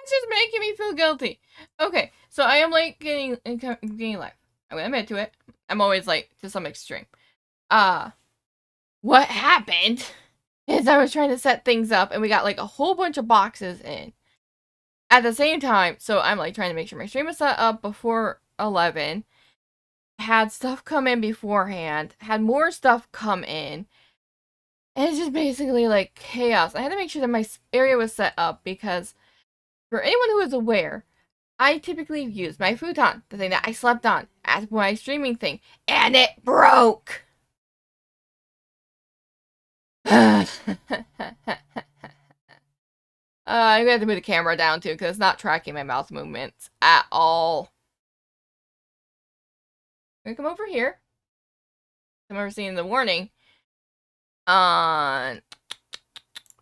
It's just making me feel guilty. Okay, so I am like getting life. I'm gonna admit to it. I'm always like to some extreme. What happened is I was trying to set things up and we got like a whole bunch of boxes in at the same time. So I'm like trying to make sure my stream is set up before 11. Had stuff come in beforehand. Had more stuff come in. And it's just basically like chaos. I had to make sure that my area was set up because for anyone who is aware, I typically use my futon, the thing that I slept on, as my streaming thing, and it broke! I'm gonna have to move the camera down too, because it's not tracking my mouth movements at all. I'm gonna come over here. I'm over seeing the warning on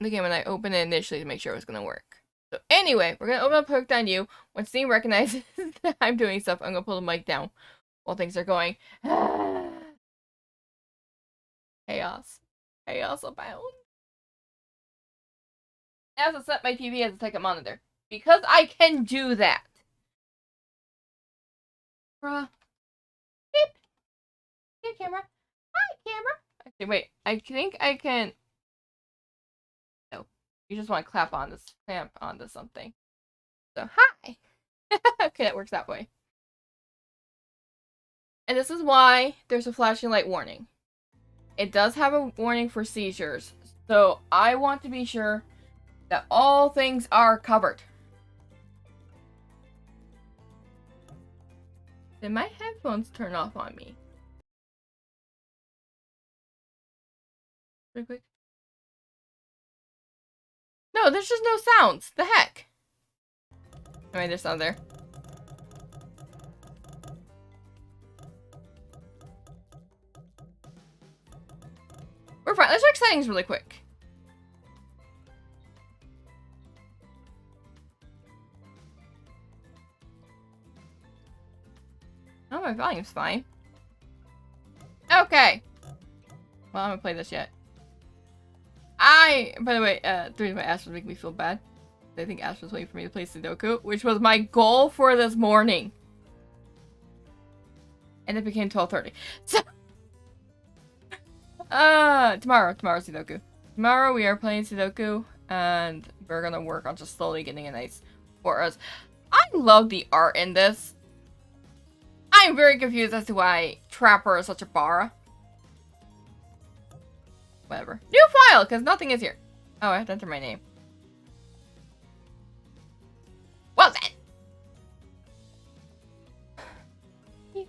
the game when I opened it initially to make sure it was gonna work. So anyway, we're gonna open up Hooked on You. When Steam recognizes that I'm doing stuff, I'm gonna pull the mic down while things are going. Chaos. Chaos abound. I also set my TV as a second monitor. Because I can do that. Bruh. Beep. Hey, camera. Hi, camera. Actually, wait. I think I can... No. You just want to clamp onto something. So, hi. Okay, that works that way. And this is why there's a flashing light warning. It does have a warning for seizures. So, I want to be sure that all things are covered. Did my headphones turn off on me? Real quick. No, there's just no sounds. The heck? I mean, there's sound there. We're fine. Let's check settings really quick. Oh, my volume's fine. Okay. Well, I haven't played this yet. By the way, the reason why Ash was making me feel bad, I think Ash was waiting for me to play Sudoku, which was my goal for this morning. And it became 12:30. So, tomorrow's Sudoku. Tomorrow we are playing Sudoku, and we're gonna work on just slowly getting a nice for us. I love the art in this. I'm very confused as to why Trapper is such a bara. Whatever. New file, because nothing is here. Oh, I have to enter my name. Well then.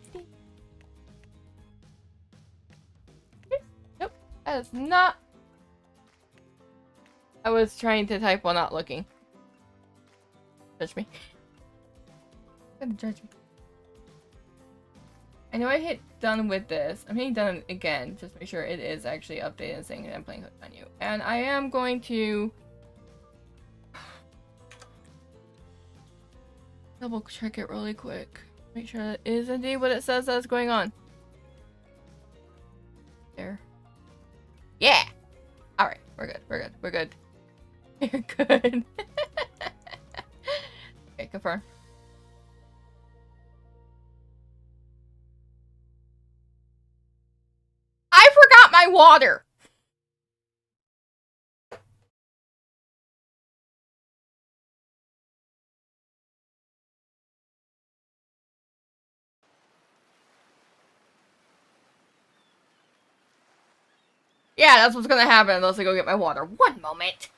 Nope. That is not... I was trying to type while not looking. Judge me. Don't judge me. I know I hit done with this. I'm hitting done again, just to make sure it is actually updated and saying that I'm playing Hooked on You. And I am going to double check it really quick. Make sure that is indeed what it says that's going on. There. Yeah! Alright, we're good, we're good, we're good. You're good. Okay, confirm. I forgot my water! Yeah, that's what's gonna happen unless I go get my water. One moment!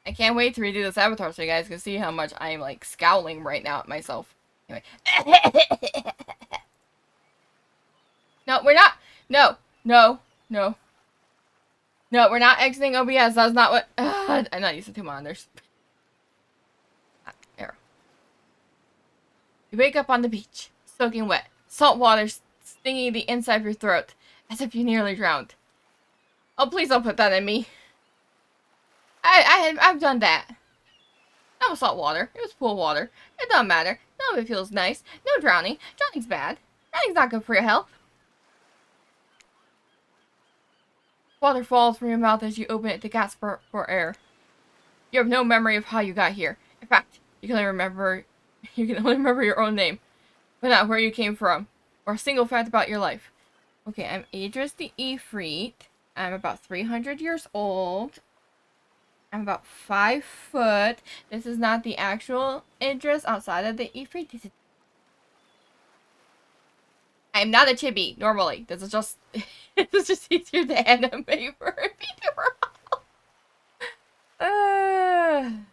I can't wait to redo this avatar so you guys can see how much I'm like scowling right now at myself. Anyway. No, we're not. No, no, no. No, we're not exiting OBS. That's not what. I'm not used to 2 monitors. There. You wake up on the beach, soaking wet. Salt water stinging the inside of your throat, as if you nearly drowned. Oh, please don't put that in me. I've done that. That was salt water. It was pool water. It doesn't matter. No, it feels nice. No drowning. Drowning's bad. Drowning's not good for your health. Water falls from your mouth as you open it to gasp for air. You have no memory of how you got here. In fact, you can only remember your own name, but not where you came from, or a single fact about your life. Okay, I'm Idris the Ifrit. I'm about 300 years old. I'm about 5 foot. This is not the actual Idris outside of the Ifrit. I'm not a chibi, normally. This is just easier to animate for people. I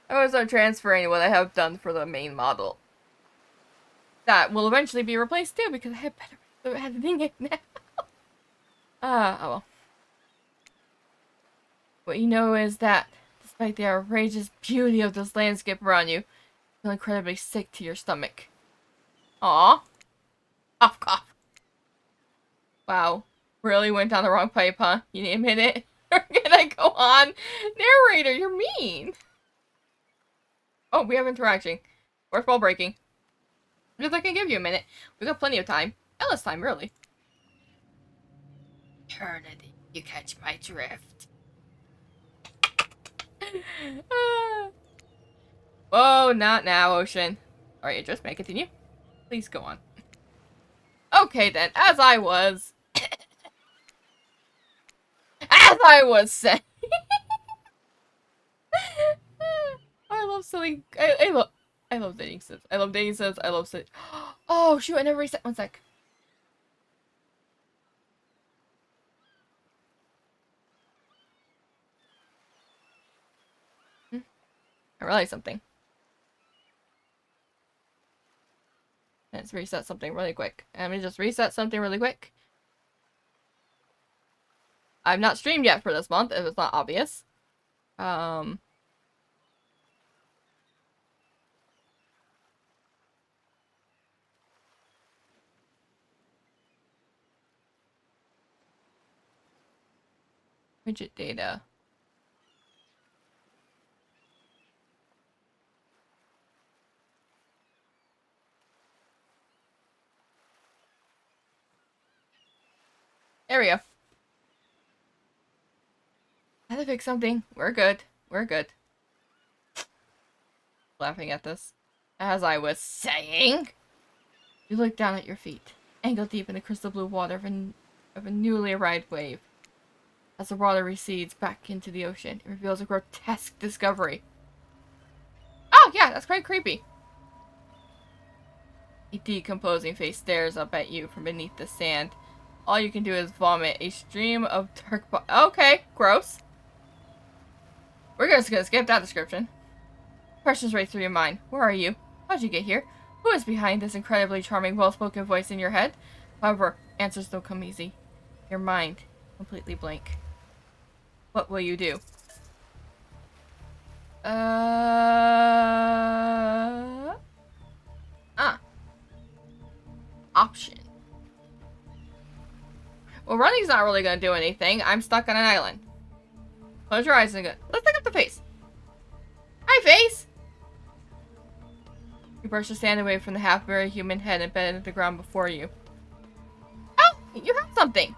will start transferring what I have done for the main model. That will eventually be replaced too, because I have better editing it now. Oh well. What you know is that, despite the outrageous beauty of this landscape around you, you feel incredibly sick to your stomach. Aww. Cough, cough. Wow. Really went down the wrong pipe, huh? You need a minute? Or can I go on? Narrator, you're mean. Oh, we have interaction. Fourth wall breaking. Because I can give you a minute. We've got plenty of time. Endless time, really. Eternity. You catch my drift. Whoa, not now, Ocean. Alright, just may I continue? Please go on. Okay then, as I was saying. I love silly. I love dating sims. I love dating sims. I love silly. Oh shoot! I never reset. 1 sec. I realized something. Let's reset something really quick. Let me just reset something really quick. I've not streamed yet for this month, if it's not obvious. Widget data. There we go. I had to fix something. We're good. We're good. Laughing at this. As I was saying, you look down at your feet, ankle deep in the crystal blue water of a newly arrived wave. As the water recedes back into the ocean, it reveals a grotesque discovery. Oh, yeah, that's quite creepy. A decomposing face stares up at you from beneath the sand. All you can do is vomit a stream of dark okay, gross. We're just gonna skip that description. Questions right through your mind. Where are you? How'd you get here? Who is behind this incredibly charming, well-spoken voice in your head? However, answers don't come easy. Your mind, completely blank. What will you do? Option. Well, running's not really gonna do anything. I'm stuck on an island. Close your eyes and go. Let's look up the face. Hi, face! You brush the sand away from the half-buried human head embedded in the ground before you. Oh! You have something!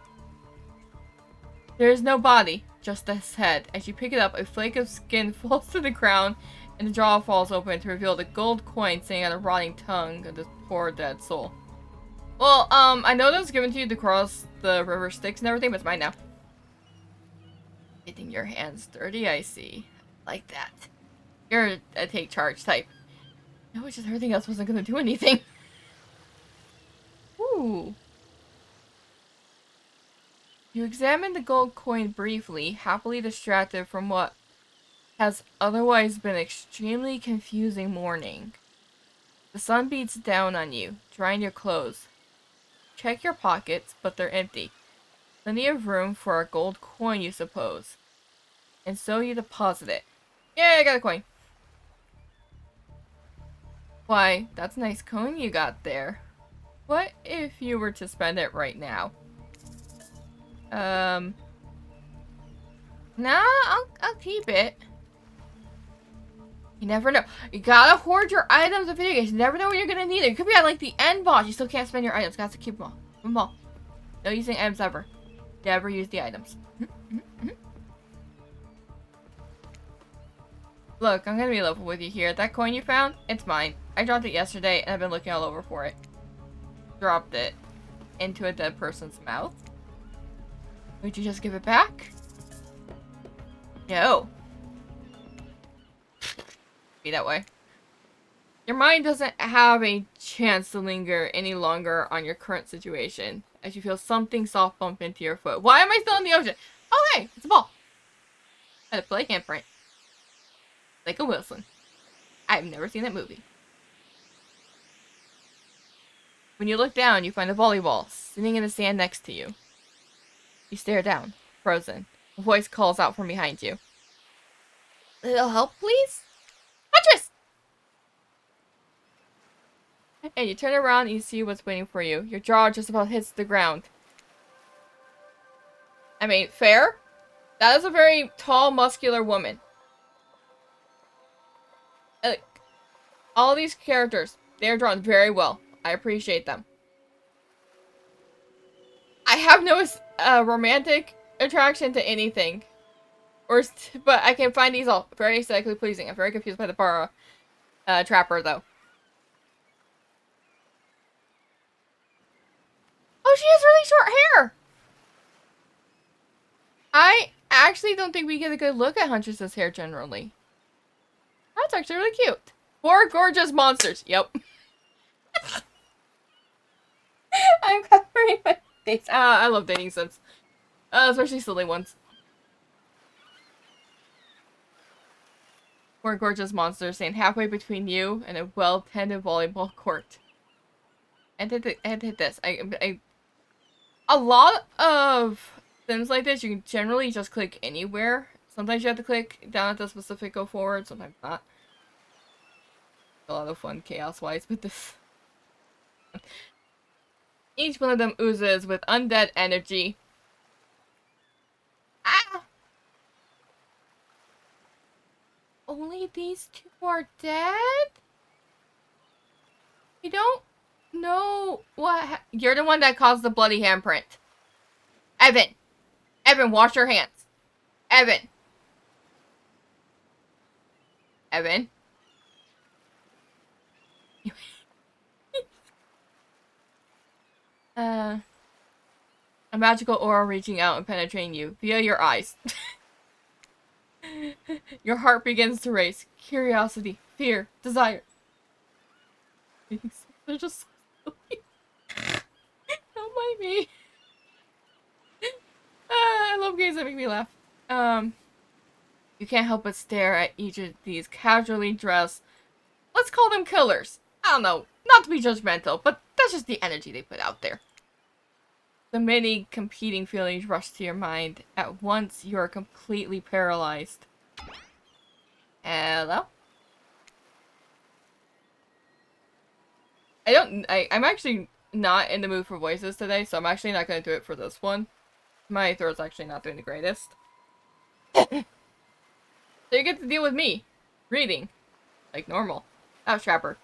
There is no body, just this head. As you pick it up, a flake of skin falls to the ground, and the jaw falls open to reveal the gold coin sitting on the rotting tongue of this poor dead soul. Well, I know that was given to you to cross the river Styx and everything, but it's mine now. Getting your hands dirty, I see. Like that. You're a take charge type. No, it's just everything else wasn't gonna do anything. Ooh. You examine the gold coin briefly, happily distracted from what has otherwise been extremely confusing morning. The sun beats down on you, drying your clothes. Check your pockets, but they're empty. Plenty of room for a gold coin, you suppose. And so you deposit it. Yeah, I got a coin. Why, that's a nice coin you got there. What if you were to spend it right now? Nah, I'll keep it. You never know. You gotta hoard your items in video games. You never know when you're gonna need it. You could be at like the end boss. You still can't spend your items. Gotta keep them all. Keep them all. No using items ever. Never use the items. Look, I'm gonna be level with you here. That coin you found, it's mine. I dropped it yesterday and I've been looking all over for it. Dropped it into a dead person's mouth. Would you just give it back? No. Be that way. Your mind doesn't have a chance to linger any longer on your current situation as you feel something soft bump into your foot. Why am I still in the ocean? Oh, hey, it's a ball. And a play handprint. Like a Wilson. I've never seen that movie. When you look down, you find a volleyball sitting in the sand next to you. You stare down, frozen. A voice calls out from behind you. Little help, please? Huntress! And you turn around and you see what's waiting for you. Your jaw just about hits the ground. I mean, fair? That is a very tall, muscular woman. All these characters, they are drawn very well. I appreciate them. I have no romantic attraction to anything. But I can find these all very aesthetically pleasing. I'm very confused by the Bara Trapper, though. Oh, she has really short hair! I actually don't think we get a good look at Huntress's hair generally. That's actually really cute. 4 gorgeous monsters. Yep. I'm covering my face. I love dating sims. Especially silly ones. 4 gorgeous monsters stand halfway between you and a well-tended volleyball court. And hit this. A lot of sims like this, you can generally just click anywhere. Sometimes you have to click down at the specific go forward, sometimes not. A lot of fun chaos-wise with this. Each one of them oozes with undead energy. Ah! Only these 2 are dead? You don't know what... You're the one that caused the bloody handprint. Evan! Evan, wash your hands. Evan! Evan? A magical aura reaching out and penetrating you via your eyes. Your heart begins to race. Curiosity, fear, desire. They're just so silly. Don't mind me. I love games that make me laugh. You can't help but stare at each of these casually dressed, let's call them killers. I don't know, not to be judgmental, but that's just the energy they put out there. The many competing feelings rush to your mind. At once, you are completely paralyzed. Hello? I'm actually not in the mood for voices today, so I'm actually not going to do it for this one. My throat's actually not doing the greatest. So you get to deal with me. Reading. Like normal. That was Trapper.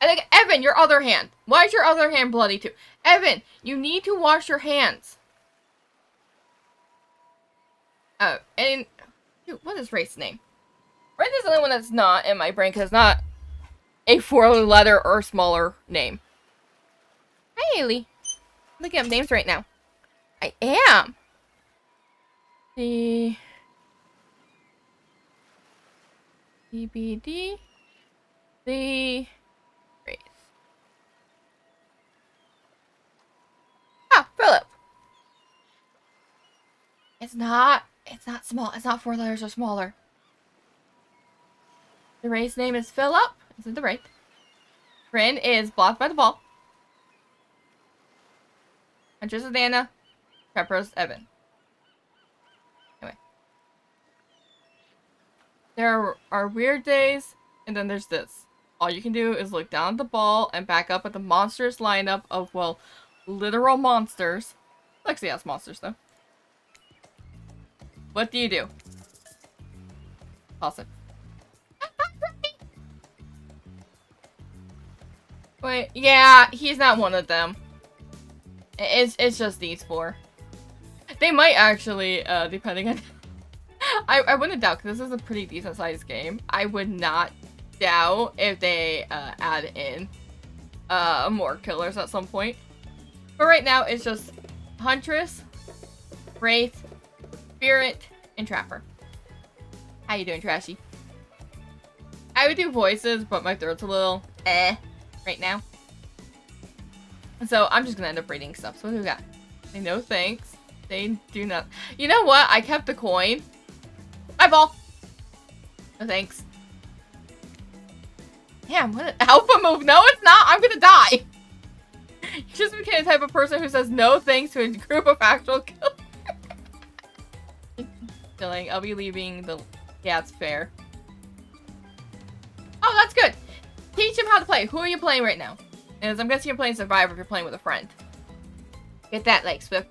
I think, Evan, your other hand. Why is your other hand bloody too? Evan, you need to wash your hands. And... Dude, what is Wraith's name? Wraith is the only one that's not in my brain, because it's not a 4-letter or smaller name. Hi, Haley. Looking up names right now. I am. The... DBD. The... Wraith. Philip. It's not small. It's not 4 letters or smaller. The race name is Philip. This is the race. Bryn is blocked by the ball. Huntress is Anna. Pepper's Evan. Anyway. There are weird days, and then there's this. All you can do is look down at the ball and back up at the monstrous lineup of, well, literal monsters. Lexi has monsters, though. What do you do? Toss it. Wait, yeah, he's not one of them. It's just these 4. They might actually, depending on... I wouldn't doubt, because this is a pretty decent sized game. I would not doubt if they add in more killers at some point. But right now, it's just Huntress, Wraith, Spirit, and Trapper. How you doing, Trashy? I would do voices, but my throat's a little right now. So I'm just gonna end up reading stuff. So what do we got? They no thanks. They do not. You know what? I kept the coin. Bye, ball. No thanks. Yeah, I'm gonna help him move. No, it's not. I'm gonna die. You just became the type of person who says no thanks to a group of actual killers. Killing. I'll be leaving the... Yeah, it's fair. Oh, that's good. Teach him how to play. Who are you playing right now? And I'm guessing you're playing Survivor if you're playing with a friend. Get that, like, Swift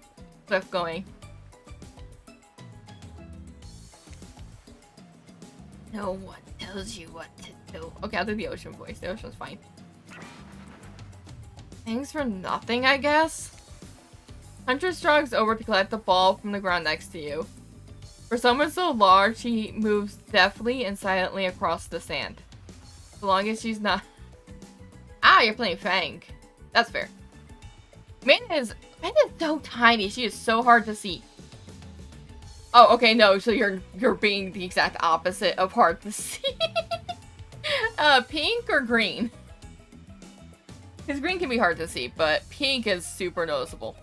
going. No one tells you what to do. Okay, I'll do the ocean voice. The ocean's fine. Thanks for nothing, I guess? Huntress jogs over to collect the ball from the ground next to you. For someone so large, she moves deftly and silently across the sand. As long as she's not... Ah, you're playing Fang. That's fair. Min is so tiny. She is so hard to see. Oh, okay, no. So you're being the exact opposite of hard to see. Pink or green? Because green can be hard to see, but pink is super noticeable.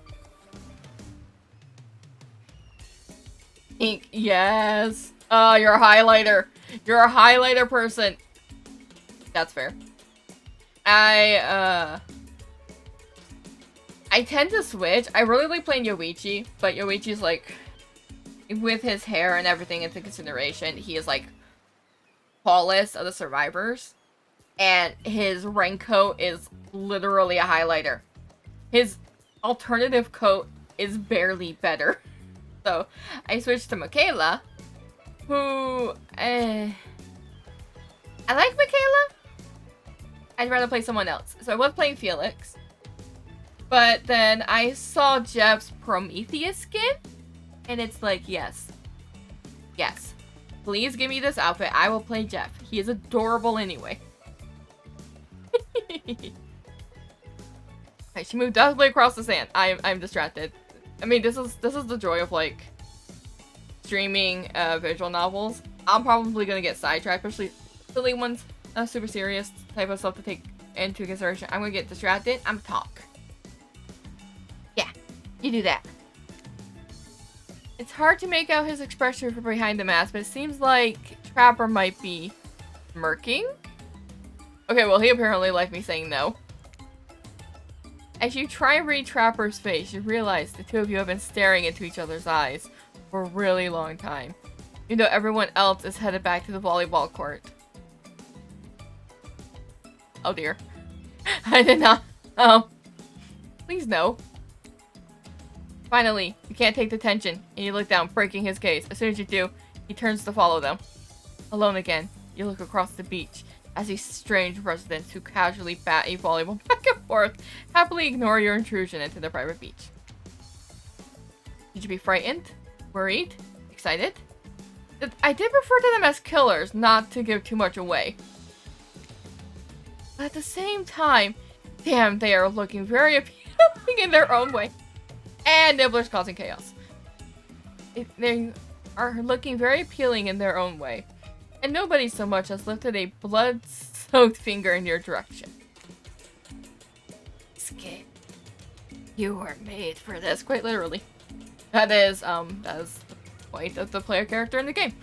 Pink, yes. You're a highlighter. You're a highlighter person. That's fair. I tend to switch. I really like playing Yoichi, but Yoichi's like, with his hair and everything into consideration, he is like tallest of the survivors, and his raincoat is literally a highlighter. His alternative coat is barely better. So I switched to Michaela, who I like Michaela. I'd rather play someone else. So I was playing Felix, but then I saw Jeff's Prometheus skin, and it's like, yes. Yes. Please give me this outfit. I will play Jeff. He is adorable anyway. Okay, she moved deftly across the sand. I'm distracted. I mean, this is the joy of, like, streaming visual novels. I'm probably gonna get sidetracked, especially silly ones. Not super serious type of stuff to take into consideration. I'm gonna get distracted. I'm talk. Yeah, you do that. It's hard to make out his expression from behind the mask, but it seems like Trapper might be smirking. Okay, well, he apparently liked me saying no. As you try and read Trapper's face, you realize the two of you have been staring into each other's eyes for a really long time, even though everyone else is headed back to the volleyball court. Oh dear. I did not. Oh. Please no. Finally, you can't take the tension, and you look down, breaking his gaze. As soon as you do, he turns to follow them. Alone again, you look across the beach as these strange residents who casually bat a volleyball back and forth happily ignore your intrusion into their private beach. Should you be frightened? Worried? Excited? I did refer to them as killers, not to give too much away. But at the same time, damn, they are looking very appealing in their own way. And Nibbler's causing chaos. They are looking very appealing in their own way. And nobody so much as lifted a blood-soaked finger in your direction. Skip. You were made for this, quite literally. That is the point of the player character in the game.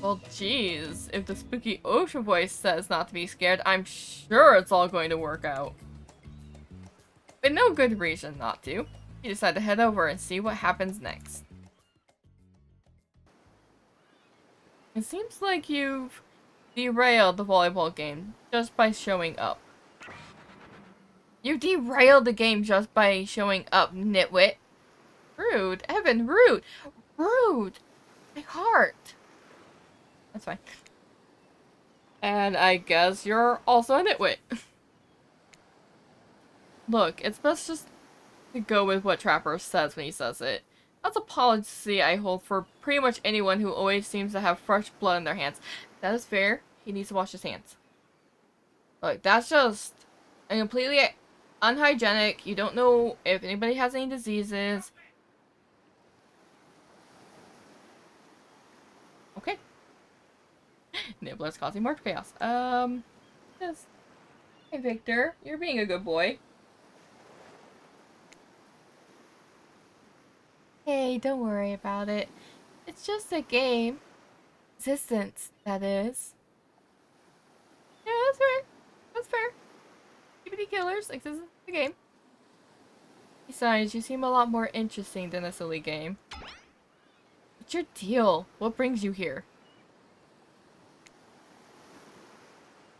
Well, geez, if the spooky ocean voice says not to be scared, I'm sure it's all going to work out. But no good reason not to. You decide to head over and see what happens next. It seems like you've derailed the volleyball game just by showing up. You derailed the game just by showing up, nitwit. Rude. Evan, rude. Rude. My heart. That's fine. And I guess you're also a nitwit. Look, it's best just to go with what Trapper says when he says it. That's a policy I hold for pretty much anyone who always seems to have fresh blood in their hands. That is fair. He needs to wash his hands. Look, that's just a completely unhygienic. You don't know if anybody has any diseases. Okay. Nibbler's causing more chaos. Yes. Hey, Victor. You're being a good boy. Hey, don't worry about it. It's just a game. Existence, that is. Yeah, that's fair. That's fair. TBD killers exist in the game. Besides, you seem a lot more interesting than a silly game. What's your deal? What brings you here?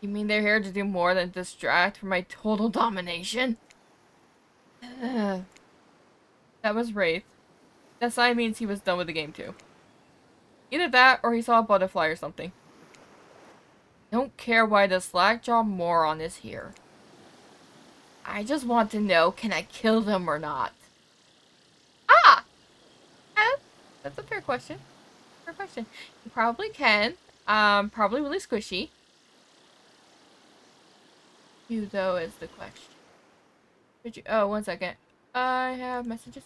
You mean they're here to do more than distract from my total domination? That was Wraith. That sign means he was done with the game too. Either that, or he saw a butterfly or something. Don't care why the slackjaw moron is here. I just want to know, can I kill them or not? Ah! That's a fair question. Fair question. You probably can. Probably really squishy. You, though, is the question. Did you? Oh, one second. I have messages.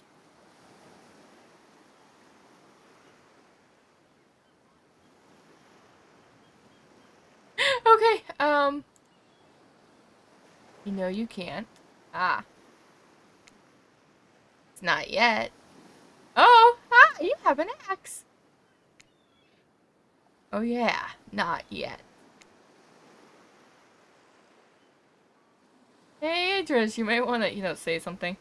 Okay, you know you can't. Ah. It's not yet. Oh, you have an axe. Oh yeah, not yet. Hey, Idris, you might want to, say something.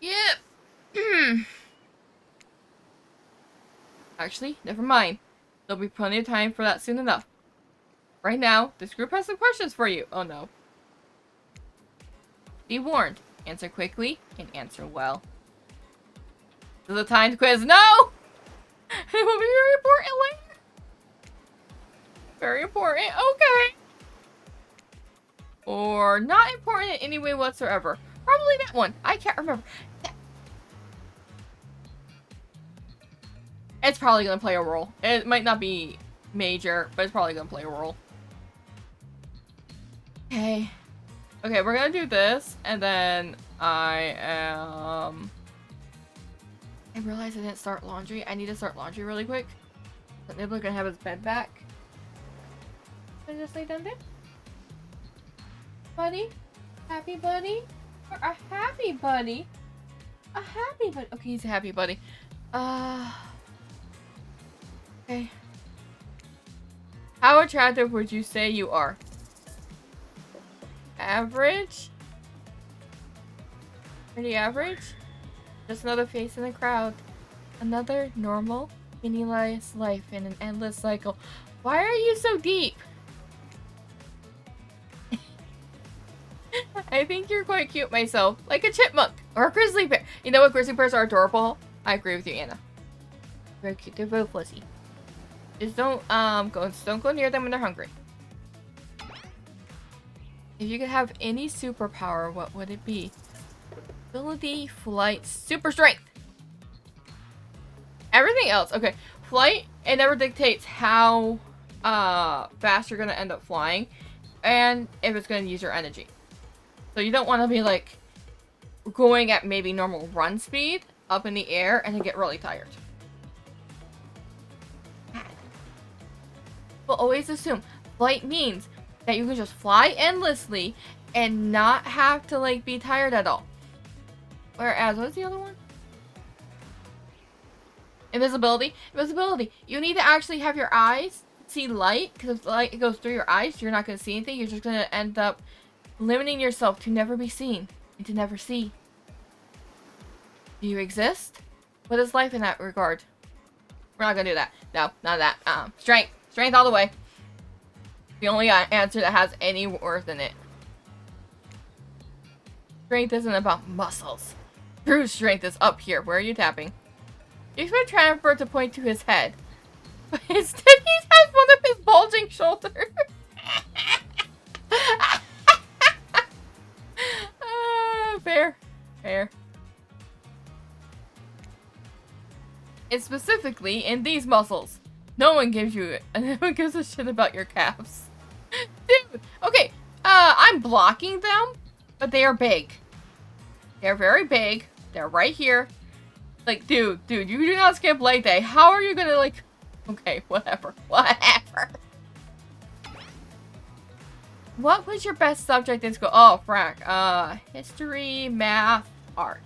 Yep. Actually, never mind. There'll be plenty of time for that soon enough. Right now, this group has some questions for you. Oh no. Be warned. Answer quickly and answer well. This is a timed quiz. No! It will be very important later. Very important. Okay. Or not important in any way whatsoever. Probably that one. I can't remember. It's probably going to play a role. It might not be major, but it's probably going to play a role. Okay. Okay, we're going to do this, and then I realized I didn't start laundry. I need to start laundry really quick. But Nibbler's going to have his bed back. Can I just lay down there? Buddy? Happy buddy? Or a happy buddy? A happy buddy. Okay, he's a happy buddy. Okay. How attractive would you say you are? Average? Pretty average? Just another face in the crowd. Another normal, meaningless life in an endless cycle. Why are you so deep? I think you're quite cute myself. Like a chipmunk. Or a grizzly bear. You know what? Grizzly bears are adorable. I agree with you, Anna. Very cute. They're both fuzzy. Just don't go near them when they're hungry. If you could have any superpower, what would it be? Ability, flight, super strength. Everything else, okay. Flight, it never dictates how fast you're gonna end up flying, and if it's gonna use your energy. So you don't want to be like going at maybe normal run speed up in the air and then get really tired. People always assume flight means that you can just fly endlessly and not have to, like, be tired at all. Whereas, what's the other one? Invisibility. Invisibility. You need to actually have your eyes see light, because if light goes through your eyes, you're not going to see anything. You're just going to end up limiting yourself to never be seen and to never see. Do you exist? What is life in that regard? We're not going to do that. No, none of that. Strength. Strength all the way. The only answer that has any worth in it. Strength isn't about muscles. True strength is up here. Where are you tapping? You expect Trapper to point to his head. But instead he has one of his bulging shoulders. Fair. Fair. It's specifically in these muscles. No one gives a shit about your calves. Dude, okay, I'm blocking them, but they are big. They're very big. They're right here. Like, dude, you do not skip leg day. How are you gonna, like... Okay, whatever. What was your best subject in school? Oh, frack. History, math, art.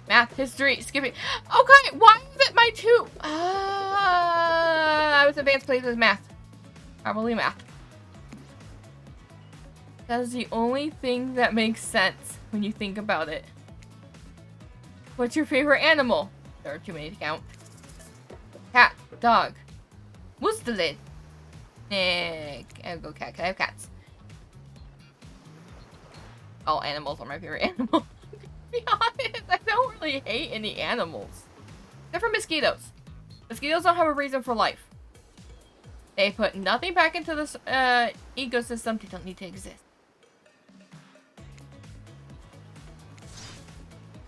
Math, history, skipping. Okay, why is it my two? I was advanced places math. Probably math. That is the only thing that makes sense when you think about it. What's your favorite animal? There are too many to count. Cat, dog, mustelid. I'll go cat. I have cats. All animals are my favorite animal. To be honest, I don't really hate any animals. Except for mosquitoes. Mosquitoes don't have a reason for life. They put nothing back into this ecosystem. They don't need to exist.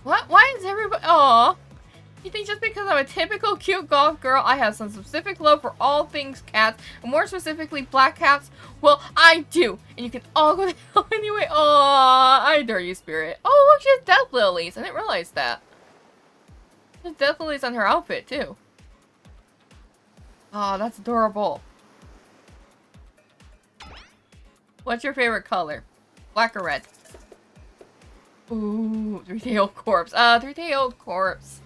What? Why is everybody... Aww. You think just because I'm a typical cute golf girl, I have some specific love for all things cats, and more specifically black cats? Well, I do. And you can all go to hell anyway. Aww, I adore you, Spirit. Oh, look, she has death lilies. I didn't realize that. There's death lilies on her outfit, too. Oh, that's adorable. What's your favorite color? Black or red? Ooh, three-tailed corpse. Three-tailed corpse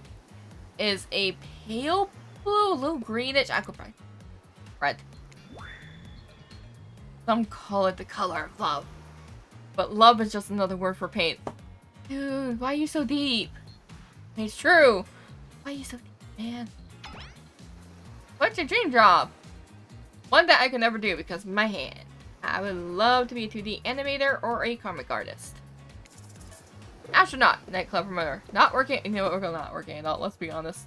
is a pale blue, a little greenish. I could probably red. Some call it the color of love, but love is just another word for pain. Dude, why are you so deep? It's true. Why are you so deep, man? What's your dream job? One that I could never do because of my hand. I would love to be a 2D animator or a comic artist. Astronaut, nightclub promoter. Not working. You know what? We're not working at all. Let's be honest.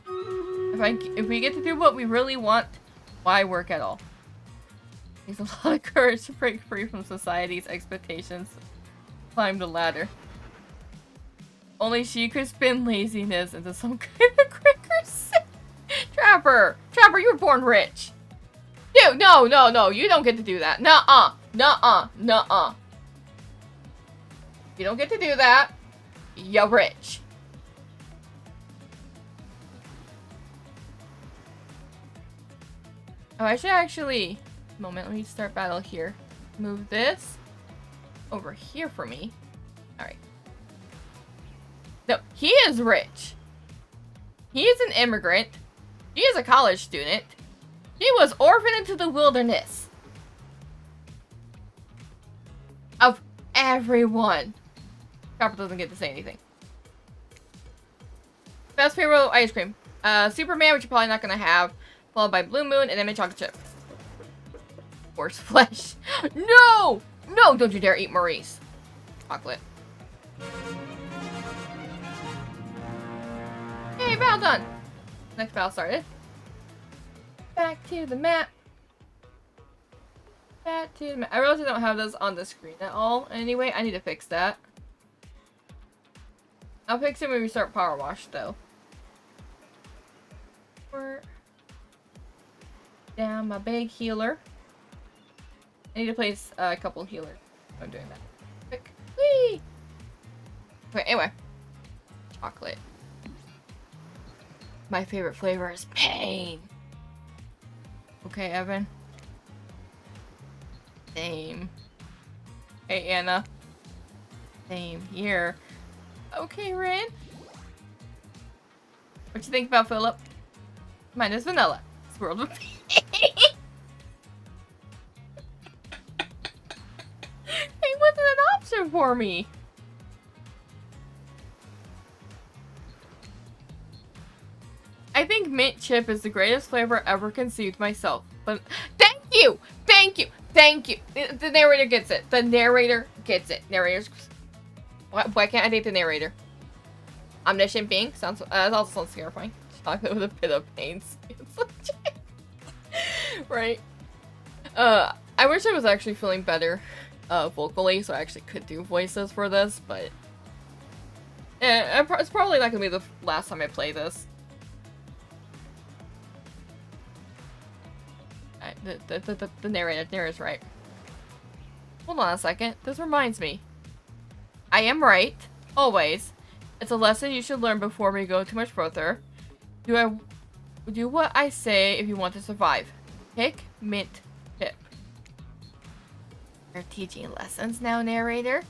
If we get to do what we really want, why work at all? It takes a lot of courage to break free from society's expectations. Climb the ladder. Only she could spin laziness into some kind of quicker sin. Trapper, you were born rich. Dude, no. You don't get to do that. Nuh-uh. You don't get to do that. You're rich. Oh, I should actually... Moment, let me start battle here. Move this over here for me. Alright. No, he is rich. He is an immigrant. He is a college student. He was orphaned into the wilderness. Of everyone. Copper doesn't get to say anything. Best favorite ice cream. Superman, which you're probably not gonna have. Followed by Blue Moon, and then my chocolate chip. Horse flesh. No! No, don't you dare eat Maurice. Chocolate. Hey, battle done. Next battle started. Back to the map. Back to the map. I realize I don't have this on the screen at all. Anyway, I need to fix that. I'll fix it when we start PowerWash, though. Down my big healer. I need to place a couple healers. I'm doing that. Quick. Whee! Okay, anyway. Chocolate. My favorite flavor is pain. Okay, Evan. Same. Hey, Anna. Same here. Okay, Rin. What you think about Philip? Mine is vanilla. Swirled with Hey, wasn't an option for me. I think mint chip is the greatest flavor ever conceived myself. But thank you! Thank you! Thank you! The narrator gets it. The narrator gets it. Narrator's... Why can't I date the narrator? Omniscient being? Sounds... that also sounds terrifying. Chocolate with a bit of pain. Right. I wish I was actually feeling better vocally, so I actually could do voices for this, but... it's probably not gonna be the last time I play this. The narrator's right. Hold on a second. This reminds me. I am right. Always. It's a lesson you should learn before we go too much further. Do what I say if you want to survive. Pick mint chip. You're teaching lessons now, narrator?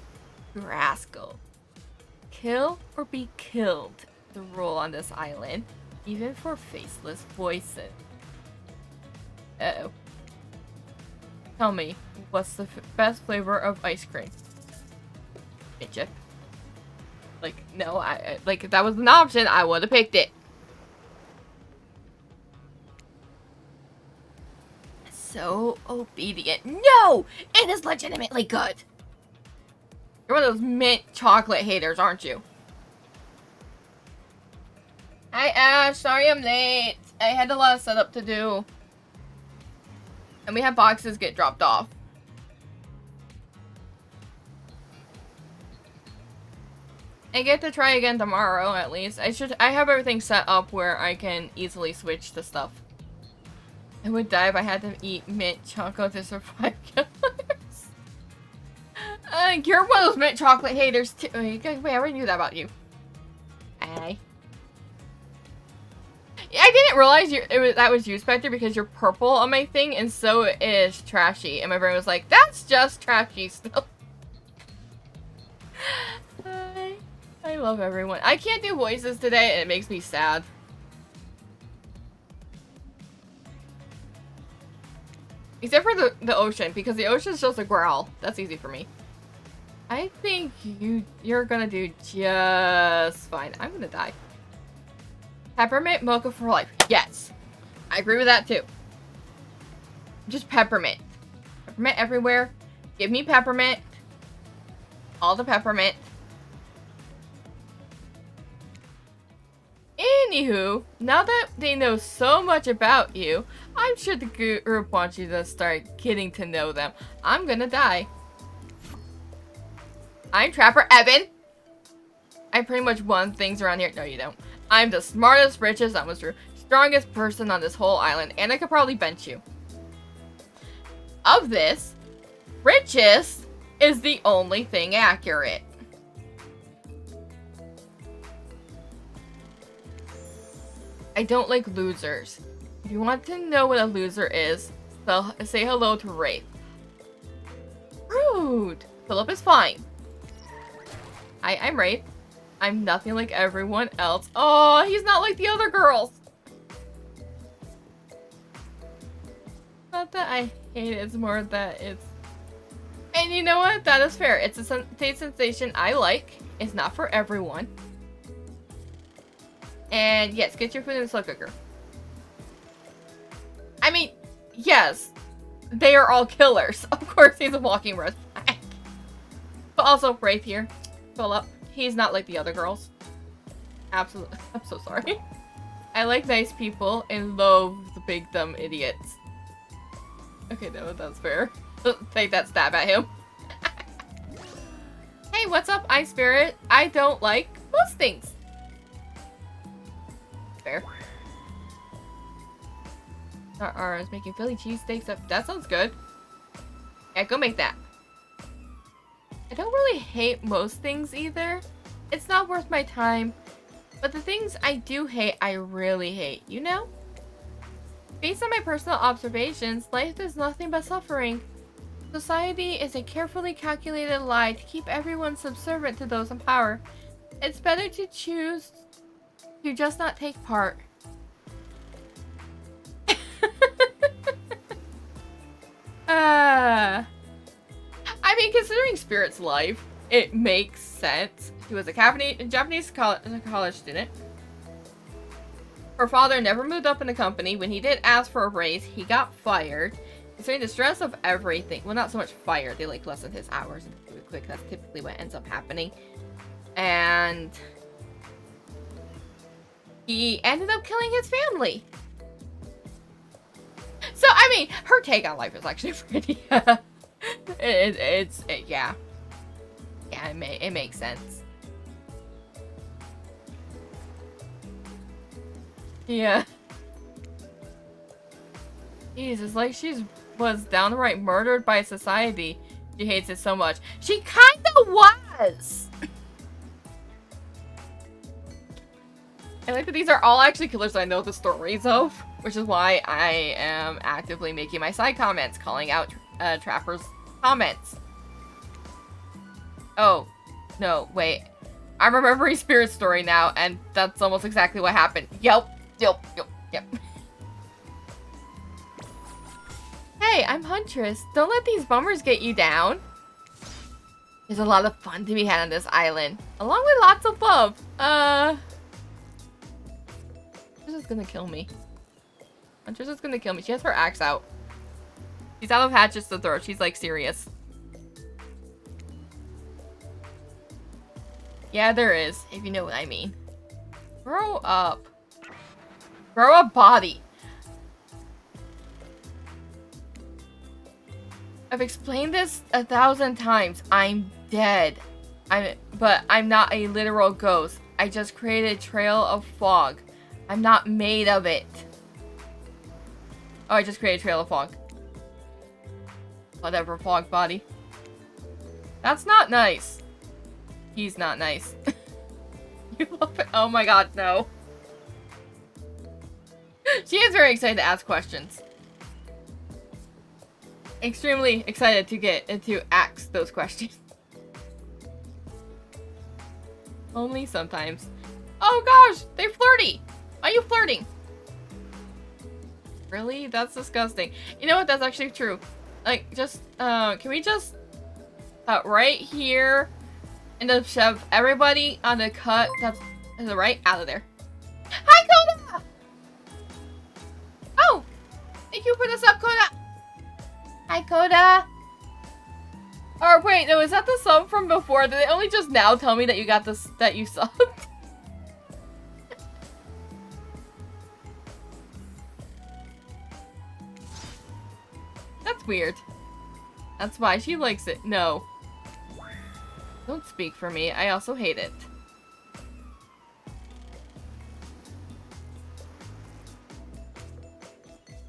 Rascal. Kill or be killed. The rule on this island. Even for faceless voices. Uh-oh. Tell me, what's the best flavor of ice cream? Mint chip. Like, no, like, if that was an option, I would have picked it. So obedient. No! It is legitimately good! You're one of those mint chocolate haters, aren't you? Hi, Ash. Sorry I'm late. I had a lot of setup to do. And we had boxes get dropped off. I get to try again tomorrow, at least. I have everything set up where I can easily switch to stuff. I would die if I had to eat mint chocolate to survive killers. You're one of those mint chocolate haters too. Wait, I already knew that about you. Hey. I didn't realize that was you, Spectre, because you're purple on my thing, and so is Trashy. And my brain was like, that's just Trashy still. I love everyone. I can't do voices today, and it makes me sad. Except for the ocean, because the ocean's just a growl. That's easy for me. I think you're gonna do just fine. I'm gonna die. Peppermint mocha for life. Yes. I agree with that too. Just peppermint. Peppermint everywhere. Give me peppermint. All the peppermint. Anywho, now that they know so much about you, I'm sure the group wants you to start getting to know them. I'm gonna die. I'm Trapper Evan. I pretty much won things around here. No, you don't. I'm the smartest, richest, that was true, strongest person on this whole island, and I could probably bench you. Of this, richest is the only thing accurate. I don't like losers. If you want to know what a loser is, so say hello to Wraith. Rude. Philip is fine. I'm Wraith. I'm nothing like everyone else. Oh, he's not like the other girls. Not that I hate it, it's more that it's... And you know what? That is fair. It's a taste sensation I like. It's not for everyone. And yes, get your food in the slow cooker. I mean, yes, they are all killers. Of course, he's a walking red flag. But also, Wraith here. Philip, he's not like the other girls. Absolutely. I'm so sorry. I like nice people and loathe the big dumb idiots. Okay, no, that's fair. Take that stab at him. Hey, what's up, Ice Spirit? I don't like most things. Fair. I was making Philly cheesesteaks up. That sounds good. Yeah, go make that. I don't really hate most things either. It's not worth my time. But the things I do hate, I really hate, you know? Based on my personal observations, life is nothing but suffering. Society is a carefully calculated lie to keep everyone subservient to those in power. It's better to choose to just not take part. I mean, considering Spirit's life, it makes sense. She was a Japanese college student. Her father never moved up in the company. When he did ask for a raise, he got fired. Considering the stress of everything, well, not so much fired, they like lessened his hours and do it quick. That's typically what ends up happening. And he ended up killing his family. So, I mean, her take on life is actually pretty, yeah. Yeah, it makes sense. Yeah. Jesus, like she was downright murdered by society. She hates it so much. She kinda was! I like that these are all actually killers I know the stories of, which is why I am actively making my side comments, calling out Trapper's comments. Oh, no, wait. I'm remembering Spirit's story now, and that's almost exactly what happened. Yep. Hey, I'm Huntress. Don't let these bummers get you down. There's a lot of fun to be had on this island, along with lots of love. Huntress is gonna kill me. Huntress is gonna kill me. She has her axe out. She's out of hatchets to throw. She's like serious. Yeah, there is, if you know what I mean. Grow up. Grow a body. I've explained this 1,000 times. I'm dead. But I'm not a literal ghost. I just created a trail of fog. I'm not made of it. Oh, I just created a trail of fog. Whatever, fog body. That's not nice. He's not nice. You love it. Oh my god, no. She is very excited to ask questions. Extremely excited to ask those questions. Only sometimes. Oh gosh, they're flirty. Are you flirting? Really? That's disgusting. You know what? That's actually true. Like, just, can we just, right here, and then shove everybody on the cut that's to the right out of there. Hi, Coda! Oh! Thank you for the sub, Coda! Hi, Coda! Or wait, no, is that the sub from before? Did they only just now tell me that you got this, that you subbed? That's weird. That's why she likes it. No. Don't speak for me. I also hate it.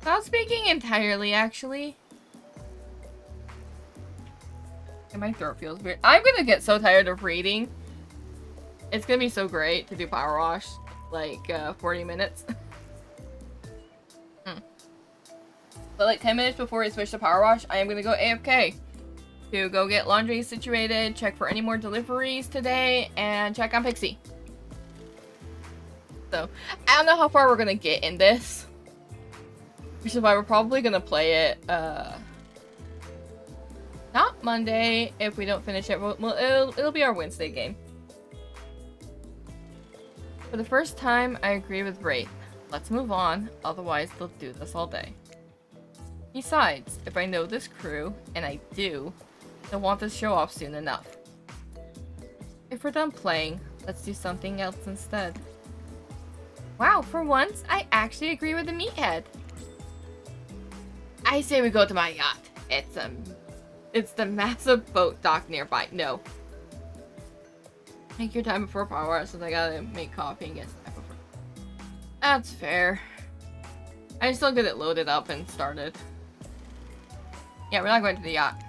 Not speaking entirely, actually. And my throat feels weird. I'm gonna get so tired of reading. It's gonna be so great to do PowerWash. Like, 40 minutes. But like 10 minutes before we switch to PowerWash, I am gonna go AFK. To go get laundry situated, check for any more deliveries today, and check on Pixie. So, I don't know how far we're gonna get in this. Which is why we're probably gonna play it, not Monday, if we don't finish it. Well, it'll be our Wednesday game. For the first time, I agree with Wraith. Let's move on, otherwise they'll do this all day. Besides, if I know this crew, and I do, they'll want to show off soon enough. If we're done playing, let's do something else instead. Wow, for once, I actually agree with the meathead. I say we go to my yacht. It's the massive boat dock nearby. No. Take your time before PowerWash since I gotta make coffee and get stuff before. That's fair. I just don't get it loaded up and started. Yeah, we're not going to the yacht.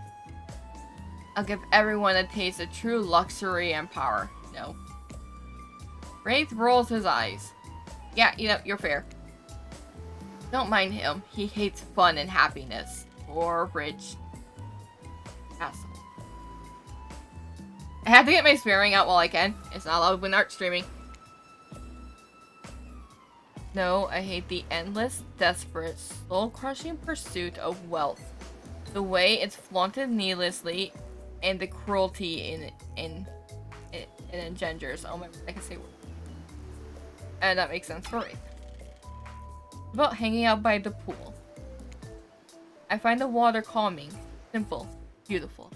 I'll give everyone a taste of true luxury and power. No. Wraith rolls his eyes. Yeah, you know, you're fair. Don't mind him. He hates fun and happiness. Or rich asshole. I have to get my swearing out while I can. It's not allowed when art streaming. No, I hate the endless, desperate, soul-crushing pursuit of wealth. The way it's flaunted needlessly, and the cruelty it engenders. Oh my, I can say words. And that makes sense for me. About hanging out by the pool. I find the water calming, simple, beautiful.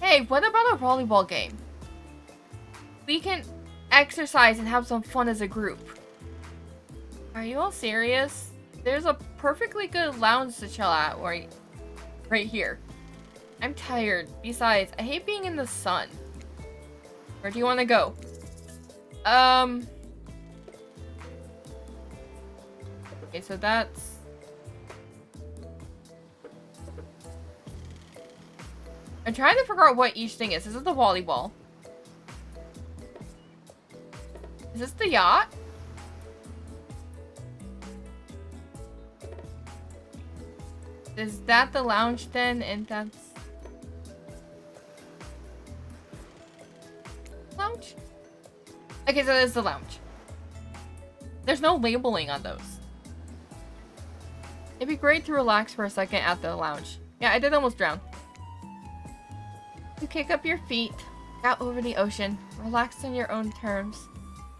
Hey, what about a volleyball game? We can exercise and have some fun as a group. Are you all serious? There's a perfectly good lounge to chill at right here. I'm tired. Besides, I hate being in the sun. Where do you want to go? Okay, so that's... I'm trying to figure out what each thing is. This is the volleyball. Is this the yacht? Is that the lounge then? And that's... Lounge? Okay, so this is the lounge. There's no labeling on those. It'd be great to relax for a second at the lounge. Yeah, I did almost drown. You kick up your feet, out over the ocean, relax on your own terms.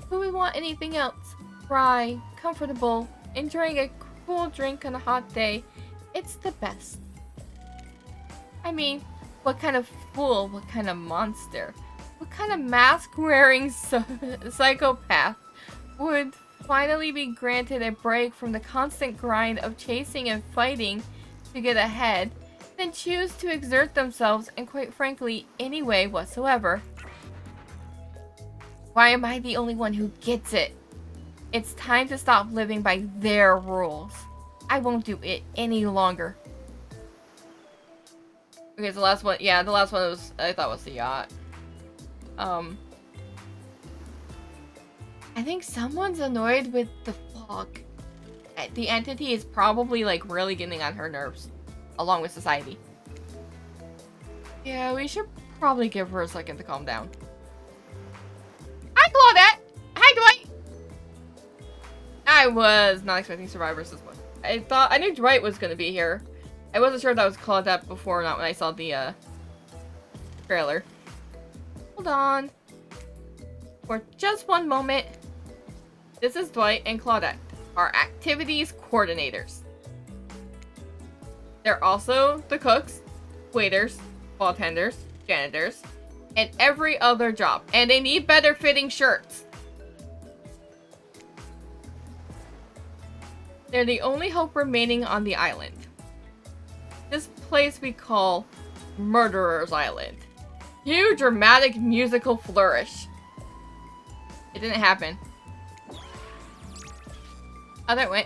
Who would want anything else? Dry, comfortable, enjoying a cool drink on a hot day. It's the best. I mean, what kind of fool, what kind of monster, what kind of mask-wearing psychopath would finally be granted a break from the constant grind of chasing and fighting to get ahead, then choose to exert themselves in, quite frankly, any way whatsoever? Why am I the only one who gets it? It's time to stop living by their rules. I won't do it any longer. Okay, so the last one, yeah, the last one was, I thought was the yacht. I think someone's annoyed with the fog. The entity is probably, like, really getting on her nerves. Along with society. Yeah, we should probably give her a second to calm down. Hi, Claudette! Hi, Dwight! I was not expecting survivors this one. I knew Dwight was gonna be here. I wasn't sure if that was Claudette before or not when I saw the, trailer. Hold on. For just one moment. This is Dwight and Claudette, our activities coordinators. They're also the cooks, waiters, bartenders, janitors, and every other job. And they need better fitting shirts. They're the only hope remaining on the island. This place we call Murderer's Island. Huge dramatic musical flourish. It didn't happen. Oh, that went.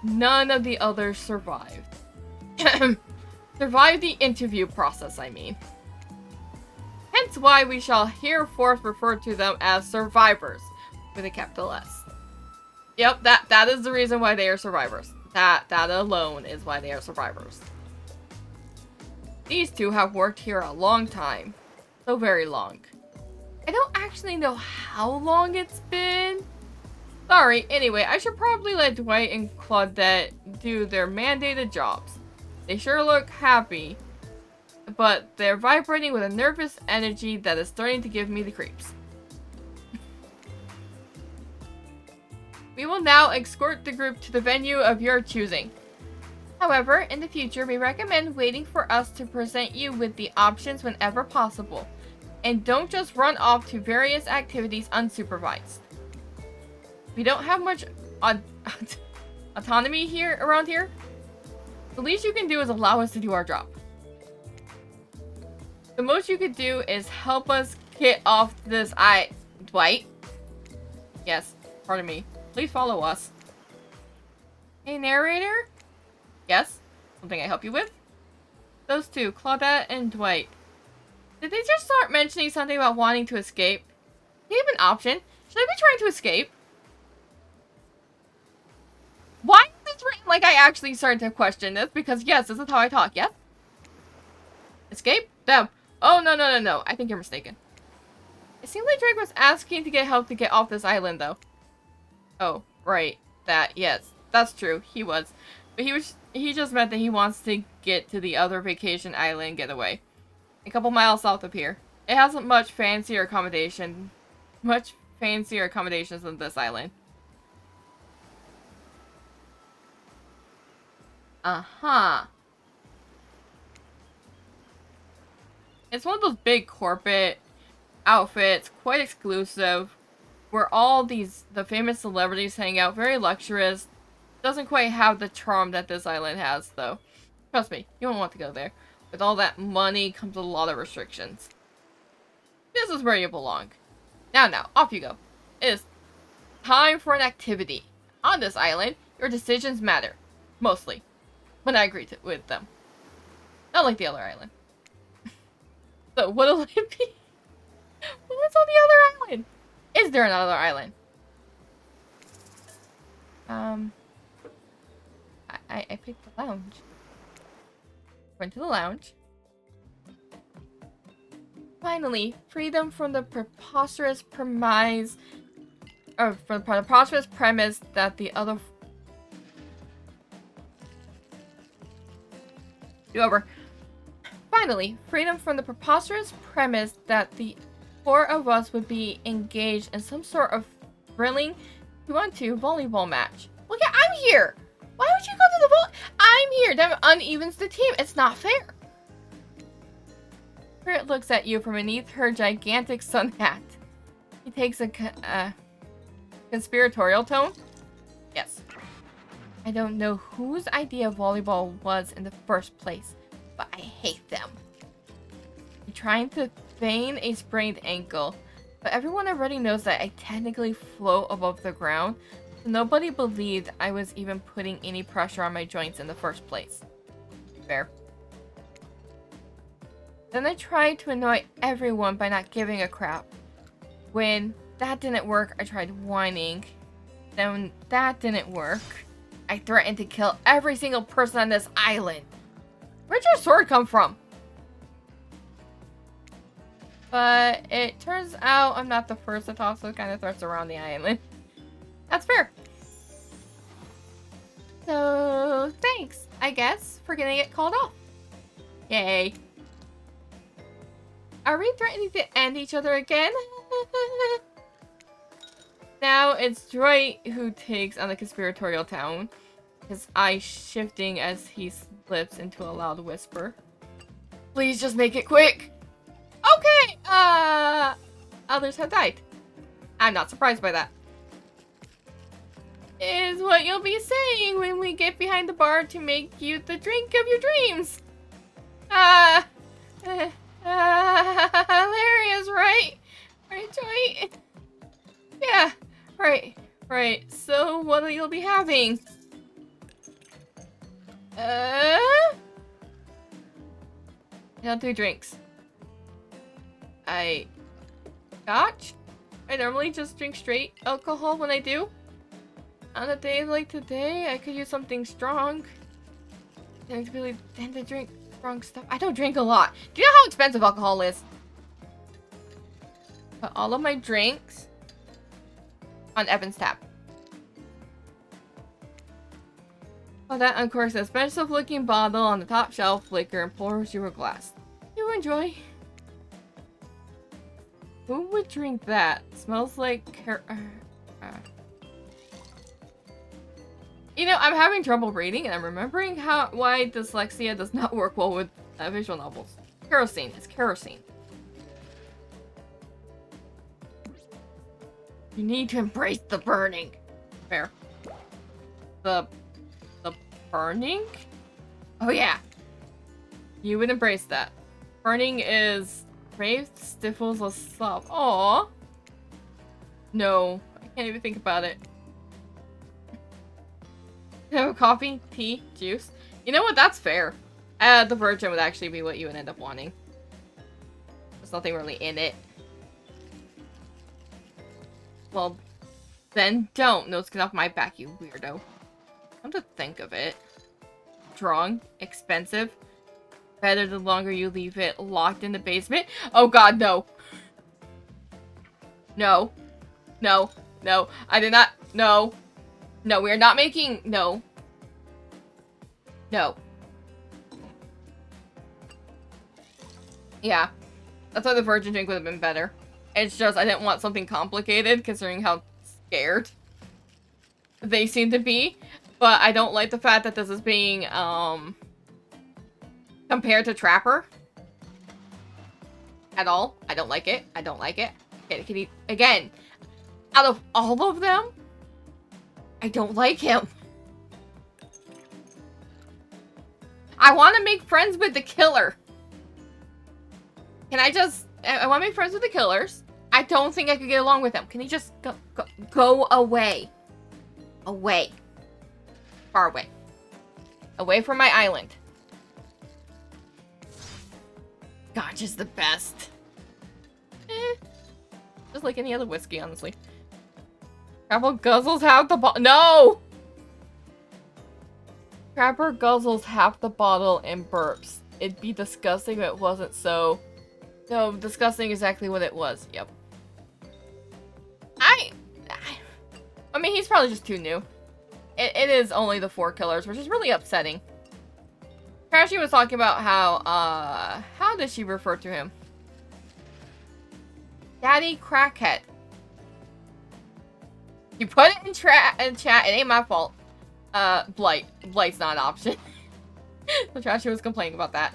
None of the others survived. Survived the interview process, I mean. Hence why we shall hereforth refer to them as survivors, with a capital S. Yep, that is the reason why they are survivors. That alone is why they are survivors. These two have worked here a long time. So very long. I don't actually know how long it's been. Sorry, anyway, I should probably let Dwight and Claudette do their mandated jobs. They sure look happy, but they're vibrating with a nervous energy that is starting to give me the creeps. We will now escort the group to the venue of your choosing. However, in the future, we recommend waiting for us to present you with the options whenever possible, and don't just run off to various activities unsupervised. We don't have much autonomy around here. The least you can do is allow us to do our job. The most you could do is help us get off this Dwight? Yes, pardon me. Please follow us. Hey, narrator? Yes? Something I help you with? Those two, Claudette and Dwight. Did they just start mentioning something about wanting to escape? Do you have an option? Should I be trying to escape? Why is this written like I actually started to question this? Because yes, this is how I talk, yes? Escape? Them. Oh, no, no, no, no. I think you're mistaken. It seemed like Drake was asking to get help to get off this island, though. Oh, right. That, yes. That's true. He was. But he just meant that he wants to get to the other vacation island getaway. A couple miles south of here. It hasn't much fancier accommodations than this island. Uh-huh. It's one of those big corporate outfits, quite exclusive, where all the famous celebrities hang out, very luxurious. Doesn't quite have the charm that this island has, though. Trust me, you won't want to go there. With all that money comes a lot of restrictions. This is where you belong. Now, off you go. It is time for an activity. On this island, your decisions matter. Mostly. When I agree with them. Not like the other island. So, what'll it be? What's on the other island? Is there another island? I picked the lounge. Went to the lounge. Finally, freedom from the preposterous premise that the other... Finally, freedom from the preposterous premise that the four of us would be engaged in some sort of thrilling 2-on-2 volleyball match. Look at, I'm here! Why would you go to the ball? I'm here! That unevens the team. It's not fair. Spirit looks at you from beneath her gigantic sun hat. He takes a conspiratorial tone. Yes. I don't know whose idea volleyball was in the first place, but I hate them. You're trying to feign a sprained ankle, but everyone already knows that I technically float above the ground, so nobody believed I was even putting any pressure on my joints in the first place. Fair. Then I tried to annoy everyone by not giving a crap. When that didn't work, I tried whining. Then when that didn't work, I threatened to kill every single person on this island. Where'd your sword come from? But it turns out I'm not the first to toss those kind of threats around the island. That's fair. So, thanks, I guess, for getting it called off. Yay. Are we threatening to end each other again? Now it's Droy who takes on the conspiratorial tone, his eyes shifting as he slips into a loud whisper. Please just make it quick! Okay, others have died. I'm not surprised by that. Is what you'll be saying when we get behind the bar to make you the drink of your dreams. Hilarious, right? Right, Joy? Yeah, right. So, what'll you be having? I don't do drinks. Scotch? I normally just drink straight alcohol when I do. On a day like today, I could use something strong. I really tend to drink strong stuff. I don't drink a lot. Do you know how expensive alcohol is? Put all of my drinks on Evan's tab. While that uncorks an expensive looking bottle on the top shelf liquor and pours you a glass. You enjoy. Who would drink that? Smells like You know, I'm having trouble reading and I'm remembering why dyslexia does not work well with visual novels. Kerosene. It's kerosene. You need to embrace the burning. Fair. The burning? Oh yeah. You would embrace that. Burning is brave stifles a sob. Aww. No. I can't even think about it. No, coffee, tea, juice. You know what? That's fair. The virgin would actually be what you would end up wanting. There's nothing really in it. Well, then don't. No, get off my back, you weirdo. Come to think of it. Strong, expensive. Better the longer you leave it locked in the basement. Oh god, no. No. No. No. I did not. No. No, we are not making. No. No. Yeah. That's why the virgin drink would have been better. It's just I didn't want something complicated considering how scared they seem to be. But I don't like the fact that this is being, compared to Trapper. At all. I don't like it. I don't like it. Again, out of all of them, I don't like him. I want to make friends with the killer. Can I just... I want to make friends with the killers. I don't think I could get along with them. Can he just go away? Away. Far away. Away from my island. Gotch is the best. Just like any other whiskey, honestly. Crapper guzzles half the bottle. No! Crapper guzzles half the bottle and burps. It'd be disgusting if it wasn't so. No, disgusting exactly what it was. Yep. I mean, he's probably just too new. It is only the 4 killers, which is really upsetting. Crashy was talking about how did she refer to him? Daddy Crackhead. You put it in chat, it ain't my fault. Blight. Blight's not an option. So Trashy was complaining about that.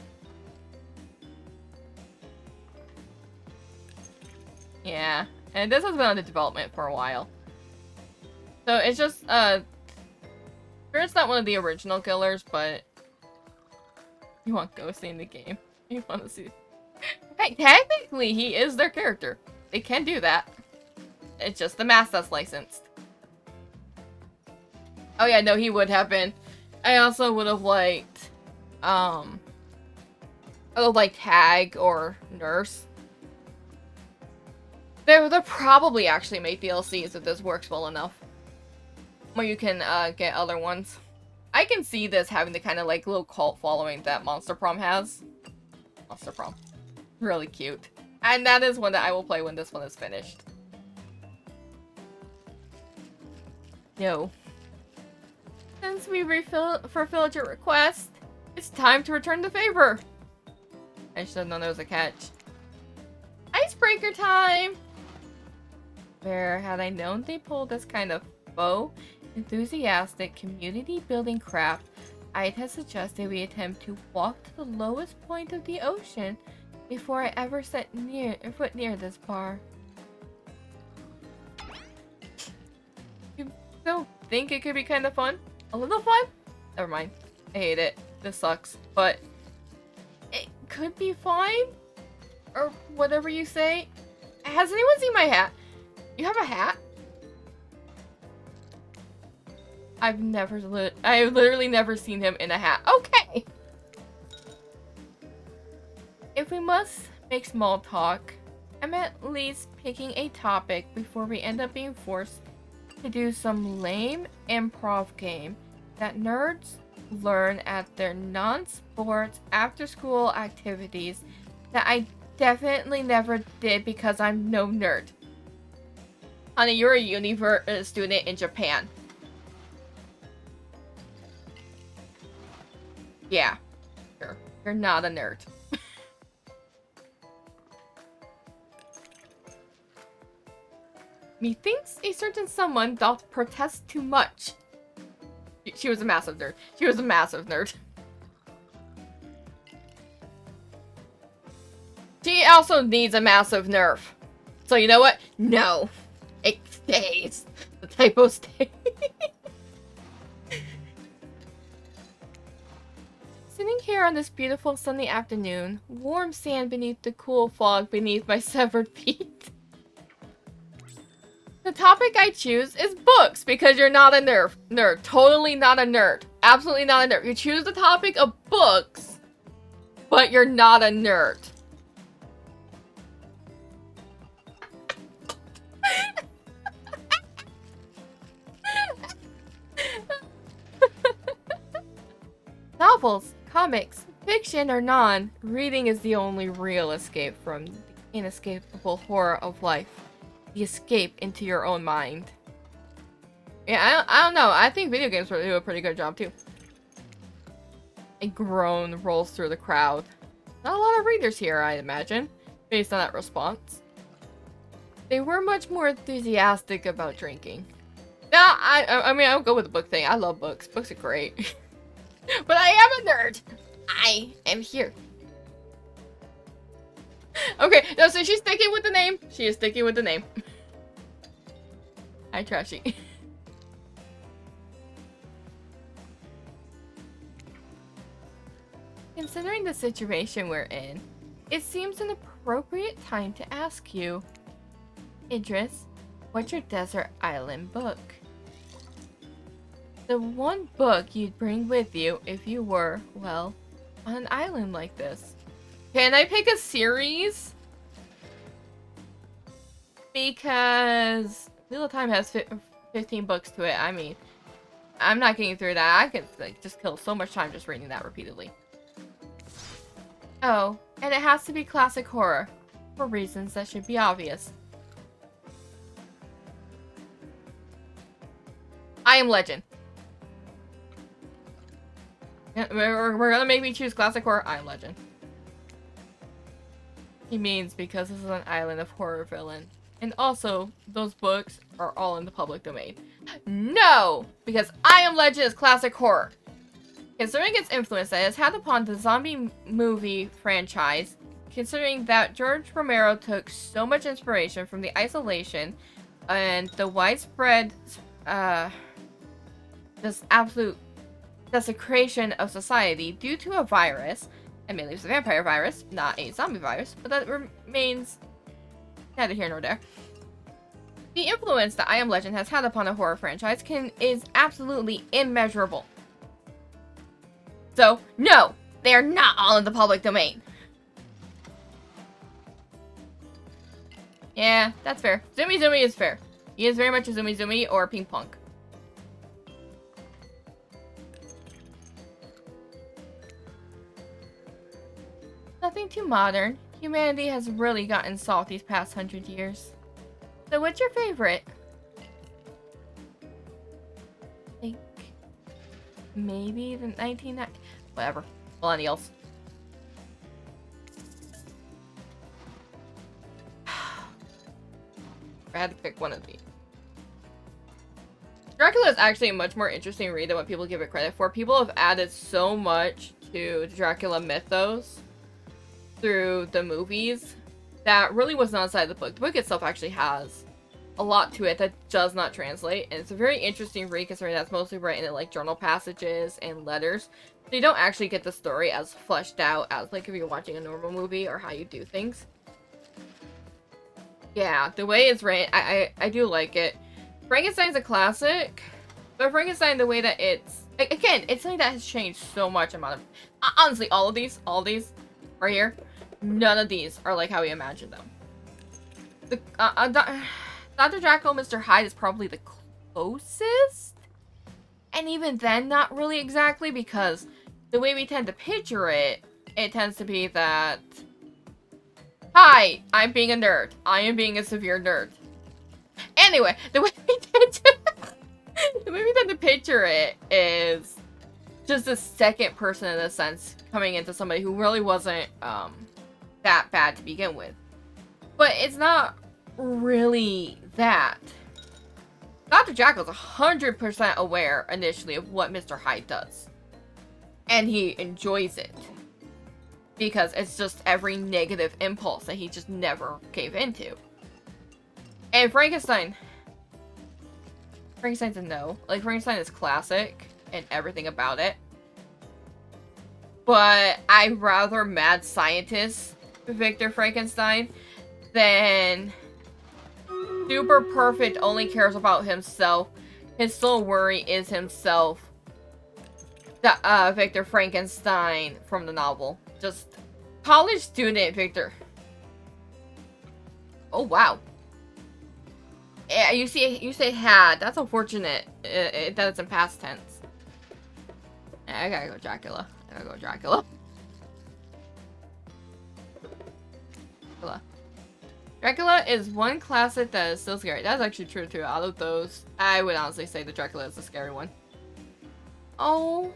Yeah. And this has been under development for a while. So it's just, sure it's not one of the original killers, but you want Ghosty in the game. You want to see. Hey, technically, he is their character. They can do that. It's just the mask that's licensed. Oh yeah, no, he would have been. I also would have liked, Tag or Nurse. They'll probably actually make DLCs if this works well enough. Where you can, get other ones. I can see this having the kind of, like, little cult following that Monster Prom has. Monster Prom. Really cute. And that is one that I will play when this one is finished. No. Since we fulfilled your request, it's time to return the favor. I should have known there was a catch. Icebreaker time! Where had I known they pulled this kind of faux, enthusiastic, community-building crap, I'd have suggested we attempt to walk to the lowest point of the ocean before I ever set foot near this bar. You don't think it could be kind of fun? A little fun? Never mind. I hate it. This sucks. But it could be fine? Or whatever you say. Has anyone seen my hat? You have a hat? I've literally never seen him in a hat. Okay! If we must make small talk, I'm at least picking a topic before we end up being forced to do some lame improv game that nerds learn at their non-sports after-school activities that I definitely never did because I'm no nerd. Honey, you're a uni student in Japan. Yeah, sure. You're not a nerd. Methinks a certain someone doth protest too much. She was a massive nerd. She was a massive nerd. She also needs a massive nerf. So you know what? No. It stays. The typo stays. Sitting here on this beautiful sunny afternoon, warm sand beneath the cool fog beneath my severed feet. The topic I choose is books, because you're not a nerd. Totally not a nerd. Absolutely not a nerd. You choose the topic of books, but you're not a nerd. Kardashian or non, reading is the only real escape from the inescapable horror of life. The escape into your own mind. Yeah, I don't know. I think video games will do a pretty good job too. A groan rolls through the crowd. Not a lot of readers here, I imagine, based on that response. They were much more enthusiastic about drinking. Now, I mean, I'll go with the book thing. I love books. Books are great. But I am a nerd. I am here. Okay, no, so she's sticking with the name. She is sticking with the name. Hi, Trashy. Considering the situation we're in, it seems an appropriate time to ask you, Idris, what's your desert island book? The one book you'd bring with you if you were, well, on an island like this. Can I pick a series? Because Wheel of Time has 15 books to it. I mean, I'm not getting through that. I could like just kill so much time just reading that repeatedly. Oh, and it has to be classic horror, for reasons that should be obvious. I Am Legend. Yeah, we're gonna make me choose classic horror. I Am Legend. He means because this is an island of horror villain. And also, those books are all in the public domain. No! Because I Am Legend is classic horror. Considering its influence that it has had upon the zombie movie franchise, considering that George Romero took so much inspiration from the isolation and the widespread, just absolute desecration of society due to a virus, admittedly it's a vampire virus, not a zombie virus, but that remains neither here nor there. The influence that I Am Legend has had upon a horror franchise is absolutely immeasurable. So, no, they are not all in the public domain. Yeah, that's fair. Zoomy Zoomy is fair. He is very much a Zoomy Zoomy or Pink Punk. Nothing too modern. Humanity has really gotten soft these past 100 years. So what's your favorite? I think maybe the 1990s. Whatever. Millennials. I had to pick one of these. Dracula is actually a much more interesting read than what people give it credit for. People have added so much to the Dracula mythos through the movies that really was not inside the book. The book itself actually has a lot to it that does not translate, and it's a very interesting read considering that's mostly written in like journal passages and letters. So you don't actually get the story as fleshed out as like if you're watching a normal movie or how you do things. Yeah, the way it's written, I do like it. Frankenstein's a classic, but Frankenstein, the way that it's, again, it's something that has changed so much amount of, honestly, all of these right here, none of these are like how we imagined them. The, Dr. Jekyll and Mr. Hyde is probably the closest, and even then, not really exactly, because the way we tend to picture it, it tends to be that, hi, I'm being a nerd. I am being a severe nerd. Anyway, the way we tend to picture it is just a second person in a sense coming into somebody who really wasn't that bad to begin with. But it's not really that. Dr. Jekyll's 100% aware initially of what Mr. Hyde does. And he enjoys it. Because it's just every negative impulse that he just never gave into. And Frankenstein's a no. Like, Frankenstein is classic and everything about it. But I'd rather mad scientist Victor Frankenstein than super perfect, only cares about himself. His sole worry is himself. The Victor Frankenstein from the novel. Just college student Victor. Oh wow. Yeah, you say had. That's unfortunate that it's in past tense. I gotta go Dracula. Dracula. Dracula is one classic that is still scary. That's actually true too. Out of those, I would honestly say that Dracula is the scary one. Oh,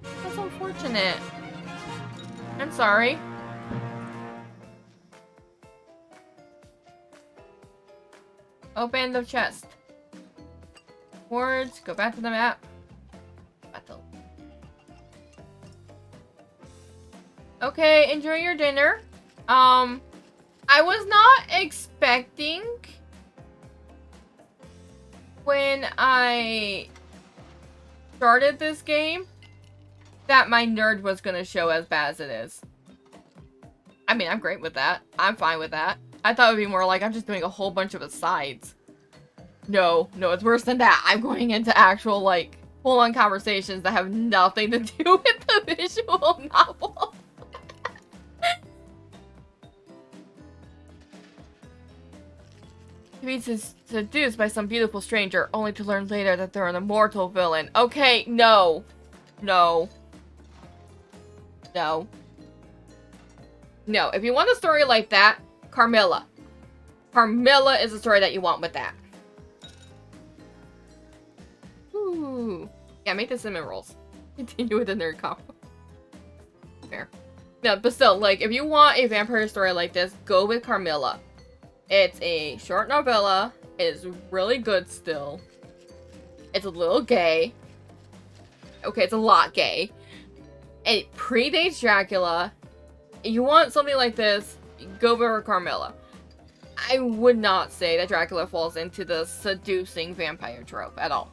that's unfortunate. I'm sorry. Open the chest. Words, go back to the map. Battle. Okay, enjoy your dinner. I was not expecting when I started this game that my nerd was gonna show as bad as it is. I mean, I'm great with that. I'm fine with that. I thought it would be more like I'm just doing a whole bunch of asides. No, it's worse than that. I'm going into actual, like, full-on conversations that have nothing to do with the visual novel. To be seduced by some beautiful stranger, only to learn later that they're an immortal villain. Okay, no. No. No. No, if you want a story like that, Carmilla. Carmilla is the story that you want with that. Ooh. Yeah, make the cinnamon rolls. Continue with the nerd combo. Fair. No, but still, like, if you want a vampire story like this, go with Carmilla. It's a short novella. It is really good still. It's a little gay. Okay, it's a lot gay. It predates Dracula. If you want something like this, go for Carmilla. I would not say that Dracula falls into the seducing vampire trope at all.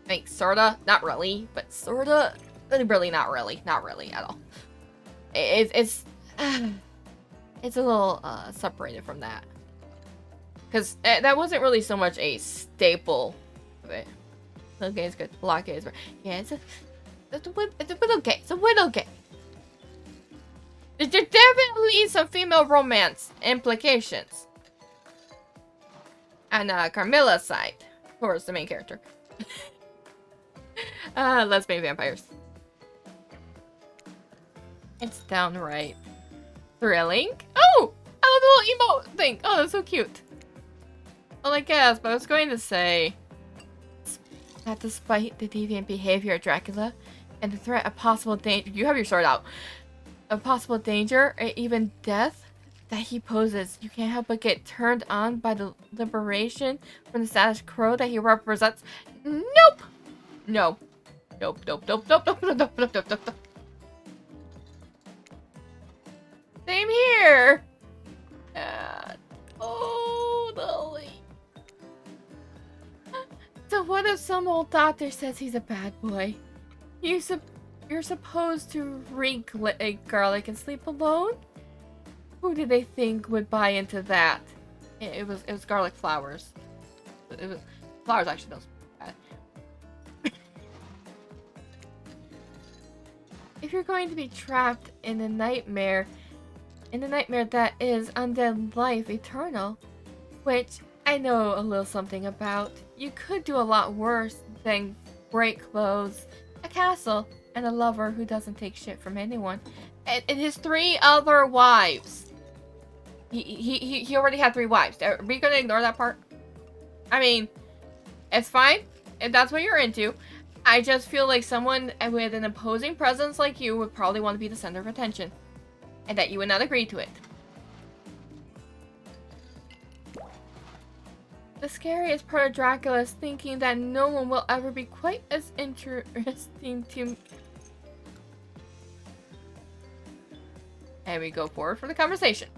I mean, sorta, not really, but sorta, really not really at all. It's a little separated from that. Because that wasn't really so much a staple of it. Little gay is good. A lot gay is good. Yeah, it's a little gay. It's a little gay. There's definitely some female romance implications. And Carmilla's side, of course, the main character. Lesbian vampires. It's downright thrilling. Oh! I love the little emote thing. Oh, that's so cute. Well, I guess, but I was going to say that despite the deviant behavior of Dracula and the threat of possible danger, you have your sword out, of possible danger or even death that he poses, you can't help but get turned on by the liberation from the status quo that he represents. Nope! No. Nope. Same here! Totally. So what if some old doctor says he's a bad boy? You're supposed to reek like garlic and sleep alone? Who did they think would buy into that? It was garlic flowers. It was flowers actually don't smell bad. If you're going to be trapped in a nightmare that is undead life eternal, which I know a little something about, you could do a lot worse than great clothes, a castle, and a lover who doesn't take shit from anyone. And his 3 other wives. He already had 3 wives. Are we gonna ignore that part? I mean, it's fine if that's what you're into. I just feel like someone with an imposing presence like you would probably want to be the center of attention. And that you would not agree to it. The scariest part of Dracula is thinking that no one will ever be quite as interesting to me. And we go forward for the conversation.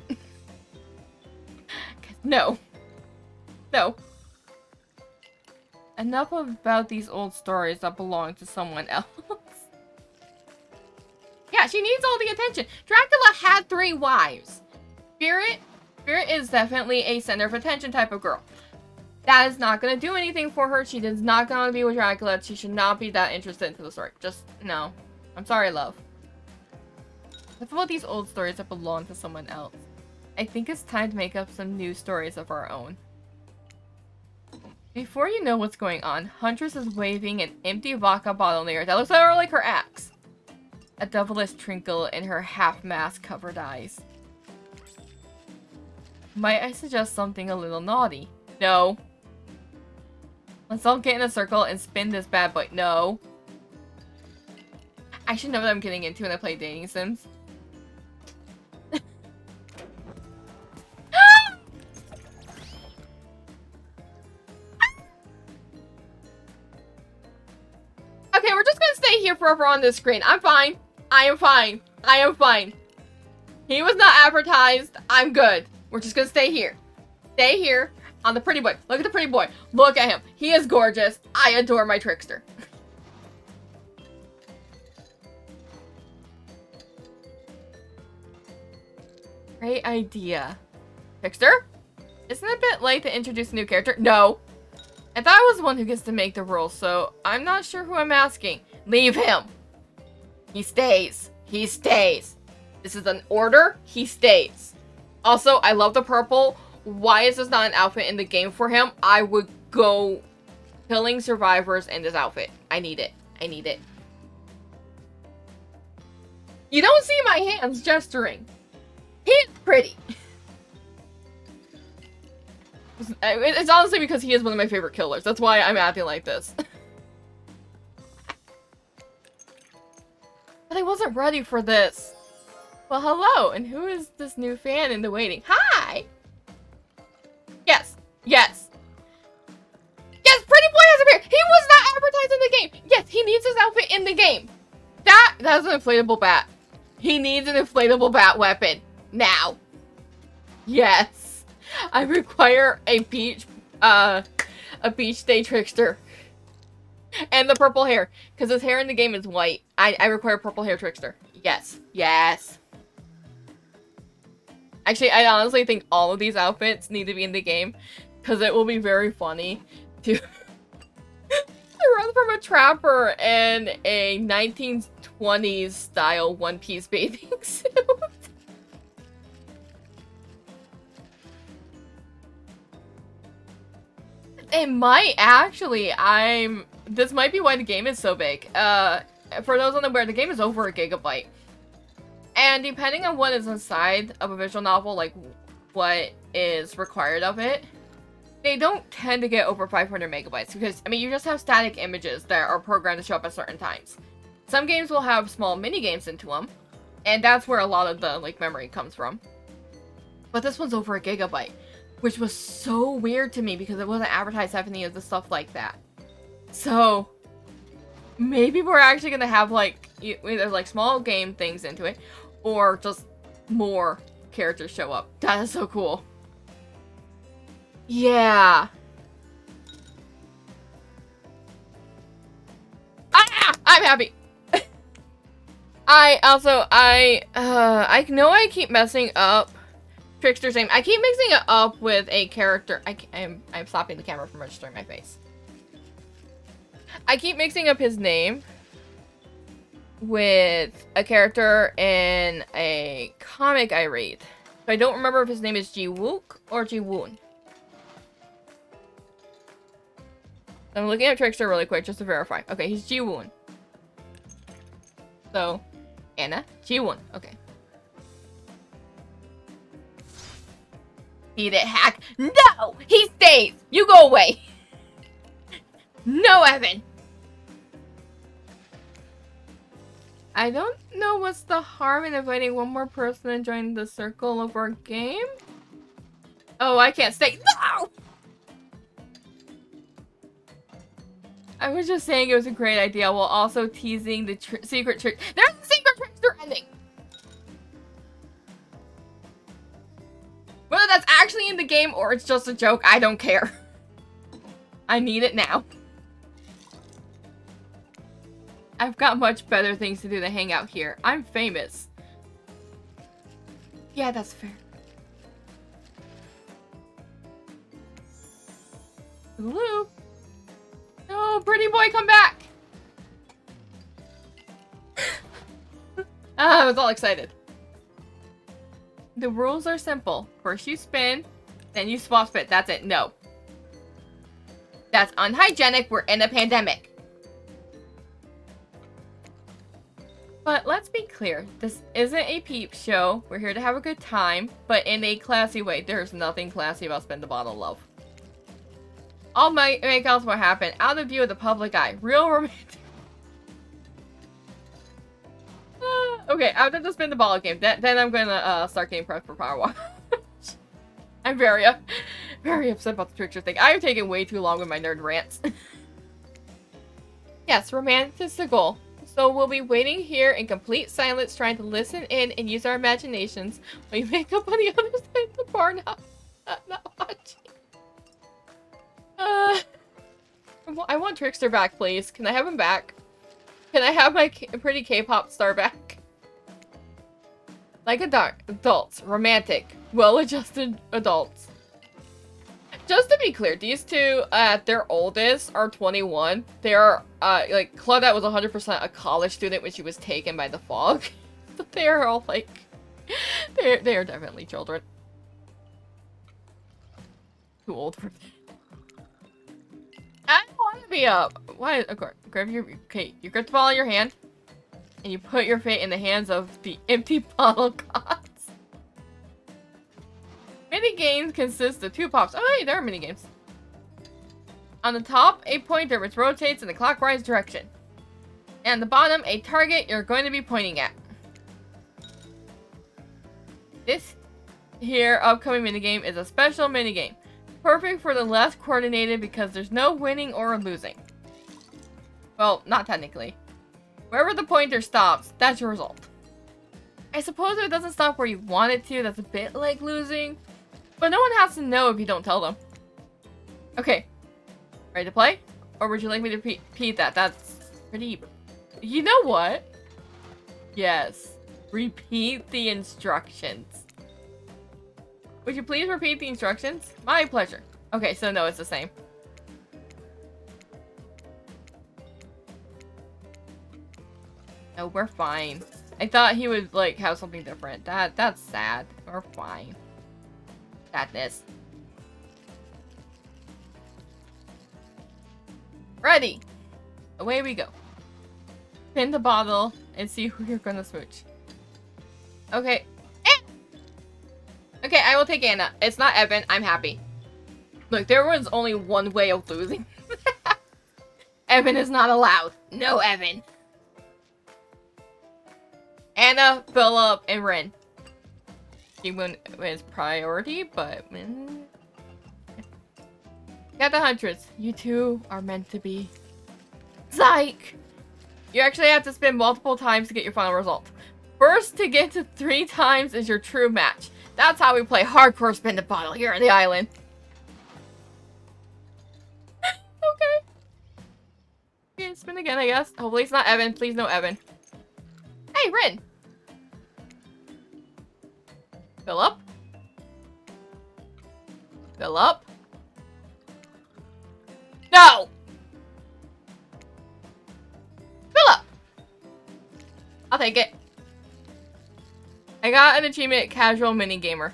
No. Enough about these old stories that belong to someone else. Yeah, she needs all the attention. Dracula had 3 wives. Spirit is definitely a center of attention type of girl. That is not going to do anything for her. She is not going to be with Dracula. She should not be that interested into the story. Just, no. I'm sorry, love. What about these old stories that belong to someone else? I think it's time to make up some new stories of our own. Before you know what's going on, Huntress is waving an empty vodka bottle near her that looks like her axe. A devilish twinkle in her half-mask covered eyes. Might I suggest something a little naughty? No. Let's all get in a circle and spin this bad boy. No. I should know what I'm getting into when I play dating sims. Okay, we're just gonna stay here forever on this screen. I'm fine. I am fine. I am fine. He was not advertised. I'm good. We're just gonna stay here. Stay here on the pretty boy. Look at the pretty boy. Look at him. He is gorgeous. I adore my trickster. Great idea. Trickster? Isn't it a bit late to introduce a new character? No. I thought I was the one who gets to make the rules, so I'm not sure who I'm asking. Leave him. He stays. He stays. This is an order. He stays. Also, I love the purple. Why is this not an outfit in the game for him? I would go killing survivors in this outfit. I need it. I need it. You don't see my hands gesturing. He's pretty. It's honestly because he is one of my favorite killers. That's why I'm acting like this. But I wasn't ready for this. Well, hello, and who is this new fan in the waiting? Hi! Yes, yes. Yes, Pretty Boy has appeared! He was not advertised in the game! Yes, he needs his outfit in the game. That's an inflatable bat. He needs an inflatable bat weapon. Now. Yes. I require a beach day trickster. And the purple hair. Because his hair in the game is white. I require purple hair trickster. Yes. Yes. Actually, I honestly think all of these outfits need to be in the game. Because it will be very funny to run from a trapper in a 1920s style one-piece bathing suit. It might actually. This might be why the game is so big. For those unaware, the game is over a gigabyte. And depending on what is inside of a visual novel, like what is required of it, they don't tend to get over 500 megabytes because, I mean, you just have static images that are programmed to show up at certain times. Some games will have small mini games into them, and that's where a lot of the like memory comes from. But this one's over a gigabyte, which was so weird to me because it wasn't advertised having any of the stuff like that. So maybe we're actually gonna have like either like small game things into it, or just more characters show up. That is so cool. Yeah. I'm happy. I know I keep messing up Trickster's name. I keep mixing it up with a character. I'm stopping the camera from registering my face. I keep mixing up his name with a character in a comic I read. So I don't remember if his name is Ji-wook or Ji-woon. I'm looking at Trickster really quick just to verify. Okay, he's Ji-woon. So, Anna, Ji-woon. Okay. Eat it, hack. No! He stays! You go away! No, Evan! I don't know what's the harm in inviting one more person and joining the circle of our game. Oh, I can't stay. No! I was just saying it was a great idea while also teasing the secret trick. There's a secret trickster ending! Whether that's actually in the game or it's just a joke, I don't care. I need it now. I've got much better things to do than hang out here. I'm famous. Yeah, that's fair. Lulu. No, pretty boy, come back. I was all excited. The rules are simple. First you spin, then you swap spit. That's it. No. That's unhygienic. We're in a pandemic. But let's be clear. This isn't a peep show. We're here to have a good time, but in a classy way. There's nothing classy about Spin the Bottle Love. All my makeouts will happen out of view of the public eye. Real romantic. Okay, after the Spin the Bottle game, then I'm gonna start getting prepped for PowerWash. I'm very upset about the picture thing. I've taken way too long with my nerd rants. Yes, romance is the goal. So we'll be waiting here in complete silence, trying to listen in and use our imaginations while you make up on the other side of the bar now. Not watching. I want Trickster back, please. Can I have him back? Can I have my pretty K-pop star back? Like adults. Romantic. Well-adjusted adults. Just to be clear, these two, at their oldest, are 21. They are, like, Claudette was 100% a college student when she was taken by the fog. So they are all, like, they are definitely children. Too old for that. I don't want to be up. Why? Okay, grab your, okay, you grab the ball in your hand, and you put your fate in the hands of the empty bottle gods. Mini-games consist of 2 pops. Oh, hey, there are mini-games. On the top, a pointer which rotates in the clockwise direction. And on the bottom, a target you're going to be pointing at. This here upcoming minigame is a special minigame. Perfect for the less coordinated because there's no winning or losing. Well, not technically. Wherever the pointer stops, that's your result. I suppose if it doesn't stop where you want it to, that's a bit like losing. But no one has to know if you don't tell them. Okay. Ready to play? Or would you like me to repeat that? That's pretty... You know what? Yes. Repeat the instructions. Would you please repeat the instructions? My pleasure. Okay, so no, it's the same. No, we're fine. I thought he would, like, have something different. That's sad. We're fine. Sadness. Ready. Away we go. Spin the bottle and see who you're gonna switch. Okay. Okay, I will take Anna. It's not Evan. I'm happy. Look, there was only one way of losing. Evan is not allowed. No Evan. Anna, Philip, and Ren. She wins priority, but... Got the hundreds. You two are meant to be. Psych! You actually have to spin multiple times to get your final result. First to get to 3 times is your true match. That's how we play hardcore spin the bottle here on the island. Okay. Okay, spin again, I guess. Hopefully it's not Evan. Please no Evan. Hey, Rin! Philip? Philip? No! Philip! I'll take it. I got an achievement, casual mini gamer.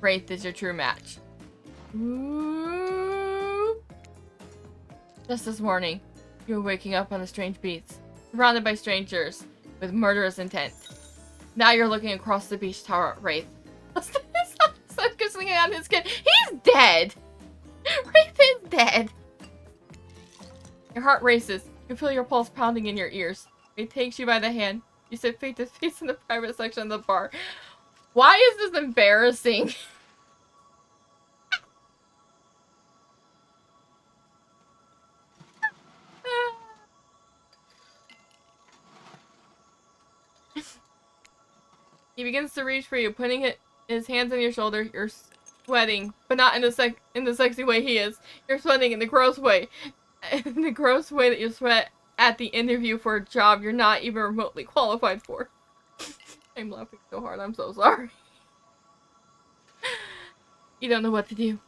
Wraith is your true match. Ooh. Just this morning, you were waking up on the strange beats, surrounded by strangers with murderous intent. Now you're looking across the beach tower at Wraith. Swinging on his kid. He's dead! Wraith is dead. Your heart races. You feel your pulse pounding in your ears. It takes you by the hand. You sit face to face in the private section of the bar. Why is this embarrassing? He begins to reach for you, putting his hands on your shoulder. You're sweating, but not in the sexy way he is. You're sweating in the gross way. In the gross way that you sweat at the interview for a job you're not even remotely qualified for. I'm laughing so hard, I'm so sorry. You don't know what to do.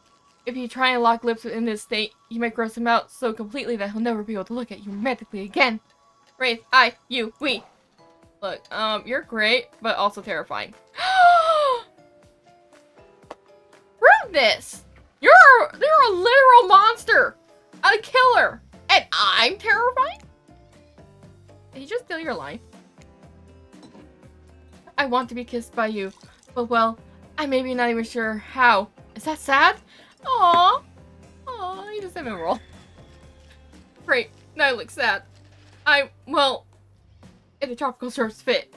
If you try and lock lips in this state, you might gross him out so completely that he'll never be able to look at you romantically again. Wraith, I, you, we. Look, you're great, but also terrifying. Rudeness! You're a literal monster! A killer! And I'm terrifying? Did he just steal your line? I want to be kissed by you. But well, I may be not even sure how. Is that sad? Aww. Aww, he just cinnamon roll. Great, now I look sad. Well, if the tropical shorts fit.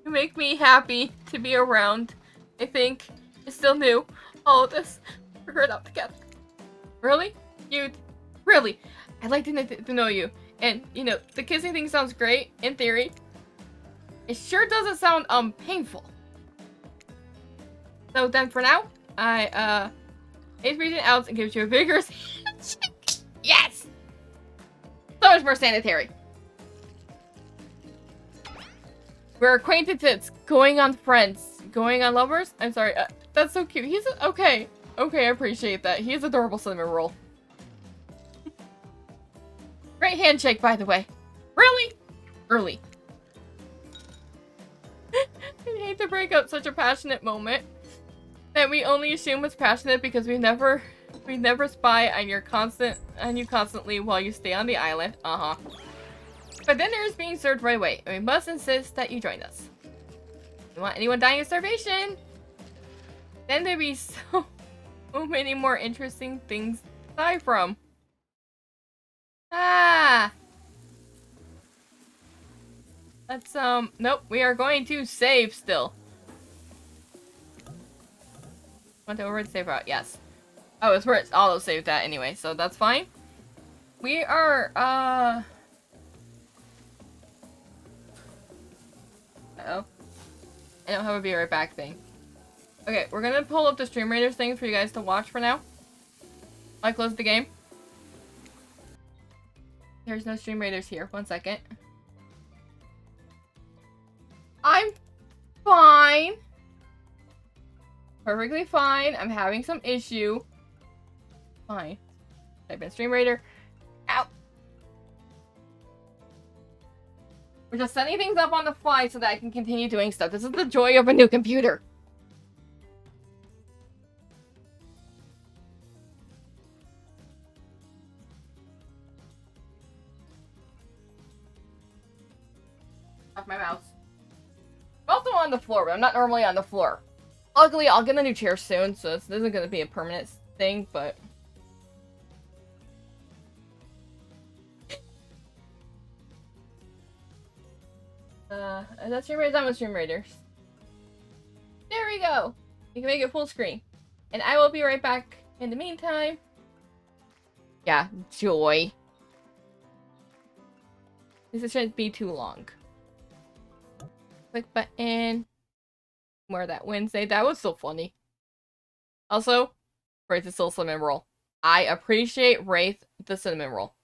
You make me happy to be around. I think it's still new. All of this, we're hurt out together. Really? Really? I'd like to know you. And, you know, the kissing thing sounds great, in theory. It sure doesn't sound, painful. So then for now, Ace reaches out and gives you a vigorous handshake. Yes! So much more sanitary. We're acquaintances, going on friends, going on lovers. I'm sorry, that's so cute. He's okay. Okay, I appreciate that. He is adorable cinnamon roll. Great handshake, by the way. Really? Early. I hate to break up such a passionate moment that we only assume it's passionate because we never spy on you constantly while you stay on the island. But dinner is being served right away, and we must insist that you join us. You want anyone dying of starvation? Then there'd be so many more interesting things to die from. Let's, nope, we are going to save still. Want to override save route? Yes. Oh, it's where it's auto-saved that anyway, so that's fine. We are, uh-oh. I don't have a be right back thing. Okay, we're gonna pull up the Stream Raiders thing for you guys to watch for now. I close the game. There's no Stream Raiders here. 1 second. I'm fine. Perfectly fine. I'm having some issue. Fine. Type in Stream Raider. Ow. We're just setting things up on the fly so that I can continue doing stuff. This is the joy of a new computer. Off my mouse. I'm also on the floor, but I'm not normally on the floor. Luckily, I'll get a new chair soon, so this isn't going to be a permanent thing, but... is that Stream Raiders? I'm with Stream Raiders. There we go! You can make it full screen. And I will be right back in the meantime. Yeah, joy. This shouldn't be too long. Click button. Where that Wednesday. That was so funny. Also, Wraith is still cinnamon roll. I appreciate Wraith the cinnamon roll.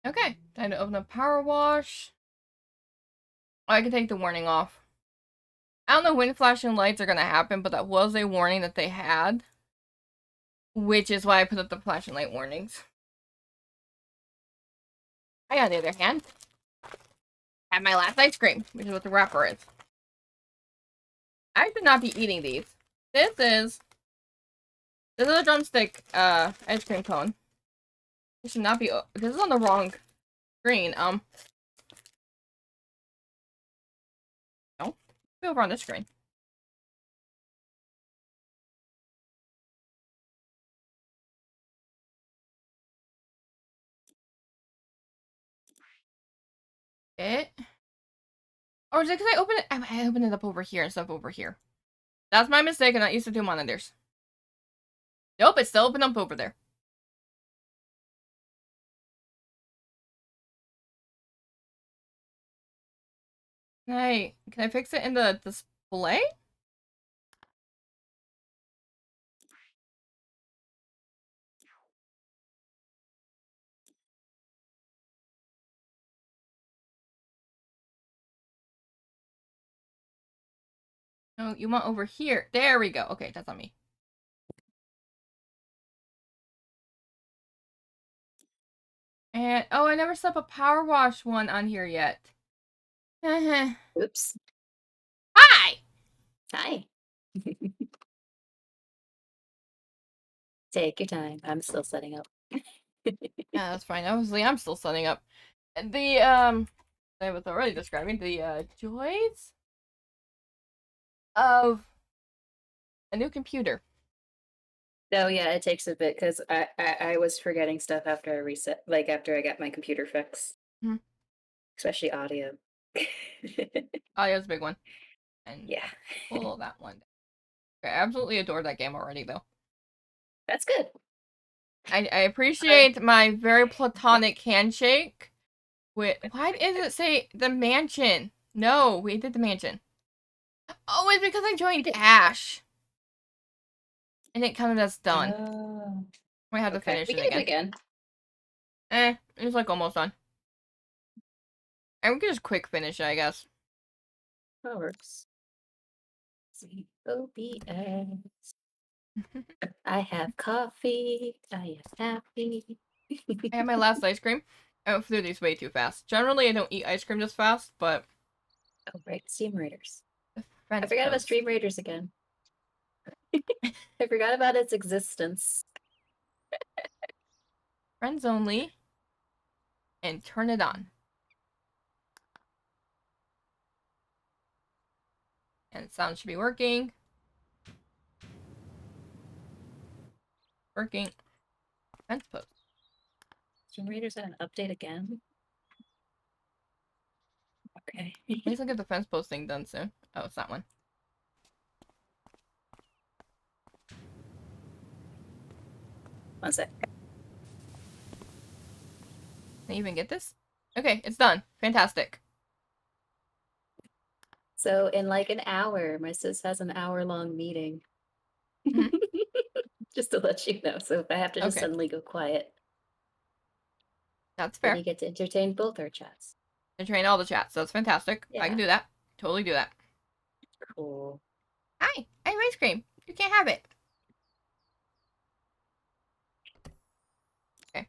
Okay, time to open the PowerWash. Oh, I can take the warning off. I don't know when flashing lights are gonna happen, but that was a warning that they had. Which is why I put up the flashing light warnings. I, on the other hand, have my last ice cream, which is what the wrapper is. I should not be eating these. This is a drumstick ice cream cone. This should not be. This is on the wrong screen. No, be over on this screen. It. Or is it because I opened it? I opened it up over here and stuff over here. That's my mistake. I'm not used to 2 monitors. Nope, it's still open up over there. Can I fix it in the display? No, you want over here. There we go. Okay, that's on me. And, oh, I never set up a PowerWash one on here yet. Oops. Hi! Hi. Take your time. I'm still setting up. Yeah, that's fine. Obviously, I'm still setting up. The, I was already describing the, joys of a new computer. Oh yeah, it takes a bit because I was forgetting stuff after I reset, like after I got my computer fixed, Hmm. especially audio. Audio's a big one. And Yeah, pull that one down. Okay, I absolutely adore that game already, though. that's good. I appreciate my very platonic handshake with. Why does it say the mansion? No, we did the mansion. Oh, it's because I joined Ash. And it counted as done. Oh, We have to okay. finish We it can do it again. again. It's like almost done. And we can just quick finish it, I guess. That works. COBS. I have coffee. I am happy. I had my last ice cream. I went through these way too fast. Generally, I don't eat ice cream this fast, but Oh right, Steam Raiders. the I fence forgot about post. Stream Raiders again. I forgot about its existence. Friends only. And turn it on. And sound should be working. Working. Fence post. Tomb Raiders had an update again? Okay. At least I'll get the fence post thing done soon. Oh, it's that one. One sec. Can I even get this? Okay, it's done. Fantastic. So in like an hour, my sis has an hour-long meeting. Mhm. Just to let you know. So if I have to just Okay, suddenly go quiet, that's then you fair. get to entertain both our chats. I train all the chats, so that's fantastic. I can Yeah. do that. Totally do that. Cool. Hi, I have ice cream. You can't have it. Okay.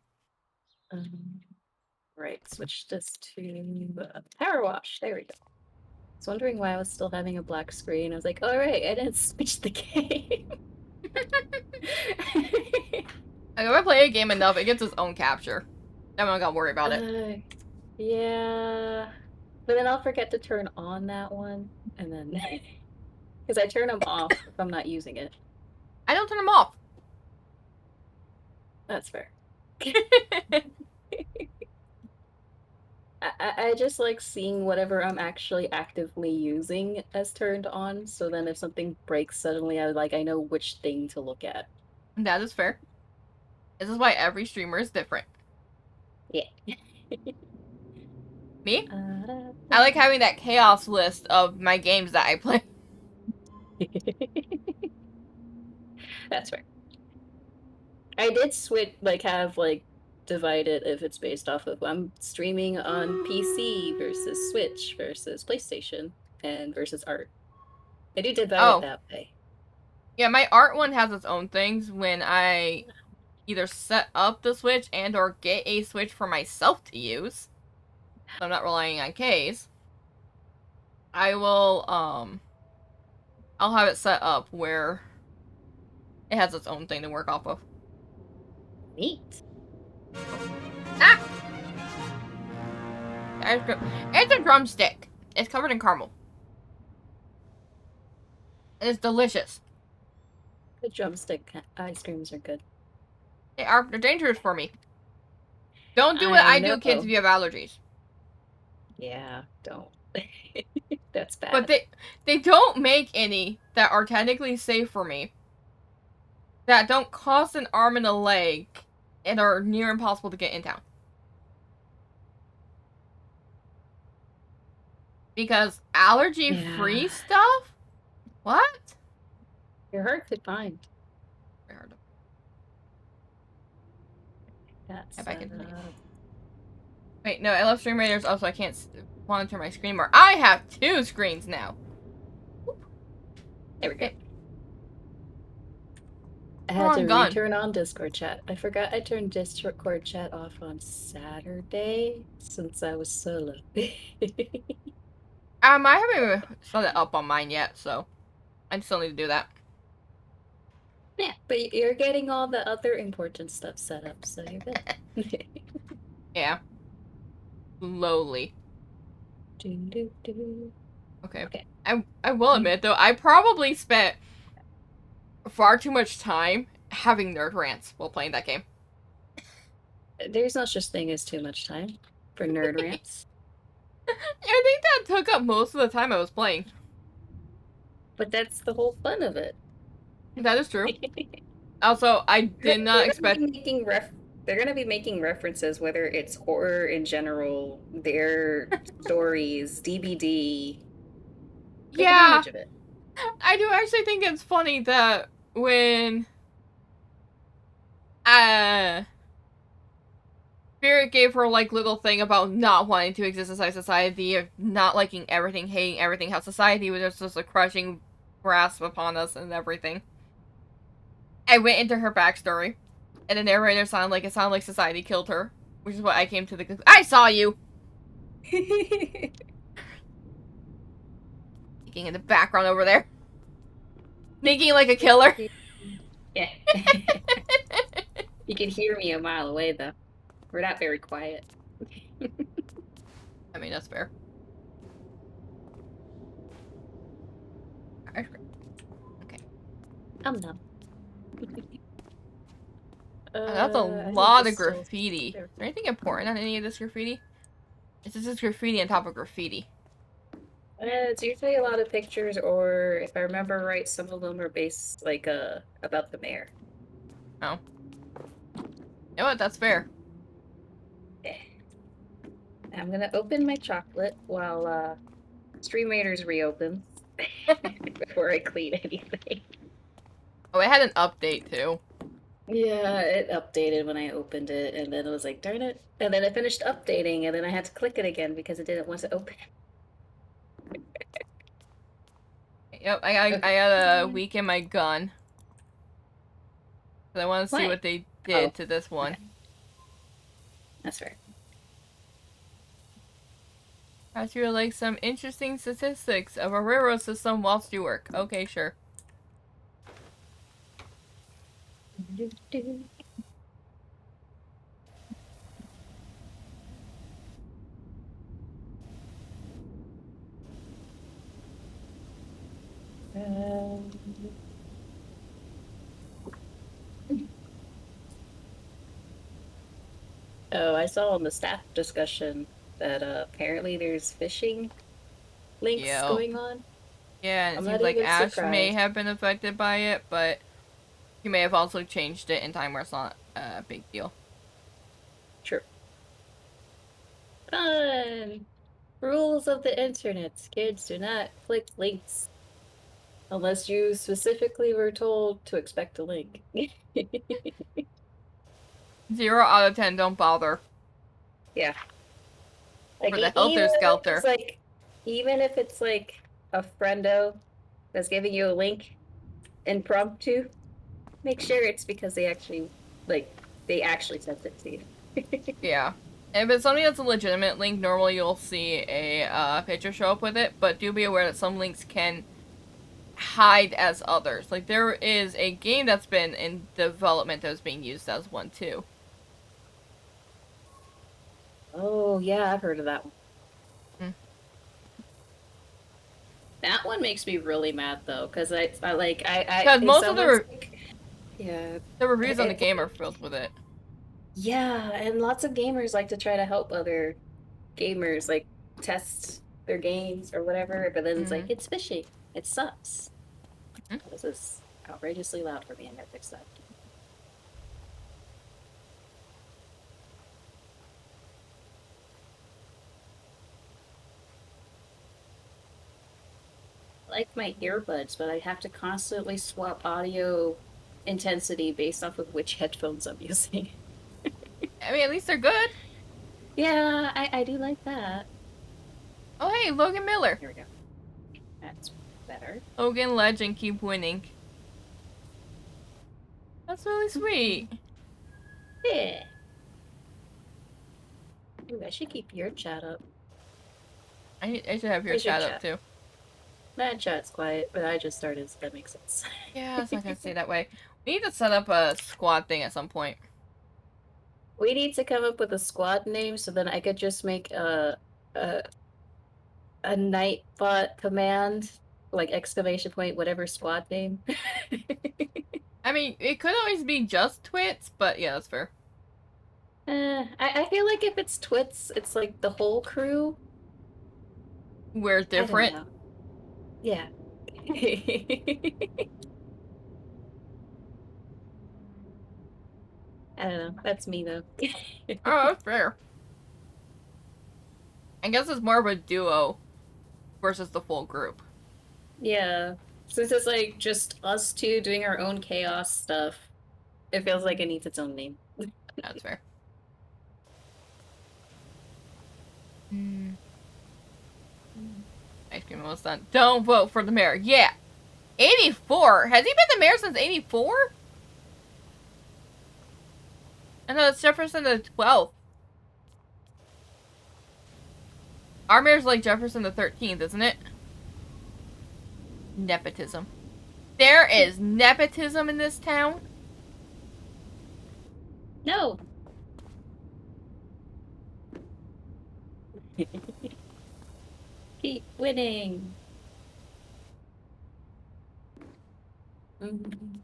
Right, switch this to Power Wash. There we go. I was wondering why I was still having a black screen. I was like, all right, I didn't switch the game. Like, if I play a game enough, it gets its own capture. Then I don't gotta worry about it. Yeah. But then I'll forget to turn on that one. And then, because I turn them off if I'm not using it. I don't turn them off. That's fair. I just like seeing whatever I'm actually actively using as turned on. So then if something breaks suddenly, I know which thing to look at. That is fair. This is why every streamer is different. Yeah. Me? I like having that chaos list of my games that I play. That's fair. I did switch, like, have, like, divide it if it's based off of I'm streaming on PC versus Switch versus PlayStation and versus art. I do divide it Oh, that way. yeah, my art one has its own things when I either set up the Switch and or get a Switch for myself to use. So I'm not relying on K's. I will, I'll have it set up where it has its own thing to work off of. Neat. Ah! It's a drumstick. It's covered in caramel. And it's delicious. The drumstick ice creams are good. They're dangerous for me. Don't do what I I do, kids, if know. you have allergies. Yeah, don't. That's But bad. they don't make any that are technically safe for me. That don't cost an arm and a leg and are near impossible to get in town. Because allergy-free Yeah, stuff? What? you're hard to find. Very hard to That's if I can think. Wait, no, I love Stream Raiders. Also, I can't monitor my screen more. I have 2 screens now. there we go. Okay. I Come had on, to gun. return on Discord chat. I forgot I turned Discord chat off on Saturday since I was solo. I haven't even set it up on mine yet, so I still need to do that. Yeah, but you're getting all the other important stuff set up, so you're good. Yeah. Slowly. Do, do, do. Okay. Okay. I will admit, though, I probably spent far too much time having nerd rants while playing that game. There's no such thing as too much time for nerd rants. I think that took up most of the time I was playing. But that's the whole fun of it. That is true. Also, I did not They're gonna expect. be making they're gonna be making references, whether it's horror in general, their stories, DBD. Take Yeah, advantage of it. I do actually think it's funny that when uh Spirit gave her like little thing about not wanting to exist inside society, of not liking everything, hating everything, how society was just a crushing grasp upon us and everything. I went into her backstory, and the narrator sounded like society killed her, which is what I came to the conclusion. I saw you peeking in the background over there, sneaking like a killer. Yeah. You can hear me a mile away, though. We're not very quiet. I mean, that's fair. Okay. I'm done. That's a I think lot this of still graffiti. Is there. there anything important on any of this graffiti? It's just graffiti on top of graffiti. It's usually a lot of pictures, or if I remember right, some of them are based like about the mayor. Oh. You know what? That's fair. Eh. I'm gonna open my chocolate while Stream Raiders reopens before I clean anything. Oh, it had an update too. Yeah, it updated when I opened it, and then it was like, darn it. And then it finished updating, and then I had to click it again because it didn't want to open. Yep, I Okay. got a weak in my gun. Cause I want to see Why? what they Oh, did to this one. okay. That's fair. I feel like some interesting statistics of a railroad system whilst you work. Okay, sure. Um, oh, I saw in the staff discussion that apparently there's phishing links Yeah. going on. Yeah, and it I'm seems not like even Ash may surprised. have been affected by it, but he may have also changed it in time where it's not a big deal. True. Fun. Rules of the internet. Kids, do not click links unless you specifically were told to expect a link. 0 out of 10, don't bother. Yeah. Like For the even helter if it's skelter. like even if it's like a friendo that's giving you a link impromptu, make sure it's because they actually sent it to you. Yeah. If it's something that's a legitimate link, normally you'll see a picture show up with it, but do be aware that some links can hide as others. Like, there is a game that's been in development that was being used as one, too. Oh yeah, I've heard of that one. Because That one makes me really mad though, because I like I if most of someone's like, yeah, the reviews on the it, game are filled with it. yeah, and lots of gamers like to try to help other gamers like test their games or whatever, but then it's like Mm-hmm. it's fishy. It sucks. This is outrageously loud for me. I gotta fix that. I like my earbuds, but I have to constantly swap audio intensity based off of which headphones I'm using. I mean, at least they're good. Yeah, I do like that. Oh, hey, Logan Miller. Here we go. That's better. Logan Legend, keep winning. That's really sweet. Yeah. Ooh, I should keep your chat up. I should have your Where's your chat up, chat? too. That chat's quiet, but I just started, so that makes sense. Yeah, it's not gonna stay that way. We need to set up a squad thing at some point. We need to come up with a squad name so then I could just make a a Nightbot command, like exclamation point, whatever squad name. I mean, it could always be just twits, but yeah, that's fair. I feel like if it's Twits, it's like the whole crew. We're I don't different. know. Yeah. I don't know. That's me though. Oh, that's fair. I guess it's more of a duo versus the full group. Yeah. Since it's like just us two doing our own chaos stuff, it feels like it needs its own name. That's fair. Mm, ice cream almost done. Don't vote for the mayor. Yeah. 84? Has he been the mayor since 84? I know it's Jefferson the 12th. Our mayor's like Jefferson the 13th, isn't it? Nepotism. There is nepotism in this town. No. Keep winning. Mhm.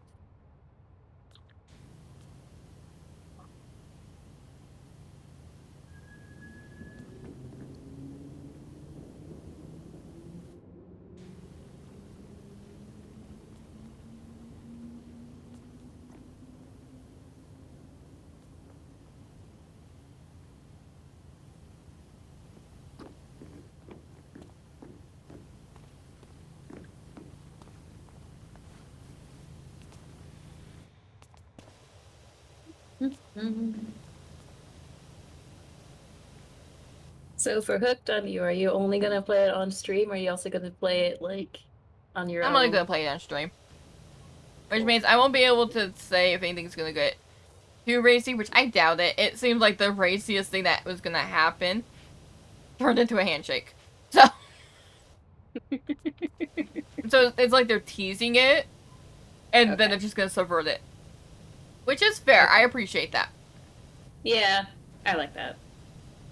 Mhm. So for Hooked on You, are you only gonna play it on stream, or are you also gonna play it like on your I'm only own? gonna play it on stream. Which Cool. means I won't be able to say if anything's gonna get too racy, which I doubt it. It seemed like the raciest thing that was gonna happen turned into a handshake. So, so it's like they're teasing it, and then Okay. they're just gonna subvert it. Which is fair. I Okay. appreciate that. Yeah, I like that.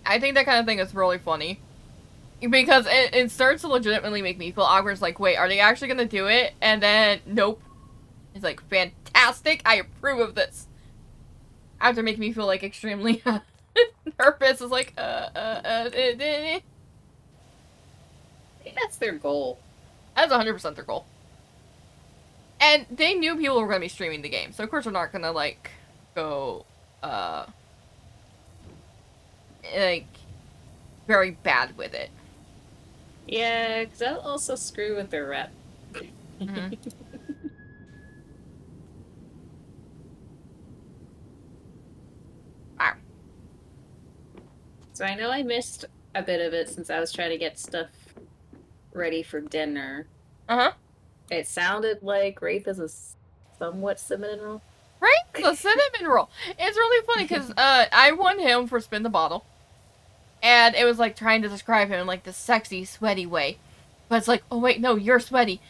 I think that kind of thing is really funny. Because it starts to legitimately make me feel awkward. It's like, wait, are they actually gonna do it? And then, nope. It's like, fantastic. I approve of this. After making me feel like extremely nervous. It's like, I think that's their goal. That's 100% their goal. And they knew people were gonna be streaming the game, so of course they're not gonna like go like very bad with it. Yeah, because that'll also screw with their rep. Mm-hmm. So I know I missed a bit of it since I was trying to get stuff ready for dinner. Uh-huh. It sounded like Wraith is a somewhat cinnamon roll. Right? The cinnamon roll. It's really funny because I won him for spin the bottle. And it was like trying to describe him in like the sexy, sweaty way. But it's like, oh wait, no, you're sweaty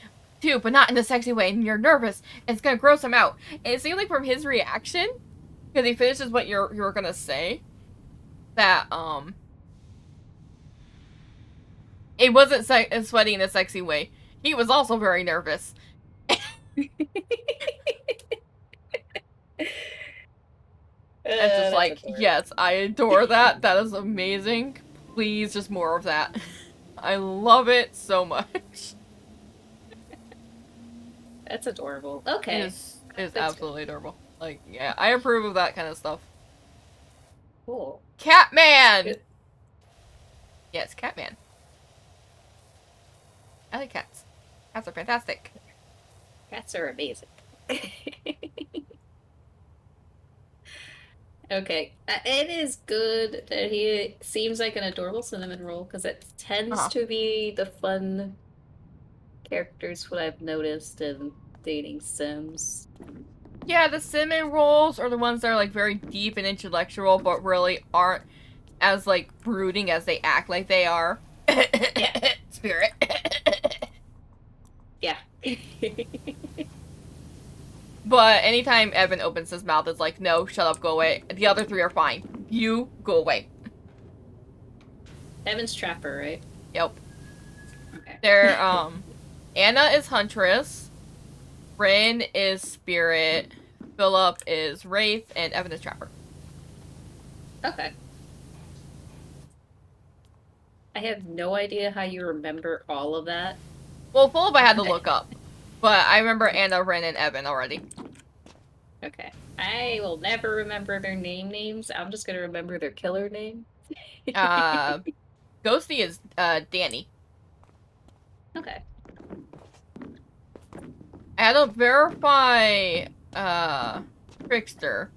too, but not in the sexy way, and you're nervous, and it's gonna gross him out. And it seemed like from his reaction, because he finishes what you're gonna say, that it wasn't sweaty in a sexy way. He was also very nervous. It's just That's like, adorable. yes, I adore that. That is amazing. Please, just more of that. I love it so much. That's adorable. It Okay. is That's good. absolutely adorable. Like, yeah, I approve of that kind of stuff. Cool. Catman! Good. Yes, Catman. I like cats. Cats are fantastic. Cats are amazing. Okay. It is good that he seems like an adorable cinnamon roll because it tends Uh-huh. to be the fun characters what I've noticed in dating sims. Yeah, the cinnamon rolls are the ones that are like very deep and intellectual, but really aren't as like brooding as they act like they are. Yeah. Spirit. Yeah. But anytime Evan opens his mouth, it's like, no, shut up, go away. The other three are fine. You go away. Evan's Trapper, right? Yep. Okay. They're Anna is Huntress, Rin is Spirit, Philip is Wraith, and Evan is Trapper. Okay. I have no idea how you remember all of that. Well, Philip I had to look up, but I remember Anna, Rin, and Evan already. Okay. I will never remember their names. I'm just gonna remember their killer name. Uh, Ghosty is Danny. Okay. I had to verify Trickster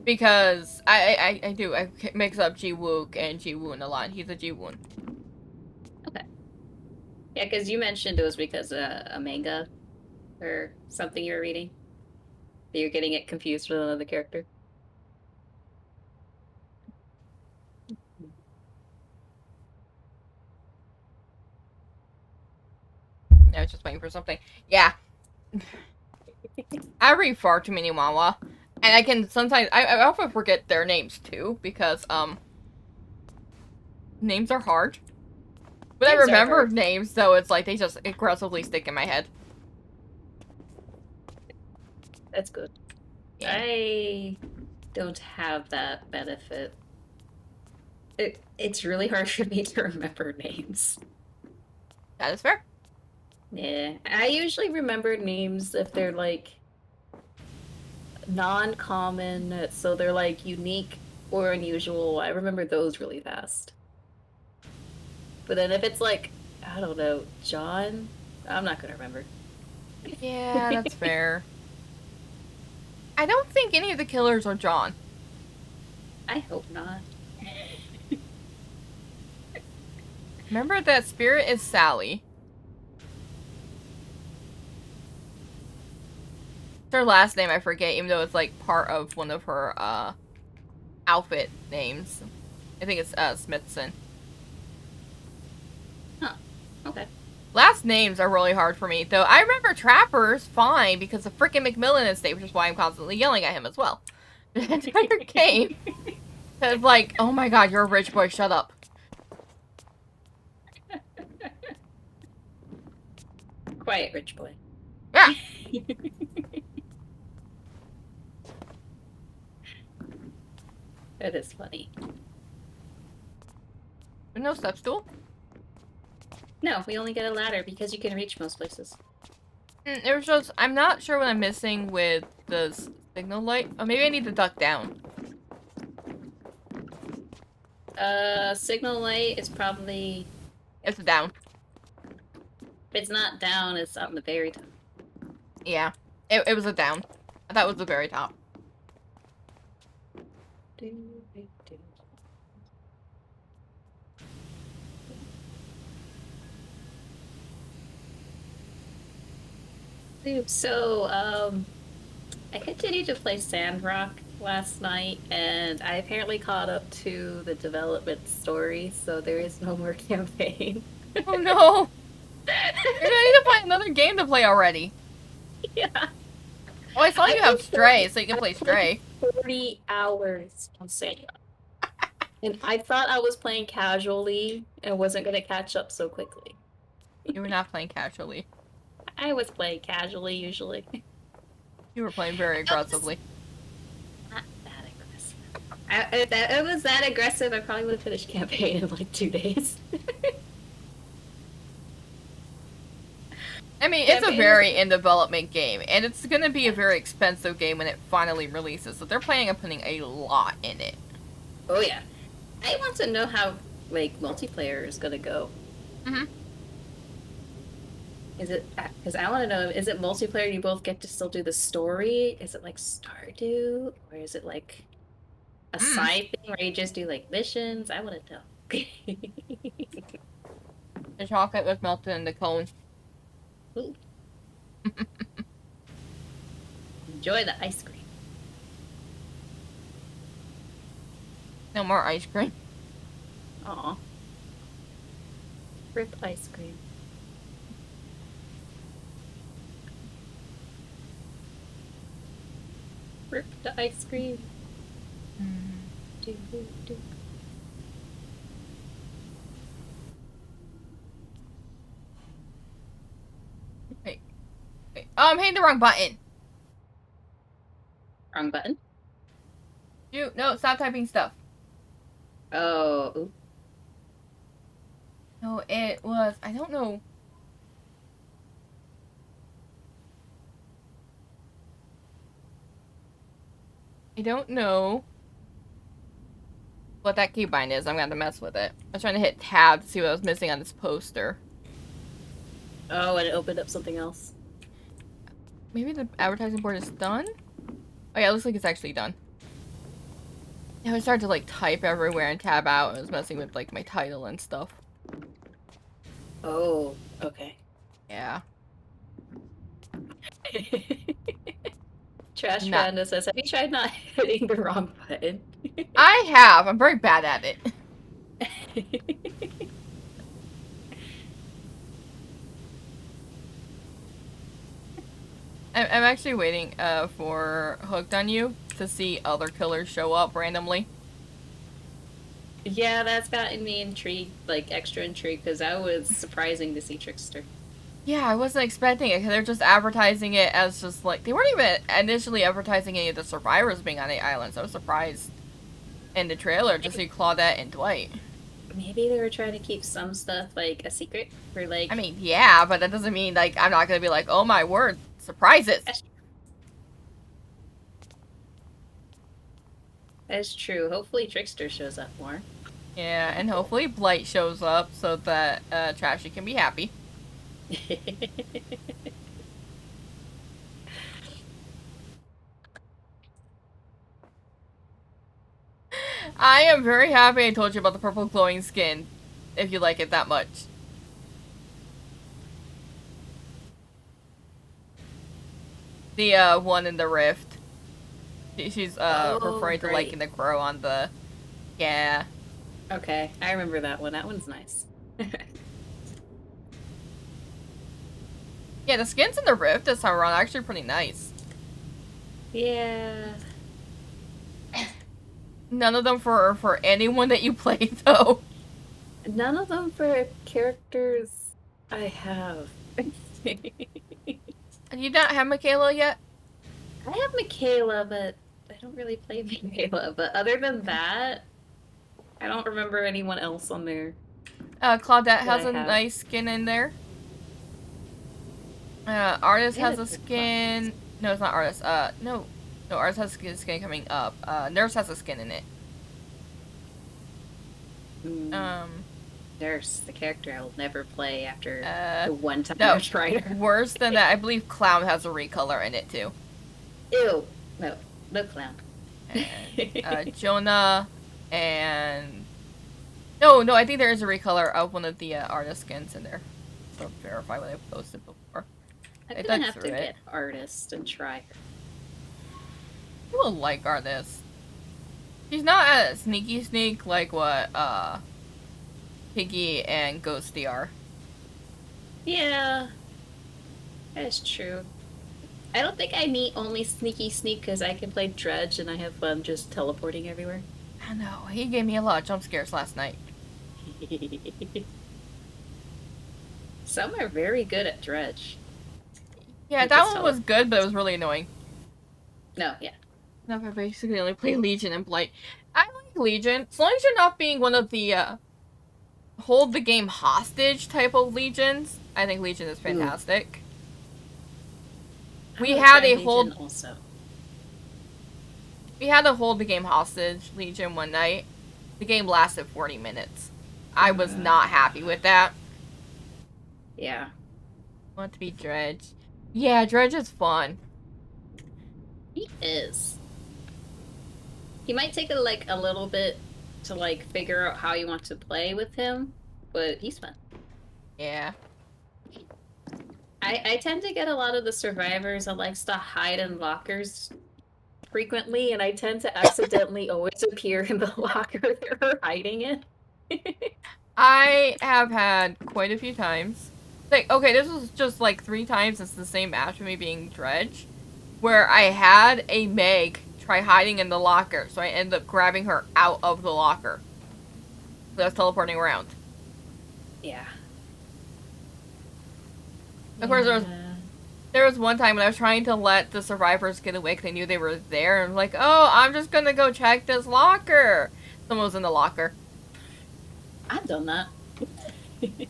because I mix up Ji Wook and Ji Woon a lot. He's a Ji Woon. Okay. Yeah, because you mentioned it was because a manga or something you were reading. That you're getting it confused with another character. I was just waiting for something. Yeah, I read far too many manhwa, and I can sometimes I often forget their names too because names are hard. But I Names are remember hard. names, so it's like they just aggressively stick in my head. That's good. Yeah, I don't have that benefit. It's really hard for me to remember names. that is fair. Yeah, I usually remember names if they're like non-common, so they're like unique or unusual. I remember those really fast. But then if it's like, I don't know, John, I'm not gonna remember. Yeah, that's fair. I don't think any of the killers are John. I hope not. Remember that Spirit is Sally. Her last name I forget, even though it's like part of one of her outfit names. I think it's Smithson. Huh. Okay. Last names are really hard for me, though. I remember Trapper's fine because of frickin' Macmillan Estate, which is why I'm constantly yelling at him as well. The entire game. It's like, oh my god, you're a rich boy, shut up. Quiet rich boy. Yeah. That is funny. But no step stool. No, we only get a ladder because you can reach most places. It was just, I'm not sure what I'm missing with the signal light. Oh, maybe I need to duck down. Signal light is probably... It's down. If it's not down, it's on the very top. Yeah. It was a down. I thought it was the very top. So, I continued to play Sandrock last night, and I apparently caught up to the development story, so there is no more campaign. Oh no! You're gonna need to find another game to play already. Yeah. Oh, I saw I you have played Stray, 40, so you can I play played Stray. 40 hours on Sandrock. And I thought I was playing casually and wasn't going to catch up so quickly. You were not playing casually. I was playing casually usually. You were playing very It was aggressively. not that aggressive. If it was that aggressive, I probably would have finished campaign in like 2 days. I mean, it's a Campaign was. very in development game, and it's gonna be a very expensive game when it finally releases. So they're planning on putting a lot in it. Oh yeah. I want to know how like multiplayer is gonna go. Mm-hmm. Is it because I want to know? Is it multiplayer? You both get to still do the story? Is it like Stardew, or is it like a Mm. side thing where you just do like missions? I want to know. The chocolate was melted in the cone. Ooh, enjoy the ice cream. No more ice cream. Aw, rip ice cream. Rip the ice cream. Mm. Do, do, do. Wait, wait. Oh, I'm hitting the wrong button. Wrong button. You no, stop typing stuff. Oh, ooh. No, it was. I don't know. I don't know what that keybind is. I'm gonna mess with it. I was trying to hit tab to see what I was missing on this poster. Oh, and it opened up something else. Maybe the advertising board is done? Oh yeah, it looks like it's actually done. Now I started to like type everywhere and tab out and it was messing with like my title and stuff. Oh, okay. Yeah. Trash Not. Panda says, "Have you tried not hitting the wrong button?" I have. I'm very bad at it. I'm actually waiting for Hooked on You to see other killers show up randomly. Yeah, that's gotten me intrigued, like extra intrigued, because that was surprising to see Trickster. Yeah, I wasn't expecting it. 'Cause they're just advertising it as just like they weren't even initially advertising any of the survivors being on the island. So I was surprised in the trailer to see Claudette and Dwight. Maybe they were trying to keep some stuff like a secret for I like. mean, yeah, but that doesn't mean like I'm not gonna be like, oh my word, surprises. That's true. Hopefully, Trickster shows up more. Yeah, and hopefully Blight shows up so that Trashy can be happy. I am very happy I told you about the purple glowing skin, if you like it that much. The one in the rift. She's referring to right. liking the crow on the. Yeah. Okay, I remember that one. That one's nice. Yeah, the skins in the rift this time around are actually pretty nice. Yeah. None of them for anyone that you play though. None of them for characters I have. And you don't have Michaela yet? I have Michaela, but I don't really play Michaela. But other than that, I don't remember anyone else on there Claudette that has I a have. nice skin in there. Artist They had has a a good class. skin. No, it's not Artist. No. No, Artist has skin coming up. Nurse has a skin in it. Mm, Nurse, the character I will never play after Uh, the one time no. I've tried her. Worse than that, I believe Clown has a recolor in it too. Ew. No, no clown. And Jonah and no, I think there is a recolor of one of the artist skins in there. So verify what I posted before. I'm I gonna dug have through to it. get artist and try her. You will like Artist. She's not a sneaky sneak like what, Piggy and Ghosty are. Yeah, that's true. I don't think I need only sneaky sneak because I can play dredge and I have fun just teleporting everywhere. I know, he gave me a lot of jump scares last night. Some are very good at dredge. Yeah, He that just one was teleports. good, but it was really annoying. No, yeah. No, I basically only play Legion and Blight. I like Legion, as long as you're not being one of the, hold the game hostage type of Legions. I think Legion is Ooh, fantastic. I'm We gonna had try a Legion hold also. We had to hold the game hostage, Legion, one night. The game lasted 40 minutes. I was not happy with that. Yeah, I want to be Dredge. Yeah, Dredge is fun. he is. He might take a little bit to like figure out how you want to play with him, but he's fun. Yeah. I tend to get a lot of the survivors that likes to hide in lockers frequently, and I tend to accidentally always appear in the locker they're hiding in. I have had quite a few times. Like, okay, this was just like 3 times. It's the same match with me being Dredge. Where I had a Meg try hiding in the locker. So I ended up grabbing her out of the locker. So I was teleporting around. Yeah. Of course, Yeah. there was one time when I was trying to let the survivors get away because they knew they were there. And I'm like, oh, I'm just gonna go check this locker. Someone was in the locker. I've done that.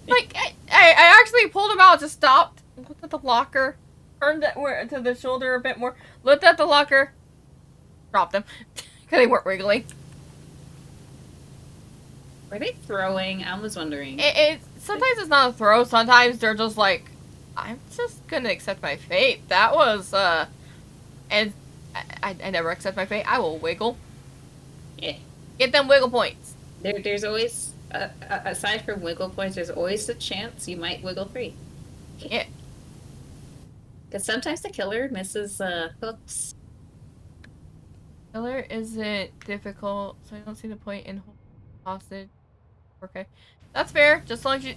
Like, I actually pulled him out, just stopped, looked at the locker, turned it to the shoulder a bit more, looked at the locker, dropped them. Because they weren't wiggling. Were they throwing? I was wondering. Sometimes it's not a throw, sometimes they're just like, I'm just gonna accept my fate. That was, and I never accept my fate. I will wiggle. Yeah. Get them wiggle points. There's always, aside from wiggle points, there's always a chance you might wiggle free. Yeah. Because sometimes the killer misses hooks. Killer isn't difficult, so I don't see the point in holding hostage. Okay. That's fair, just as long as you...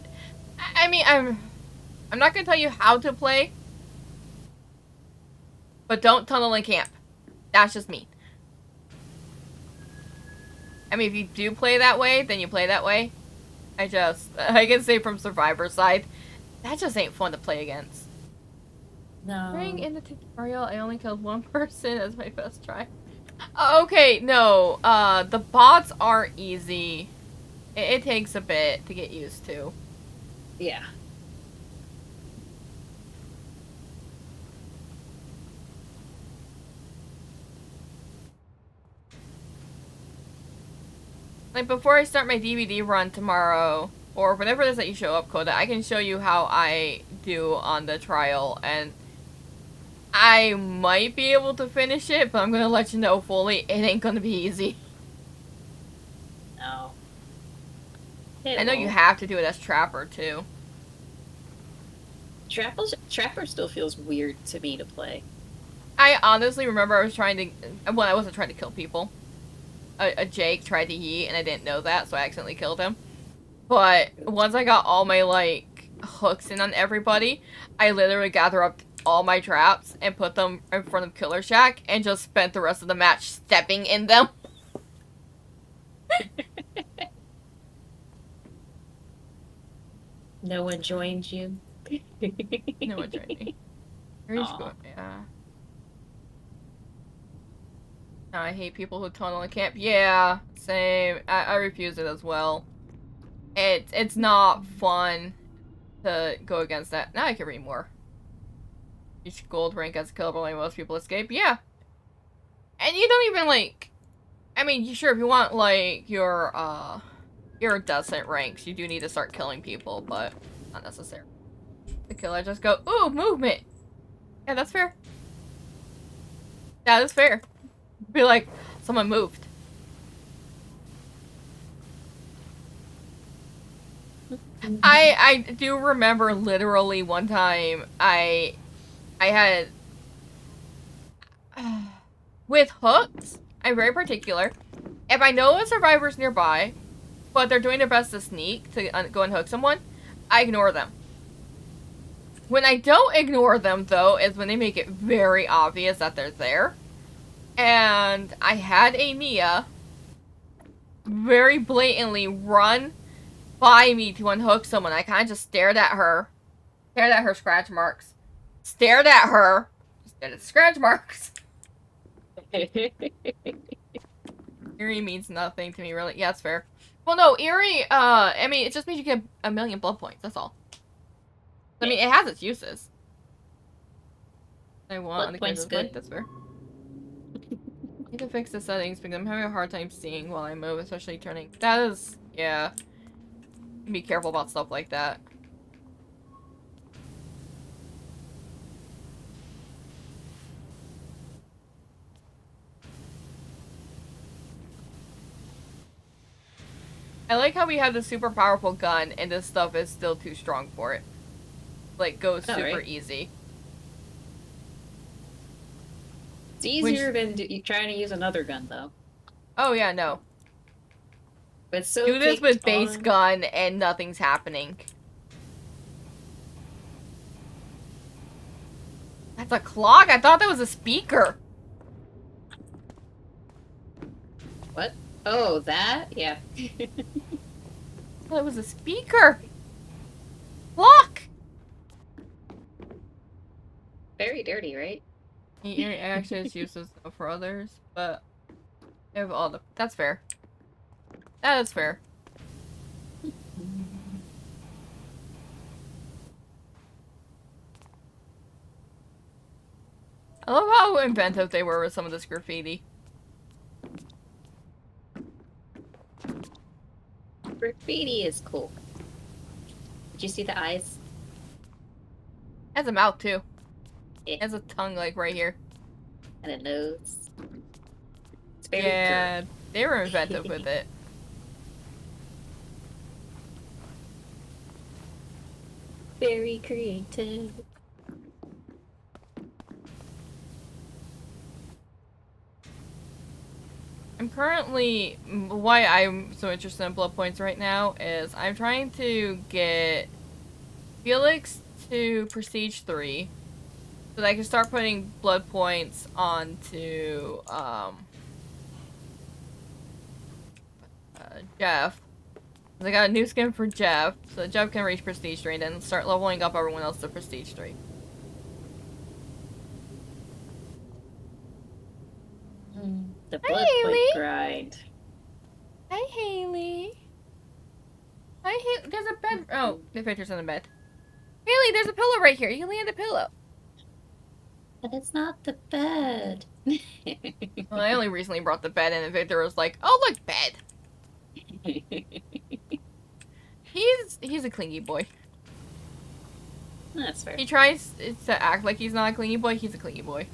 I mean, I'm not gonna tell you how to play, but don't tunnel and camp. That's just me. I mean, if you do play that way, then you play that way. I can say from Survivor side, that just ain't fun to play against. No. During in the tutorial, I only killed one person as my first try. Okay, no. The bots are easy. It takes a bit to get used to. Yeah. Like, before I start my DVD run tomorrow, or whenever it is that you show up, Coda, I can show you how I do on the trial, and I might be able to finish it, but I'm gonna let you know fully, it ain't gonna be easy. No. I know you have to do it as Trapper, too. Trapper still feels weird to me to play. I honestly remember I was trying to... Well, I wasn't trying to kill people. A Jake tried to yeet, and I didn't know that, so I accidentally killed him. But once I got all my, like, hooks in on everybody, I literally gathered up all my traps and put them in front of Killer Shack and just spent the rest of the match stepping in them. No one joined you. No one joined me. Yeah. No, I hate people who tunnel and camp. Yeah, same. I refuse it as well. It's not fun to go against that. Now I can read more. Each gold rank as killable only most people escape. Yeah. And you don't even, like... I mean, sure, if you want, like, your iridescent ranks, you do need to start killing people, but not necessary. The killer just go, ooh, movement! Yeah, that's fair. That is fair. Be like, someone moved. I do remember literally one time I I had with hooks, I'm very particular. If I know a survivor's nearby, but they're doing their best to sneak to go and hook someone, I ignore them. When I don't ignore them, though, is when they make it very obvious that they're there. And I had a Nia very blatantly run by me to unhook someone. I kind of just stared at her scratch marks, stared at her, stared at the scratch marks. Eerie means nothing to me, really. Yeah, it's fair. Well, no, Eerie, I mean, it just means you get a million blood points, that's all. I mean, it has its uses. I want on the points good. That's fair. I need to fix the settings because I'm having a hard time seeing while I move, especially turning. That is, yeah. Be careful about stuff like that. I like how we have the super powerful gun and this stuff is still too strong for it. Like, goes super easy. It's easier than trying to use another gun, though. Oh, yeah, no. But so do this with base gun and nothing's happening. That's a clock? I thought that was a speaker. What? Oh, that? Yeah. I thought it was a speaker. Clock! Very dirty, right? It actually is useless for others, but I have all the. That's fair. That is fair. I love how inventive they were with some of this graffiti. Graffiti is cool. Did you see the eyes? It has a mouth too. Yeah. It has a tongue like right here. And a nose. It's very yeah, they were inventive with it. Very creative. I'm currently, why I'm so interested in blood points right now is I'm trying to get Felix to Prestige 3 so that I can start putting blood points onto, Jeff. I got a new skin for Jeff, so Jeff can reach Prestige 3 and then start leveling up everyone else to Prestige 3. The blood point grind. Hi, Haley. Hi, Haley. There's a bed. Oh, the picture's on the bed. Haley, there's a pillow right here. You can lay on the pillow. But it's not the bed. Well, I only recently brought the bed in, and Victor was like, "Oh, look, bed." He's a clingy boy. That's fair. He tries to act like he's not a clingy boy. He's a clingy boy.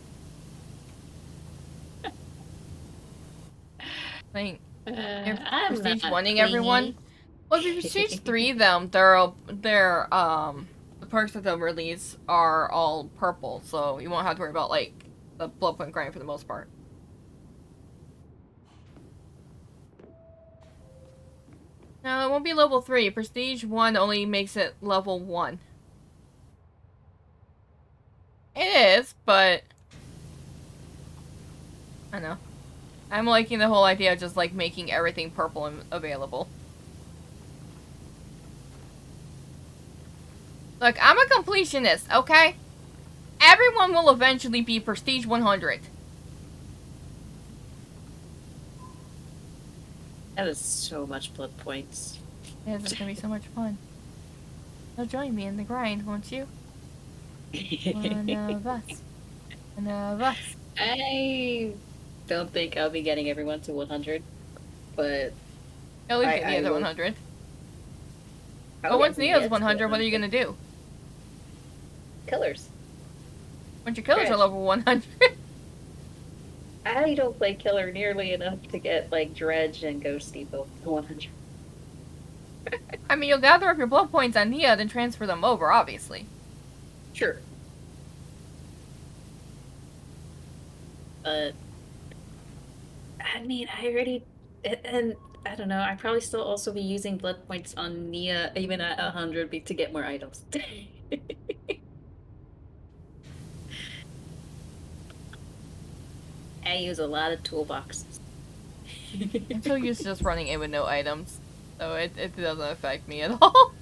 Like, I'm Prestige not 1ing everyone. Well, if you Prestige 3 them, the perks that they'll release are all purple, so you won't have to worry about, like, the blood point grind for the most part. No, it won't be level 3. Prestige 1 only makes it level 1. It is, but I don't know. I'm liking the whole idea of just, like, making everything purple and available. Look, I'm a completionist, okay? Everyone will eventually be Prestige 100. That is so much blood points. Yeah, it's gonna be so much fun. You'll join me in the grind, won't you? One of us. One of us. I don't think I'll be getting everyone to 100, but At least get Nia to 100. But once Nia's 100, what are you gonna do? Killers. Once your killers are level 100. I don't play killer nearly enough to get, like, Dredge and Ghosty both to 100. I mean, you'll gather up your blood points on Nia, then transfer them over, obviously. Sure. but I mean, I already and I don't know. I probably still also be using blood points on Nia even at 100 to get more items. I use a lot of toolboxes. I'm so used to just running in with no items, so it doesn't affect me at all.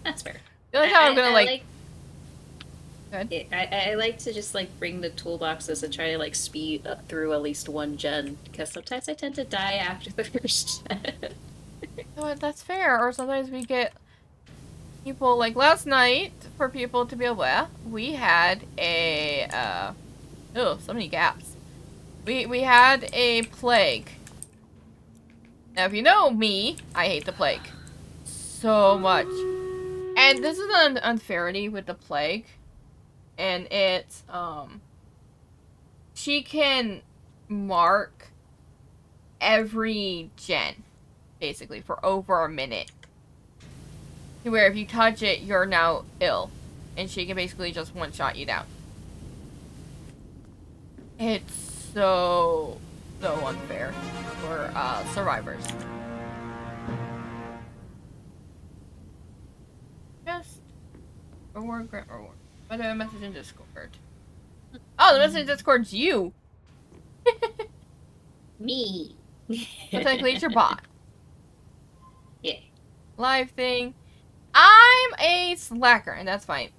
That's fair. The only time I'm gonna I like, like good. it. I like to just like bring the toolboxes and try to like speed up through at least one gen because sometimes I tend to die after the first gen. No, that's fair. Or sometimes we get people like last night. For people to be aware, we had a oh, so many gaps. We had a plague. Now, if you know me, I hate the plague so much. And this is an unfairity with the plague, and it's she can mark every gen basically for over a minute. To where if you touch it, you're now ill, and she can basically just one shot you down. It's so unfair for survivors. Just reward, grant reward. But a message in Discord. Oh, the message in Discord's you. Me. But technically it's your bot. Yeah. Live thing. I'm a slacker, and that's fine.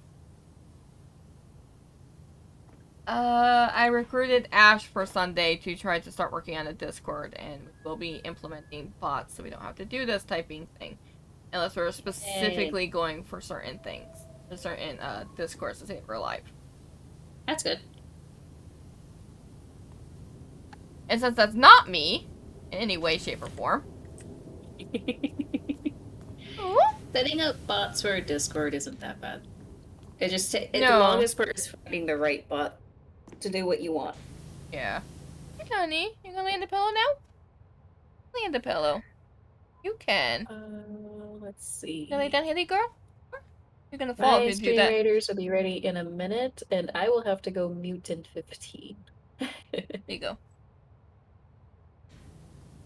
I recruited Ash for Sunday to try to start working on a Discord, and we'll be implementing bots so we don't have to do this typing thing. Unless we're specifically going for certain things. Certain Discords to save her life. That's good. And since that's not me, in any way, shape, or form. Setting up bots for a Discord isn't that bad. It just the No. longest part is finding the right bot to do what you want. Yeah. Hey, honey, you gonna lay on the pillow now? Lay on the pillow. You can. Let's see. You gonna lay down, Haley girl? You're gonna fall My if you do stream that. raiders will be ready in a minute, and I will have to go mute in 15. There you go.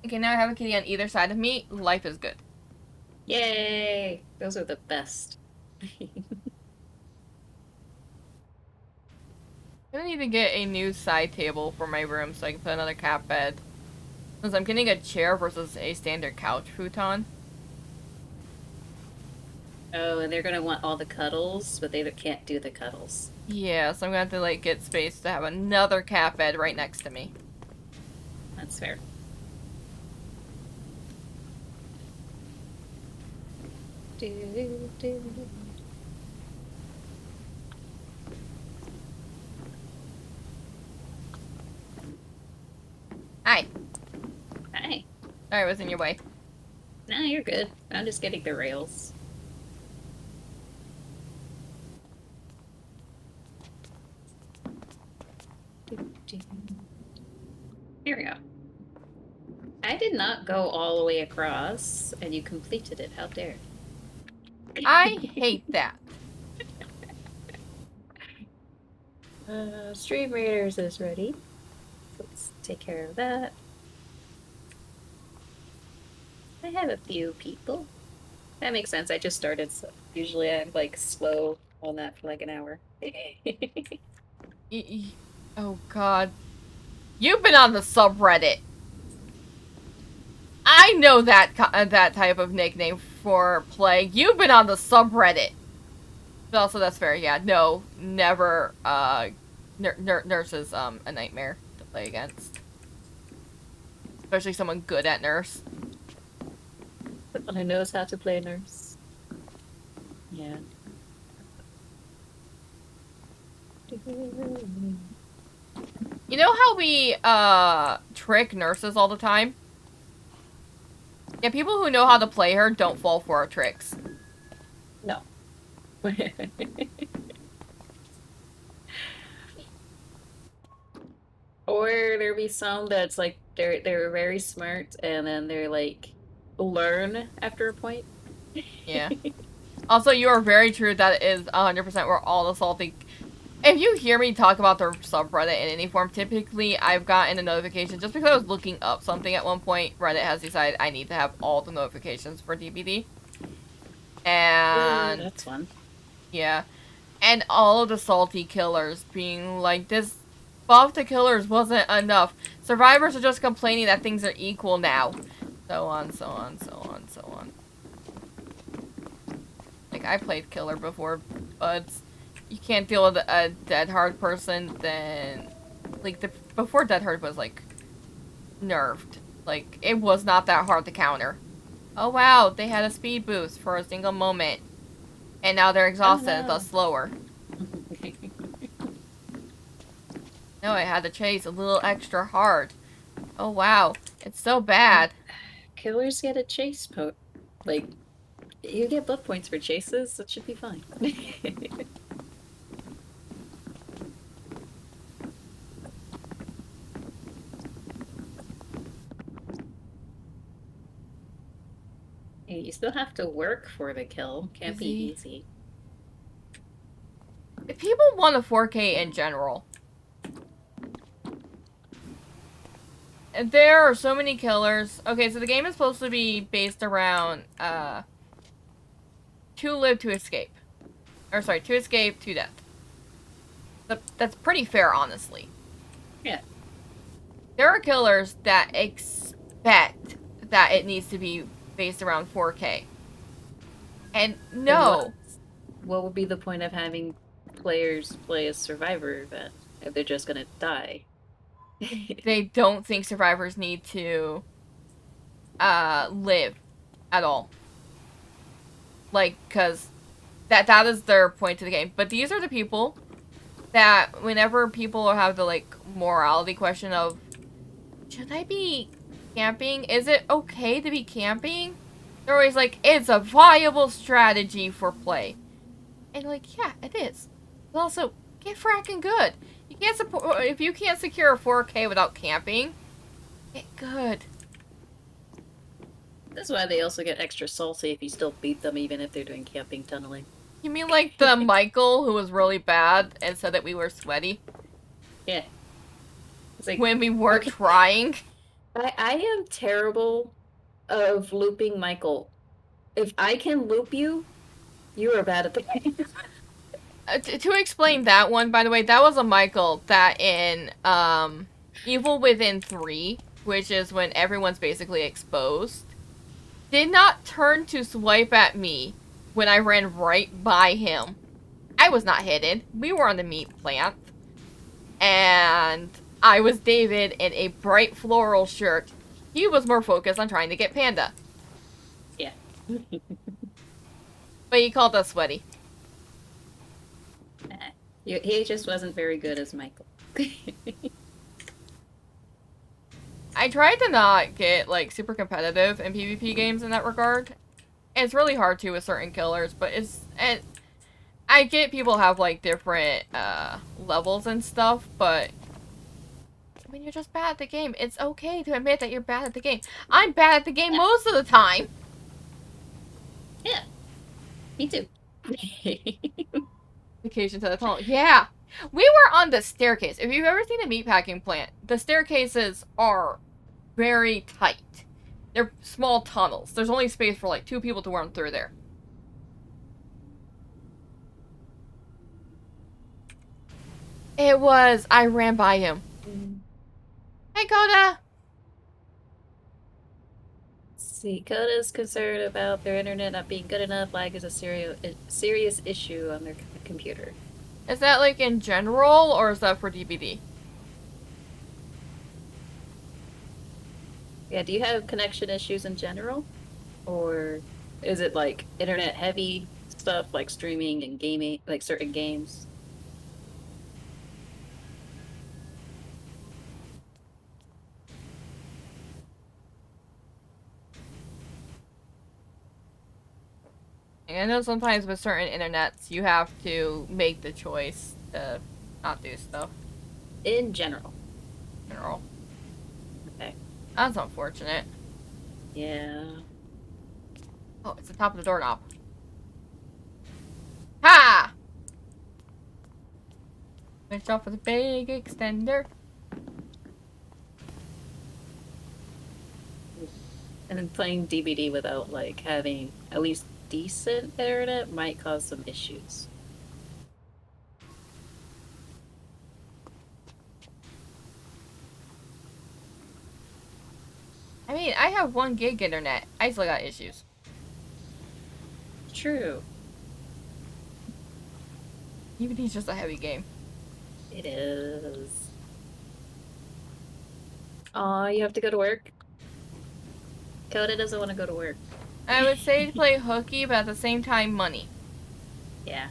Okay, now I have a kitty on either side of me. Life is good. Yay! Those are the best. I'm gonna need to get a new side table for my room so I can put another cat bed. Since I'm getting a chair versus a standard couch futon. Oh, and they're gonna want all the cuddles, but they can't do the cuddles. Yeah, so I'm gonna have to like get space to have another cat bed right next to me. That's fair. Hi. Hi. Sorry I was in your way. No, you're good. I'm just getting the rails. Here we go. I did not go all the way across, and you completed it. How dare. I hate that. Stream Raiders is ready. Let's take care of that. I have a few people. That makes sense. I just started, so usually I'm like slow on that for like an hour. Oh god. You've been on the subreddit. I know that that type of nickname for Plague. You've been on the subreddit. But also, that's fair. Yeah, no, never. Nurse is a nightmare to play against, especially someone good at nurse. Someone who knows how to play nurse. Yeah. You know how we trick nurses all the time? Yeah, people who know how to play her don't fall for our tricks. No. Or there be some that's like they're very smart and then they're like learn after a point. Yeah. Also, you are very true that it is 100% where all the salty If you hear me talk about the subreddit in any form, typically I've gotten a notification just because I was looking up something at one point. Reddit has decided I need to have all the notifications for DBD. Ooh, And that's fun. yeah. And all of the salty killers being like, this buff to killers wasn't enough. Survivors are just complaining that things are equal now. So on, so on, so on, so on. Like, I played killer before, but you can't deal with a dead hard person, then... Like, before dead hard was, like, nerfed. Like, it was not that hard to counter. Oh wow, they had a speed boost for a single moment. And now they're Oh exhausted and no. thus slower. No, I had to chase a little extra hard. Oh wow, it's so And bad. killers get a chase like you get buff points for chases, that should be fine. You still have to work for the kill. Can't be Easy. easy. If people want a 4K in general, and there are so many killers. Okay, so the game is supposed to be based around, to live, to escape. Or sorry, to escape, to death. That's pretty fair, honestly. Yeah. There are killers that expect that it needs to be based around 4K. And Then no. what would be the point of having players play a survivor event if they're just gonna die? They don't think survivors need to live at all. Like, cause that is their point to the game. But these are the people that whenever people have the like morality question of, should I be camping? Is it okay to be camping? They're always like, it's a viable strategy for play. And like, yeah, it is. But also, get fracking good. You can't support if you can't secure a 4K without camping. Get good. That's why they also get extra salty if you still beat them even if they're doing camping tunneling. You mean like the Michael who was really bad and said that we were sweaty Yeah. It's like, when we weren't okay, trying? I am terrible of looping Michael. If I can loop you, you are bad at the game. To explain that one, by the way, that was a Michael that in Evil Within 3, which is when everyone's basically exposed, did not turn to swipe at me when I ran right by him. I was not hidden. We were on the meat plant. And I was David in a bright floral shirt. He was more focused on trying to get Panda. Yeah. But he called us sweaty. He just wasn't very good as Michael. I tried to not get, like, super competitive in PvP games in that regard. It's really hard to with certain killers, but and I get people have, like, different, levels and stuff, but when you're just bad at the game, it's okay to admit that you're bad at the game. I'm bad at the game most of the time! Yeah, me too. Vacation to the tunnel. Yeah! We were on the staircase. If you've ever seen a meatpacking plant, the staircases are very tight. They're small tunnels. There's only space for like 2 people to run through there. It was. I ran by him. Hey, Coda! See, Coda's concerned about their internet not being good enough. Lag is a serious issue on their computer. Is that like in general, or is that for DBD? Yeah, do you have connection issues in general? Or is it like internet heavy stuff like streaming and gaming, like certain games? I know sometimes with certain internets, you have to make the choice to not do stuff. In general. In general. Okay. That's unfortunate. Yeah. Oh, it's the top of the doorknob. Ha! Switch off with a big extender. And then playing DVD without like having at least decent internet might cause some issues. I mean, I have 1 gig internet. I still got issues. True. DVD's just a heavy game. It is. Aw, you have to go to work? Coda doesn't want to go to work. I would say to play hooky, but at the same time, money. Yeah.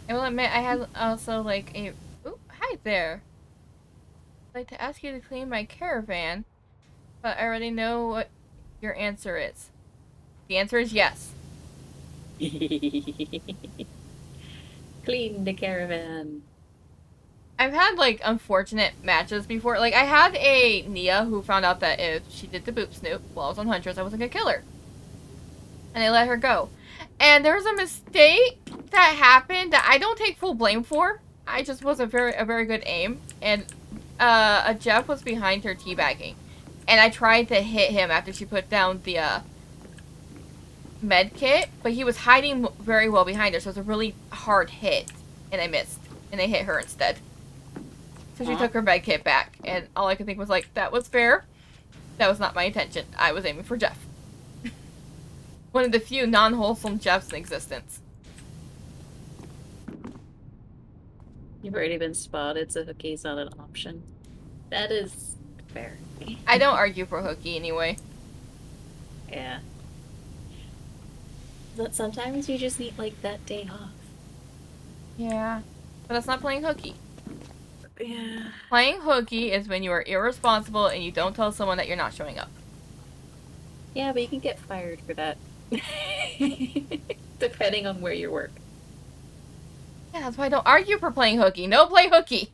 I will admit, I had also like a. Ooh, hi there. I'd like to ask you to clean my caravan, but I already know what your answer is. The answer is yes. Clean the caravan. I've had like unfortunate matches before. Like I had a Nia who found out that if she did the boop snoop while I was on Huntress, I wasn't gonna kill her, and I let her go. And there was a mistake that happened that I don't take full blame for. I just was a very good aim, and a Jeff was behind her teabagging, and I tried to hit him after she put down the med kit, but he was hiding very well behind her, so it was a really hard hit, and I missed, and I hit her instead. So she took her med kit back, and all I could think was like, that was fair. That was not my intention. I was aiming for Jeff. One of the few non-wholesome Jeffs in existence. You've already been spotted, so hookie's not an option. That is fair. I don't argue for hooky anyway. Yeah. But sometimes you just need like that day off. Yeah. But that's not playing hooky. Yeah. Playing hooky is when you are irresponsible and you don't tell someone that you're not showing up. Yeah, but you can get fired for that. Depending on where you work. Yeah, that's why I don't argue for playing hooky. No, play hooky!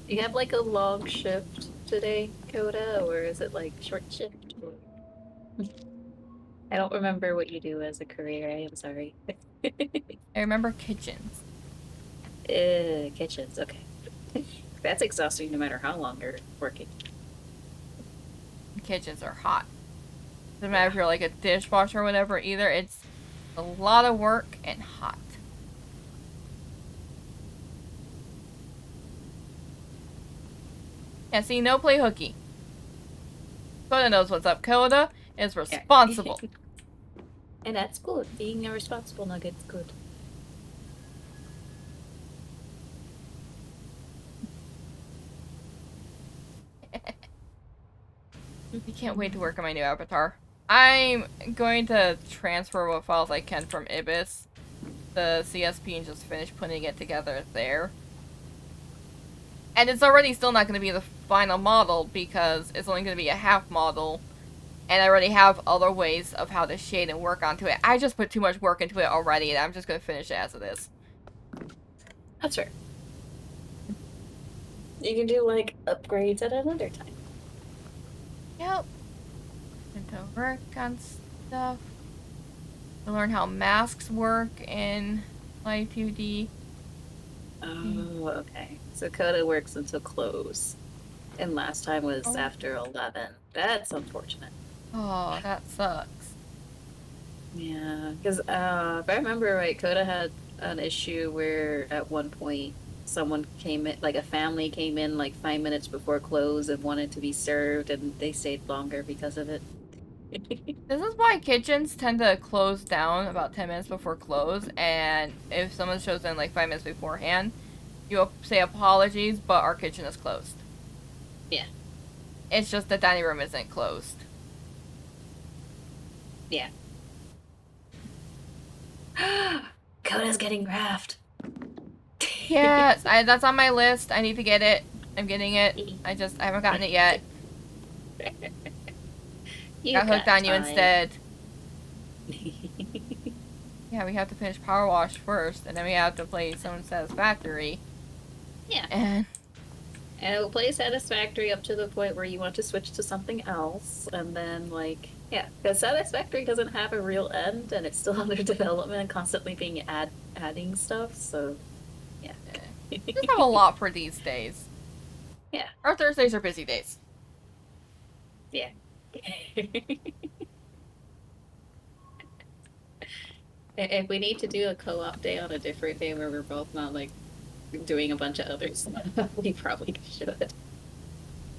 Do you have like a long shift today, Coda, or is it like short shift? I don't remember what you do as a career. I am sorry. I remember kitchens. Kitchens, okay. That's exhausting no matter how long you're working. Kitchens are hot. Doesn't matter if you're like a dishwasher or whatever either. It's a lot of work and hot. Yeah, see, no play hooky. Coda knows what's up. Coda is responsible. And that's good. Being a responsible nugget's good. I can't wait to work on my new avatar. I'm going to transfer what files I can from Ibis, the CSP, and just finish putting it together there. And it's already still not going to be the final model because it's only going to be a half model. And I already have other ways of how to shade and work onto it. I just put too much work into it already, and I'm just going to finish it as it is. That's fair. You can do like upgrades at another time. Yep. And to work on stuff. To learn how masks work in Live 2D. Oh, okay. So Coda works until close. And last time was after 11. That's unfortunate. Oh, that sucks. Yeah, because if I remember right, Coda had an issue where at one point someone came in, like a family came in like 5 minutes before close and wanted to be served, and they stayed longer because of it. This is why kitchens tend to close down about 10 minutes before close, and if someone shows in like 5 minutes beforehand, you say apologies, but our kitchen is closed. Yeah. It's just the dining room isn't closed. Yeah. Coda's getting graphed. Yes, that's on my list. I need to get it. I'm getting it. I haven't gotten it yet. You Got hooked got on you time. instead. Yeah, we have to finish PowerWash first, and then we have to play Some Satisfactory. Yeah. And And it'll play Satisfactory up to the point where you want to switch to something else, and then, like, yeah, because Satisfactory doesn't have a real end, and it's still under development and constantly being adding stuff, so, yeah. just have a lot for these days. Yeah. Our Thursdays are busy days. Yeah. If we need to do a co-op day on a different day where we're both not, like, doing a bunch of other stuff, we probably should.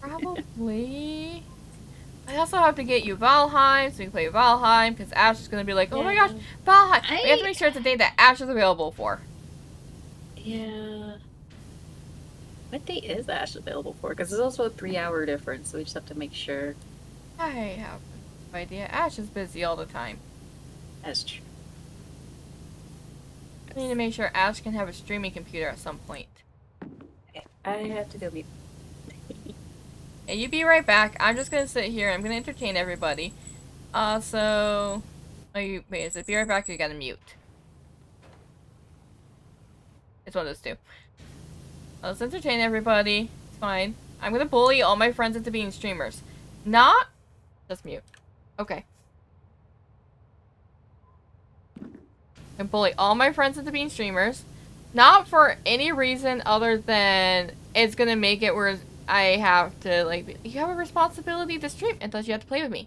Probably. I also have to get you Valheim, so we can play Valheim, because Ash is going to be like, oh my gosh, Valheim! We have to make sure it's a day that Ash is available for. Yeah. What day is Ash available for? Because there's also a 3-hour difference, so we just have to make sure. I have no idea. Ash is busy all the time. That's true. I need to make sure Ash can have a streaming computer at some point. Okay. I have to go meet. And you be right back. I'm just gonna sit here. I'm gonna entertain everybody. So... Oh, wait, is it be right back or you gotta mute? It's one of those two. Let's entertain everybody. It's fine. I'm gonna bully all my friends into being streamers. Not... Just mute. Okay. And bully all my friends into being streamers. Not for any reason other than it's gonna make it where I have to, like, you have a responsibility to stream, and thus you have to play with me.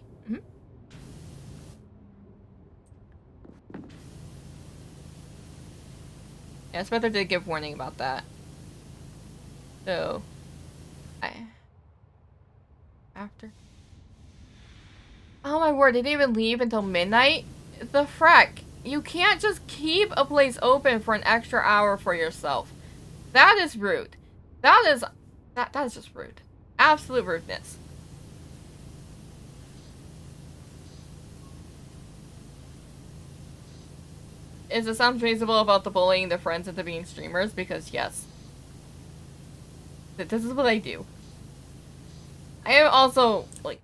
Yeah, Spectre did give warning about that. So, after. Oh my word, they didn't even leave until midnight? The frack? You can't just keep a place open for an extra hour for yourself. That is rude. That is just rude. Absolute rudeness. Is it sounds reasonable about the bullying the friends into being streamers? Because yes. This is what I do. I am also, like,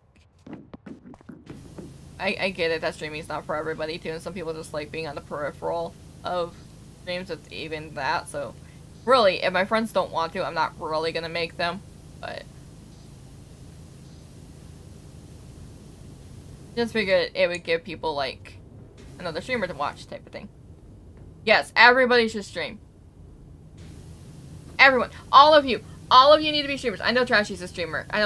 I get it that streaming is not for everybody too, and some people just like being on the peripheral of streams. It's even that, so really, if my friends don't want to, I'm not really gonna make them, but just figured it would give people, like, another streamer to watch type of thing. Yes, everybody should stream. Everyone. All of you need to be streamers. I know Trashy's a streamer. I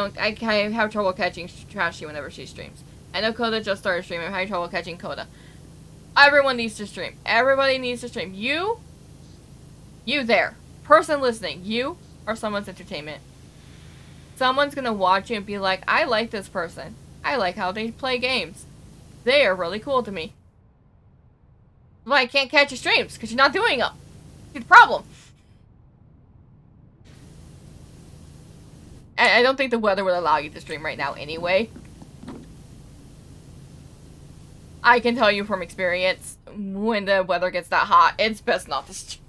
have trouble catching Trashy whenever she streams. I know Coda just started streaming. I'm having trouble catching Coda. Everyone needs to stream. Everybody needs to stream. You there. Person listening. You are someone's entertainment. Someone's gonna watch you and be like, I like this person. I like how they play games. They are really cool to me. But I can't catch your streams because you're not doing them. See the problem. I don't think the weather would allow you to stream right now anyway. I can tell you from experience, when the weather gets that hot, it's best not to stream.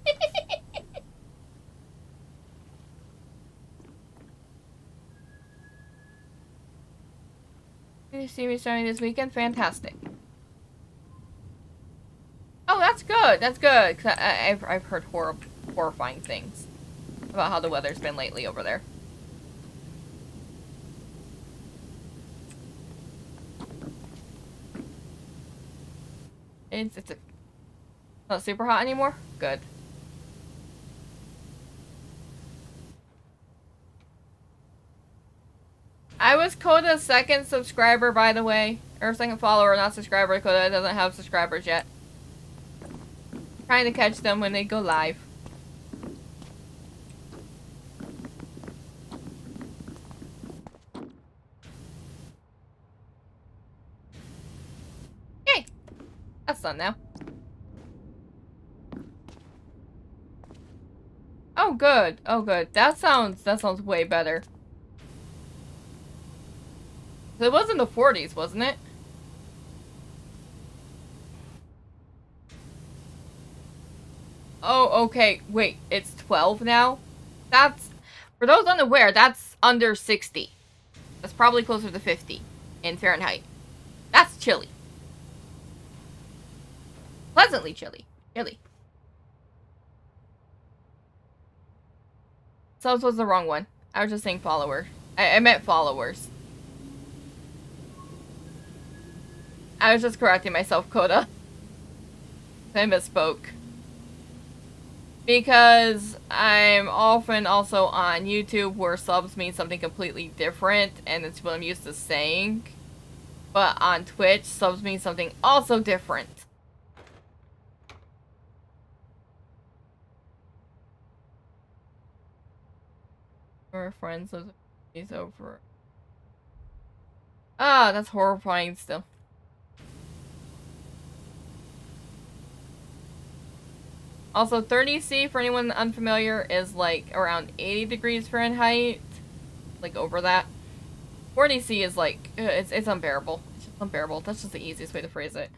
Did you see me starting this weekend? Fantastic. Oh, that's good. That's good. Cause I've heard horrifying things about how the weather's been lately over there. It's not super hot anymore? Good. I was Coda's second subscriber, by the way. Or second follower, not subscriber. Coda doesn't have subscribers yet. Trying to catch them when they go live. Yay! That's done now. Oh, good. Oh, good. That sounds way better. It was in the 40s, wasn't it? Oh, okay. Wait, it's 12 now? That's... For those unaware, that's under 60. That's probably closer to 50 in Fahrenheit. That's chilly. Pleasantly chilly. Chilly. Subs was the wrong one. I was just saying follower. I meant followers. I was just correcting myself, Coda. I misspoke. Because I'm often also on YouTube where subs mean something completely different, and it's what I'm used to saying. But on Twitch, subs mean something also different. We're friends of he's over. Ah, that's horrifying still. Also, 30°C, for anyone unfamiliar, is like around 80 degrees Fahrenheit. Like over that. 40°C is like, it's unbearable. It's just unbearable. That's just the easiest way to phrase it.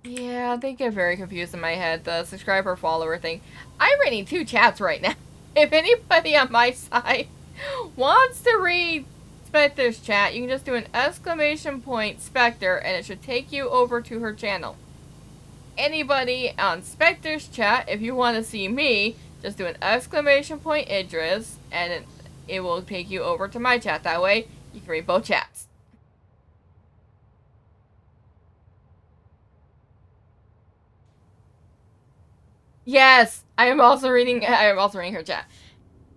Yeah, they get very confused in my head, the subscriber-follower thing. I'm reading 2 chats right now. If anybody on my side wants to read Spectre's chat, you can just do an exclamation point Spectre, and it should take you over to her channel. Anybody on Spectre's chat, if you want to see me, just do an exclamation point Idris, and it will take you over to my chat. That way, you can read both chats. Yes, I am also reading her chat.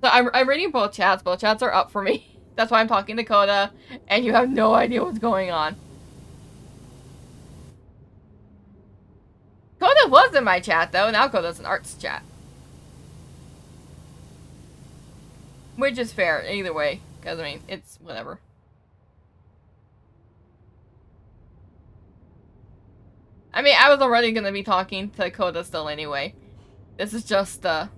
So I'm reading both chats. Both chats are up for me. That's why I'm talking to Coda, and you have no idea what's going on. Coda was in my chat, though. Now Coda's in Art's chat. Which is fair, either way. Because, I mean, it's whatever. I mean, I was already going to be talking to Coda still anyway. This is just, I'm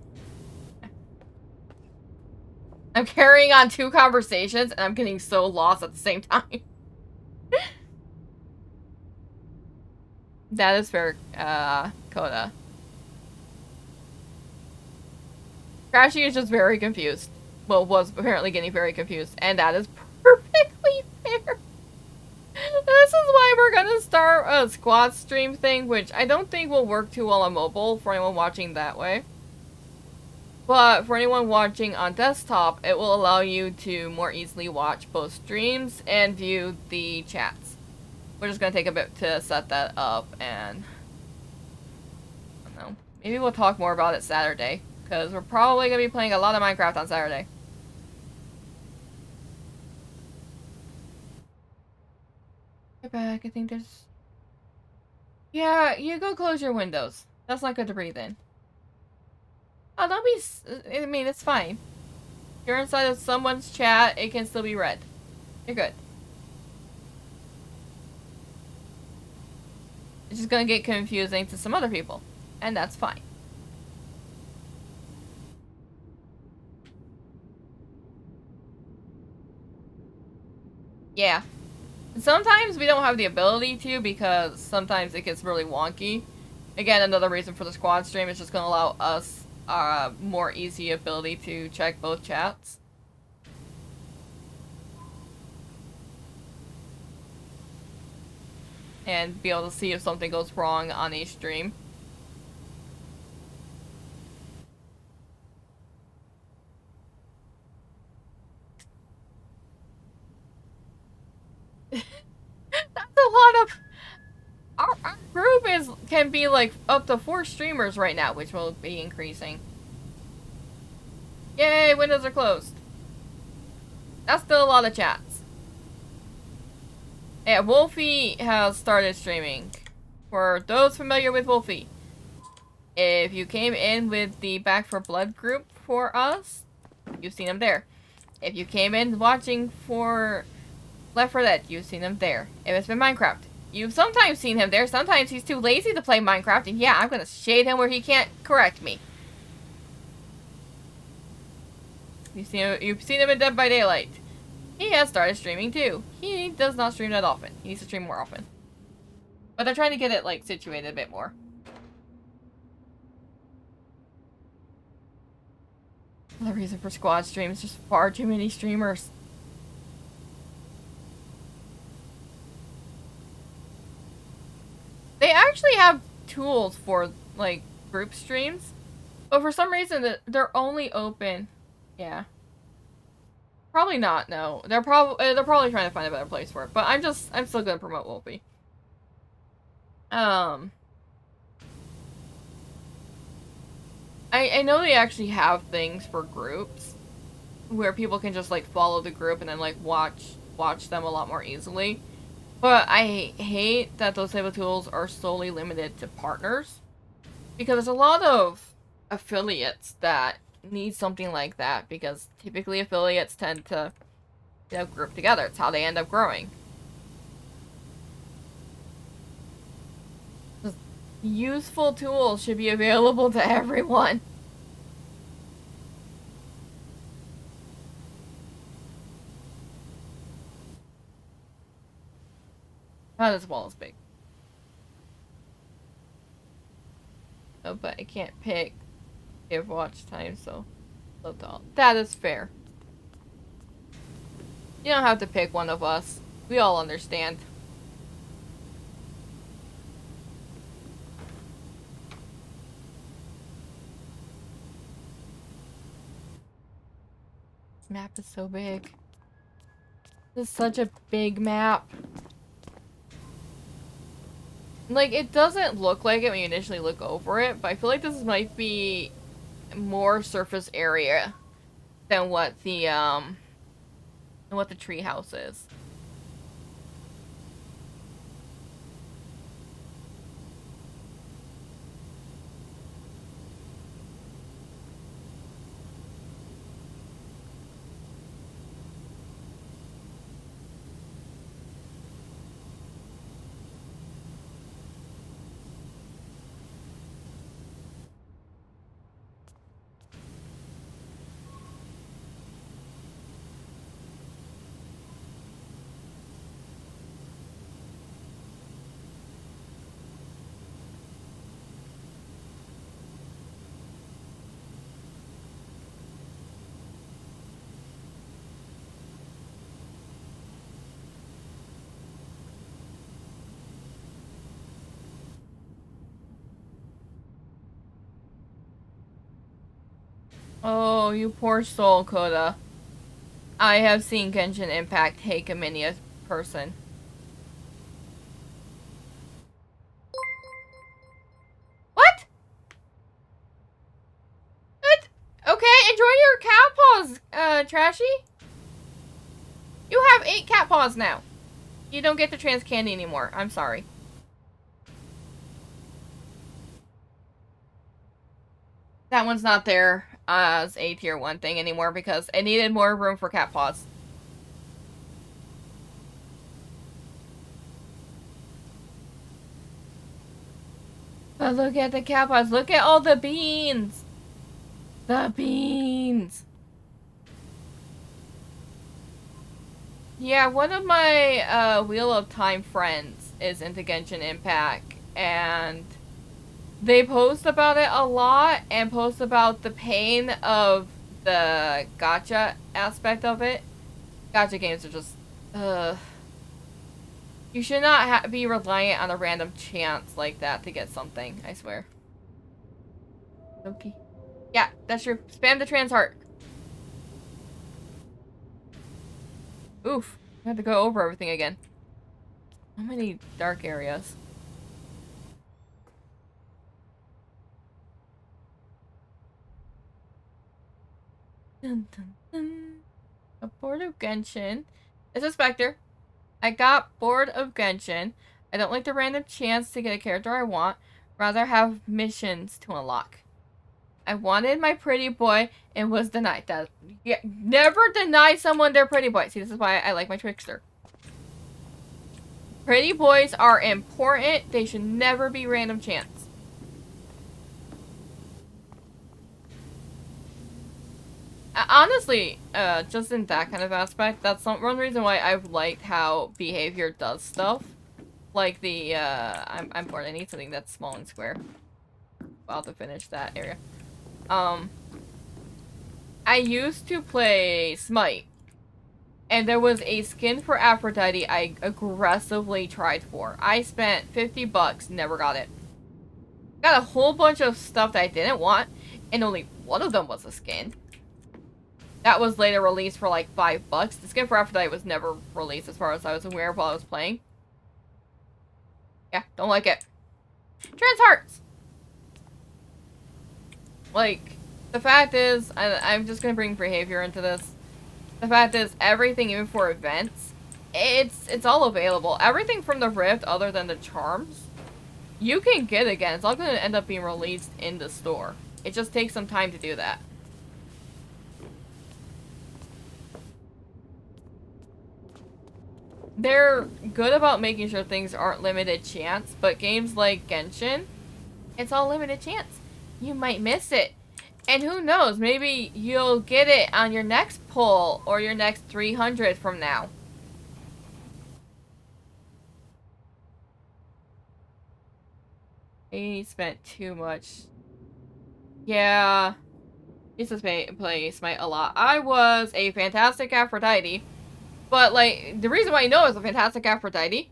carrying on 2 conversations, and I'm getting so lost at the same time. That is fair, Coda. Crashy is just very confused. Well, was apparently getting very confused, and that is perfectly fair. This is why we're gonna start a squad stream thing, which I don't think will work too well on mobile for anyone watching that way. But for anyone watching on desktop, it will allow you to more easily watch both streams and view the chats. We're just gonna take a bit to set that up, and I don't know. Maybe we'll talk more about it Saturday, because we're probably gonna be playing a lot of Minecraft on Saturday. Get back. I think there's. Yeah, you go close your windows. That's not good to breathe in. Oh, don't be. I mean, it's fine. You're inside of someone's chat, it can still be read. You're good. It's just gonna get confusing to some other people. And that's fine. Yeah. Sometimes we don't have the ability to because sometimes it gets really wonky. Again, another reason for the squad stream is just gonna allow us more easy ability to check both chats. And be able to see if something goes wrong on a stream. That's a lot of... Our group can be like up to 4 streamers right now, which will be increasing. Yay, windows are closed. That's still a lot of chats. Yeah, Wolfie has started streaming. For those familiar with Wolfie, if you came in with the Back for Blood group for us, you've seen him there. If you came in watching for Left 4 Dead, you've seen him there. If it's been Minecraft, you've sometimes seen him there. Sometimes he's too lazy to play Minecraft, and yeah, I'm gonna shade him where he can't correct me. You've seen him in Dead by Daylight. He has started streaming too. He does not stream that often. He needs to stream more often. But they're trying to get it like situated a bit more. The reason for squad streams, just far too many streamers. They actually have tools for, like, group streams, but for some reason they're only open. Yeah. Probably not, no. They're probably trying to find a better place for it, but I'm still gonna promote Wolfie. I know they actually have things for groups where people can just, like, follow the group and then, like, watch them a lot more easily. But I hate that those type of tools are solely limited to partners, because there's a lot of affiliates that need something like that, because typically affiliates tend to, you know, group together. It's how they end up growing. Just useful tools should be available to everyone. Oh, this wall is big. Oh, but I can't pick give watch time, so tall. That is fair. You don't have to pick one of us. We all understand. This map is so big. This is such a big map. Like, it doesn't look like it when you initially look over it, but I feel like this might be more surface area than what the treehouse is. Oh, you poor soul, Koda. I have seen Genshin Impact take a mini person. What? What? Okay, enjoy your cat paws, Trashy. You have 8 cat paws now. You don't get the trans candy anymore. I'm sorry. That one's not there as a tier 1 thing anymore because it needed more room for cat paws. But look at the cat paws. Look at all the beans. The beans. Yeah, one of my Wheel of Time friends is into Genshin Impact, and they post about it a lot and post about the pain of the gacha aspect of it. Gacha games are just, you should not be reliant on a random chance like that to get something, I swear. Okay. Yeah, that's true. Spam the trans heart. Oof. I had to go over everything again. How many dark areas? Dun, dun, dun. A board of Genshin. It's a Spectre. I got bored of Genshin. I don't like the random chance to get a character I want. Rather have missions to unlock. I wanted my pretty boy and was denied. That, yeah, never deny someone their pretty boy. See, this is why I like my Trickster. Pretty boys are important. They should never be random chance. Honestly, just in that kind of aspect, that's one reason why I've liked how behavior does stuff. Like the, I'm bored. I need something that's small and square. About to finish that area. I used to play Smite, and there was a skin for Aphrodite I aggressively tried for. I spent 50 bucks, never got it. Got a whole bunch of stuff that I didn't want, and only one of them was a skin. That was later released for like 5 bucks. The skin for Aphrodite was never released as far as I was aware while I was playing. Yeah, don't like it. Trans hearts! Like, the fact is, I'm just gonna bring behavior into this. The fact is, everything, even for events, it's all available. Everything from the Rift, other than the charms, you can get again. It's all gonna end up being released in the store. It just takes some time to do that. They're good about making sure things aren't limited chance, but games like Genshin, it's all limited chance. You might miss it. And who knows, maybe you'll get it on your next pull or your next 300 from now. He spent too much. Yeah. Used to play Smite a lot. I was a fantastic Aphrodite. But, like, the reason why I know I was a fantastic Aphrodite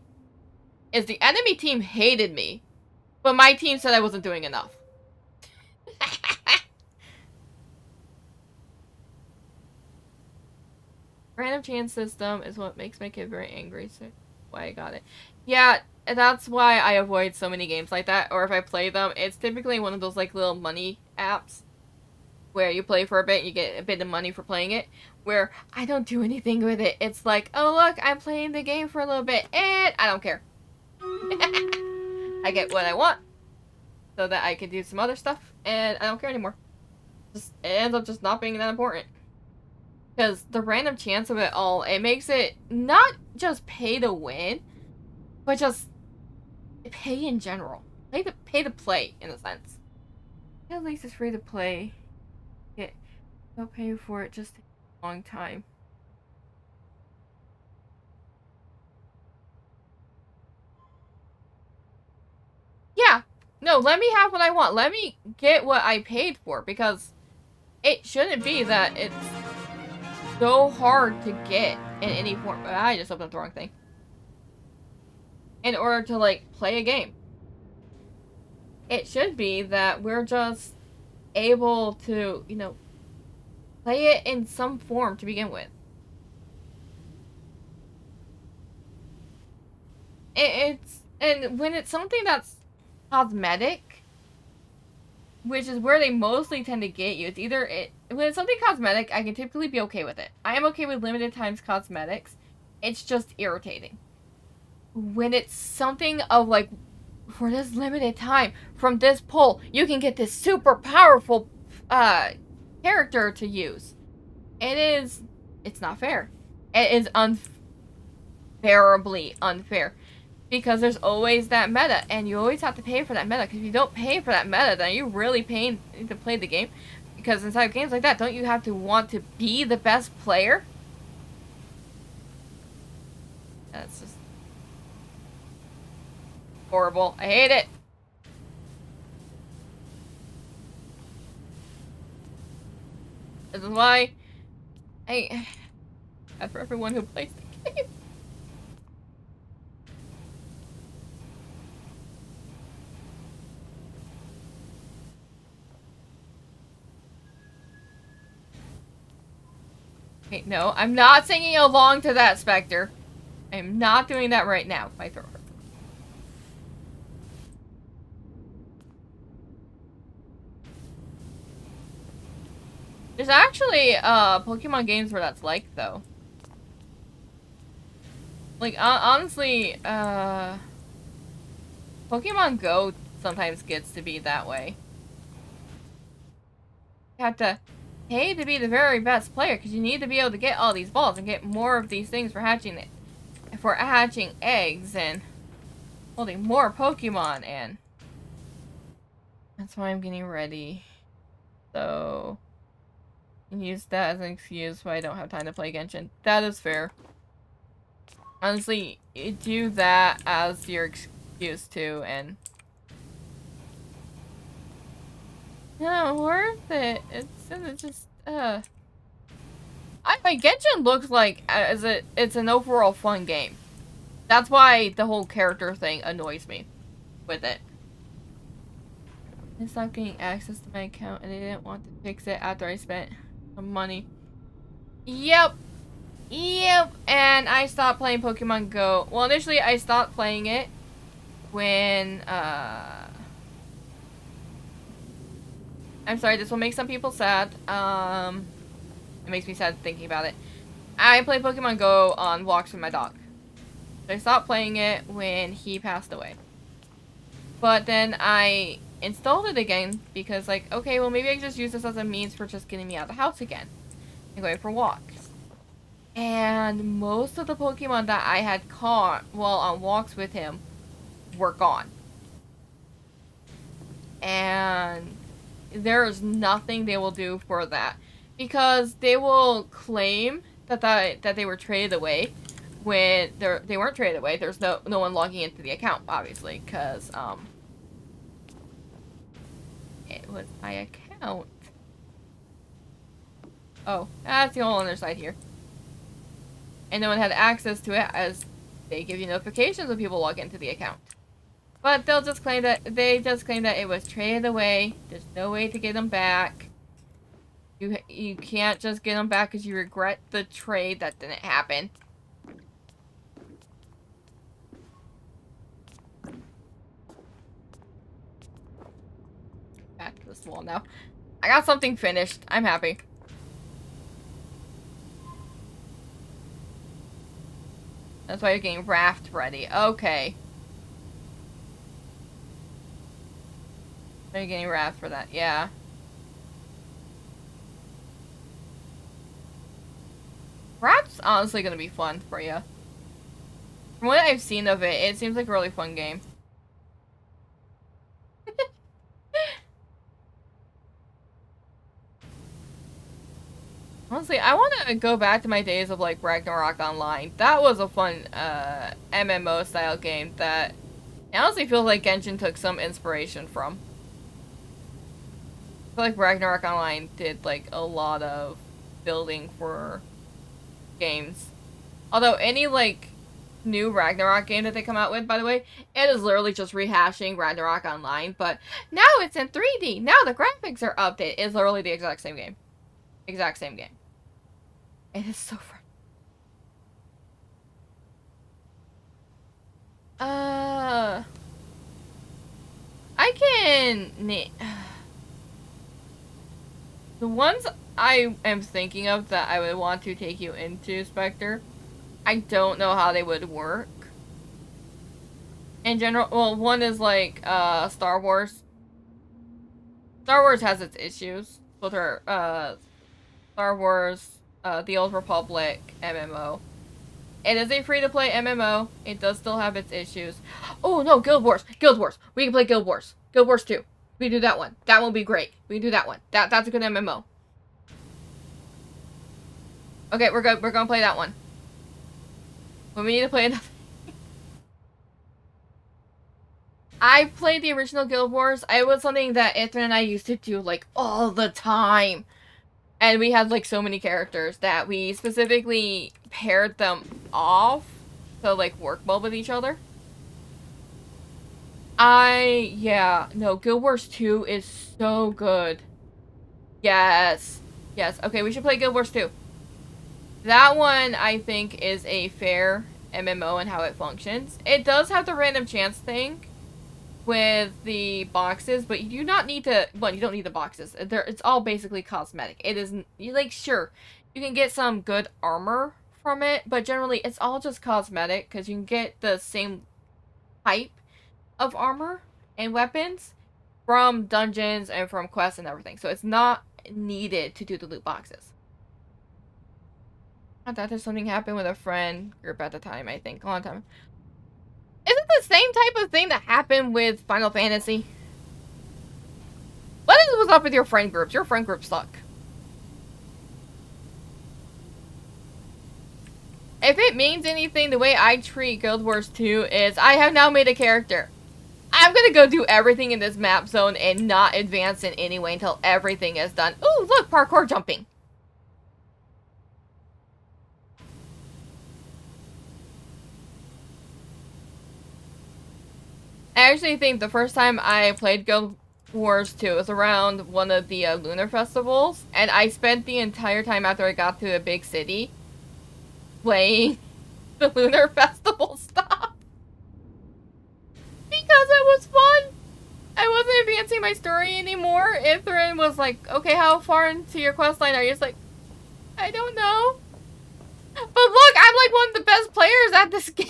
is the enemy team hated me. But my team said I wasn't doing enough. Random chance system is what makes my kid very angry, so why I got it. Yeah, that's why I avoid so many games like that, or if I play them, it's typically one of those, like, little money apps where you play for a bit, you get a bit of money for playing it, where I don't do anything with it. It's like, oh look, I'm playing the game for a little bit, and I don't care. I get what I want, so that I can do some other stuff, and I don't care anymore. It ends up just not being that important. Because the random chance of it all, it makes it not just pay to win, but just pay in general. Pay to play, in a sense. At least it's free to play. No paying for it just takes a long time. Yeah. No, let me have what I want. Let me get what I paid for, because it shouldn't be that it's so hard to get in any form. I just opened up the wrong thing. In order to, like, play a game. It should be that we're just able to, you know, play it in some form to begin with. And when it's something that's cosmetic, which is where they mostly tend to get you, it's either when it's something cosmetic, I can typically be okay with it. I am okay with limited times cosmetics. It's just irritating. When it's something of, like, for this limited time, from this pull, you can get this super powerful character to use. It's not fair. It is unbearably unfair. Because there's always that meta, and you always have to pay for that meta. Because if you don't pay for that meta, then you're really paying to play the game. Because inside of games like that, don't you have to want to be the best player? That's just horrible. I hate it. This is why for everyone who plays the game. Okay, no, I'm not singing along to that, Spectre. I'm not doing that right now. My throat hurts. There's actually Pokemon games where that's like, though. Like, honestly, Pokemon Go sometimes gets to be that way. You have to pay to be the very best player, because you need to be able to get all these balls and get more of these things for hatching eggs and holding more Pokemon, and that's why I'm getting ready. So, you can use that as an excuse why I don't have time to play Genshin. That is fair. Honestly, you do that as your excuse too, and no, worth it. It's just Like, Genshin looks like it's an overall fun game. That's why the whole character thing annoys me with it. I stopped getting access to my account and they didn't want to fix it after I spent some money. Yep. Yep. And I stopped playing Pokemon Go. Well, initially I stopped playing it when, I'm sorry, this will make some people sad. It makes me sad thinking about it. I play Pokemon Go on walks with my dog. I stopped playing it when he passed away. But then I installed it again because, like, okay, well, maybe I can just use this as a means for just getting me out of the house again and going for walks. And most of the Pokemon that I had caught while on walks with him were gone. And there's nothing they will do for that because they will claim that they were traded away when they weren't traded away. There's no one logging into the account, obviously, because it was my account. Oh, that's the whole other side here. And no one had access to it as they give you notifications when people log into the account. But they just claim that it was traded away. There's no way to get them back. You can't just get them back because you regret the trade that didn't happen. Back to this wall now. I got something finished. I'm happy. That's why you're getting raft ready. Okay. Are you getting raft for that? Yeah. Raft's honestly gonna be fun for you. From what I've seen of it, it seems like a really fun game. Honestly, I want to go back to my days of, like, Ragnarok Online. That was a fun, MMO-style game that I honestly feel like Genshin took some inspiration from. I feel like Ragnarok Online did, like, a lot of building for games. Although, any, like, new Ragnarok game that they come out with, by the way, it is literally just rehashing Ragnarok Online, but now it's in 3D. Now the graphics are updated. It's literally the exact same game. Exact same game. It is so fun. I can... The ones I am thinking of that I would want to take you into, Spectre, I don't know how they would work. In general, well, one is like, Star Wars. Star Wars has its issues with her, Star Wars, The Old Republic MMO. It is a free-to-play MMO. It does still have its issues. Oh, no, Guild Wars. Guild Wars. We can play Guild Wars. Guild Wars 2. We can do that one. That one will be great. We can do that one. That's a good MMO. Okay, we're good. We're gonna play that one. But we need to play another. I played the original Guild Wars. It was something that Ethan and I used to do, like, all the time. And we had, like, so many characters that we specifically paired them off to, like, work well with each other. Yeah, no, Guild Wars 2 is so good. Yes. Yes, okay, we should play Guild Wars 2. That one, I think, is a fair MMO and how it functions. It does have the random chance thing with the boxes, but you do not need to, well, you don't need the boxes. It's all basically cosmetic. It is, like, sure, you can get some good armor from it, but generally it's all just cosmetic because you can get the same type of armor and weapons from dungeons and from quests and everything. So it's not needed to do the loot boxes. I thought there's something happened with a friend group at the time, I think. A long time. Is it the same type of thing that happened with Final Fantasy? What is up with your friend groups? Your friend groups suck. If it means anything, the way I treat Guild Wars 2 is I have now made a character. I'm gonna go do everything in this map zone and not advance in any way until everything is done. Ooh, look, parkour jumping. I actually think the first time I played Guild Wars 2 was around one of the lunar festivals, and I spent the entire time after I got to a big city playing the lunar festival stuff because it was fun. I wasn't advancing my story anymore. Ithrin was like, okay, how far into your quest line are you? It's like, I don't know. But look, I'm like one of the best players at this game.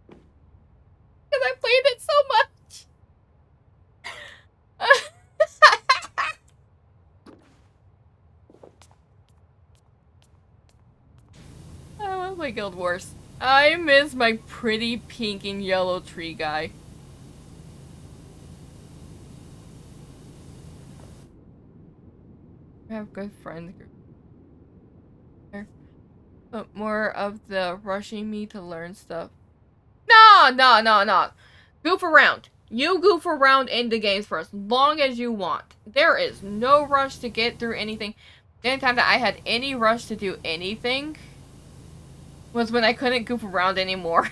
Because I played it so much. I want to play Guild Wars. I miss my pretty pink and yellow tree guy. I have good friends. But more of the rushing me to learn stuff. No, no, no, no. Goof around. You goof around in the games for as long as you want. There is no rush to get through anything. The only time that I had any rush to do anything was when I couldn't goof around anymore.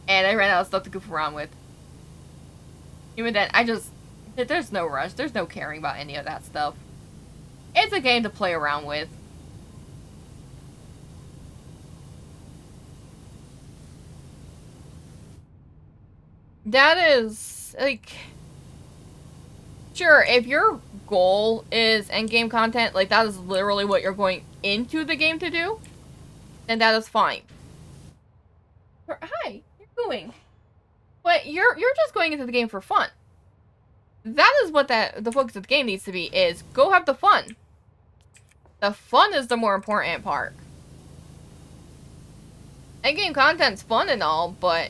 And I ran out of stuff to goof around with. Even then, there's no rush. There's no caring about any of that stuff. It's a game to play around with. That is, like... Sure, if your goal is endgame content, like that is literally what you're going into the game to do, then that is fine. Hi, you're going. But you're just going into the game for fun. That is what the focus of the game needs to be, is go have the fun. The fun is the more important part. Endgame content's fun and all, but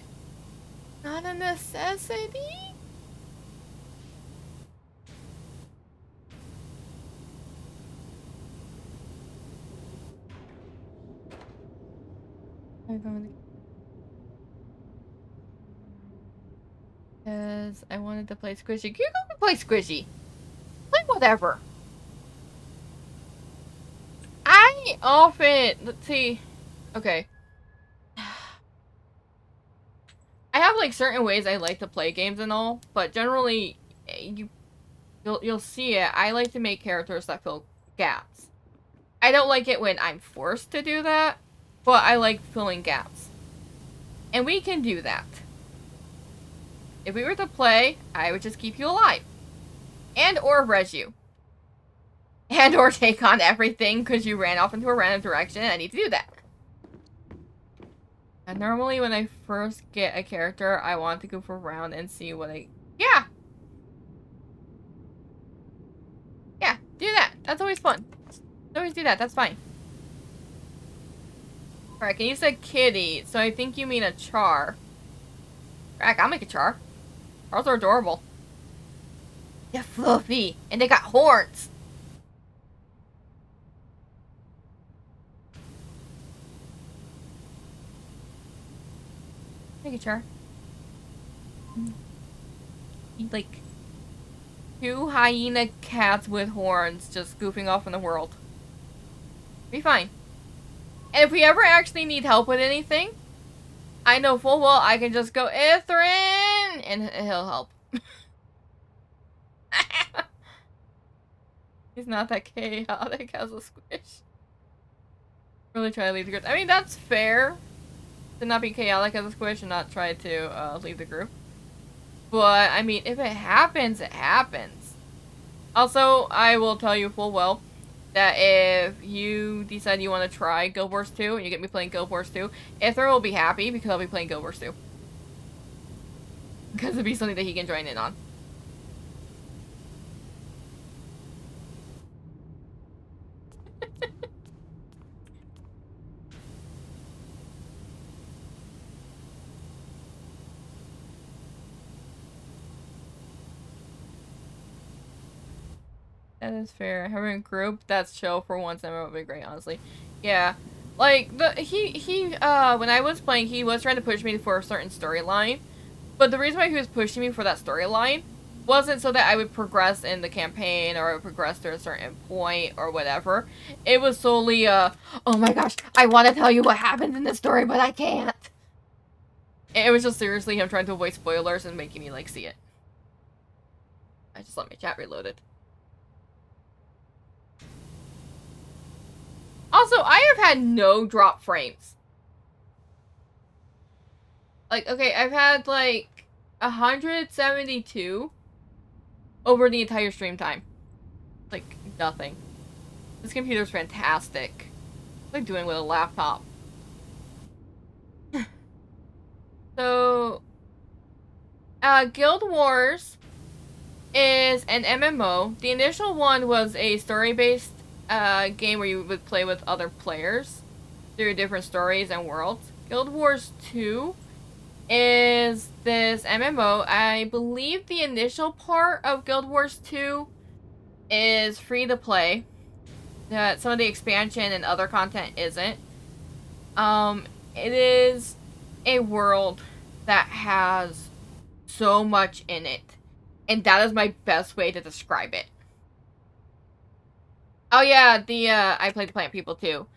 not a necessity. Because I wanted to play Squishy. You go play Squishy. Play whatever. I often... Let's see. Okay. I have like certain ways I like to play games and all, but generally you'll see it. I like to make characters that fill gaps. I don't like it when I'm forced to do that, but I like filling gaps. And we can do that. If we were to play, I would just keep you alive. And or res you. And or take on everything because you ran off into a random direction and I need to do that. And normally when I first get a character, I want to goof around and see what I... Yeah! Yeah, do that. That's always fun. Always do that. That's fine. Alright, and you said kitty, so I think you mean a char. Heck, I'll make a char. Chars are adorable. They're fluffy, and they got horns. Make a char. Like 2 hyena cats with horns just goofing off in the world. Be fine. And if we ever actually need help with anything, I know full well I can just go, Ithrin, and he'll help. He's not that chaotic as a squish. Really try to leave the group. I mean, that's fair. To not be chaotic as a squish and not try to leave the group. But, I mean, if it happens, it happens. Also, I will tell you full well that if you decide you want to try Guild Wars 2 and you get me playing Guild Wars 2, Ithra will be happy because I'll be playing Guild Wars 2. Because it'll be something that he can join in on. That is fair. Having a group that's chill for once in a while would be great, honestly. Yeah. Like, when I was playing, he was trying to push me for a certain storyline. But the reason why he was pushing me for that storyline wasn't so that I would progress in the campaign or progress to a certain point or whatever. It was solely, oh my gosh, I want to tell you what happens in the story, but I can't. It was just seriously him trying to avoid spoilers and making me, like, see it. I just let my chat reloaded. Also, I have had no drop frames. Like, okay, I've had, like, 172 over the entire stream time. Like, nothing. This computer's fantastic. What am I doing with a laptop? So, Guild Wars is an MMO. The initial one was a story-based game where you would play with other players through different stories and worlds. Guild Wars 2 is this MMO. I believe the initial part of Guild Wars 2 is free to play. Some of the expansion and other content isn't. It is a world that has so much in it. And that is my best way to describe it. Oh yeah, I played the Plant People too.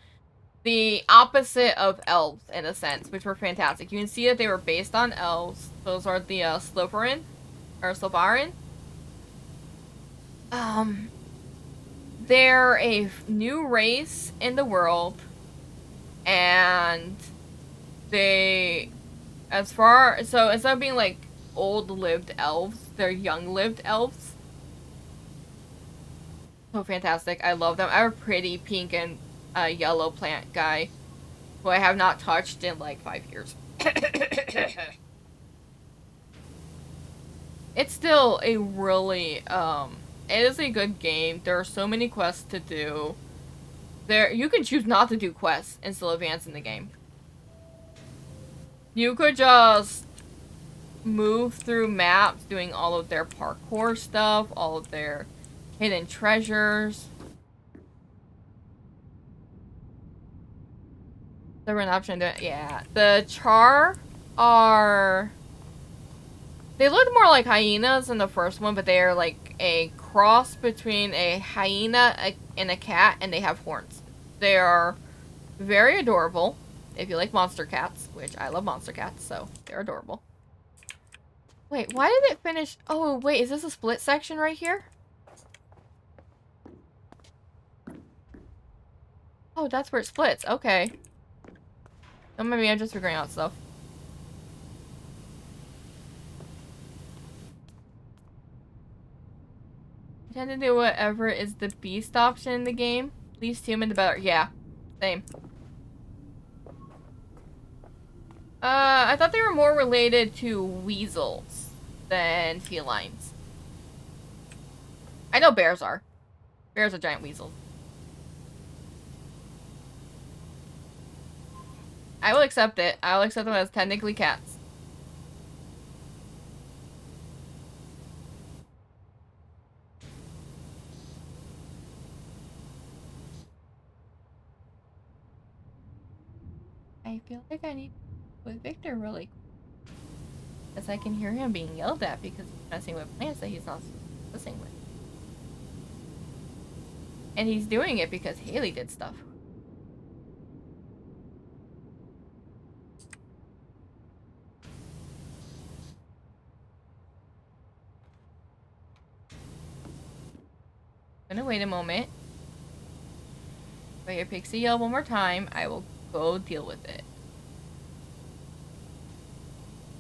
The opposite of elves, in a sense, which were fantastic. You can see that they were based on elves. Those are the Slofarin, or Slofarin. They're a new race in the world, and they, so instead of being like old-lived elves, they're young-lived elves. So fantastic. I love them. I have a pretty pink and yellow plant guy who I have not touched in like 5 years. It's still a really, it is a good game. There are so many quests to do. You can choose not to do quests and still advance in the game. You could just move through maps doing all of their parkour stuff, all of their hidden treasures. There were an option to, yeah. The Char are, they look more like hyenas in the first one, but they are like a cross between a hyena and a cat, and they have horns. They are very adorable, if you like monster cats, which I love monster cats, so they're adorable. Wait, why did it finish? Oh, wait, is this a split section right here? Oh, that's where it splits. Okay. Oh, maybe I'm just figuring out stuff. I tend to do whatever is the beast option in the game. Least human, the better. Yeah, same. I thought they were more related to weasels than felines. I know bears are. Bears are giant weasels. I will accept it. I will accept them as technically cats. I feel like I need to with Victor really quick. Because I can hear him being yelled at because he's messing with plants that he's not messing with. And he's doing it because Haley did stuff. I'm gonna wait a moment. If I hear Pixie yell one more time, I will go deal with it.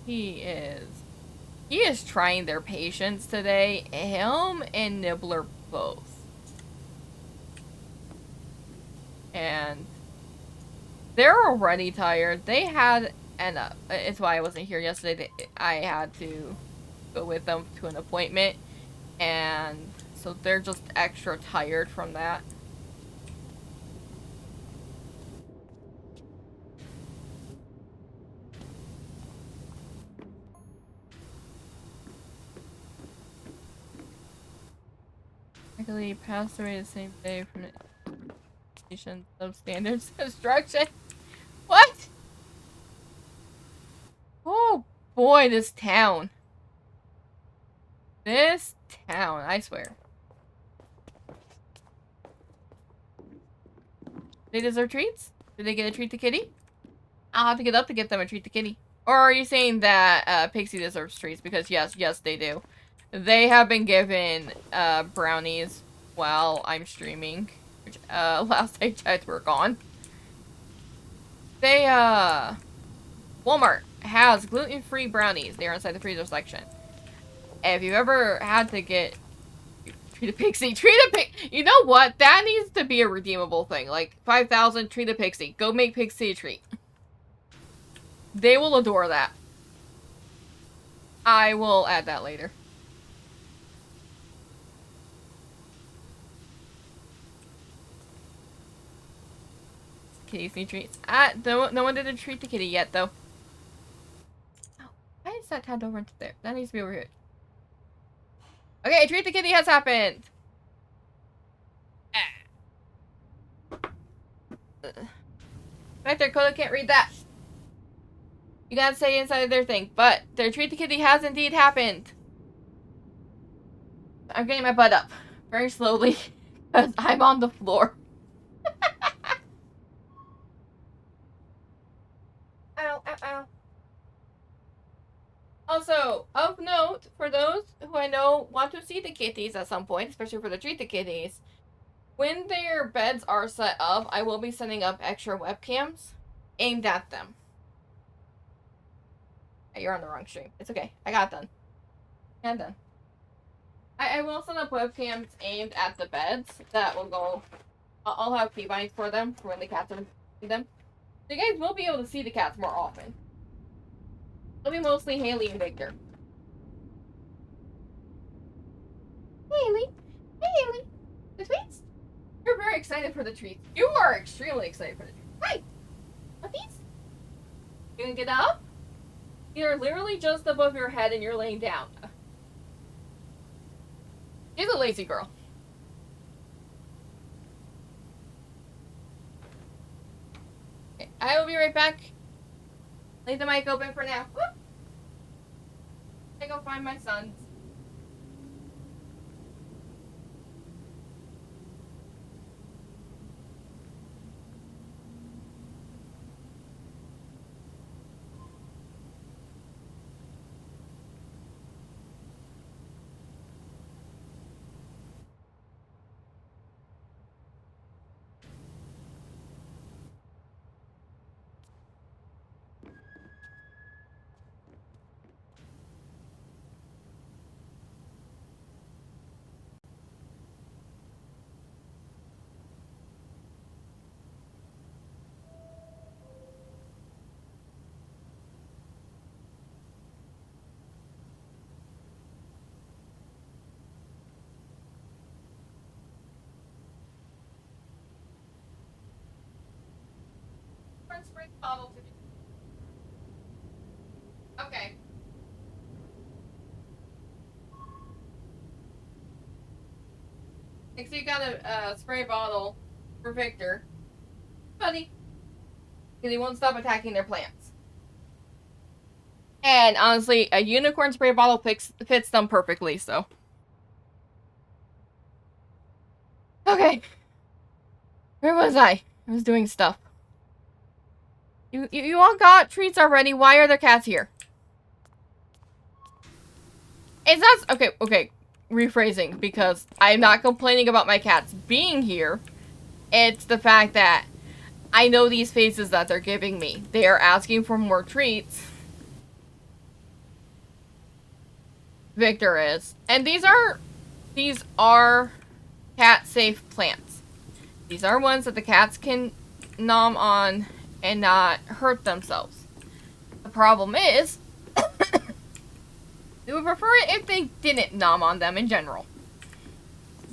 He is trying their patience today. Him and Nibbler both. And they're already tired. They had it's why I wasn't here yesterday. I had to go with them to an appointment, and so they're just extra tired from that. Actually passed away the same day from the station substandard construction. What? Oh boy, this town. This town, I swear. They deserve treats? Did they get a treat to kitty? I'll have to get up to get them a treat to kitty. Or are you saying that Pixie deserves treats? Because yes, they do. They have been given brownies while I'm streaming, which last I checked were gone. They Walmart has gluten-free brownies. They are inside the freezer section. If you've ever had to get treat a pixie, you know what? That needs to be a redeemable thing. Like 5,000, treat a pixie. Go make Pixie a treat. They will adore that. I will add that later. Kitties need treats. No one did a treat the kitty yet, though. Oh, why is that tabbed over into there? That needs to be over here. Okay, treat the kitty has happened. Right there, Coda can't read that. You gotta say inside their thing. But their treat the kitty has indeed happened. I'm getting my butt up very slowly because I'm on the floor. Ow, ow, ow. Also, of note, for those who I know want to see the kitties at some point, especially for the treat the kitties, when their beds are set up, I will be setting up extra webcams aimed at them. Hey, you're on the wrong stream. It's okay. I got it done. I'm done. I will set up webcams aimed at the beds that will go. I'll have keybinds for them for when the cats are in them. So you guys will be able to see the cats more often. It'll be mostly Haley and Victor. Haley! Hey, Haley! The treats? You're very excited for the treats. You are extremely excited for the treats. Hi! Puppies? You gonna get up? You're literally just above your head and you're laying down. She's a lazy girl. Okay, I will be right back. Leave the mic open for now. Whoop. I go find my sons. Spray bottle to do. Okay. So you got a spray bottle for Victor, buddy, because he won't stop attacking their plants. And honestly, a unicorn spray bottle fits them perfectly. So. Okay. Where was I? I was doing stuff. You all got treats already. Why are there cats here? It's not okay. Rephrasing, because I'm not complaining about my cats being here. It's the fact that I know these faces that they're giving me. They are asking for more treats. Victor is, and these are cat-safe plants. These are ones that the cats can nom on and not hurt themselves. The problem is, we would prefer it if they didn't nom on them in general.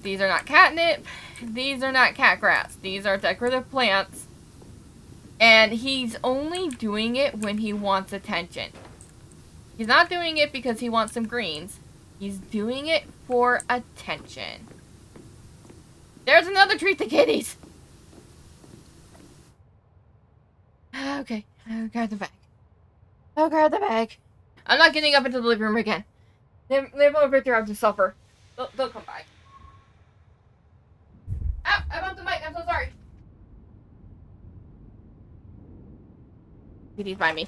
These are not catnip. These are not cat grass. These are decorative plants. And he's only doing it when he wants attention. He's not doing it because he wants some greens. He's doing it for attention. There's another treat the kitties! Okay, I'll grab the bag. I'll grab the bag. I'm not getting up into the living room again. They've over there have to suffer. They'll come by. Ow! I bumped the mic. I'm so sorry. Kitty's by me.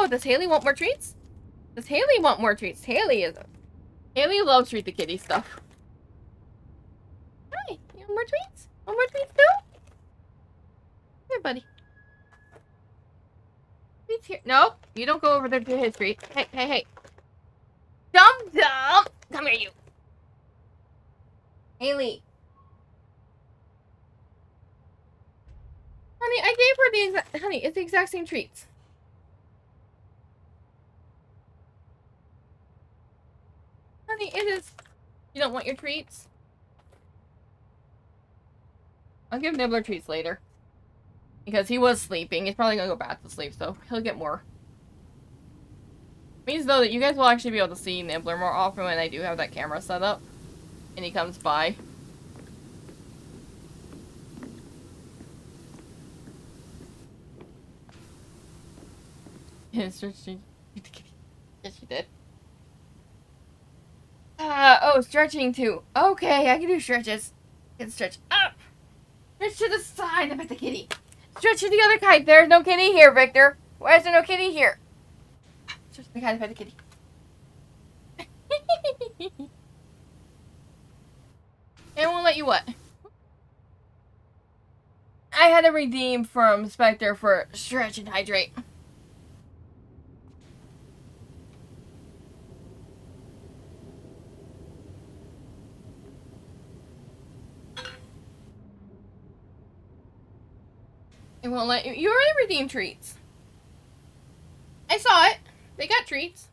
Oh, does Haley want more treats? Does Haley want more treats? Haley loves treat the kitty stuff. Hi, you want more treats? Want more treats too? Here, buddy. Treats here. Nope, you don't go over there to his treat. Hey, hey, hey. Dum-dum! Come here, you. Haley. Honey, I gave her the exact... Honey, it's the exact same treats. Honey, it is... You don't want your treats? I'll give Nibbler treats later. Because he was sleeping. He's probably gonna go back to sleep, so he'll get more. Means, though, that you guys will actually be able to see Nibbler more often when I do have that camera set up. And he comes by. Yes, she did. Oh, stretching too. Okay, I can do stretches. I can stretch up. Stretch to the side. I bet the kitty. Stretch to the other kite. There's no kitty here, Victor. Why is there no kitty here? Stretch to the kite. I bet the kitty. And we'll let you what? I had to redeem from Spectre for stretch and hydrate. It won't let you. You already redeemed treats. I saw it. They got treats.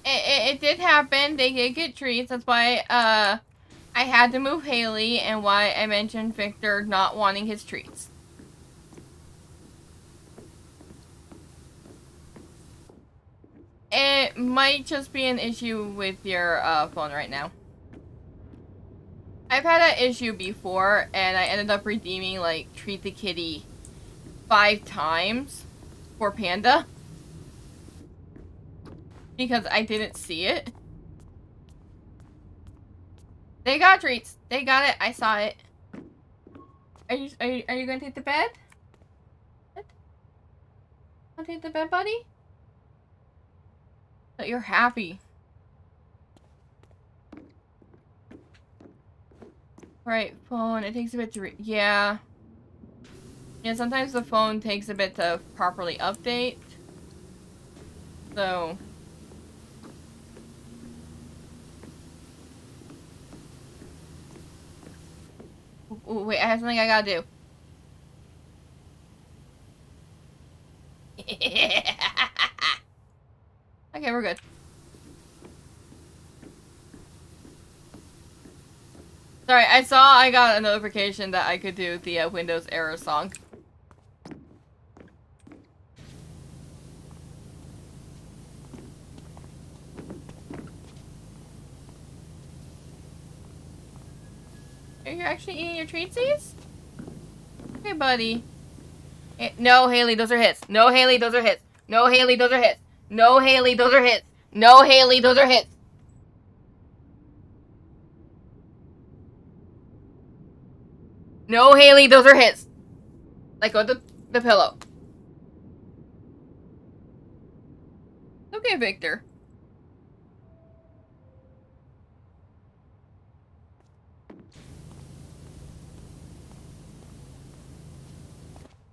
It did happen. They did get treats. That's why I had to move Haley and why I mentioned Victor not wanting his treats. It might just be an issue with your phone right now. I've had that issue before, and I ended up redeeming, like, Treat the Kitty 5 times for Panda. Because I didn't see it. They got treats. They got it. I saw it. Are you gonna take the bed? What? Wanna take the bed, buddy? But you're happy. Right, phone. It takes a bit to yeah. Yeah, sometimes the phone takes a bit to properly update. So... Ooh, wait, I have something I gotta do. Okay, we're good. Sorry, I got a notification that I could do the Windows error song. Are you actually eating your treatsies? Okay, buddy. No, Haley, those are hits. No, Haley, those are hits. No, Haley, those are hits. No, Haley, those are hits. No, Haley, those are hits. No, Haley, those are hits. Let go of the pillow. Okay, Victor.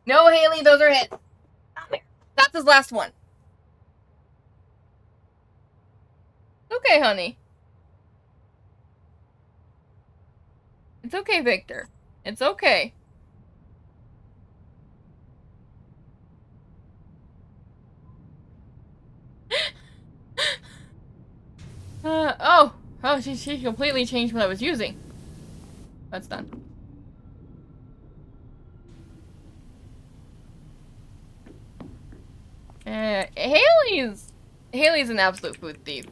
No, Haley, those are hits. That's his last one. Okay, honey. It's okay, Victor. It's okay. Oh, she completely changed what I was using. That's done. Haley's an absolute food thief.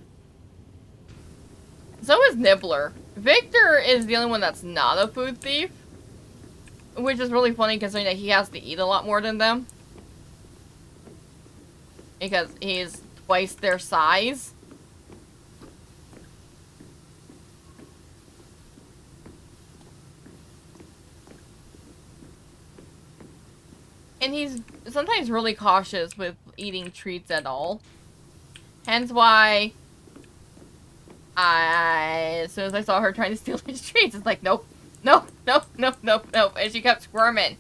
So is Nibbler. Victor is the only one that's not a food thief. Which is really funny considering that he has to eat a lot more than them. because he's twice their size. And he's sometimes really cautious with eating treats at all. Hence why as soon as I saw her trying to steal his treats, it's like, nope, nope, nope, nope, nope, nope. And she kept squirming.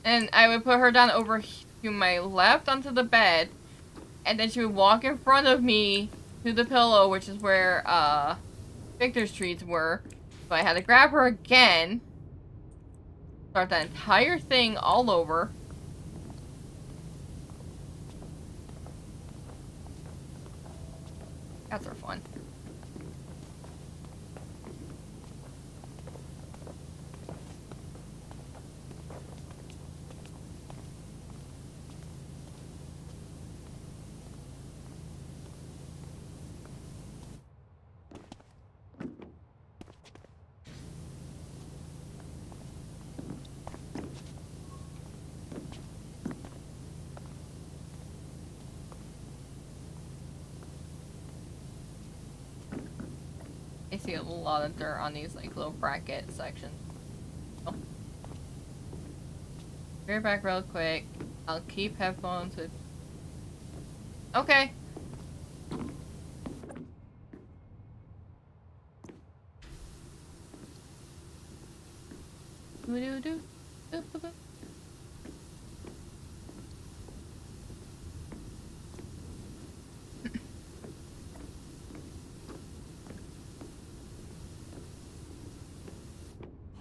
And I would put her down over to my left onto the bed. And then she would walk in front of me to the pillow, which is where, Victor's treats were. So I had to grab her again. Start that entire thing all over. Cats are fun. I see a lot of dirt on these like little bracket sections. Oh. Be right back real quick. I'll keep headphones with. Okay. Doo-doo-doo. Doo-doo-doo.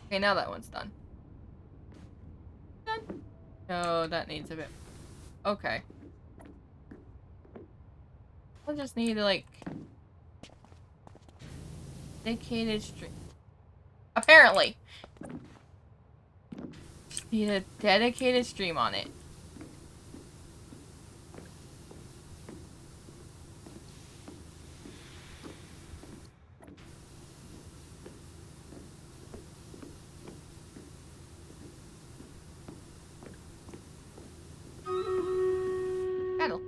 Okay, now that one's done. Done. No, that needs a bit. Okay. I just need like dedicated stream. Apparently, just need a dedicated stream on it. Battle.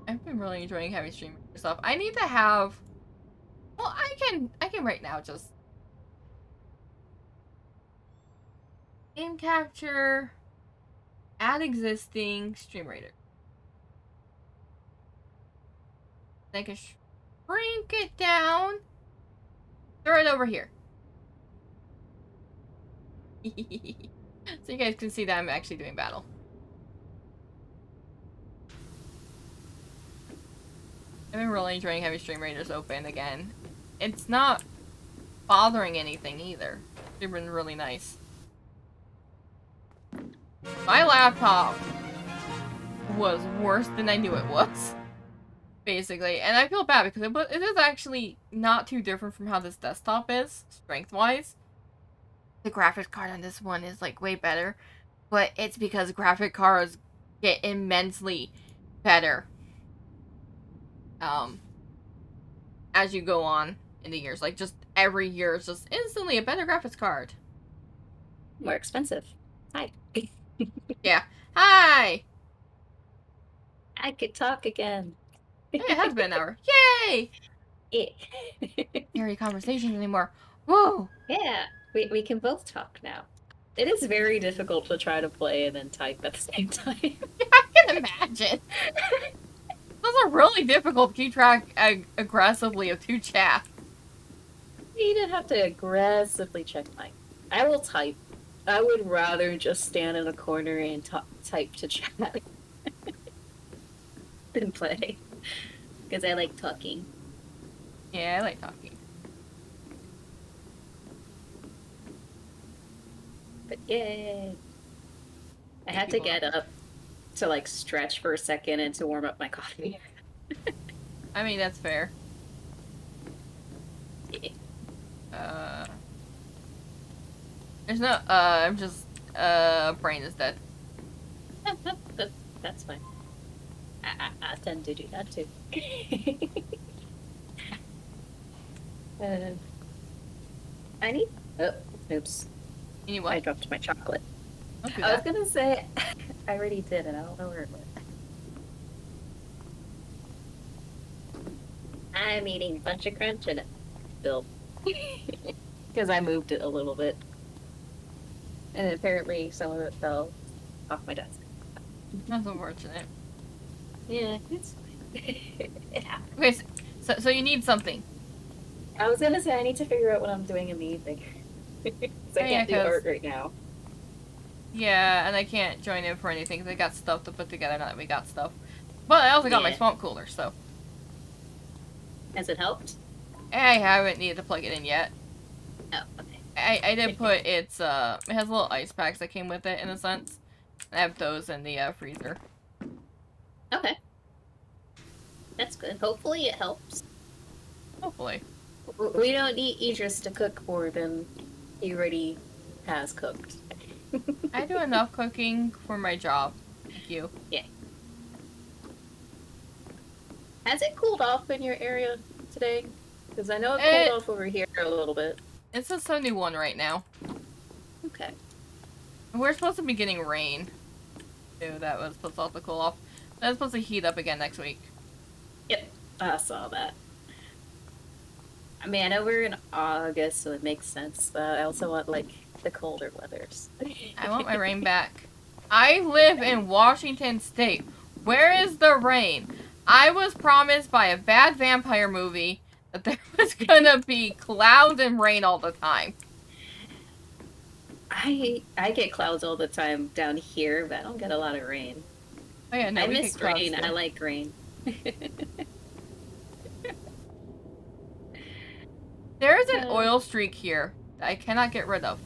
I've been really enjoying having streaming stuff. I need to have. Well, I can right now just game capture, add existing stream rater. I can shrink it down. Throw it over here. So you guys can see that I'm actually doing battle. I've been really enjoying having stream raiders open again. It's not bothering anything either. It's been really nice. My laptop was worse than I knew it was. Basically. And I feel bad because it is actually not too different from how this desktop is, strength-wise. The graphics card on this one is like way better. But it's because graphic cards get immensely better. As you go on in the years. Like, just every year is just instantly a better graphics card. More expensive. Hi. Yeah. Hi! I could talk again. Hey, it has been an hour. Yay! Yeah. Scary conversations anymore. Whoa! Yeah, we can both talk now. It is very difficult to try to play and then type at the same time. I can imagine. Those are really difficult to keep track aggressively of two chats. You didn't have to aggressively check mine. I will type. I would rather just stand in a corner and type to chat than play. Because I like talking. Yeah, I like talking. But yay! I had to get up to like stretch for a second and to warm up my coffee. I mean, that's fair. Yeah. There's no, I'm just, brain is dead. That's fine. I tend to do that too. uh, I need. Oh, oops! You I what? dropped my chocolate. Don't do I was that. gonna say, I already did, and I don't know where it went. I'm eating a bunch of crunch and it spilled because I moved it a little bit, and apparently some of it fell off my desk. That's unfortunate. Yeah, it's fine. It happens. Okay, so you need something. I was gonna say I need to figure out what I'm doing in the evening. So I Oh, yeah, can't do cause art right now. yeah, and I can't join in for anything because I got stuff to put together. Now that we got stuff, but I also got my Yeah. swamp cooler, so Has it helped? I haven't needed to plug it in yet. Oh, okay. I did put it has little ice packs that came with it in a sense. I have those in the freezer. Okay, that's good. Hopefully it helps. Hopefully. We don't need Idris to cook more than he already has cooked. I do enough cooking for my job. Thank you. Yeah. Has it cooled off in your area today? Because I know it cooled It off over here a little bit. it's a 71 right now. Okay. We're supposed to be getting rain. Too, that was supposed to cool off. That's supposed to heat up again next week. Yep, I saw that. I mean, I know we're in August, so it makes sense. But I also want, like, the colder weathers. I want my rain back. I live in Washington State. Where is the rain? I was promised by a bad vampire movie that there was gonna be clouds and rain all the time. I get clouds all the time down here, but I don't get a lot of rain. Oh yeah, no, I we miss get clouds rain. too. I like rain. There is an oil streak here that I cannot get rid of.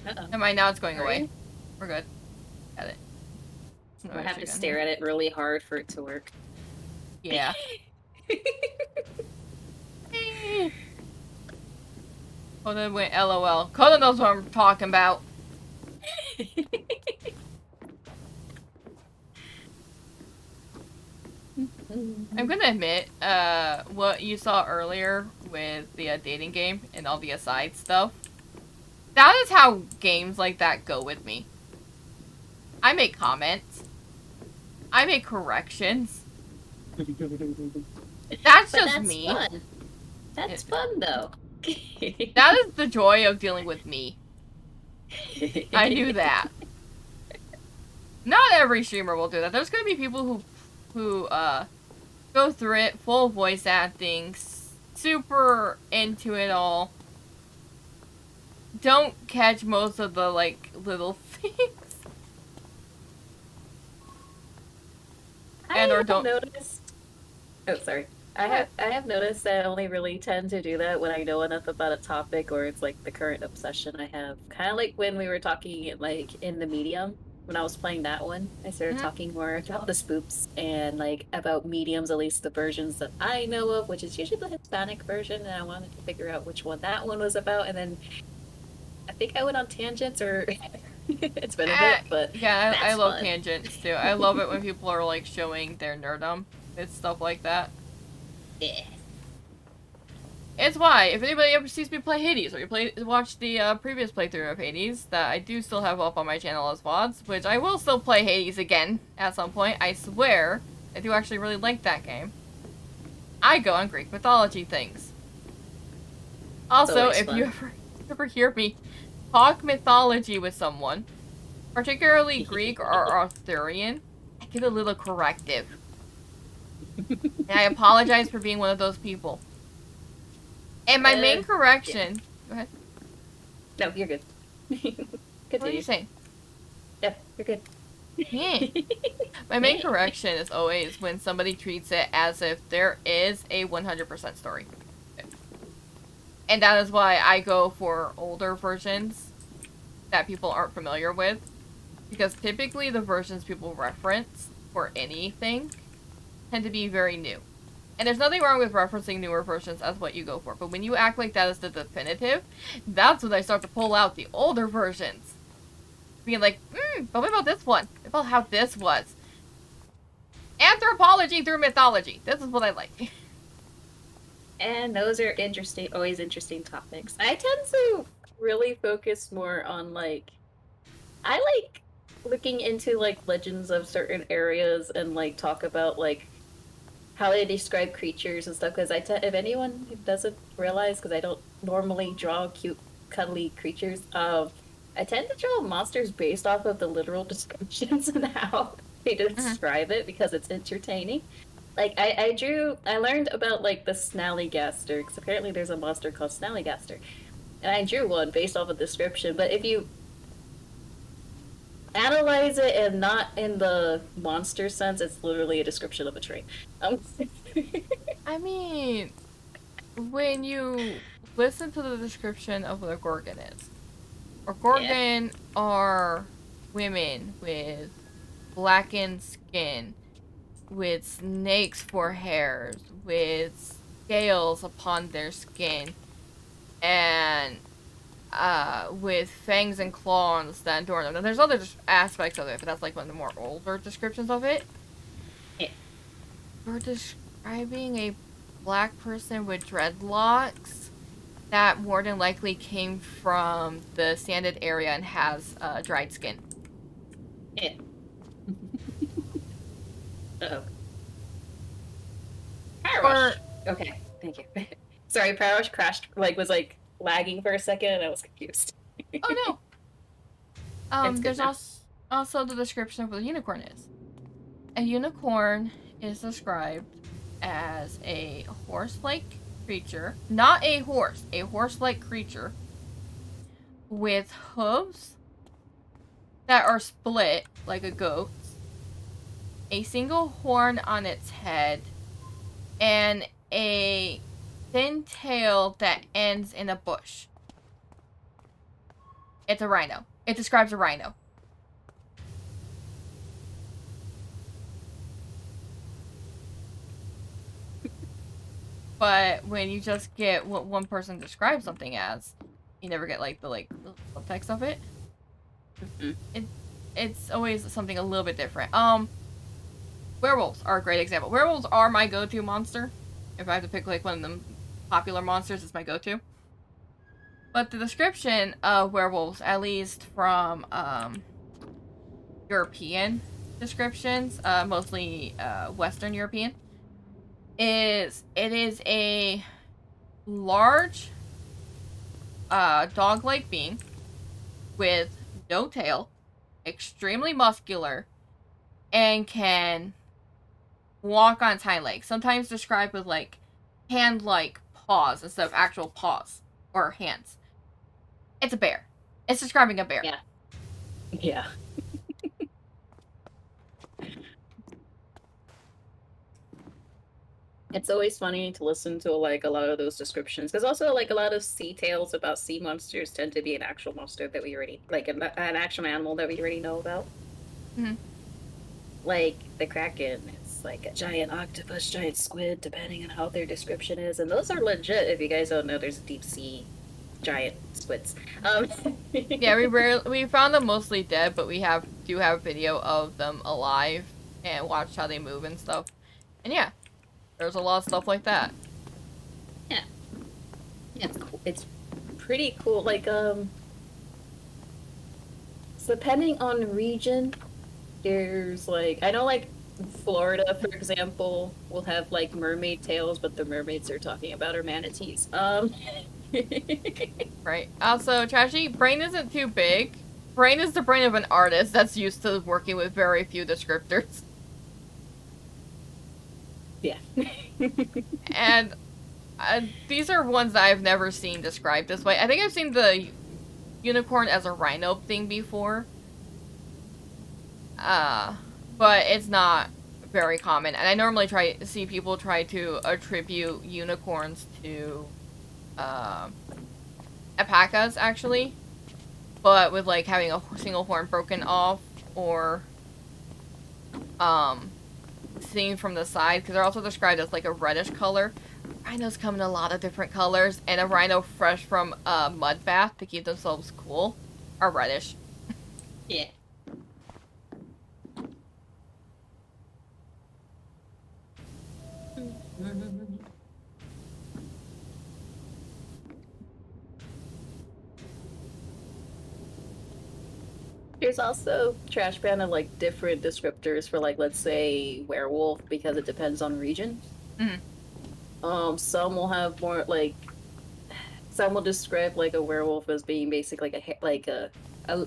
Uh-oh. Never mind, now it's going Are away. you? We're good. Got it. No I have to issue stare here. at it really hard for it to work. Yeah. Coda went LOL. Coda knows what I'm talking about. I'm gonna admit, what you saw earlier with the dating game and all the aside stuff, that is how games like that go with me. I make comments. I make corrections. That's But just that's me. fun. That's fun, though. That is the joy of dealing with me. I do that. Not every streamer will do that. There's gonna be people who go through it, full voice acting, super into it all. Don't catch most of the, like, little things. And or don't. Noticed. Oh, sorry. I have noticed that I only really tend to do that when I know enough about a topic or it's like the current obsession I have. Kind of like when we were talking like in the medium when I was playing that one. I started talking more about the spoops and like about mediums, at least the versions that I know of, which is usually the Hispanic version, and I wanted to figure out which one that one was about, and then I think I went on tangents or it's been a bit, but yeah, I love fun. tangents too. I love it when people are like showing their nerdum. It's stuff like that. Yeah. It's why, if anybody ever sees me play Hades, or you watch the previous playthrough of Hades, that I do still have up on my channel as VODs, which I will still play Hades again at some point, I swear. I do actually really like that game. I go on Greek mythology things. Also, if you ever hear me talk mythology with someone, particularly Greek or Arthurian, I give a little corrective. And I apologize for being one of those people. And my main correction... Yeah. Go ahead. No, you're good. What are you saying? Yeah, you're good. Yeah. My main correction is always when somebody treats it as if there is a 100% story. And that is why I go for older versions that people aren't familiar with. Because typically the versions people reference for anything tend to be very new. And there's nothing wrong with referencing newer versions as what you go for. But when you act like that is the definitive, that's when I start to pull out the older versions. Being like, but what about this one? What about how this was? Anthropology through mythology. This is what I like. And those are interesting, always interesting topics. I tend to really focus more on like I like looking into like legends of certain areas and like talk about like how they describe creatures and stuff. Because if anyone who doesn't realize, because I don't normally draw cute, cuddly creatures, I tend to draw monsters based off of the literal descriptions and how they Hmm. describe it because it's entertaining. Like I learned about like the Snallygaster because apparently there's a monster called Snallygaster, and I drew one based off a description. But if you analyze it and not in the monster sense, it's literally a description of a tree. Um, I mean, when you listen to the description of what a Gorgon is, a yeah, Gorgon are women with blackened skin, with snakes for hairs, with scales upon their skin, and with fangs and claws that adorn them. And there's other aspects of it, but that's like one of the more older descriptions of it. yeah, You're describing a black person with dreadlocks that more than likely came from the sanded area and has dried skin. yeah. Uh-oh. PowerWash. Or, Okay, thank you. Sorry, PowerWash crashed, like, was like lagging for a second and I was confused. oh no, It's good there's now. also the description of what a unicorn is. A unicorn is described as a horse-like creature, not a horse-like creature with hooves that are split like a goat's, a single horn on its head, and a thin tail that ends in a bush. It's a rhino. It describes a rhino. But when you just get what one person describes something as, you never get like the subtext of it. Mhm. It it's always something a little bit different. Werewolves are a great example. Werewolves are my go-to monster. If I have to pick like one of them popular monsters, it's my go-to. But the description of werewolves, at least from European descriptions, mostly Western European, is it is a large dog-like being with no tail, extremely muscular, and can walk on its hind legs. Sometimes described with like hand-like paws instead of actual paws or hands. It's a bear. It's describing a bear. Yeah, yeah. It's always funny to listen to like a lot of those descriptions because also like a lot of sea tales about sea monsters tend to be an actual monster that we already like an actual animal that we already know about. Mm-hmm. Like the Kraken, it's like a giant octopus, giant squid, depending on how their description is, and those are legit. If you guys don't know, there's deep sea giant squids. Um, Yeah, we found them mostly dead, but we do have video of them alive and watched how they move and stuff. And yeah, there's a lot of stuff like that. yeah, yeah, it's cool. It's pretty cool. Like so depending on region, there's like I know like Florida, for example, will have like mermaid tails, but the mermaids they're talking about are manatees. Right. Also, Trashy, brain isn't too big. Brain is the brain of an artist that's used to working with very few descriptors. Yeah. And these are ones that I've never seen described this way. I think I've seen the unicorn as a rhino thing before. Uh, but it's not very common. And I normally see people try to attribute unicorns to alpacas, actually. But with like having a single horn broken off or um seen from the side, because they're also described as like a reddish color. Rhinos come in a lot of different colors, and a rhino fresh from a mud bath to keep themselves cool are reddish. Yeah. There's also trash ban of like different descriptors for like let's say werewolf because it depends on region. Mhm. Some will have more like some will describe like a werewolf as being basically like a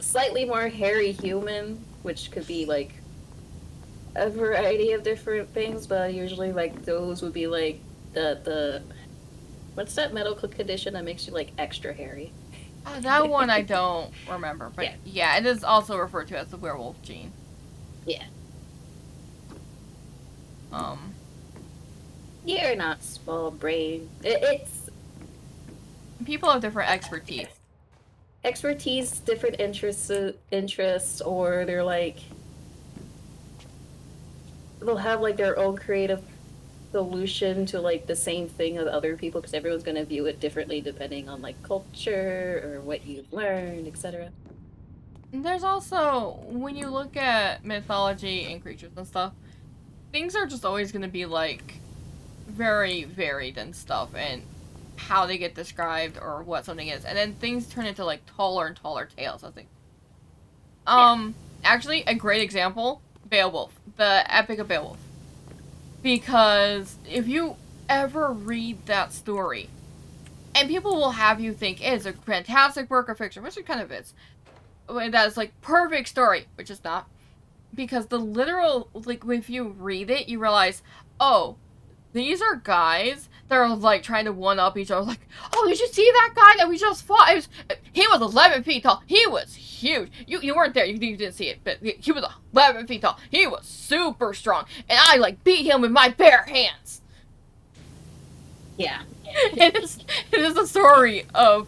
slightly more hairy human, which could be like a variety of different things, but usually like those would be like the what's that medical condition that makes you like extra hairy? That one I don't remember, but Yeah, yeah, it is also referred to as the werewolf gene. yeah. Um, You're not small brain. It's People have different expertise. expertise, different interests, or they're like they'll have like their own creative solution to like the same thing as other people because everyone's going to view it differently depending on like culture or what you've learned, etc. And there's also, when you look at mythology and creatures and stuff, things are just always going to be like very varied and stuff, and how they get described or what something is, and then things turn into like taller and taller tales. I think. Yeah, Actually, a great example: Beowulf, the Epic of Beowulf, because if you ever read that story, and people will have you think it's a fantastic work of fiction, which it kind of is. That's like perfect story, which is not, because the literal, like, if you read it, you realize, oh, these are guys that are like trying to one up each other. Like, oh, did you see that guy that we just fought? He was 11 feet tall. He was huge. You weren't there. You didn't see it, but he was 11 feet tall. He was super strong, and I like beat him with my bare hands. yeah. it is it is a story of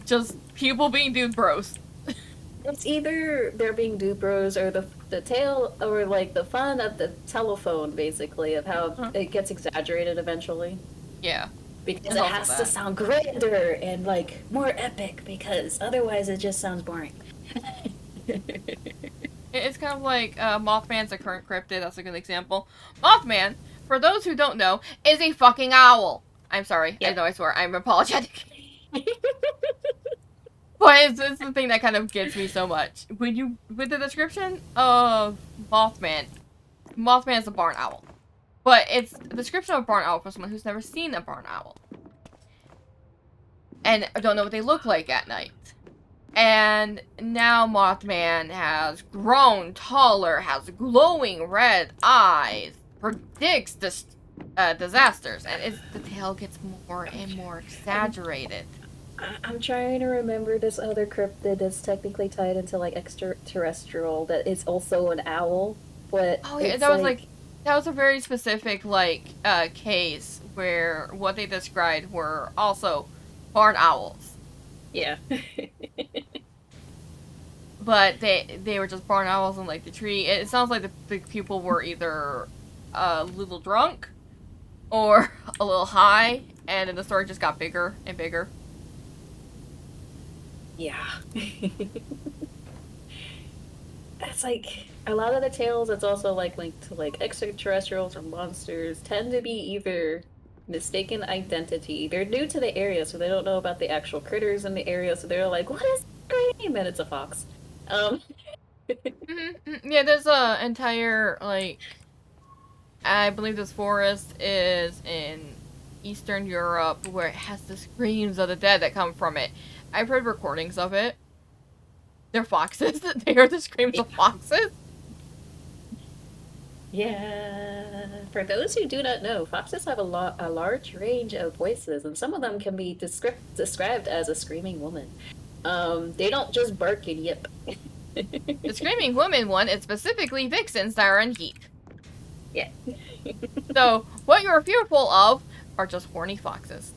just people being dude bros. It's either they're being dupros or the tale or like the fun of the telephone basically of how Huh. it gets exaggerated eventually Yeah, because there's it also has to that. sound grander and like more epic because otherwise it just sounds boring. It's kind of like Mothman's a current cryptid. That's a good example. Mothman, for those who don't know, is a fucking owl. I'm sorry. I Yep. know I swear. I'm apologetic. But it's the thing that kind of gets me so much. With the description of Mothman, Mothman is a barn owl. But it's a description of a barn owl for someone who's never seen a barn owl. And don't know what they look like at night. And now Mothman has grown taller, has glowing red eyes, predicts disasters, and the tale gets more and more exaggerated. I'm trying to remember this other cryptid that's technically tied into like extraterrestrial that is also an owl, but Oh yeah, it's like that was a very specific case where what they described were also barn owls, yeah. but they were just barn owls in like the tree. It sounds like the people were either a little drunk or a little high, and then the story just got bigger and bigger. Yeah. It's like a lot of the tales it's also like linked to like extraterrestrials or monsters tend to be either mistaken identity. They're new to the area, so they don't know about the actual critters in the area, so they're like, what is scream? And it's a fox. Um Yeah, there's a entire I believe this forest is in Eastern Europe where it has the screams of the dead that come from it. I've heard recordings of it. They're foxes. They hear the screams of foxes. Yeah. For those who do not know, foxes have a large range of voices, and some of them can be described as a screaming woman. They don't just bark and yip. The screaming woman one is specifically vixens that are in heat. Yeah. So what you're fearful of are just horny foxes.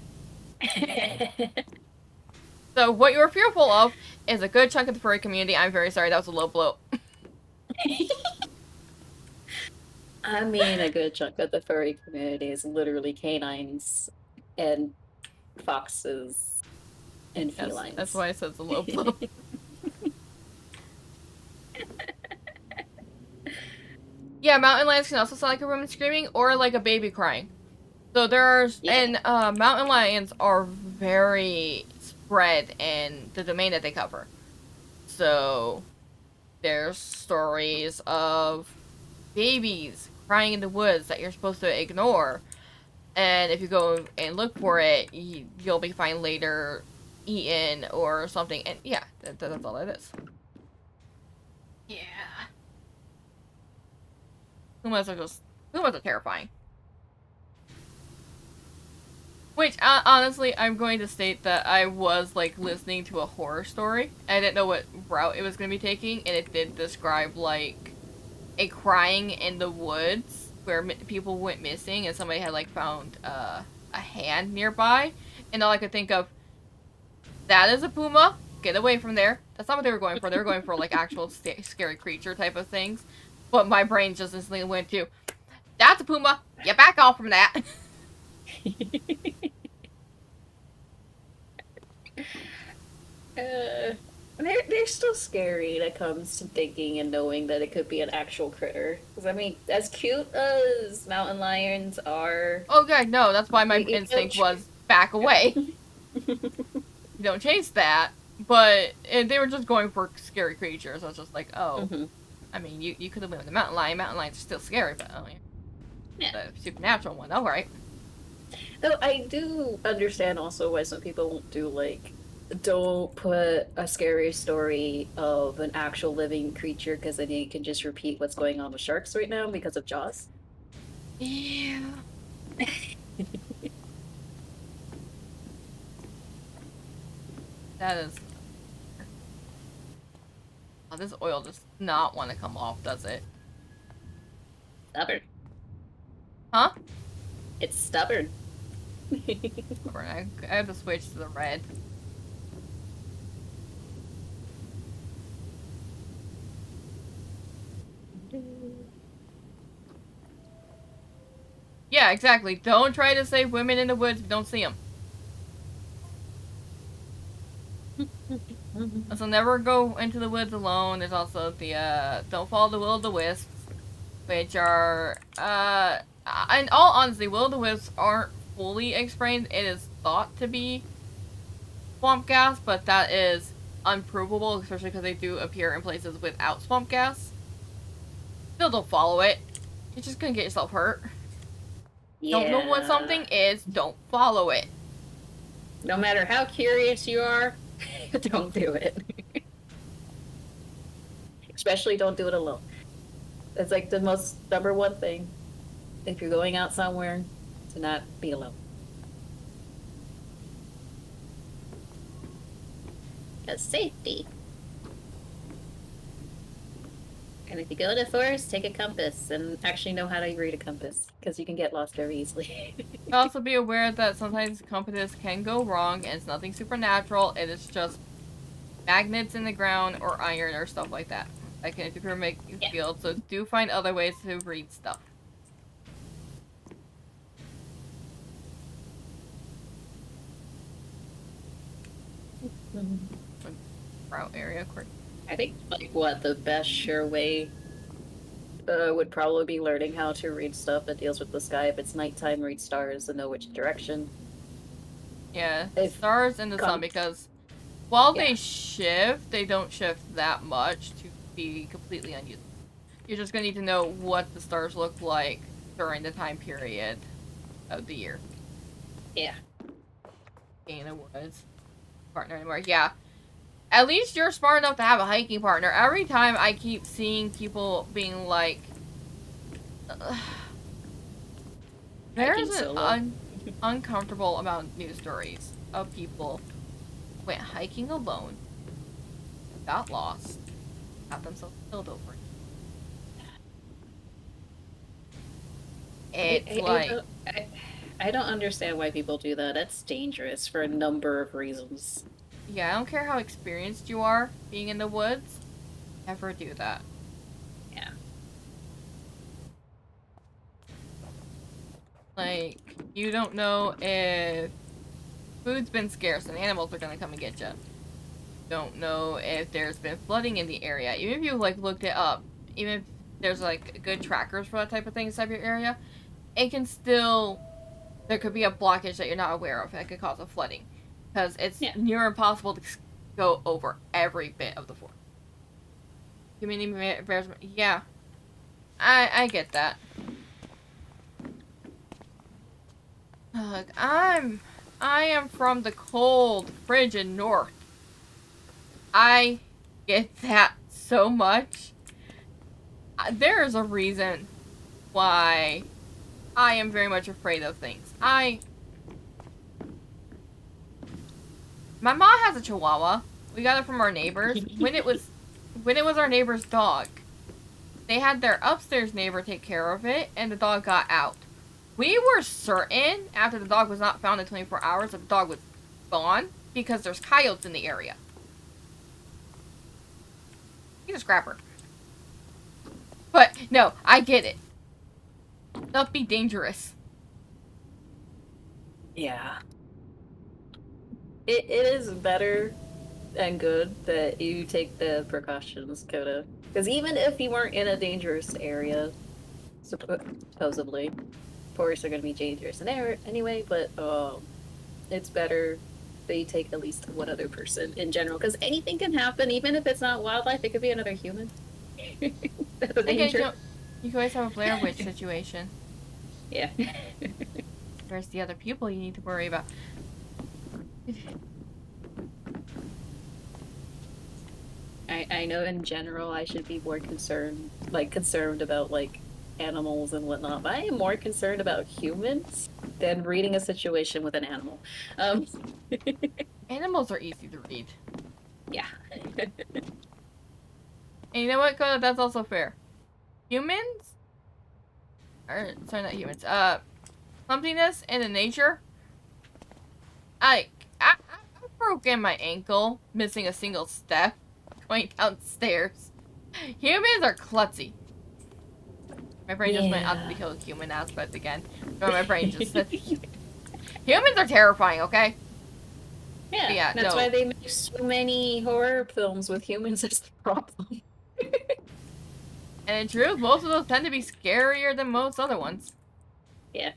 So what you're fearful of is a good chunk of the furry community. I'm very sorry, that was a low blow. I mean, a good chunk of the furry community is literally canines and foxes and Yes, that's felines. why I said it's a low blow. Yeah, mountain lions can also sound like a woman screaming or like a baby crying. So there's Yeah. and mountain lions are very spread in the domain that they cover. So there's stories of babies crying in the woods that you're supposed to ignore. And if you go and look for it, you'll be fine later eaten or something. And yeah, that's all it is. Yeah. Pumas are terrifying. Which, honestly, I'm going to state that I was, like, listening to a horror story. I didn't know what route it was going to be taking, and it did describe, like, a crying in the woods where people went missing and somebody had, like, found, a hand nearby. And all I could think of, that is a puma. Get away from there. That's not what they were going for. They were going for, like, actual scary creature type of things. But my brain just instantly went to, that's a puma. Get back off from that. They're still scary when it comes to thinking and knowing that it could be an actual critter. Because I mean, as cute as mountain lions are, Oh god, no, that's why my you instinct was back away. You don't chase that. But they were just going for scary creatures. I was just like, oh. hmm I mean, you could have went with the mountain lion. Mountain lions are still scary, but oh, yeah. Yeah. The supernatural one, alright. Though I do understand also why some people won't do like don't put a scary story of an actual living creature because then you can just repeat what's going on with sharks right now because of Jaws. Yeah. That is. Oh, this oil does not want to come off, does it? Stubborn. Huh? It's stubborn. I have to switch to the red. Yeah, exactly. Don't try to save women in the woods if you don't see them. So never go into the woods alone. There's also the, don't follow the will-o'-the-wisps, which are, in all honesty, will-o'-the-wisps aren't fully explained. It is thought to be swamp gas, but that is unprovable, especially because they do appear in places without swamp gas. Still don't follow it. You're just gonna get yourself hurt. Don't know what Yeah. something is, don't follow it. No matter how curious you are, don't do it. Especially don't do it alone. It's like the most number one thing. If you're going out somewhere, to not be alone. Because safety. And if you go to the forest, take a compass and actually know how to read a compass. Because you can get lost very easily. Also be aware that sometimes compasses can go wrong and it's nothing supernatural. It is just magnets in the ground or iron or stuff like that. That can interfere with your Yeah. field, so do find other ways to read stuff. Route area, of course. I think like what the best sure way would probably be learning how to read stuff that deals with the sky. If it's nighttime, read stars and know which direction. Yeah, If stars and the sun, com- because while yeah, they shift, they don't shift that much to be completely unusable. You're just gonna need to know what the stars look like during the time period of the year. yeah. Being in the woods. Partner anymore. Yeah. At least you're smart enough to have a hiking partner. Every time I keep seeing people being like, Hiking there's an solo. uncomfortable amount of news stories of people who went hiking alone, got lost, got themselves killed over it. I, It's I, I like, don't. I don't understand why people do that. That's dangerous for a number of reasons. yeah, I don't care how experienced you are being in the woods, never do that. Yeah. Like, you don't know if food's been scarce and animals are gonna come and get you. Don't know if there's been flooding in the area. Even if you like looked it up, even if there's like good trackers for that type of thing inside your area, it can still, there could be a blockage that you're not aware of that could cause a flooding, because it's Yeah. near impossible to go over every bit of the fort. Community bears, yeah, I get that. Look, I am from the cold, frigid north. I get that so much. There is a reason why I am very much afraid of things. My mom has a Chihuahua. We got it from our neighbors. When it was our neighbor's dog, they had their upstairs neighbor take care of it, and the dog got out. We were certain after the dog was not found in 24 hours that the dog was gone because there's coyotes in the area. He's a scrapper. But no, I get it. That'll be dangerous. Yeah. It is better and good that you take the precautions, Coda. Because even if you weren't in a dangerous area, supposedly, forests are going to be dangerous in there anyway, but it's better that you take at least one other person in general. Because anything can happen, even if it's not wildlife, it could be another human. That's a danger. You can always have a Blair Witch situation. Yeah. Where's the other people you need to worry about? I know in general I should be more concerned about like animals and whatnot, but I am more concerned about humans than reading a situation with an animal. Um, Animals are easy to read. yeah. And you know what, Coda? That's also fair. Humans? Sorry, not humans. Clumsiness in the nature. I broken my ankle, missing a single step, going downstairs. Humans are klutzy. My brain just went out to the human aspect again. No, my brain just said humans are terrifying, okay? Yeah, that's why they make so many horror films with humans as the problem. And in truth, most of those tend to be scarier than most other ones. Yeah.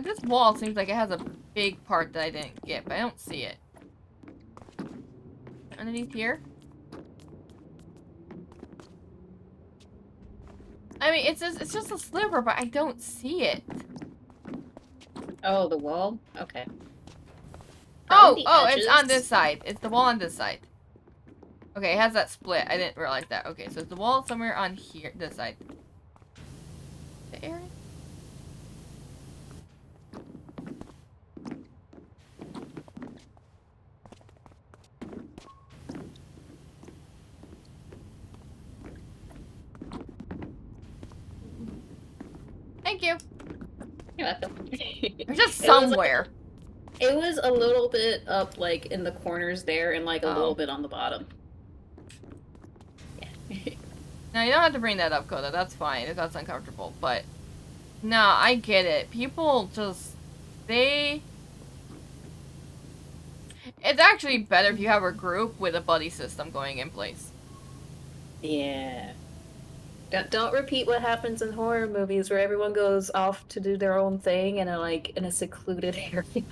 This wall seems like it has a big part that I didn't get, but I don't see it. Underneath here? I mean, it's just a sliver, but I don't see it. Oh, the wall? Okay. Oh, it's on this side. It's the wall on this side. Okay, it has that split. I didn't realize that. Okay, so it's the wall somewhere on here, this side. The area? Thank you. You're welcome. They're just somewhere. It was a little bit up, like, in the corners there, and, like, a little bit on the bottom. Yeah. No, you don't have to bring that up, Coda. That's fine if that's uncomfortable. But, no, I get it. People just, it's actually better if you have a group with a buddy system going in place. Yeah. Don't repeat what happens in horror movies where everyone goes off to do their own thing in a secluded area.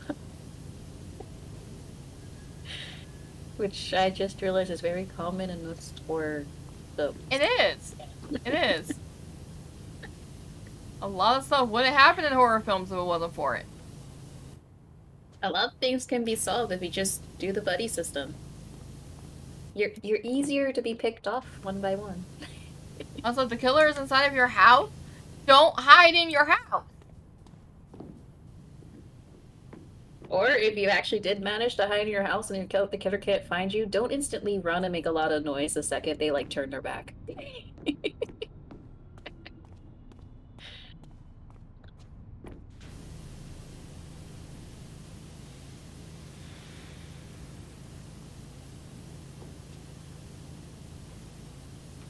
Which I just realized is very common in most horror films. It is. It is. A lot of stuff wouldn't happen in horror films if it wasn't for it. A lot of things can be solved if you just do the buddy system. You're easier to be picked off one by one. Also, if the killer is inside of your house, don't hide in your house. Or if you actually did manage to hide in your house and the killer can't find you, don't instantly run and make a lot of noise the second they, like, turn their back.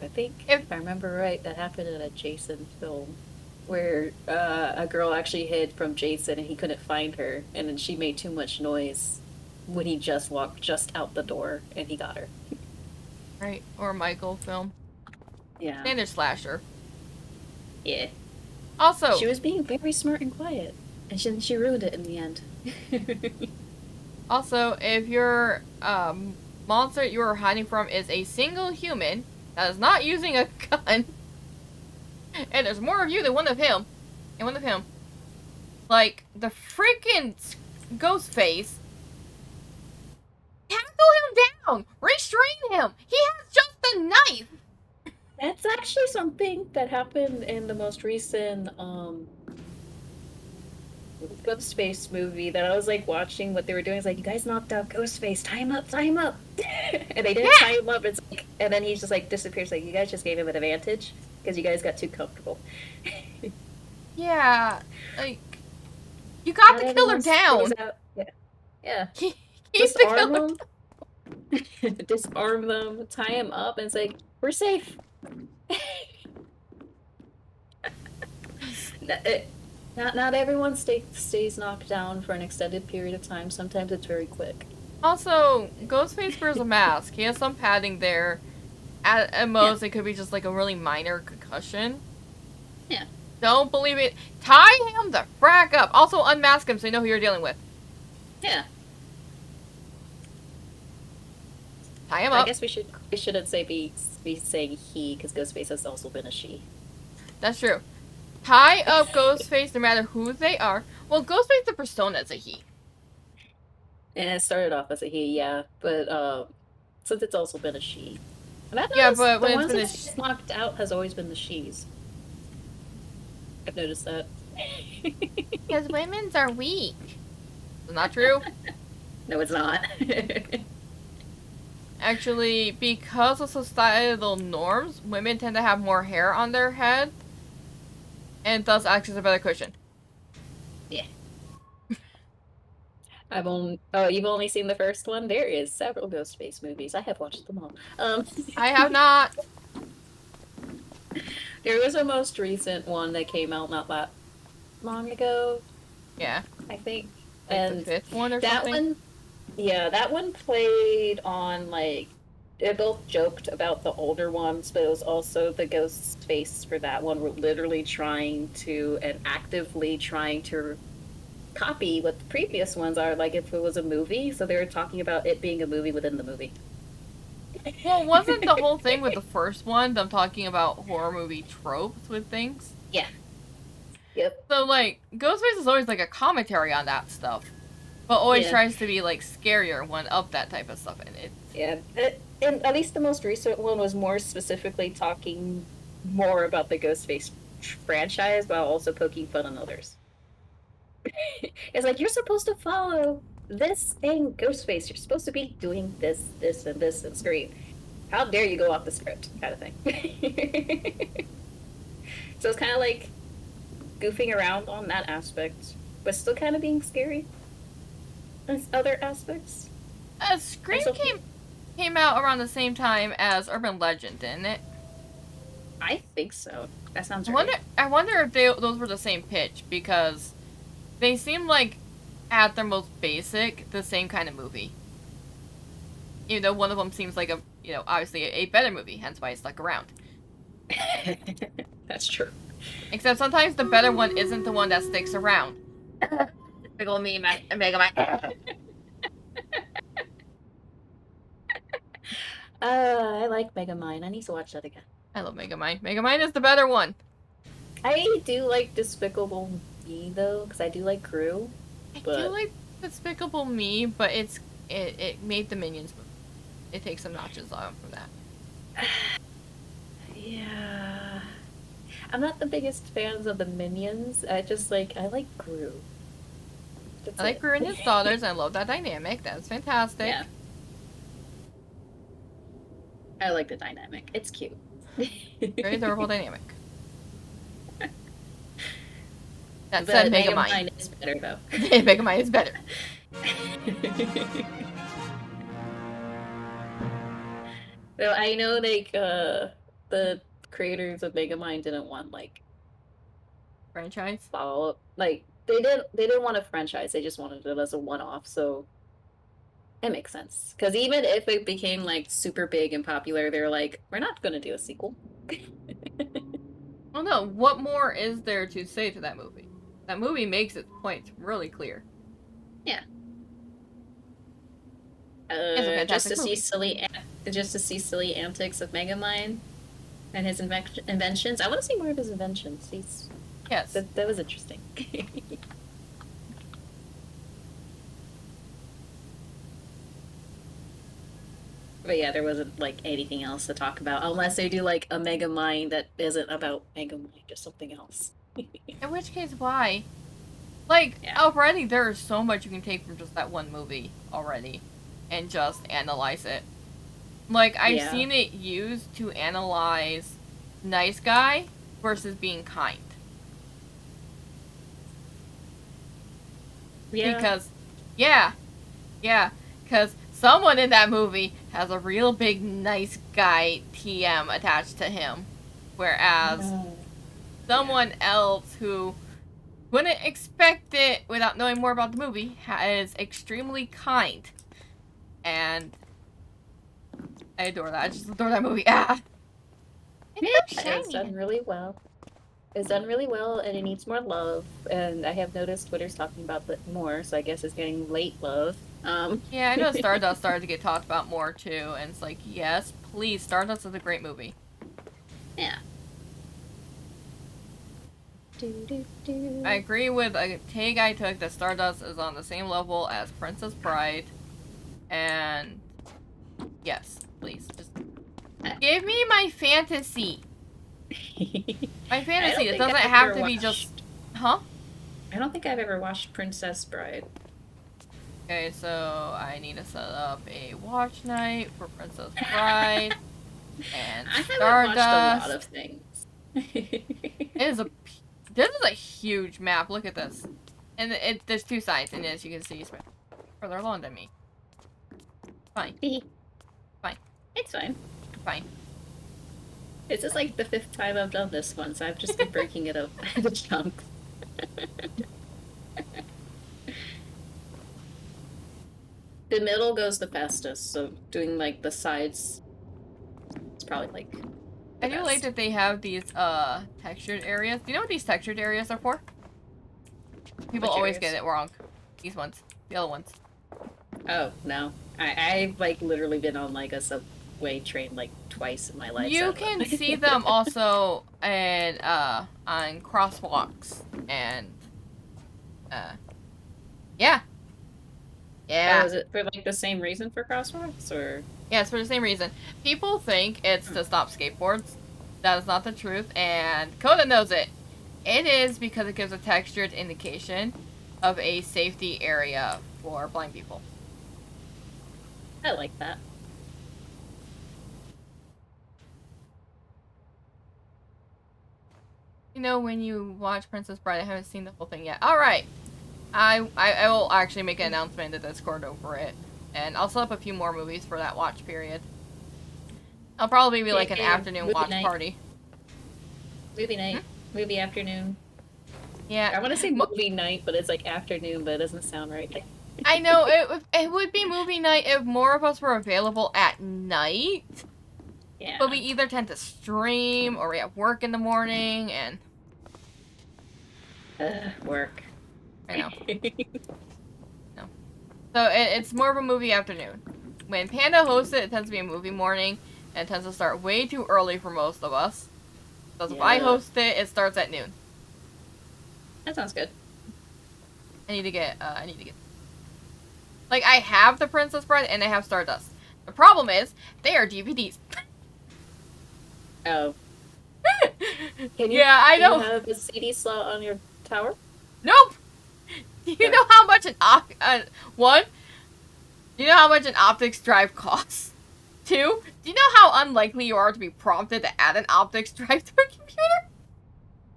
I think, if I remember right, that happened in a Jason film where a girl actually hid from Jason and he couldn't find her, and then she made too much noise when he just walked just out the door and he got her. Right? Or a Michael film. Yeah. Standard slasher. Yeah. She Also, was being very smart and quiet. And she ruined it in the end. if your monster you are hiding from is a single human that is not using a gun, and there's more of you than one of him, like the freaking ghost face, tackle him down, restrain him. He has just a knife. That's actually something that happened in the most recent Ghostface movie that I was like watching what they were doing. It's like, you guys knocked out Ghostface, tie him up, tie him up. And they didn't Yeah, tie him up. It's like, and then he's just like disappears. Like, you guys just gave him an advantage because you guys got too comfortable. yeah, like you got Not the killer everyone stays down. out. Yeah, yeah. Keep the Disarm killer. them, disarm them, tie him up, and it's like, we're safe. Not everyone stays knocked down for an extended period of time. Sometimes it's very quick. Also, Ghostface wears a mask. He has some padding there. At Yeah, most, it could be just like a really minor concussion. yeah, Don't believe it. Tie him the frack up. Also, unmask him so you know who you're dealing with. yeah. Tie him I up. guess we shouldn't say be saying he because Ghostface has also been a she. That's true. Tie up Ghostface no matter who they are. Well, Ghostface the persona is a he. And it started off as a he, yeah, but since it's also been a she. And I've Yeah, noticed but the when it's ones been that a stays knocked out has always been the she's. I've noticed that. because women's are weak. Is not true? No, it's not. Actually, because of societal norms, women tend to have more hair on their head, and thus acts as a better cushion. Yeah. You've only seen the first one? There is several Ghostface movies. I have watched them all. I have not. There was a most recent one that came out not that long ago, Yeah, I think. like the And fifth one or that something. one, yeah, that one played on like they both joked about the older ones, but it was also the ghost face for that one were literally trying to and actively trying to copy what the previous ones are, like if it was a movie. So they were talking about it being a movie within the movie. Well, wasn't the whole thing with the first one them talking about horror movie tropes with things? Yeah. Yep. So, like, Ghostface is always like a commentary on that stuff, but always Yeah. tries to be like scarier one of that type of stuff in it. Yeah. And at least the most recent one was more specifically talking more about the Ghostface franchise while also poking fun on others. It's like you're supposed to follow this thing, Ghostface. You're supposed to be doing this, this, and this, and Scream. How dare you go off the script, kind of thing. So it's kind of like goofing around on that aspect, but still kind of being scary in other aspects. Scream Also, came out around the same time as Urban Legend, didn't it? I think so. That sounds I wonder. right. I wonder if those were the same pitch because they seem like, at their most basic, the same kind of movie. Even though one of them seems like obviously a better movie, hence why it stuck around. That's true. Except sometimes the better one isn't the one that sticks around. Big ol' me, Mega Man. I like Megamind. I need to watch that again. I love Megamind. Megamind is the better one. I do like Despicable Me though, because I do like Gru. I do But like Despicable Me, but it made the Minions movie. It takes some notches off from that. yeah, I'm not the biggest fans of the Minions. I like Gru. That's I like it. Gru and his daughters. I love that dynamic. That's fantastic. Yeah, I like the dynamic. It's cute. Very adorable dynamic. That But said, Megamind. Megamind is better though. Megamind is better. Well, I know like the creators of Megamind didn't want like Franchise. follow up. Like they didn't want a franchise. They just wanted it as a one off. So It makes sense. Because even if it became like super big and popular, they're like, we're not going to do a sequel. Well, no, what more is there to say to that movie? That movie makes its point really clear. Yeah. It's a Just fantastic to see movie. silly antics of Megamind and his inventions. I want to see more of his inventions. Yes. That was interesting. But yeah, there wasn't like anything else to talk about unless they do like a Megamind that isn't about Megamind or something else. In which case, why? Like, Yeah. already there is so much you can take from just that one movie already and just analyze it. Like, I've Yeah. seen it used to analyze nice guy versus being kind. Yeah. Because, yeah, yeah, because someone in that movie has a real big nice guy TM attached to him. Whereas Yeah. someone else who wouldn't expect it without knowing more about the movie is extremely kind. And I adore that. I just adore that movie. Ah! It's so Yeah, it's done shiny. really well. It's done really well, and it needs more love. And I have noticed Twitter's talking about it more, so I guess it's getting late love. Yeah, I know Stardust started to get talked about more too, and it's like, yes, please, Stardust is a great movie. Yeah. I agree with a take I took that Stardust is on the same level as Princess Bride, and yes, please, just give me my fantasy. My I fantasy. don't It think doesn't I've have ever to be just, watched. huh? I don't think I've ever watched Princess Bride. Okay, so I need to set up a watch night for Princess Bride and I haven't watched a lot Stardust. of things. It is a. This is a huge map. Look at this, and there's two sides, and as you can see, it's further along than me. Fine, fine, It's fine. fine. This is like the fifth time I've done this one, so I've just been breaking it up into chunks. The middle goes the fastest, so doing like the sides is probably like the I do like best. that they have these textured areas. Do you know what these textured areas are for? People Which always get areas? it wrong. These ones, the other ones. Oh no, I've like literally been on like a subway train like twice in my life, so I You don't can see know. them also in on crosswalks and yeah. Oh, Yeah. is it for like the same reason for crosswalks or? Yeah, it's for the same reason. People think it's Hmm. to stop skateboards. That is not the truth, and Coda knows it. It is because it gives a textured indication of a safety area for blind people. I like that. You know, when you watch Princess Bride, I haven't seen the whole thing yet. Alright. I will actually make an announcement to Discord over it. And I'll set up a few more movies for that watch period. I'll probably be like an Yeah, afternoon movie watch night, party. movie Hmm? night, movie afternoon. Yeah. I want to say movie night, but it's like afternoon, but it doesn't sound right. I know it would be movie night if more of us were available at night. But Yeah. we either tend to stream or we have work in the morning, and Work. I know. No. So it's more of a movie afternoon. When Panda hosts it, it tends to be a movie morning, and it tends to start way too early for most of us. Because if I Yeah, host it, it starts at noon. that sounds good. I need to get. Like, I have the Princess Bride and I have Stardust. The problem is, they are DVDs. Oh, can you Yeah, I do you know. have a CD slot on your tower? Nope! Do you No. know how much one? Do you know how much an optics drive costs? Two, do you know how unlikely you are to be prompted to add an optics drive to a computer?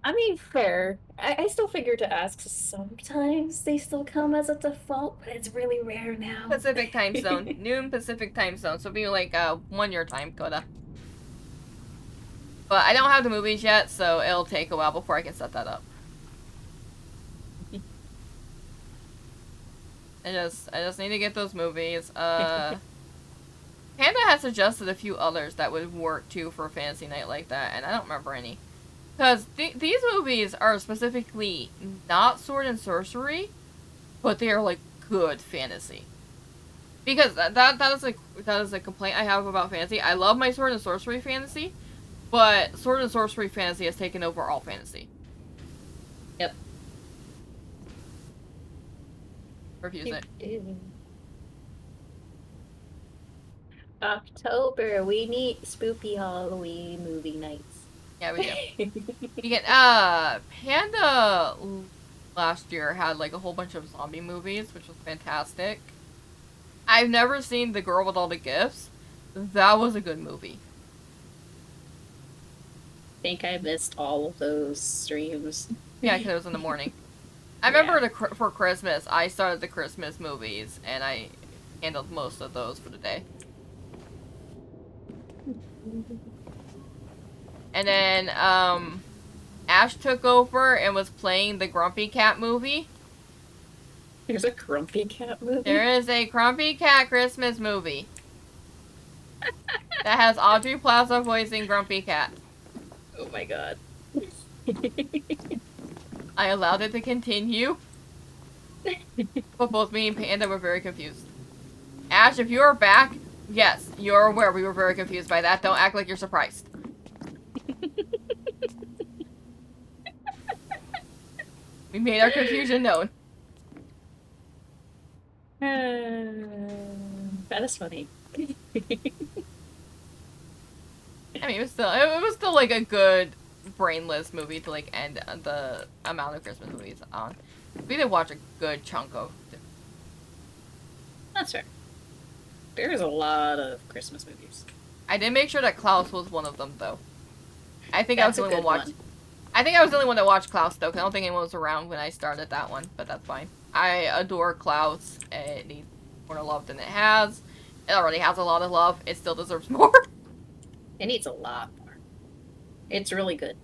I mean, fair. I still figure to ask. Sometimes they still come as a default, but it's really rare now. Pacific time zone. Noon Pacific time zone. So it'll be like 1 year time, Coda. But I don't have the movies yet, so it'll take a while before I can set that up. I just need to get those movies. Panda has suggested a few others that would work too for a fantasy night like that, and I don't remember any. Because these movies are specifically not sword and sorcery, but they are like good fantasy. Because that is a complaint I have about fantasy. I love my sword and sorcery fantasy, but sword and sorcery fantasy has taken over all fantasy. Yep. Refuse it. October, we need spoopy Halloween movie nights. Yeah, we do. You get Panda last year had like a whole bunch of zombie movies, which was fantastic. I've never seen The Girl with All the Gifts. That was a good movie. I think I missed all of those streams. Yeah, because it was in the morning. I remember for Christmas, I started the Christmas movies, and I handled most of those for the day. And then, Ash took over and was playing the Grumpy Cat movie. There's a Grumpy Cat movie? There is a Grumpy Cat Christmas movie. That has Audrey Plaza voicing Grumpy Cat. Oh my god. I allowed it to continue. But both me and Panda were very confused. Ash, if you're back, yes, you're aware we were very confused by that. Don't act like you're surprised. We made our confusion known. That is funny. I mean, it was still like a good brainless movie to like end the amount of Christmas movies on. We did watch a good chunk of it. That's fair. There's a lot of Christmas movies. I did make sure that Klaus was one of them, though. I think That's I was the only one watched. I think I was the only one that watched Klaus, though, because I don't think anyone was around when I started that one, but that's fine. I adore Klaus. It needs more love than it has. It already has a lot of love. It still deserves more. It needs a lot more. It's really good.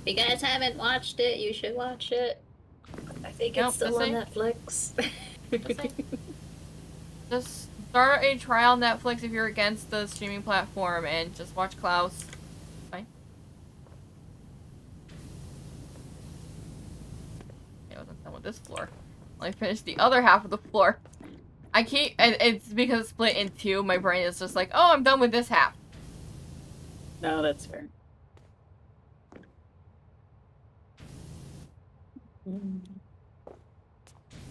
If you guys haven't watched it, you should watch it. I think it's still on Netflix. Just start a trial Netflix if you're against the streaming platform and just watch Klaus. Fine. I wasn't done with this floor. I finished the other half of the floor. I can't. It's because it's split in two. My brain is just like, oh, I'm done with this half. No, that's fair.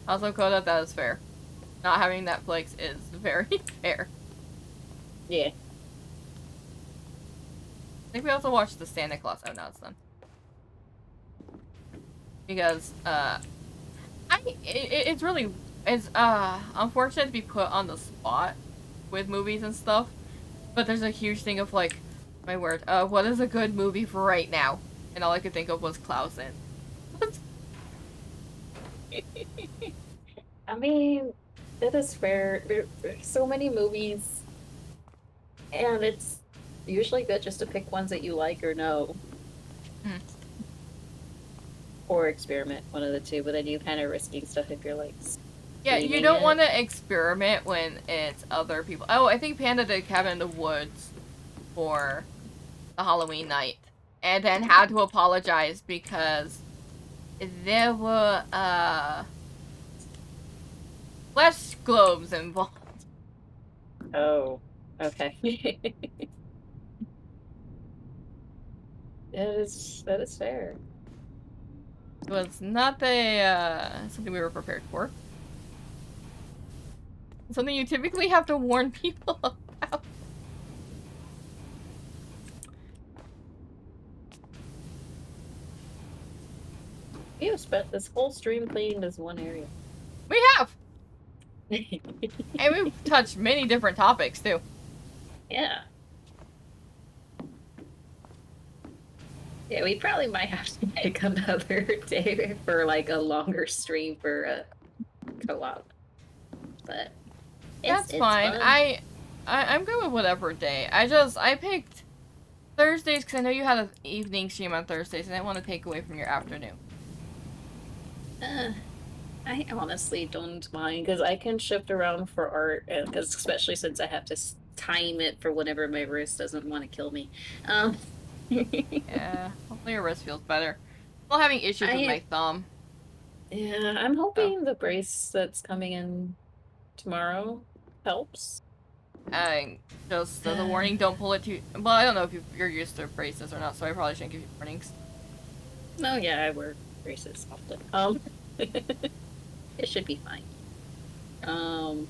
Also, Coda, that is fair. Not having Netflix is very fair. Yeah. I think we also watched the Santa Claus. Oh, no, it's done. Because, it's really, it's, unfortunate to be put on the spot with movies and stuff. But there's a huge thing of, like, my word, what is a good movie for right now? And all I could think of was Klaus and... I mean, that is fair. There's so many movies, and it's usually good just to pick ones that you like or know. Or experiment, one of the two, but then you kind of risking stuff if you're like... Yeah, you don't want to experiment when it's other people. Oh, I think Panda did Cabin in the Woods for the Halloween night. And then had to apologize because there were, flesh globes involved. Oh, okay. That is fair. It was not something we were prepared for. Something you typically have to warn people about. We have spent this whole stream cleaning this one area. We have! And we've touched many different topics, too. Yeah. Yeah, we probably might have to make another day for like a longer stream for a co-op. But that's fine. Fun. I'm good with whatever day. I picked Thursdays because I know you had an evening stream on Thursdays and I didn't want to take away from your afternoon. I I honestly don't mind because I can shift around for art, because especially since I have to time it for whenever my wrist doesn't want to kill me. Um, Yeah, hopefully your wrist feels better. Still having issues with my I thumb. yeah, I'm So, hoping the brace that's coming in tomorrow helps. uh, just as a Uh, warning, don't pull it too. Well, I don't know if you're used to braces or not, so I probably shouldn't give you warnings. no, yeah, I wear braces often. It should be fine. Um,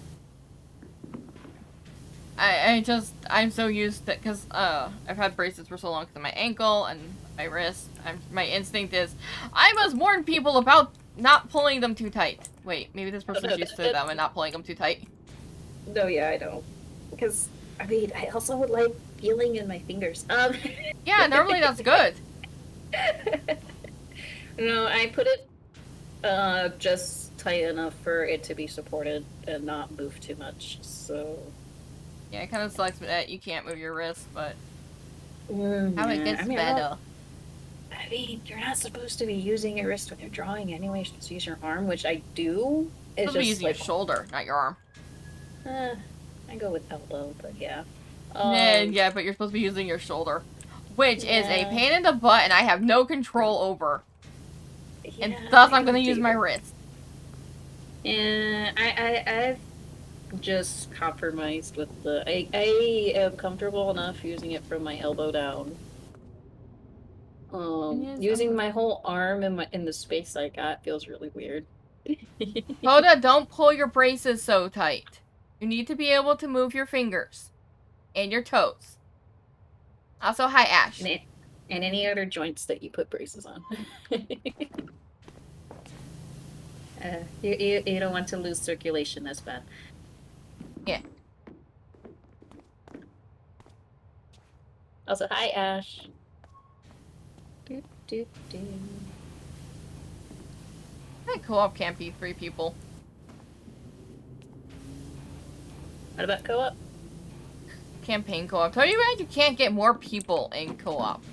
I'm so used to, because, I've had braces for so long because of my ankle and my wrist. My instinct is, I must warn people about not pulling them too tight. Wait, maybe this oh, person's no, used to them and not pulling them too tight. no, yeah, I don't. Because I mean, I also would like feeling in my fingers. Yeah, normally that's good. No, I put it just tight enough for it to be supported and not move too much. So Yeah, it kind of sucks that you can't move your wrist, but how it yeah, I gets mean, I'm not. better. I mean, you're not supposed to be using your wrist when you're drawing anyway. You're supposed to use your arm, which I do. You're It's supposed to be just using your like, shoulder, not your arm. uh, I go with elbow, but yeah. And Um, yeah, but you're supposed to be using your shoulder, which is a yeah, pain in the butt, and I have no control over. And yeah, thus, I I'm gonna don't use my either. wrist. And I've just compromised with I am comfortable enough using it from my elbow down. And yes, Using my whole arm in the space I got feels really weird. Hoda, don't pull your braces so tight. You need to be able to move your fingers and your toes. Also, hi, and, Ash. and any other joints that you put braces on. You don't want to lose circulation as bad. Yeah. Also, hi Ash. Do, do, do. That co-op can't be 3 people. What about co-op? Campaign co-op. Tell you what, you can't get more people in co-op.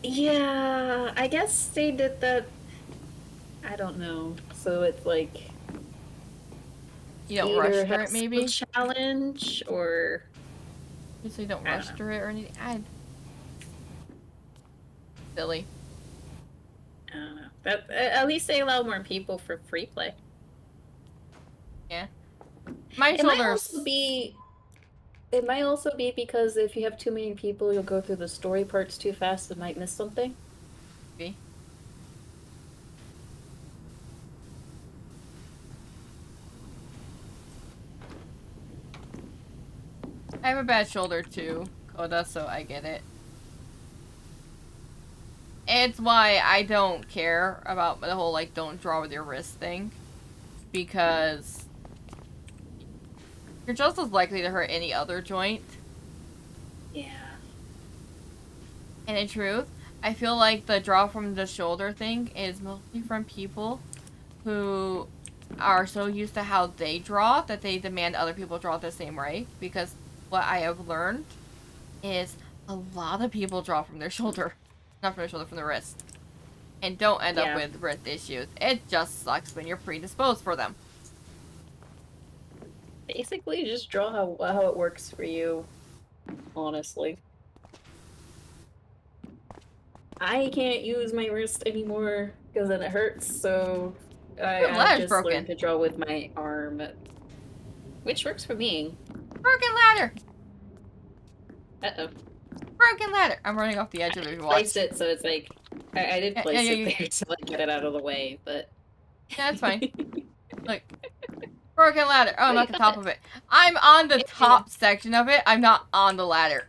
Yeah, I guess they did that. I don't know. So it's like You don't rush either through have it, some maybe? challenge or So you don't I don't rush know. through it or anything. Silly. I don't know. But at least they allow more people for free play. Yeah. My It might also shoulders. be it might also be because if you have too many people, you'll go through the story parts too fast and might miss something. Maybe. I have a bad shoulder too, Coda, so I get it. It's why I don't care about the whole, like, don't draw with your wrist thing. Because you're just as likely to hurt any other joint. Yeah. And in truth, I feel like the draw from the shoulder thing is mostly from people who are so used to how they draw that they demand other people draw the same way. Because what I have learned is a lot of people draw from their shoulder. Not from their shoulder, from the wrist. And don't end up Yeah. with wrist issues. It just sucks when you're predisposed for them. Basically just draw how it works for you, honestly. I can't use my wrist anymore because then it hurts, so Your I've ladder's just learned broken. to draw with my arm, which works for me. Broken ladder! Uh-oh. Broken ladder! I'm running off the edge of it, Place watch. it so it's like I did Yeah, yeah, place yeah, it yeah. there to like get it out of the way, but Yeah, that's fine. Look. Broken ladder. Oh, oh, I'm you at the got top it. of it. I'm on the Yeah. top section of it. I'm not on the ladder.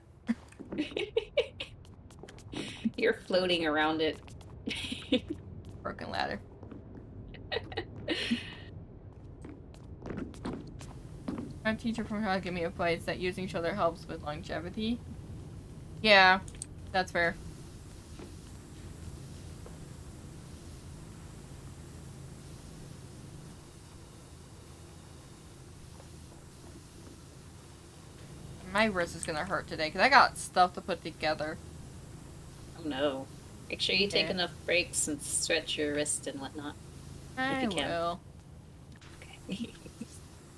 You're floating around it. Broken ladder. My teacher from her gave me advice that using shoulder helps with longevity. Yeah, that's fair. My wrist is gonna hurt today because I got stuff to put together. Oh no. Make sure you take Yeah, enough breaks and stretch your wrist and whatnot, if I you can. will.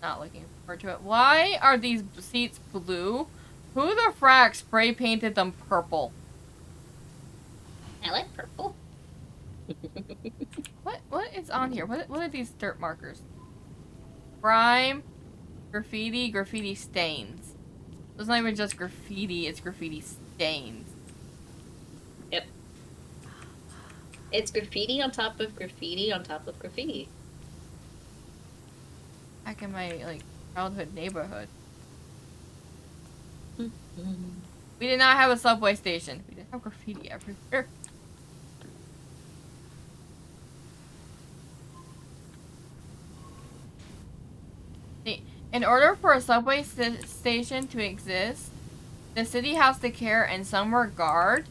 Not looking forward to it. Why are these seats blue? Who the frack spray painted them purple? I like purple. What is on here? What are these dirt markers? Grime, graffiti stains. It's not even just graffiti, it's graffiti stains. Yep. It's graffiti on top of graffiti on top of graffiti. Back in my, like, childhood neighborhood. We did not have a subway station. We did have graffiti everywhere. In order for a subway station to exist, the city has to care in some regard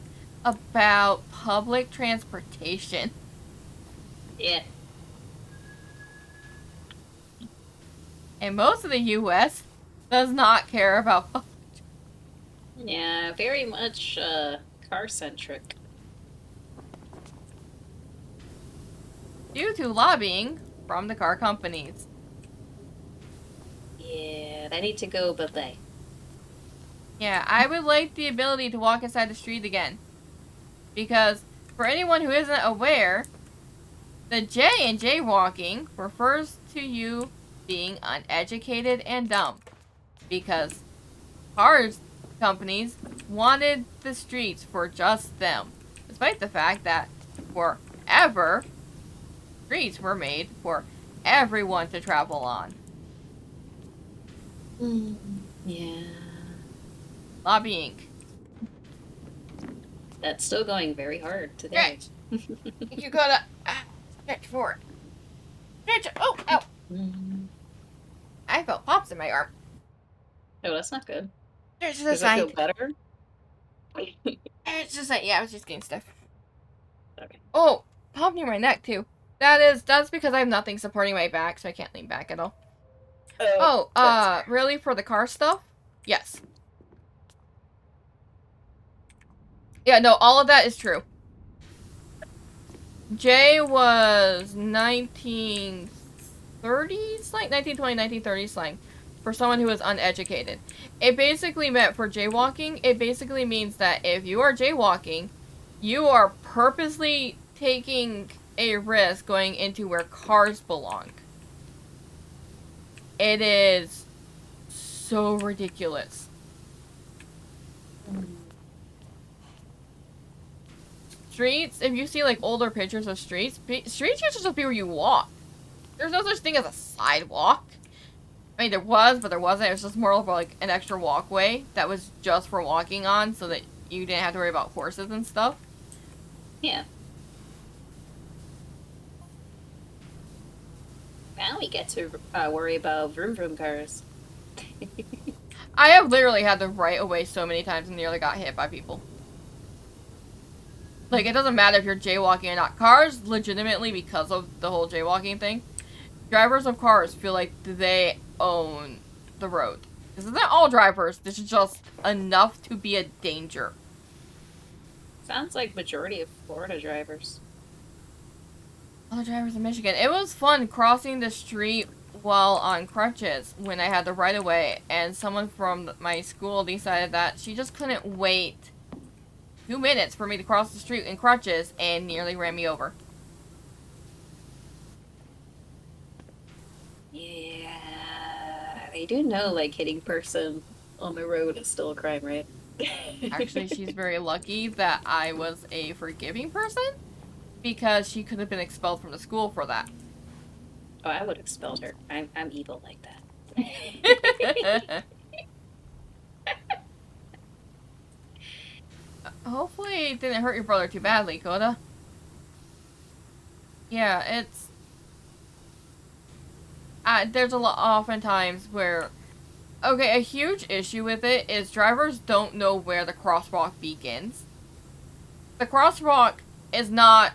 about public transportation. Yeah. And most of the U.S. does not care about public. Yeah, very much car-centric. Due to lobbying from the car companies. Yeah, they need to go bye-bye. Yeah, I would like the ability to walk inside the street again. Because, for anyone who isn't aware, the J in jaywalking refers to you being uneducated and dumb. Because cars companies wanted the streets for just them. Despite the fact that forever, streets were made for everyone to travel on. Yeah. Lobbying. That's still going very hard today. You gotta stretch forward. Stretch. Oh, ow. I felt pops in my arm. Oh, that's not good. Stretch to the Does it feel side. better? It's just like, yeah, I was just getting stiff. Okay. Oh, pop near my neck too. That's because I have nothing supporting my back, so I can't lean back at all. Really for the car stuff? Yes. Yeah, no, all of that is true. J was 1930s slang, 1920, 1930s slang for someone who is uneducated. It basically meant for jaywalking, it basically means that if you are jaywalking, you are purposely taking a risk going into where cars belong. It is so ridiculous. Streets, if you see like older pictures of streets used to just be where you walk. There's no such thing as a sidewalk. I mean, there was, but there wasn't. It was just more of like an extra walkway that was just for walking on, so that you didn't have to worry about horses and stuff. Yeah. Now we get to worry about vroom vroom cars. I have literally had to right away so many times and nearly got hit by people. Like, it doesn't matter if you're jaywalking or not. Cars, legitimately, because of the whole jaywalking thing, drivers of cars feel like they own the road. Because it's not all drivers, this is just enough to be a danger. Sounds like majority of Florida drivers. Other drivers in Michigan. It was fun crossing the street while on crutches when I had the right of way, and someone from my school decided that she just couldn't wait 2 minutes for me to cross the street in crutches and nearly ran me over. Yeah, they do know like hitting person on the road is still a crime, right? Actually, she's very lucky that I was a forgiving person, because she could have been expelled from the school for that. Oh, I would have expelled her. I'm evil like that. Hopefully it didn't hurt your brother too badly, Coda. Yeah, it's... there's oftentimes where... Okay, a huge issue with it is drivers don't know where the crosswalk begins. The crosswalk is not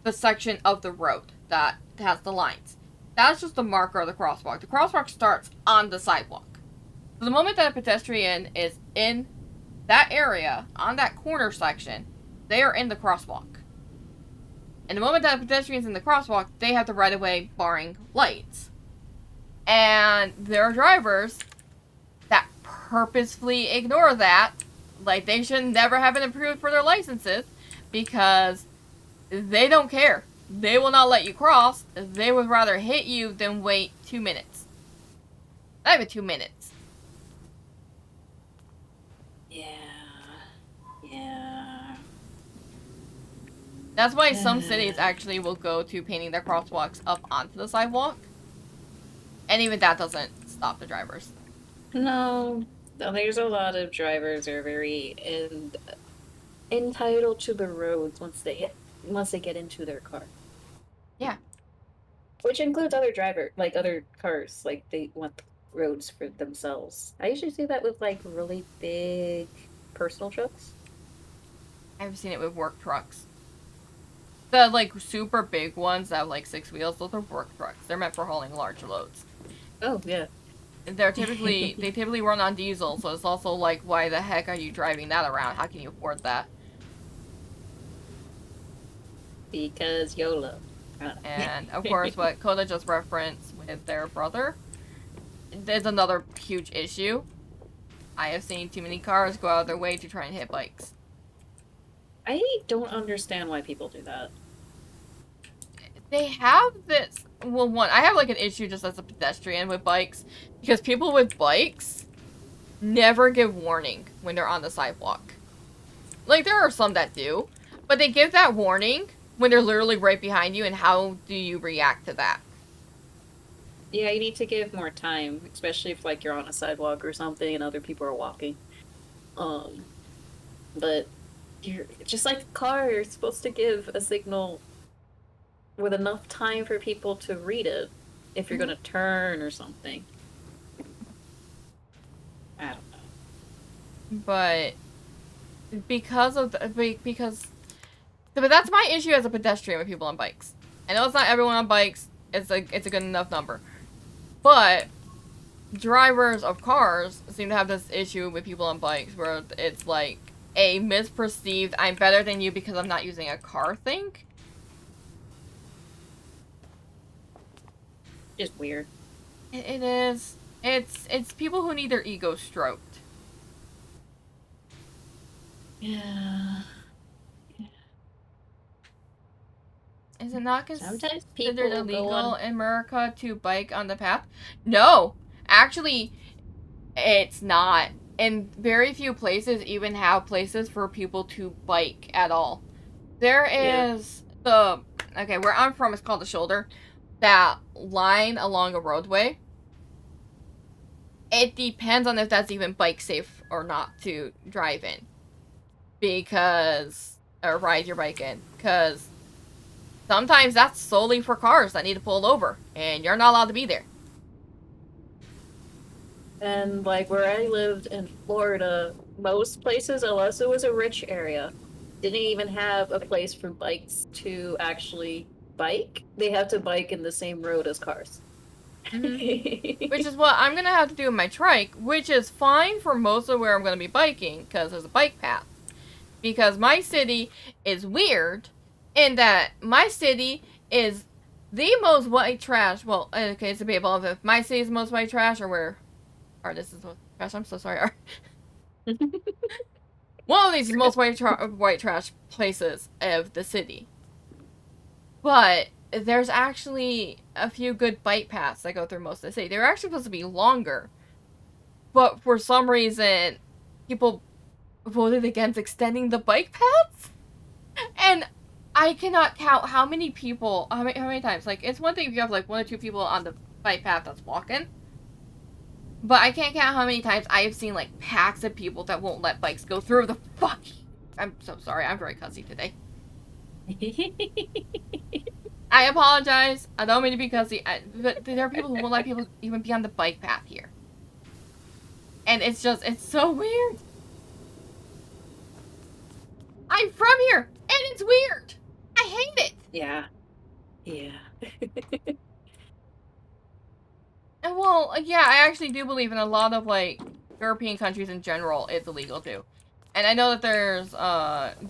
the section of the road that has the lines. That's just the marker of the crosswalk. The crosswalk starts on the sidewalk. So the moment that a pedestrian is in that area, on that corner section, they are in the crosswalk. And the moment that a pedestrian's in the crosswalk, they have the right of way barring lights. And there are drivers that purposefully ignore that. Like, they should never have been approved for their licenses because they don't care. They will not let you cross. They would rather hit you than wait 2 minutes. Not even 2 minutes. Yeah. Yeah. That's why some cities actually will go to painting their crosswalks up onto the sidewalk. And even that doesn't stop the drivers. No, there's a lot of drivers who are very entitled to the roads once they get into their car. Yeah. Which includes other cars, like they want the roads for themselves. I usually see that with like really big personal trucks. I've seen it with work trucks. The, like, super big ones that have, like, 6 wheels, those are work trucks. They're meant for hauling large loads. Oh, yeah. They typically run on diesel, so it's also like, why the heck are you driving that around? How can you afford that? Because YOLO. And, of course, what Coda just referenced with their brother is another huge issue. I have seen too many cars go out of their way to try and hit bikes. I don't understand why people do that. They have this... Well, one, I have, like, an issue just as a pedestrian with bikes. Because people with bikes never give warning when they're on the sidewalk. Like, there are some that do. But they give that warning when they're literally right behind you, and how do you react to that? Yeah, you need to give more time, especially if like you're on a sidewalk or something and other people are walking. But you're just like a car, you're supposed to give a signal with enough time for people to read it if you're gonna turn or something. I don't know. But because of but that's my issue as a pedestrian with people on bikes. I know it's not everyone on bikes. It's a good enough number. But drivers of cars seem to have this issue with people on bikes where it's like a misperceived I'm better than you because I'm not using a car thing. Just weird. It is. It's people who need their ego stroked. Yeah. Is it not Sometimes considered people go illegal on. in America to bike on the path? No, actually, it's not. And very few places even have places for people to bike at all. There is okay, where I'm from, it's called the shoulder. That line along a roadway. It depends on if that's even bike safe or not to drive in. Or ride your bike in. Because sometimes that's solely for cars that need to pull over. And you're not allowed to be there. And like where I lived in Florida, most places, unless it was a rich area, didn't even have a place for bikes to actually bike. They have to bike in the same road as cars. Which is what I'm going to have to do with my trike, which is fine for most of where I'm going to be biking, because there's a bike path. Because my city is weird, in that my city is the most white trash. Well, okay, it's debatable if my city is the most white trash, or where artists is the most trash. I'm so sorry. One of these is the most white trash places of the city. But there's actually a few good bike paths that go through most of the city. They're actually supposed to be longer. But for some reason, people voted against extending the bike paths. And I cannot count how many people, how many times. Like, it's one thing if you have like 1 or 2 people on the bike path that's walking. But I can't count how many times I have seen like packs of people that won't let bikes go through the fuck. I'm so sorry. I'm very cussy today. I apologize. I don't mean to be cussy. But there are people who won't let people even be on the bike path here. And it's so weird. I'm from here, and it's weird. I hate it. Yeah. Yeah. And well, yeah, I actually do believe in a lot of like European countries in general, it's illegal too. And I know that there's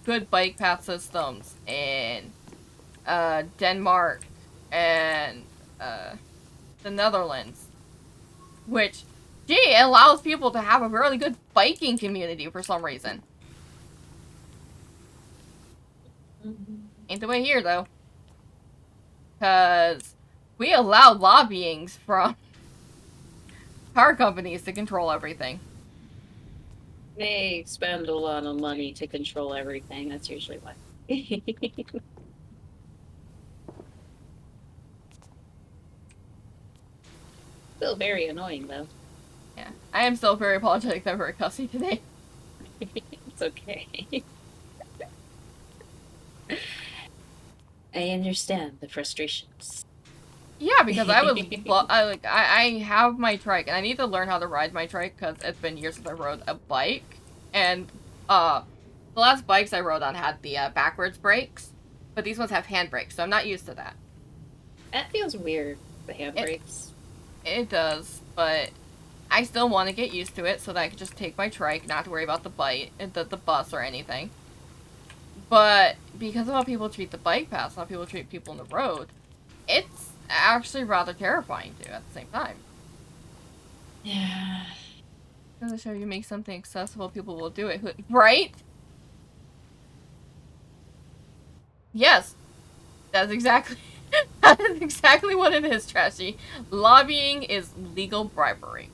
good bike path systems in Denmark and the Netherlands. which, gee, it allows people to have a really good biking community for some reason. Ain't the way here, though. Because we allow lobbyings from car companies to control everything. They spend a lot of money to control everything. That's usually why. Still very annoying, though. Yeah. I am still very apologetic that I'm very cussy today. It's okay. I understand the frustrations. Yeah, because I would I have my trike, and I need to learn how to ride my trike, because it's been years since I rode a bike. And, the last bikes I rode on had the, backwards brakes, but these ones have handbrakes, so I'm not used to that. That feels weird, the It, handbrakes. it does, but I still want to get used to it so that I can just take my trike, not to worry about the bike, the bus or anything. But because of how people treat the bike paths, how people treat people on the road, it's actually rather terrifying too at the same time. Yeah. Goes to show you make something accessible, people will do it. Right? Yes. That's exactly that is exactly what it is, Trashy. Lobbying is legal bribery.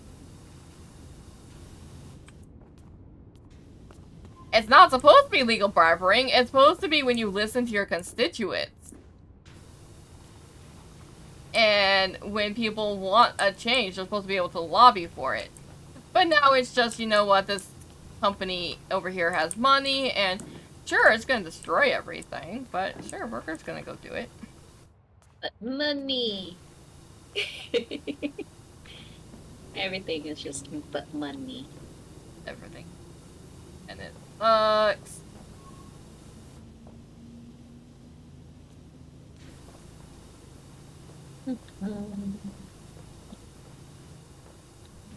It's not supposed to be legal bribery. It's supposed to be when you listen to your constituents. And when people want a change, they're supposed to be able to lobby for it. But now it's just, you know what, this company over here has money, and sure, it's going to destroy everything, but sure, workers going to go do it. But money. Everything is just but money. Everything. And it sucks.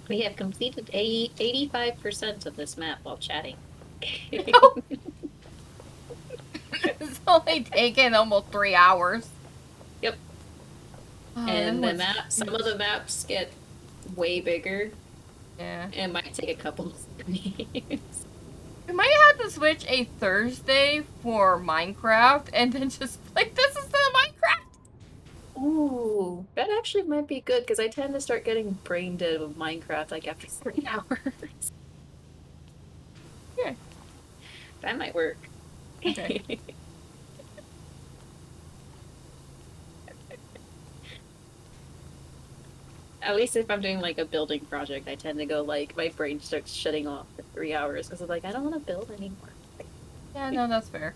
We have completed 85% of this map while chatting. It's only taken almost 3 hours. Yep. Oh, And the map, some of the maps get way bigger. Yeah. It might take a couple of days. We might have to switch a Thursday for Minecraft and then just play this instead of Minecraft. Ooh, that actually might be good because I tend to start getting brain dead with Minecraft like after 3 hours. Yeah. That might work. Okay. At least if I'm doing like a building project, I tend to go like my brain starts shutting off for 3 hours because I'm like, I don't want to build anymore. Yeah, no, that's fair.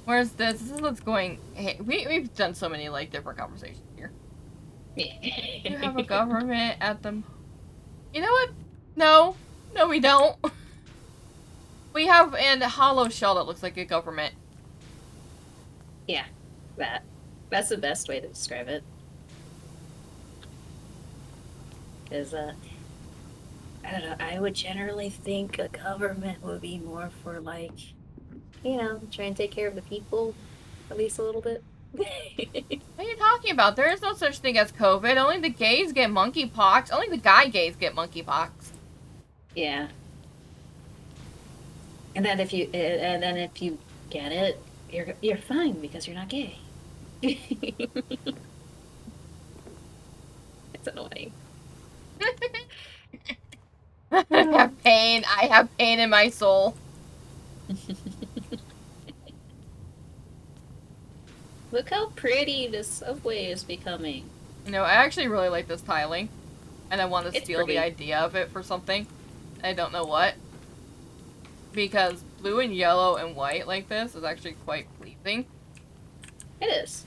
Whereas this is what's going. Hey, we've done so many like different conversations here. You have a government at the. You know what? No, we don't. We have a hollow shell that looks like a government. Yeah, that's the best way to describe it. Because I don't know, I would generally think a government would be more for like, try and take care of the people at least a little bit. What are you talking about? There is no such thing as COVID. Only the gays get monkeypox. Only the guy gays get monkeypox. Yeah. And then if you get it, you're fine because you're not gay. It's annoying. I have pain in my soul. Look how pretty this subway is becoming. You know, I actually really like this tiling. And I want to It's steal pretty. the idea of it for something. I don't know what. Because blue and yellow and white like this is actually quite pleasing. It is.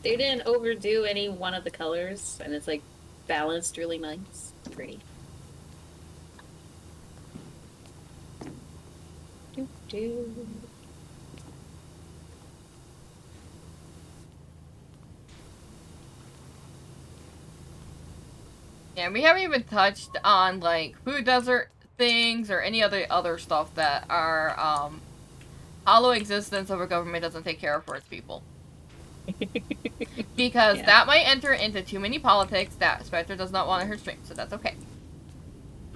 They didn't overdo any one of the colors, and it's like balanced really nice. It's pretty. Doo -doo. Yeah, we haven't even touched on like food desert things or any other stuff that are hollow existence of a government doesn't take care of for its people. Because Yeah. that might enter into too many politics that Spectre does not want in her stream, so that's okay.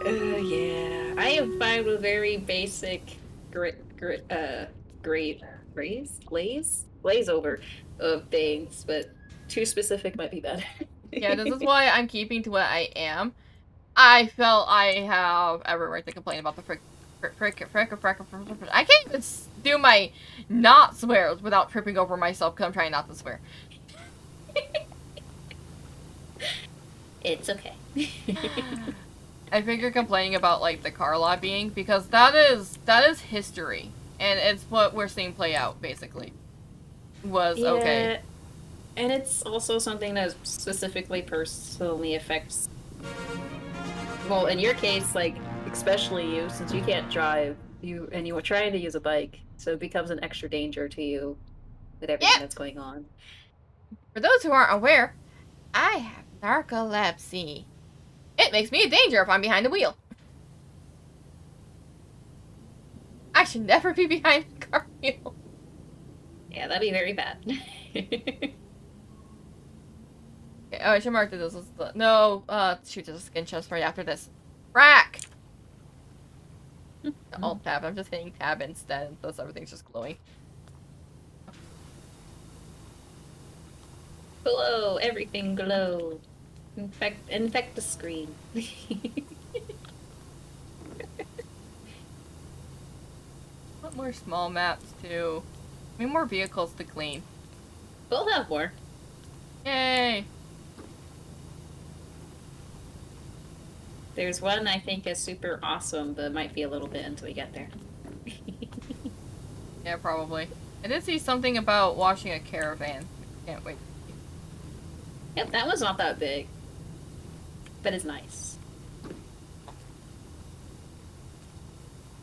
Yeah. I am fine with very basic great glaze over of things, but too specific might be bad. Yeah, this is why I'm keeping to what I am. I felt I have every right to complain about the frick. I can't even do my not swears without tripping over myself because I'm trying not to swear. It's okay. I think you're complaining about like the car lobbying because that is history and it's what we're seeing play out basically. Was okay. Yeah, and it's also something that specifically personally affects, well, in your case, like, especially you, since you can't drive, you were trying to use a bike, so it becomes an extra danger to you with everything Yep. that's going on. For those who aren't aware, I have narcolepsy. It makes me a danger if I'm behind the wheel. I should never be behind the car wheel. Yeah, that'd be very bad. Okay, oh, I should mark that this is the no. Shoot, there's a skin chest right after this. Rack. The alt tab. I'm just hitting tab instead. Thus everything's just glowing. Glow, everything glow. Infect the screen. Want more small maps too. I mean, more vehicles to clean. We'll have more. Yay! There's one I think is super awesome, but might be a little bit until we get there. Yeah, probably. I did see something about washing a caravan. Can't wait. Yep, that one's not that big, but it's nice.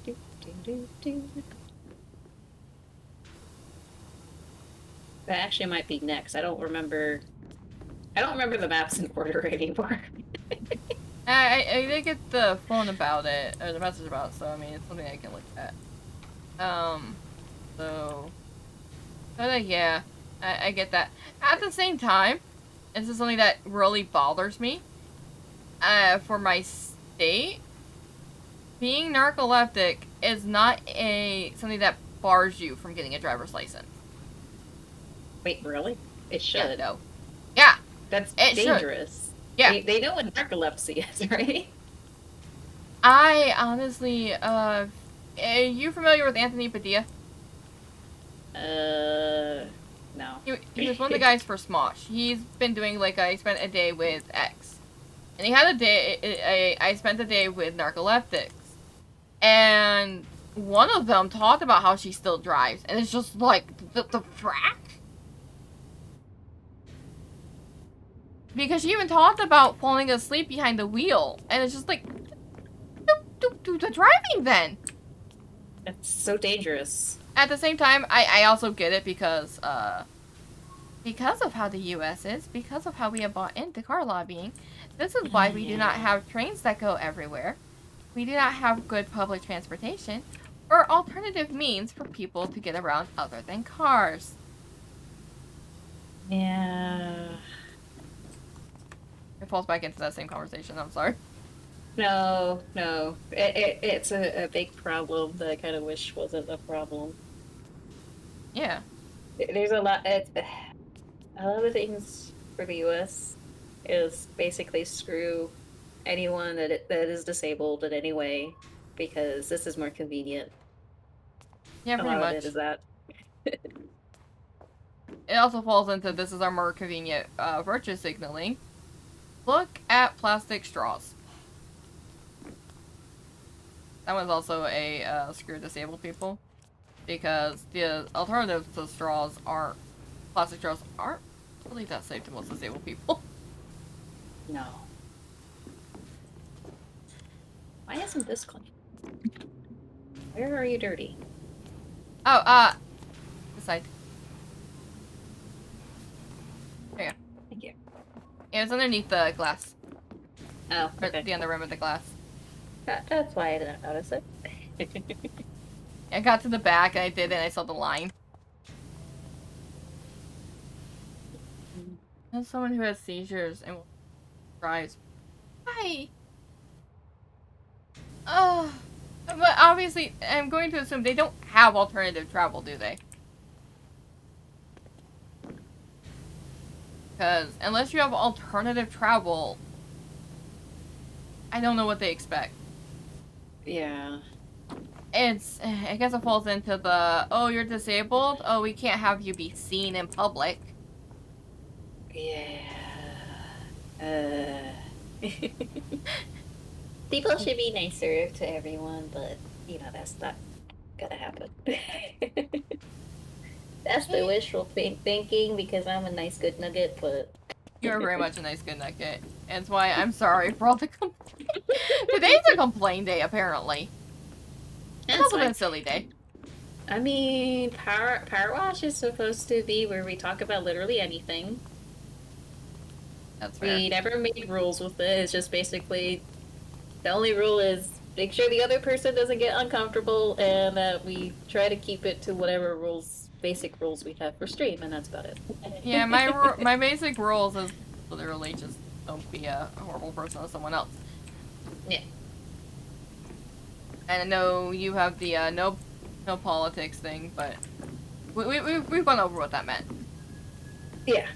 Do, do, do, do. That actually might be next. I don't remember. I don't remember the maps in order anymore. I did get the phone about it, or the message about it, so I mean, it's something I can look at. So. But yeah, I get that. At the same time, this is something that really bothers me. For my state, being narcoleptic is not something that bars you from getting a driver's license. Wait, really? It should. Yeah, no. Yeah, That's it should. dangerous. Yeah. They know what narcolepsy is, right? I honestly, are you familiar with Anthony Padilla? No. He was one of the guys for Smosh. He's been doing like I spent a day with X, and he had a day. I spent a day with narcoleptics, and one of them talked about how she still drives, and it's just like the frack. Because she even talked about falling asleep behind the wheel, and it's just like, do the driving then. It's so dangerous. At the same time, I also get it because of how the U.S. is, because of how we have bought into car lobbying. This is why we do not have trains that go everywhere. We do not have good public transportation or alternative means for people to get around other than cars. Yeah. It falls back into that same conversation. I'm sorry. No, no. It's a big problem that I kind of wish wasn't a problem. Yeah. There's a lot. A lot of things for the U.S. is basically screw anyone that is disabled in any way because this is more convenient. Yeah, A pretty lot of much. it is that. It also falls into this is our more convenient virtue signaling. Look at plastic straws. That one's also a screw disabled people. Because the alternatives to straws aren't, plastic straws aren't really that safe to most disabled people. No. Why isn't this clean? Where are you dirty? Oh, this side. There you go. Thank you. Yeah, it's underneath the glass. Oh, Or okay. the on the rim of the glass. That's why I didn't notice it. I got to the back and I did it and I saw the line. As someone who has seizures and drives. Why? Oh, but obviously, I'm going to assume they don't have alternative travel, do they? Because unless you have alternative travel, I don't know what they expect. Yeah. I guess it falls into the, oh, you're disabled? Oh, we can't have you be seen in public. Yeah. People should be nicer to everyone, but that's not gonna happen. That's the wishful thinking because I'm a nice good nugget, but You're very much a nice good nugget. And that's why I'm sorry for all the Today's a complain day, apparently. It's that's also been fine. a silly day. I mean, PowerWash is supposed to be where we talk about literally anything. That's fair. We never made rules with it. It's just basically the only rule is make sure the other person doesn't get uncomfortable, and that we try to keep it to whatever basic rules we have for stream, and that's about Yeah, it. my basic rules is literally just don't be a horrible person to someone else. Yeah. And I know you have the no politics thing, but we've gone over what that meant. Yeah.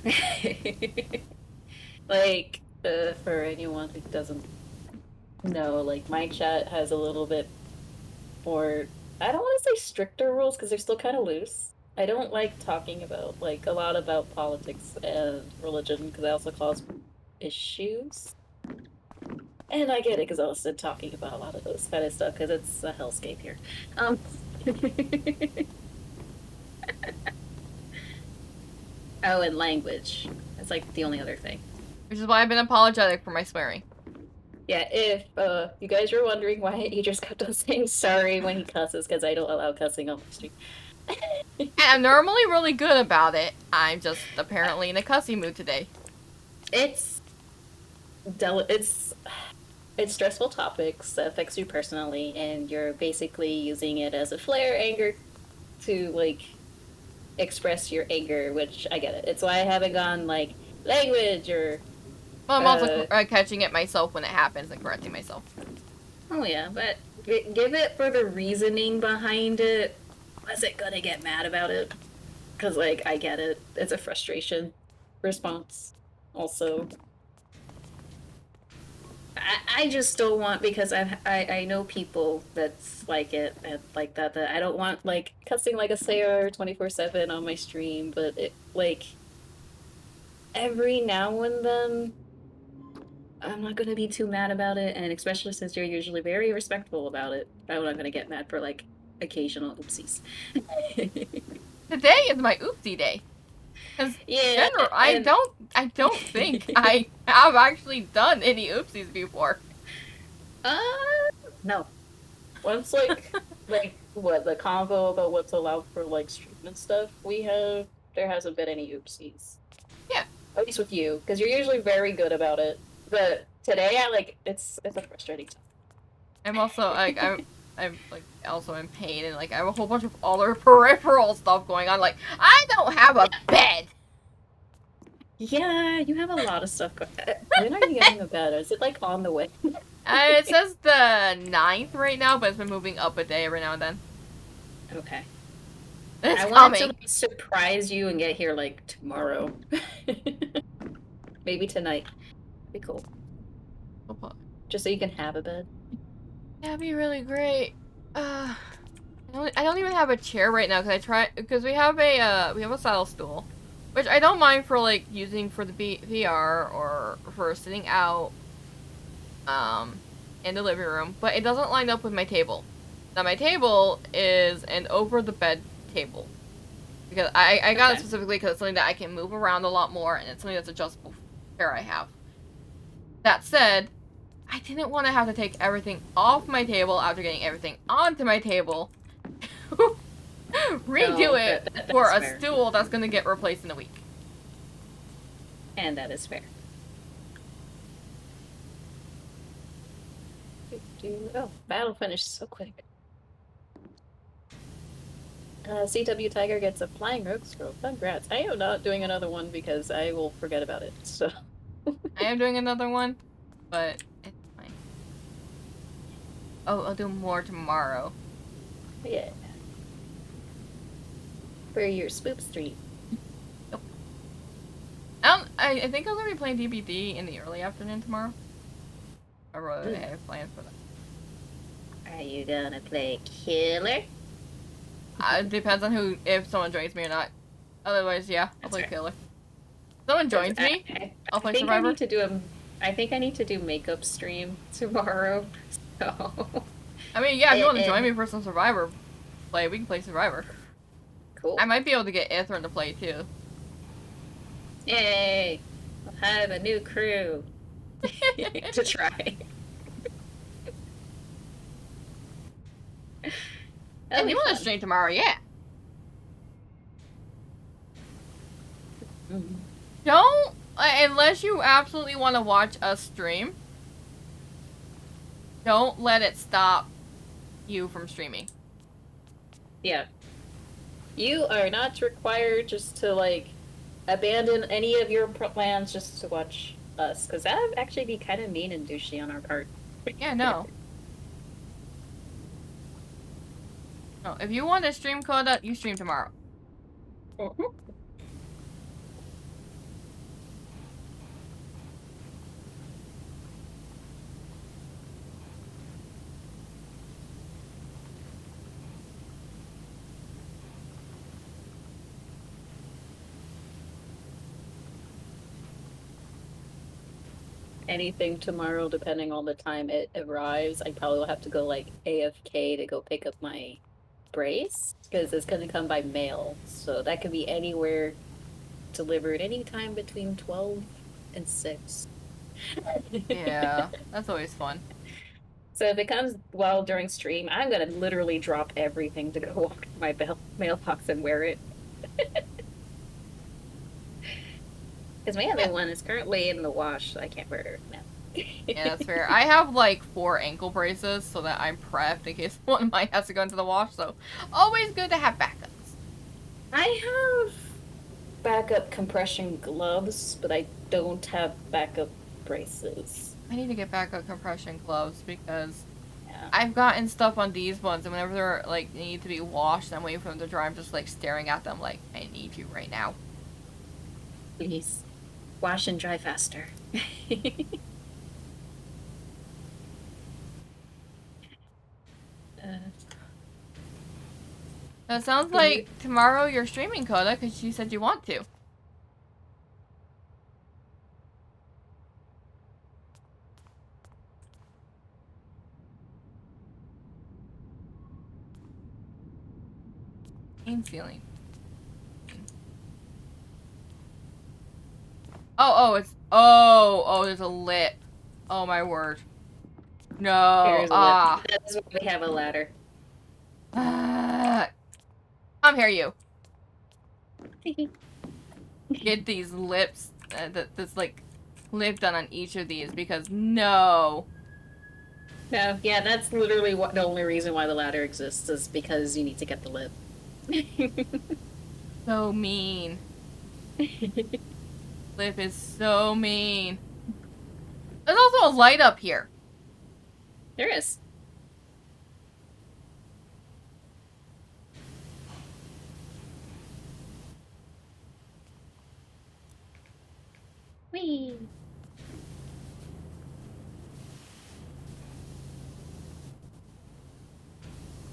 Like, for anyone who doesn't know, like, my chat has a little bit more, I don't want to say stricter rules because they're still kind of loose. I don't like talking about, like, a lot about politics and religion because that also cause issues. And I get it because I was talking about a lot of those kind of stuff because it's a hellscape here. Um, oh, and language. That's like the only other thing. Which is why I've been apologetic for my swearing. Yeah, if you guys were wondering why he just kept on saying sorry when he cusses, because I don't allow cussing on my stream. And I'm normally really good about it. I'm just apparently in a cussy mood today. It's it's stressful topics that affects you personally, and you're basically using it as a flare anger to like express your anger, which I get it. It's why I haven't gone like language or Well, I'm also uh catching it myself when it happens and correcting myself. oh yeah, but give it for the reasoning behind it. Was it gonna get mad about it? Because like I get it. It's a frustration response. Also, I just don't want because I know people that's like it and like that I don't want like cussing like a sailor 24/7 on my stream, but it like every now and then I'm not gonna be too mad about it, and especially since you're usually very respectful about it, I'm not gonna get mad for like occasional oopsies. Today is my oopsie day. Because Yeah, general, and I don't think I have actually done any oopsies before. uh no. Once like what the convo about what's allowed for like stream and stuff, there hasn't been any oopsies. Yeah, At least with you, because you're usually very good about it. But today I like it's a frustrating time. I'm also like I'm like also in pain and like I have a whole bunch of other peripheral stuff going on. Like I don't have a bed. Yeah, you have a lot of stuff going. When are you getting a bed? Is it like on the way? It says the 9th right now, but it's been moving up a day every now and then. Okay. It's I wanted to coming. like, surprise you and get here like tomorrow. Maybe tonight. Be cool. Just so you can have a bed. That'd be really great. I don't even have a chair right now because we have a saddle stool, which I don't mind for like using for the VR or for sitting out in the living room, but it doesn't line up with my table. Now my table is an over the bed table because I got it Okay. specifically because it's something that I can move around a lot more and it's something that's adjustable for the chair I have. That said, I didn't want to have to take everything off my table after getting everything onto my table. Redo No, it for that's a fair. stool that's gonna get replaced in a week. And that is fair. Oh, battle finished so quick. CW Tiger gets a flying rogue scroll. Congrats. I am not doing another one because I will forget about it. So I am doing another one, but it's fine. Oh, I'll do more tomorrow. yeah. For your spoop stream. Nope. I think I'm gonna be playing DBD in the early afternoon tomorrow. I really have plans for that. Are you gonna play killer? It depends on if someone joins me or not. Otherwise, yeah, I'll That's play right. Killer. If someone joins me, I'll I play think I Survivor. need to do I think I need to do makeup stream tomorrow. So I mean, yeah, if you want to join and me for some Survivor play, we can play Survivor. I cool. might be able to get Ithran to play too. Yay! I'll have a new crew to try. That'll If you be want to fun. stream tomorrow, yeah. Mm. Don't, unless you absolutely want to watch us stream, don't let it stop you from streaming. Yeah. You are not required just to like abandon any of your plans just to watch us, because that would actually be kind of mean and douchey on our part. Yeah, no. No, if you want to stream Coda, you stream tomorrow. Mhm. Anything tomorrow, depending on the time it arrives. I probably will have to go like AFK to go pick up my brace because it's going to come by mail. So that could be anywhere, delivered anytime between 12 and 6. Yeah, that's always fun. So if it comes well during stream, I'm going to literally drop everything to go walk to my mailbox and wear it. Because my Yeah, other one is currently in the wash, so I can't wear it now. yeah, that's fair. I have like 4 ankle braces so that I'm prepped in case one of mine has to go into the wash. So always good to have backups. I have backup compression gloves, but I don't have backup braces. I need to get backup compression gloves because Yeah. I've gotten stuff on these ones, and whenever they're like need to be washed, I'm waiting for them to dry. I'm just like staring at them like I need you right now. Please wash and dry faster. uh, So it sounds do you? like tomorrow you're streaming Coda because you said you want to. Pain feeling. Oh, there's a lip. Oh my word. No. There's a lip. That's why we have a ladder. Ah. Come here, you. Get these lips. That's like lip done on each of these because no. No, yeah, that's literally the only reason why the ladder exists is because you need to get the lip. So mean. Lip is so mean. There's also a light up here. There is. Whee!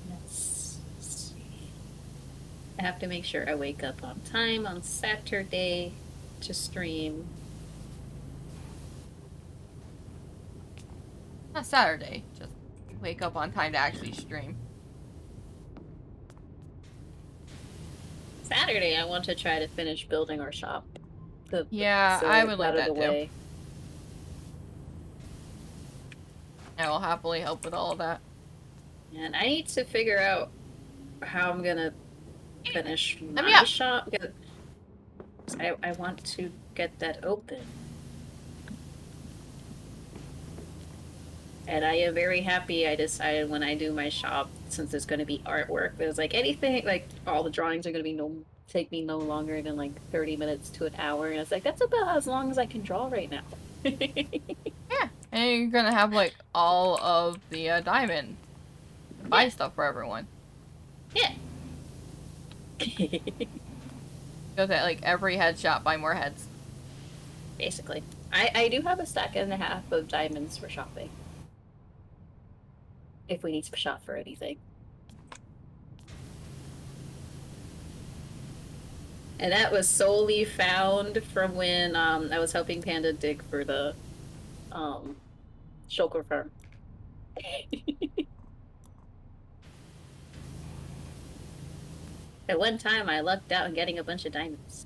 Let's see. I have to make sure I wake up on time on Saturday to stream. Not Saturday. Just wake up on time to actually stream. Saturday, I want to try to finish building our shop. Yeah, So I it's would like out of that the too. way. I will happily help with all of that. And I need to figure out how I'm gonna finish Let me my up. shop. I want to get that open. And I am very happy I decided when I do my shop since there's going to be artwork. There's like anything, like all the drawings are going to be take me no longer than like 30 minutes to an hour. And it's like, that's about as long as I can draw right now. Yeah, and you're gonna have like all of the diamond to buy Yeah. stuff for everyone. Yeah. Go to like every head shop, buy more heads. Basically. I do have a stack and a half of diamonds for shopping. If we need to shop for anything. And that was solely found from when I was helping Panda dig for the shulker farm. At one time, I lucked out in getting a bunch of diamonds.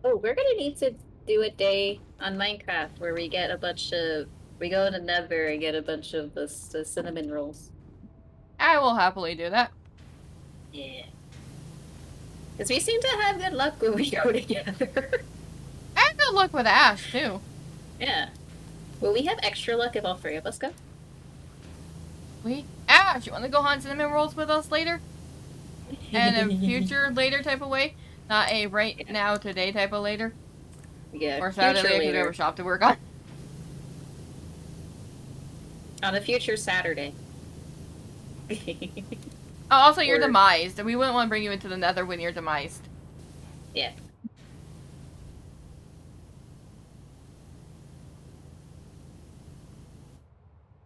Oh, we're gonna need to do a day on Minecraft where we get a bunch of. We go to Nether and get a bunch of the cinnamon rolls. I will happily do that. Yeah. Because we seem to have good luck when we go together. I had good luck with Ash, too. Yeah. Will we have extra luck if all three of us go? Ash, you want to go hunt cinnamon rolls with us later? In a future later type of way? Not a right now, today type of later? Yeah, Or Saturday, because we have a shop to work on. On a future Saturday. Oh, also, you're demised. We wouldn't want to bring you into the Nether when you're demised. Yeah.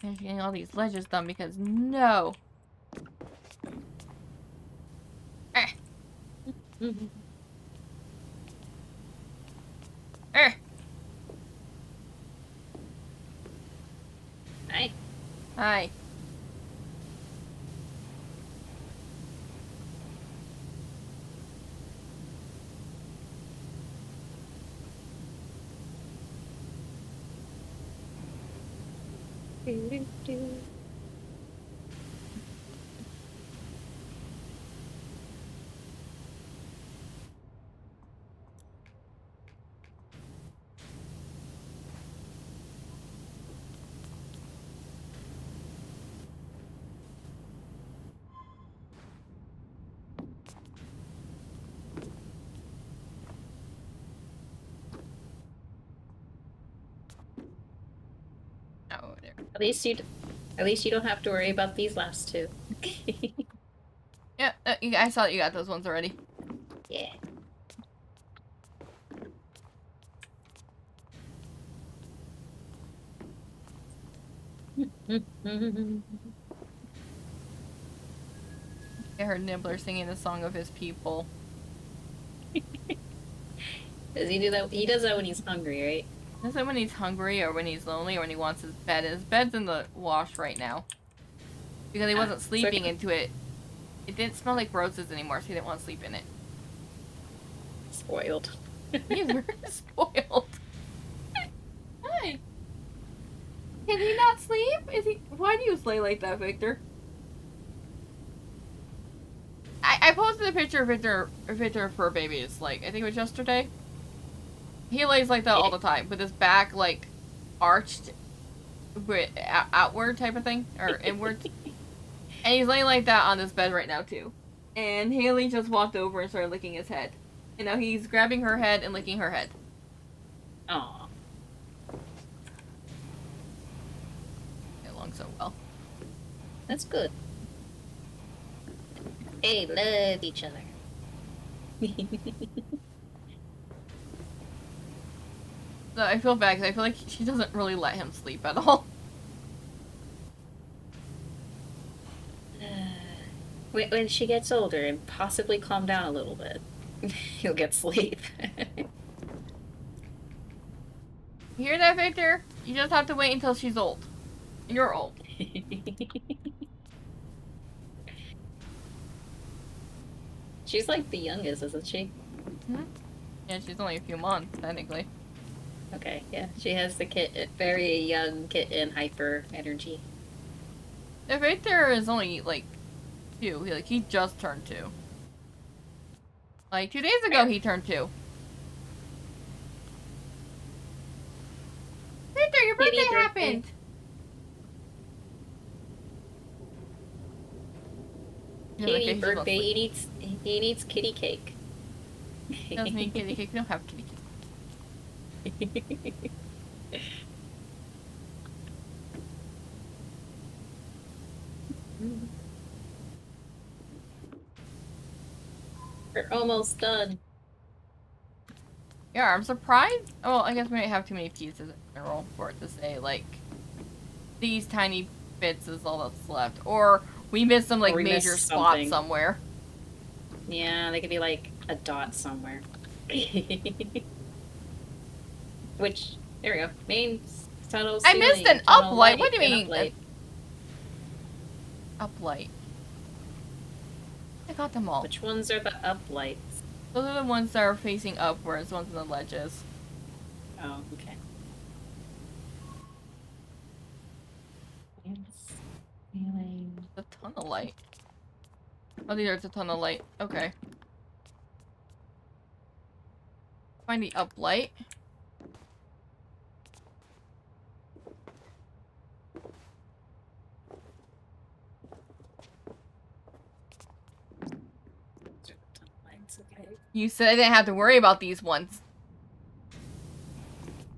I'm getting all these ledges done because no. Eh. Eh. Hi. Hi. Oh, there. At least you don't have to worry about these last two. Yeah, I saw that you got those ones already. Yeah. I heard Nibbler singing the song of his people. Does he do that? He does that when he's hungry, right? Is it when he's hungry or when he's lonely or when he wants his bed? His bed's in the wash right now. Because he wasn't sleeping into it. It didn't smell like roses anymore, so he didn't want to sleep in it. Spoiled. He's very spoiled. Hi. Can he not sleep? Is he? Why do you slay like that, Victor? I posted a picture of Victor for babies, like, I think it was yesterday. He lays like that all the time, with his back, like, arched, with outward type of thing, or inward. And he's laying like that on this bed right now, too. And Haley just walked over and started licking his head. And now he's grabbing her head and licking her head. Aww. Get along so well. That's good. They love each other. So I feel bad because I feel like she doesn't really let him sleep at all. When she gets older and possibly calm down a little bit, he'll get sleep. You hear that, Victor? You just have to wait until she's old. You're old. She's like the youngest, isn't she? Hmm? Yeah, she's only a few months, technically. Okay, yeah. She has the very young kitten hyper energy. If Victor is only, like, 2, he just turned 2. Like, 2 days ago he turned 2. Victor, your birthday happened! Kitty case you fall birthday, asleep. he needs kitty cake. Doesn't need kitty cake. We don't have kitty cake. We're almost done. Yeah, I'm surprised. Well, I guess we might have too many pieces in general for it to say, like, these tiny bits is all that's left. Or we missed some, like, major spot somewhere. Yeah, they could be, like, a dot somewhere. Which, there we go. Main tunnel ceiling. I missed an uplight. What do you mean? Uplight. Uplight. I got them all. Which ones are the uplights? Those are the ones that are facing upwards, the ones in the ledges. Oh, okay. The tunnel light. Oh, there's a tunnel light. Okay. Find the uplight. Okay. You said I didn't have to worry about these ones.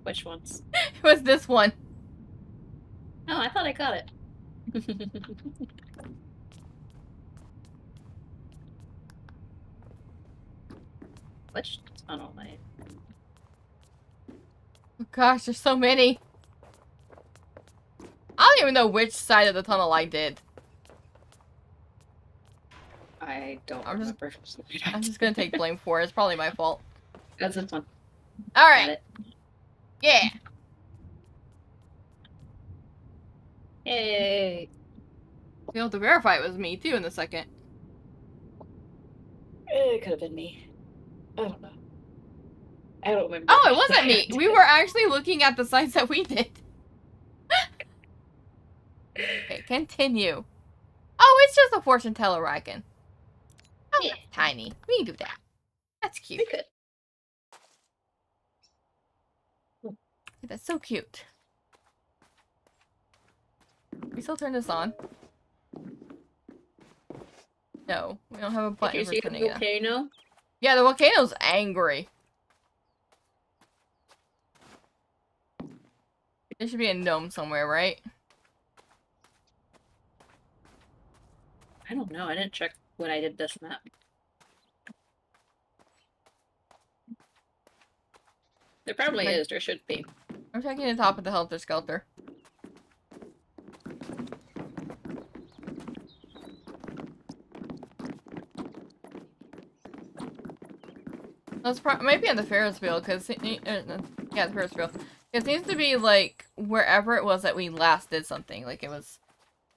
Which ones? It was this one. Oh, I thought I got it. Which tunnel light? Oh gosh, there's so many. I don't even know which side of the tunnel I did. I don't remember. I'm just gonna take blame for it. It's probably my fault. That's this one. Alright. Yeah. Yay. Be able to verify it was me too in a second. It could have been me. I don't know. I don't remember. Oh, it wasn't me. We were actually looking at the sites that we did. Okay, continue. Oh, it's just a fortune teller wagon. Oh, yeah. Tiny. We can do that. That's cute. We could. That's so cute. We still turn this on? No, we don't have a button for turning it on. Did you see the volcano? Yeah, the volcano's angry. There should be a gnome somewhere, right? I don't know. I didn't check when I did this map. There probably is. There should be. I'm checking the top of the Helter Skelter. That's might be on the Ferris wheel, because yeah, the Ferris wheel. It seems to be like wherever it was that we last did something. Like it was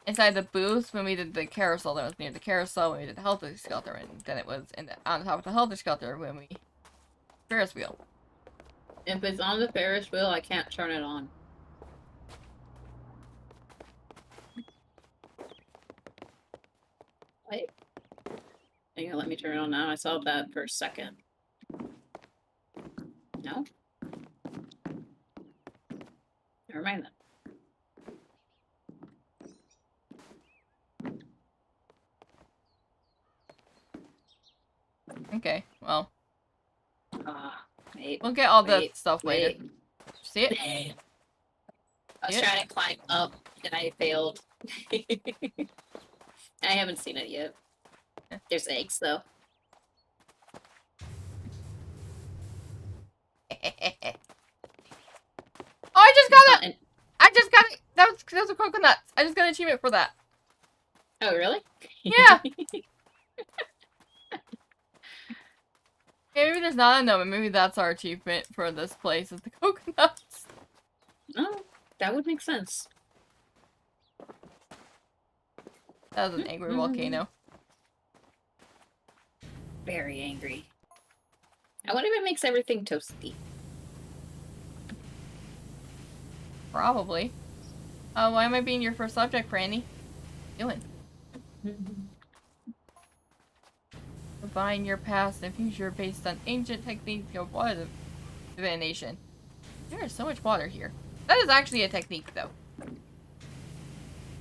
inside the booth when we did the carousel. That was near the carousel when we did the Helter Skelter, and then it was on top of the Helter Skelter when we Ferris wheel. If it's on the Ferris wheel, I can't turn it on. Wait. Are you gonna let me turn it on now? I saw that for a second. No? Never mind then. Okay, well. Wait. We'll get all the stuff later. See it? I was trying to climb up and I failed. I haven't seen it yet. There's eggs though. Oh, I just got it! I just got it! That was a coconut. I just got an achievement for that. Oh, really? Yeah! Maybe there's not a gnome, maybe that's our achievement for this place, is the coconuts. Oh, that would make sense. That was an angry volcano. Very angry. I wonder if it makes everything toasty. Probably. Why am I being your first subject, Franny? What are you doing? Define your past and future based on ancient techniques of water divination. There is so much water here. That is actually a technique, though.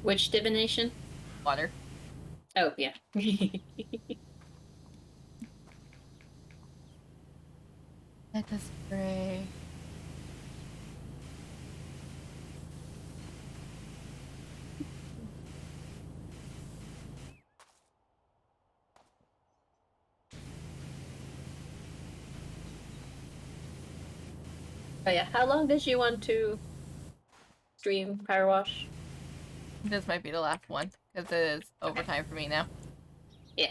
Which divination? Water. Oh, yeah. Let us spray. Oh, yeah. How long did you want to stream PowerWash? This might be the last one, because it is Okay. overtime for me now. Yeah.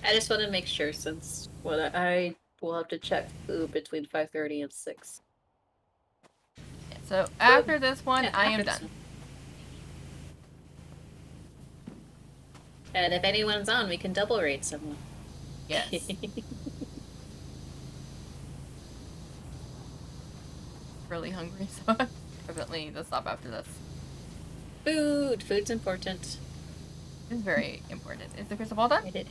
I just want to make sure since I will have to check food between 5:30 and 6. Yeah, so So, after this one, yeah, I am after this done. one. And if anyone's on, we can double rate someone. Yes. Really hungry, so I definitely need to stop after this. Food! Food's important. It's very important. Is the crystal ball done? I did.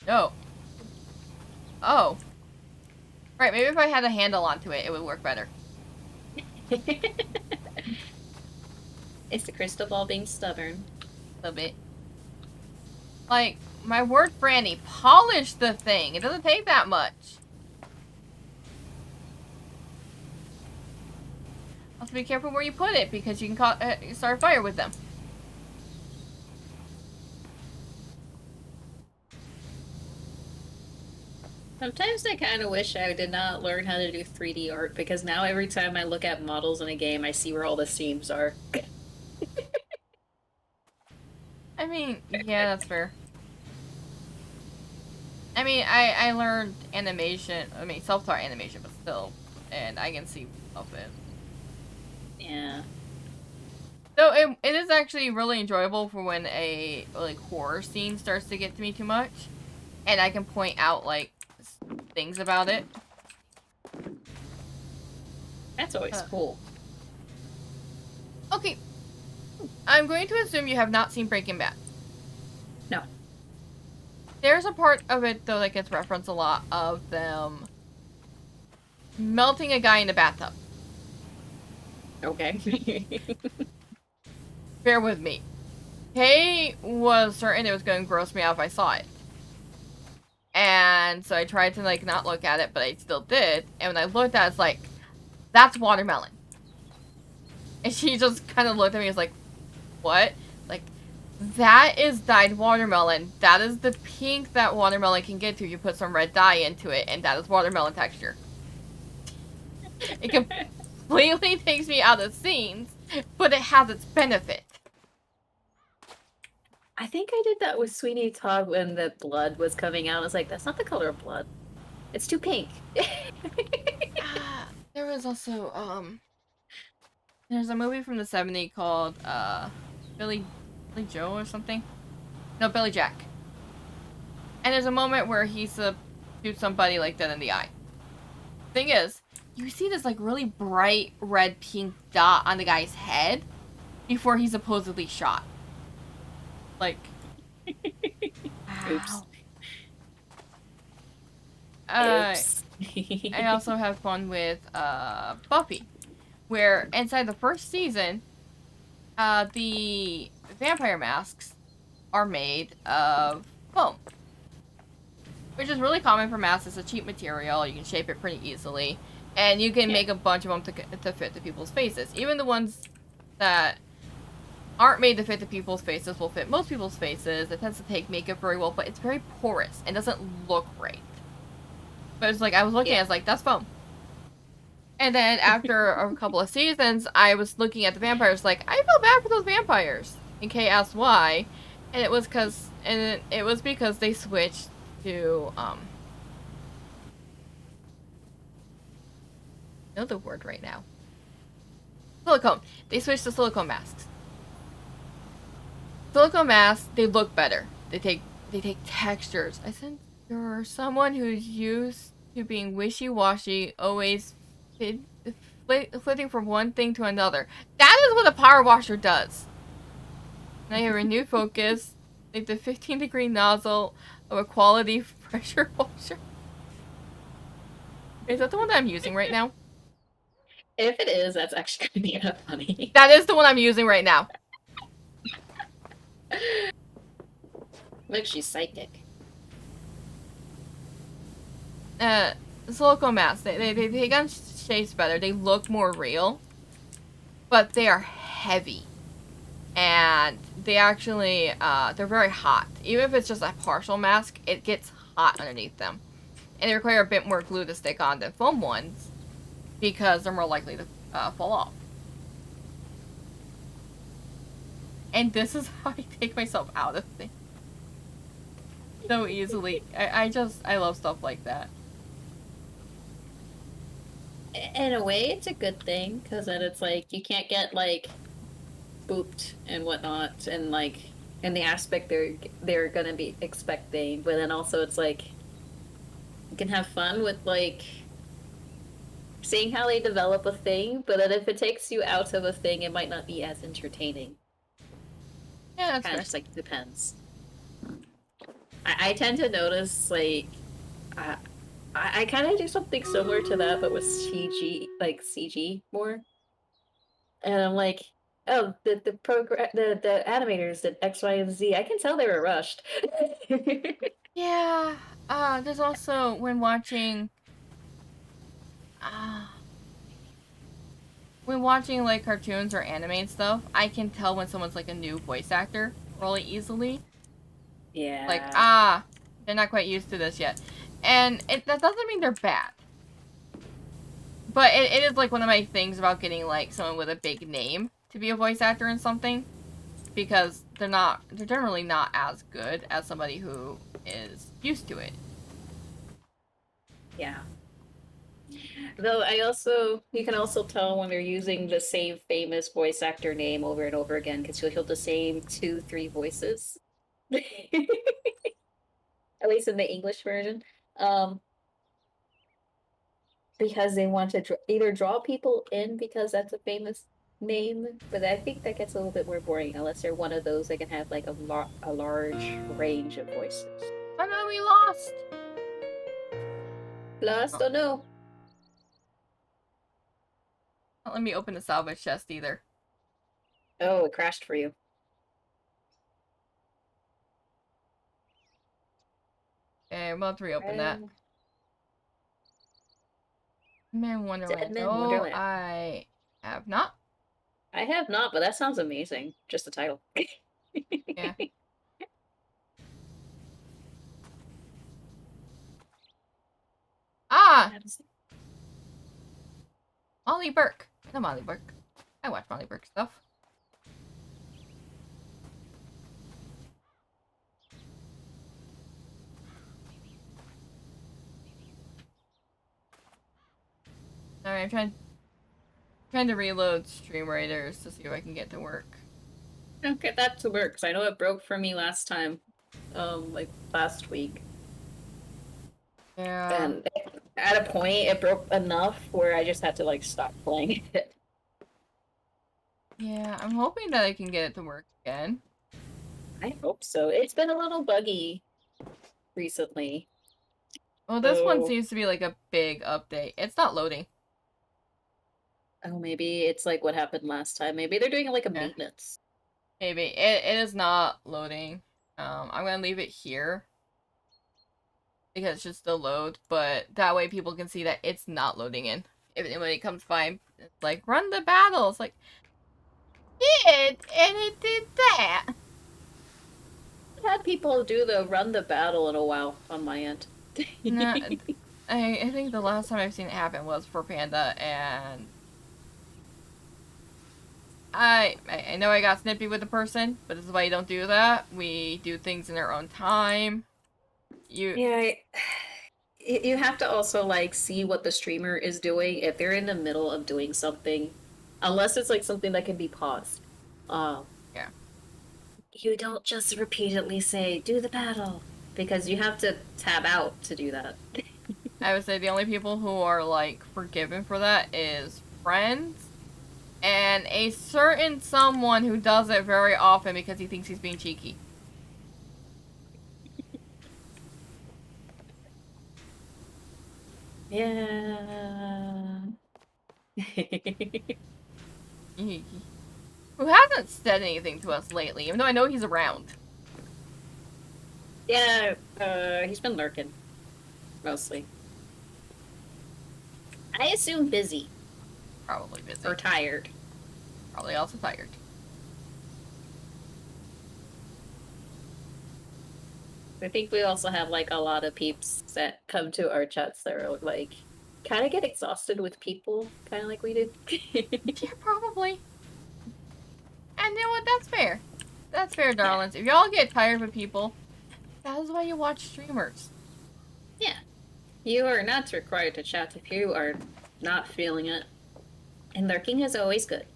No. Oh. Right, maybe if I had a handle onto it, it would work better. It's the crystal ball being stubborn. A little bit. Like, my word, Franny, polish the thing. It doesn't take that much. Also, be careful where you put it, because you can start a fire with them. Sometimes I kind of wish I did not learn how to do 3D art because now every time I look at models in a game, I see where all the seams are. I mean, yeah, that's fair. I mean, I learned animation, self-taught animation, but still, and I can see of it. Yeah. So it is actually really enjoyable for when a, like, horror scene starts to get to me too much, and I can point out, like, things about it. That's always cool. Okay. I'm going to assume you have not seen Breaking Bad. No. There's a part of it, though, that gets referenced a lot of them melting a guy in the bathtub. Okay. Bear with me. Kay was certain it was going to gross me out if I saw it. And so I tried to, like, not look at it, but I still did. And when I looked at it, it's like, that's watermelon. And she just kind of looked at me and was like, what? Like, that is dyed watermelon. That is the pink that watermelon can get to. You put some red dye into it, and that is watermelon texture. It completely takes me out of scenes, but it has its benefit. I think I did that with Sweeney Todd when the blood was coming out. I was like, that's not the color of blood. It's too pink. There was also, there's a movie from the 70s called, Billy Joe or something? No, Billy Jack. And there's a moment where he shoots somebody, like, dead in the eye. Thing is, you see this, like, really bright red pink dot on the guy's head before he's supposedly shot. Like, Oops. Oops. I also have fun with Buffy, where inside the first season, the vampire masks are made of foam, which is really common for masks. It's a cheap material. You can shape it pretty easily, and you can make a bunch of them to fit the people's faces. Even the ones that aren't made to fit the people's faces will fit most people's faces. It tends to take makeup very well, but it's very porous and doesn't look great. But it's like, I was looking at it, I was like, that's foam. And then after a couple of seasons, I was looking at the vampires like, I feel bad for those vampires. And Kay asked why. And it was because they switched to, I know the word right now. Silicone. They switched to silicone masks. Silicone masks, they look better. They take textures. I said, you're someone who's used to being wishy-washy, always flitting from one thing to another. That is what a power washer does. Now you have a renewed focus, like the 15-degree nozzle of a quality pressure washer. Is that the one that I'm using right now? If it is, that's actually gonna be kind of funny. That is the one I'm using right now. Look, she's psychic. Silicone masks, they take on shapes better. They look more real, but they are heavy. And they actually, they're very hot. Even if it's just a partial mask, it gets hot underneath them. And they require a bit more glue to stick on than foam ones, because they're more likely to fall off. And this is how I take myself out of things so easily. I love stuff like that. In a way, it's a good thing because then it's like you can't get like spooked and whatnot, and like in the aspect they're gonna be expecting, but then also it's like you can have fun with like seeing how they develop a thing, but then if it takes you out of a thing, it might not be as entertaining. Yeah, that's Kind of fair. just like depends. I tend to notice like I I kind of do something similar to that, but with CG, like CG more. And I'm like, oh, the program, the animators did X, Y, and Z. I can tell they were rushed. Yeah, there's also uh, when watching like cartoons or anime and stuff, I can tell when someone's like a new voice actor really easily. Like, Yeah, they're not quite used to this yet. And that doesn't mean they're bad. But it is like one of my things about getting like someone with a big name to be a voice actor in something. Because they're generally not as good as somebody who is used to it. yeah. Though you can also tell when they're using the same famous voice actor name over and over again because you'll hear the same two, three voices. At least in the English version. Um, because they want to either draw people in because that's a famous name, but I think that gets a little bit more boring unless they're one of those that can have like a large range of voices. Oh no, we lost! Lost Oh, or no? don't let me open the salvage chest either. Oh, it crashed for you. Okay, we'll have to reopen that. Um, Man Dead Wonderland. Man Oh, Wonderland. I have not. I have not, but that sounds amazing. Just the title. Yeah. Ah! Molly Burke. No, Molly Burke. I watch Molly Burke stuff. Alright, trying to reload Stream Raiders to see if I can get to work. Don't get that to work because I know it broke for me last time, like last week. Yeah. And at a point, it broke enough where I just had to like stop playing it. Yeah, I'm hoping that I can get it to work again. I hope so. It's been a little buggy recently. Well, this one So, seems to be like a big update. It's not loading. oh, maybe it's like what happened last time. Maybe they're doing like a Yeah, maintenance. maybe. It is not loading. I'm gonna leave it here because it should still load, but that way people can see that it's not loading in. If when it comes by, it's like, run the battle. It's like, and it did that. I've had people do the run the battle in a while on my end. Nah, I think the last time I've seen it happen was for Panda, and I know I got snippy with the person, but this is why you don't do that. We do things in our own time. You, Yeah, you have to also like see what the streamer is doing if they're in the middle of doing something, unless it's like something that can be paused. Um, yeah. you don't just repeatedly say "do the battle" because you have to tab out to do that. I would say the only people who are like forgiven for that is friends and a certain someone who does it very often because he thinks he's being cheeky. Yeah. Who hasn't said anything to us lately, even though I know he's around. Yeah, he's been lurking, mostly. I assume busy Probably or busy. tired. Probably also tired. I think we also have like a lot of peeps that come to our chats that are like kind of get exhausted with people, kind of like we do. Yeah, probably. And you know what? That's fair. That's fair, Yeah, darlings. If y'all get tired with people, that is why you watch streamers. yeah. You are not required to chat if you are not feeling it. And lurking is always good.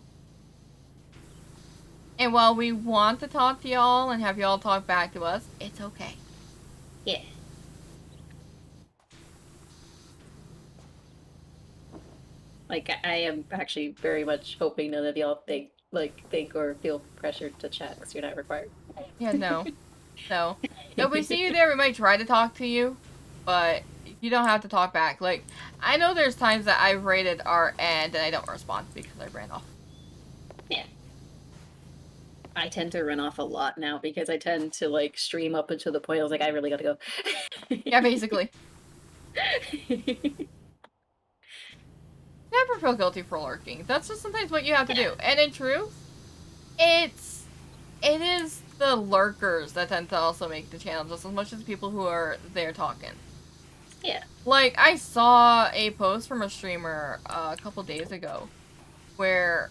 And while we want to talk to y'all and have y'all talk back to us, it's okay. Yeah. Like I am actually very much hoping none of y'all think or feel pressured to chat because you're not required. Yeah, no. No. If we see you there, we might try to talk to you, but you don't have to talk back. Like, I know there's times that I've rated our end and I don't respond because I ran off. Yeah. I tend to run off a lot now because I tend to like stream up until the point I was like, I really gotta go. Yeah, basically. Never feel guilty for lurking. That's just sometimes what you have to Yeah. do. And in truth, it is the lurkers that tend to also make the channel just as much as people who are there talking. Yeah. Like, I saw a post from a streamer a couple days ago where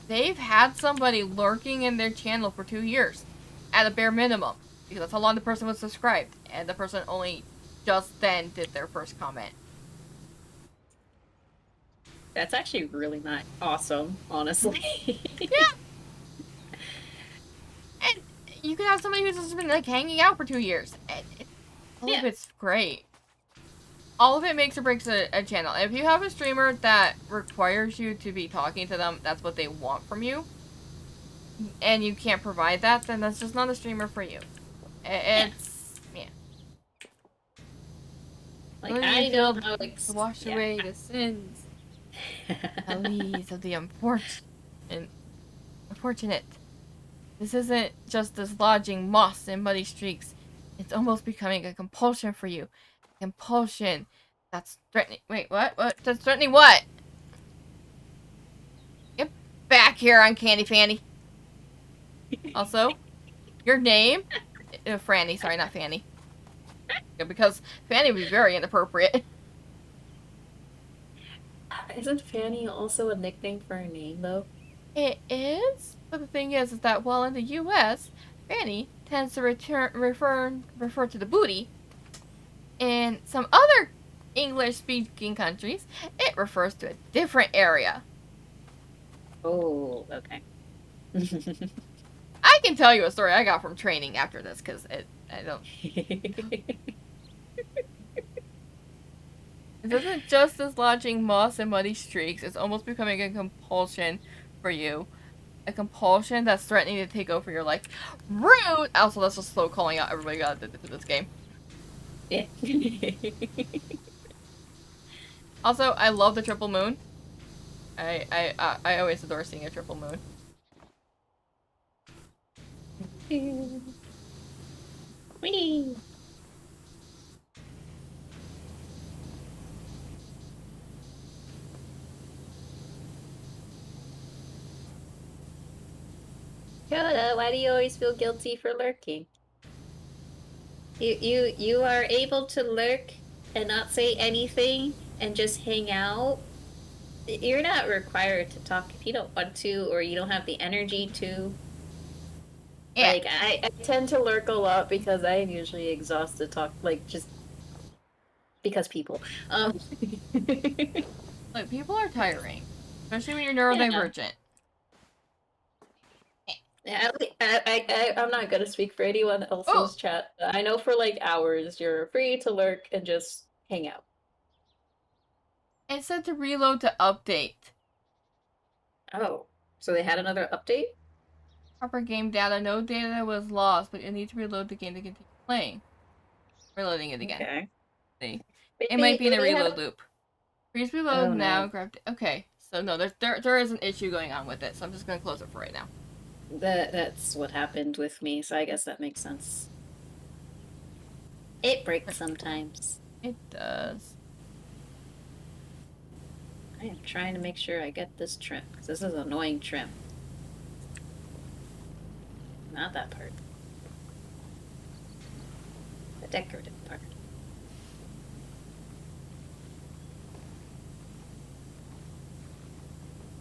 they've had somebody lurking in their channel for 2 years at a bare minimum because that's how long the person was subscribed, and the person only just then did their first comment. That's actually really not awesome, Mm-hmm. honestly. Yeah, and you can have somebody who's just been like hanging out for 2 years, and all of Yeah. it's great. All of it makes or breaks a channel. If you have a streamer that requires you to be talking to them, that's what they want from you, and you can't provide that, then that's just not a streamer for you. Yeah. It's, yeah. Like Only you I know feel how to ex wash yeah. away the sins, the lees of the unfortunate. This isn't just dislodging moss and muddy streaks. It's almost becoming a compulsion for you. A compulsion that's threatening. Wait, what? What? That's threatening what? Get back here on Candy Fanny. Also, your name? Franny, sorry, not Fanny. Yeah, because Fanny would be very inappropriate. Isn't Fanny also a nickname for a name though? It is, but the thing is that while in the U.S., Fanny tends to refer to the booty. In some other English-speaking countries, it refers to a different area. Oh, okay. I can tell you a story I got from training after this, because I don't. It isn't just dislodging moss and muddy streaks. It's almost becoming a compulsion for you. A compulsion that's threatening to take over your life. Rude! Also, that's just slow calling out everybody got addicted to this game. Yeah. Also, I love the triple moon. I always adore seeing a triple moon. Whee! Yoda, why do you always feel guilty for lurking? You are able to lurk and not say anything and just hang out. You're not required to talk if you don't want to or you don't have the energy to. Yeah, Like I tend to lurk a lot because I am usually exhausted talk like just because people. like people are tiring, especially when you're Yeah. neurodivergent. Yeah, I'm not gonna speak for anyone Oh, else's chat. I know for like hours you're free to lurk and just hang out. it said to reload to update. Oh, so they had another update? Proper game data. No data was lost, but you need to reload the game to continue playing. Reloading it again. Okay. See, it might Maybe be in a they had. reload loop. Please reload Oh now. no. Grab. Okay, so no, there is an issue going on with it, so I'm just gonna close it for right now. That's what happened with me, so I guess that makes sense. It breaks sometimes. It does. I am trying to make sure I get this trim, because this is annoying trim. Not that part. The decorative part.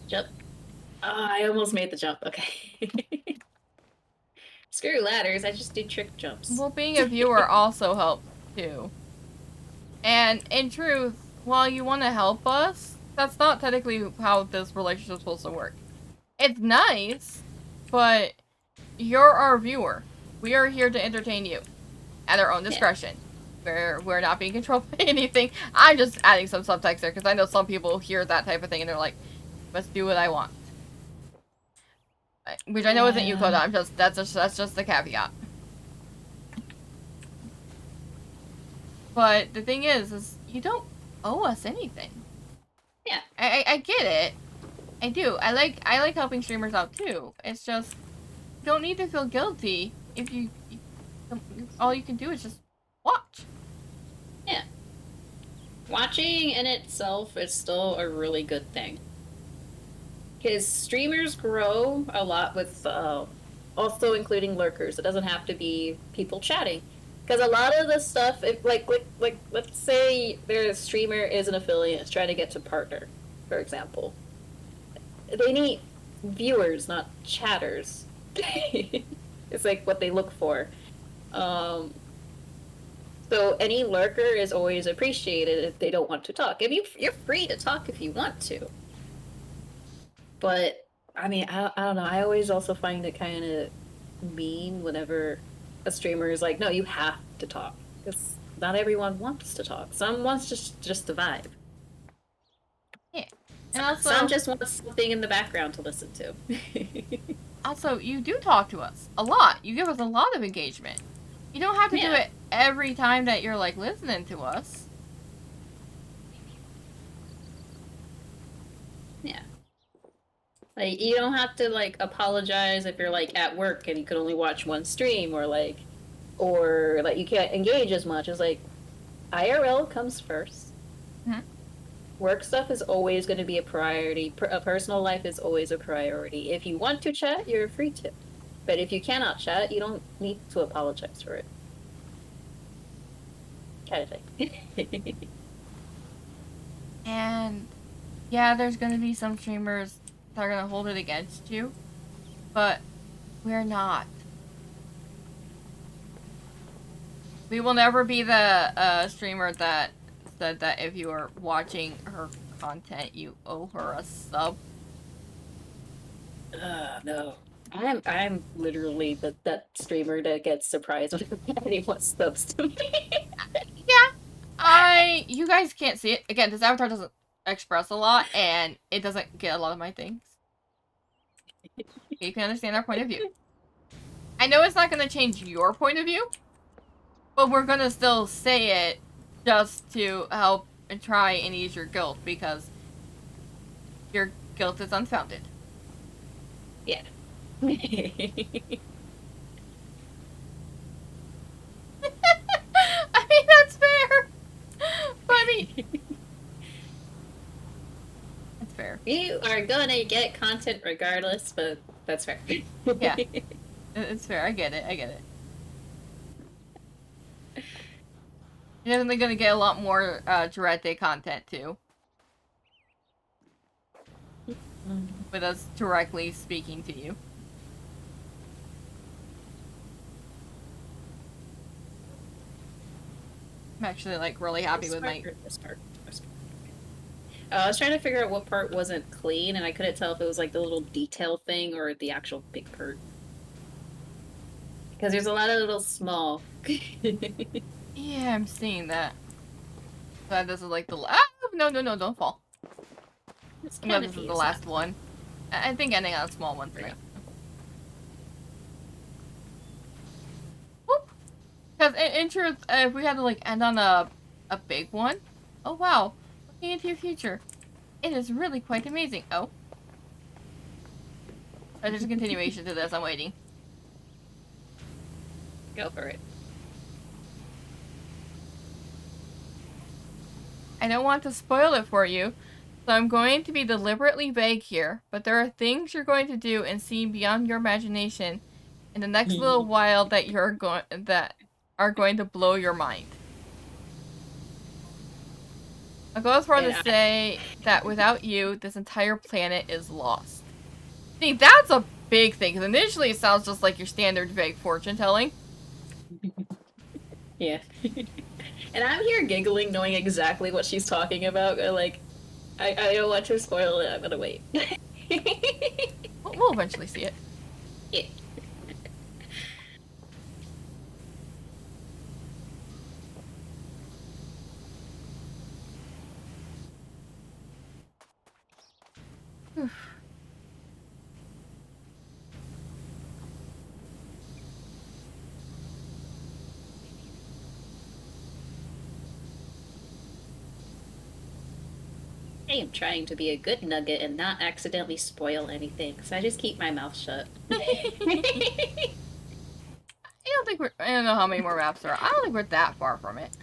Jump. Oh, I almost made the jump. Okay. Screw ladders, I just do trick jumps. Well, being a viewer also helps too. And in truth, while you want to help us, that's not technically how this relationship is supposed to work. It's nice, but you're our viewer. We are here to entertain you at our own discretion. We're not being controlled by anything. I'm just adding some subtext there because I know some people hear that type of thing and they're like, "Must do what I want," which I know isn't you, Coda. That's just the caveat. But the thing is you don't owe us anything. Yeah. I get it. I do. I like helping streamers out too. It's just you don't need to feel guilty if you all you can do is just watch. Yeah. Watching in itself is still a really good thing. Because streamers grow a lot with also including lurkers. It doesn't have to be people chatting. Because a lot of the stuff, if like let's say their streamer is an affiliate, is trying to get to partner, for example, they need viewers, not chatters. It's like what they look for. Um, so any lurker is always appreciated if they don't want to talk. If you're free to talk if you want to. But I mean, I don't know. I always also find it kind of mean whenever a streamer is like, "No, you have to talk," because not everyone wants to talk. Some wants just to vibe. Yeah. And also, some just want something in the background to listen to. also, you do talk to us a lot. You give us a lot of engagement. You don't have to do it every time that you're like listening to us. Yeah. Like you don't have to like apologize if you're like at work and you can only watch one stream or like you can't engage as much. It's like IRL comes first. Mm-hmm. Work stuff is always going to be a priority. A personal life is always a priority. If you want to chat, you're free to. But if you cannot chat, you don't need to apologize for it. Kind of thing. And yeah, there's gonna be some streamers that are gonna hold it against you, but we're not. We will never be the streamer that said that if you are watching her content, you owe her a sub. No. I'm literally that streamer that gets surprised when anyone subs to me. Yeah, you guys can't see it. Again, this avatar doesn't express a lot, and it doesn't get a lot of my things. You can understand our point of view. I know it's not gonna change your point of view, but we're gonna still say it just to help and try and ease your guilt, because your guilt is unfounded. Yeah. I mean, that's fair. But I mean, that's fair. You are gonna get content regardless, but that's fair. Yeah. It's fair. I get it. I get it. You're definitely gonna get a lot more Durate content too. With us directly speaking to you. I'm actually like really happy with my. This part. I was trying to figure out what part wasn't clean, and I couldn't tell if it was like the little detail thing or the actual big part. Because there's a lot of little small. Yeah, I'm seeing that. But this is like the no, don't fall. I'm glad this is the last one. I think ending on a small one for me. Whoop! Because in truth, if we had to like end on a big one, oh wow, looking into your future, it is really quite amazing. Oh. There's a continuation to this. I'm waiting. Go for it. I don't want to spoil it for you, so I'm going to be deliberately vague here, but there are things you're going to do and see beyond your imagination in the next little while that are going to blow your mind. I'll go as far And to say that without you, this entire planet is lost. See, that's a big thing, because initially it sounds just like your standard vague fortune telling. Yeah. And I'm here giggling, knowing exactly what she's talking about. Like, I don't want to spoil it. I'm gonna wait. We'll eventually see it. Yeah. I am trying to be a good nugget and not accidentally spoil anything, so I just keep my mouth shut. I don't know how many more maps there are. I don't think we're that far from it.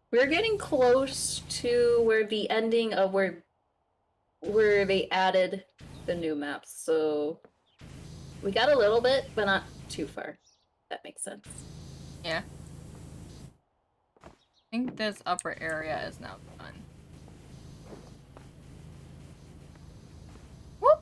We're getting close to where the ending of where they added the new maps, so we got a little bit, but not too far. That makes sense. Yeah. I think this upper area is now done. Whoop!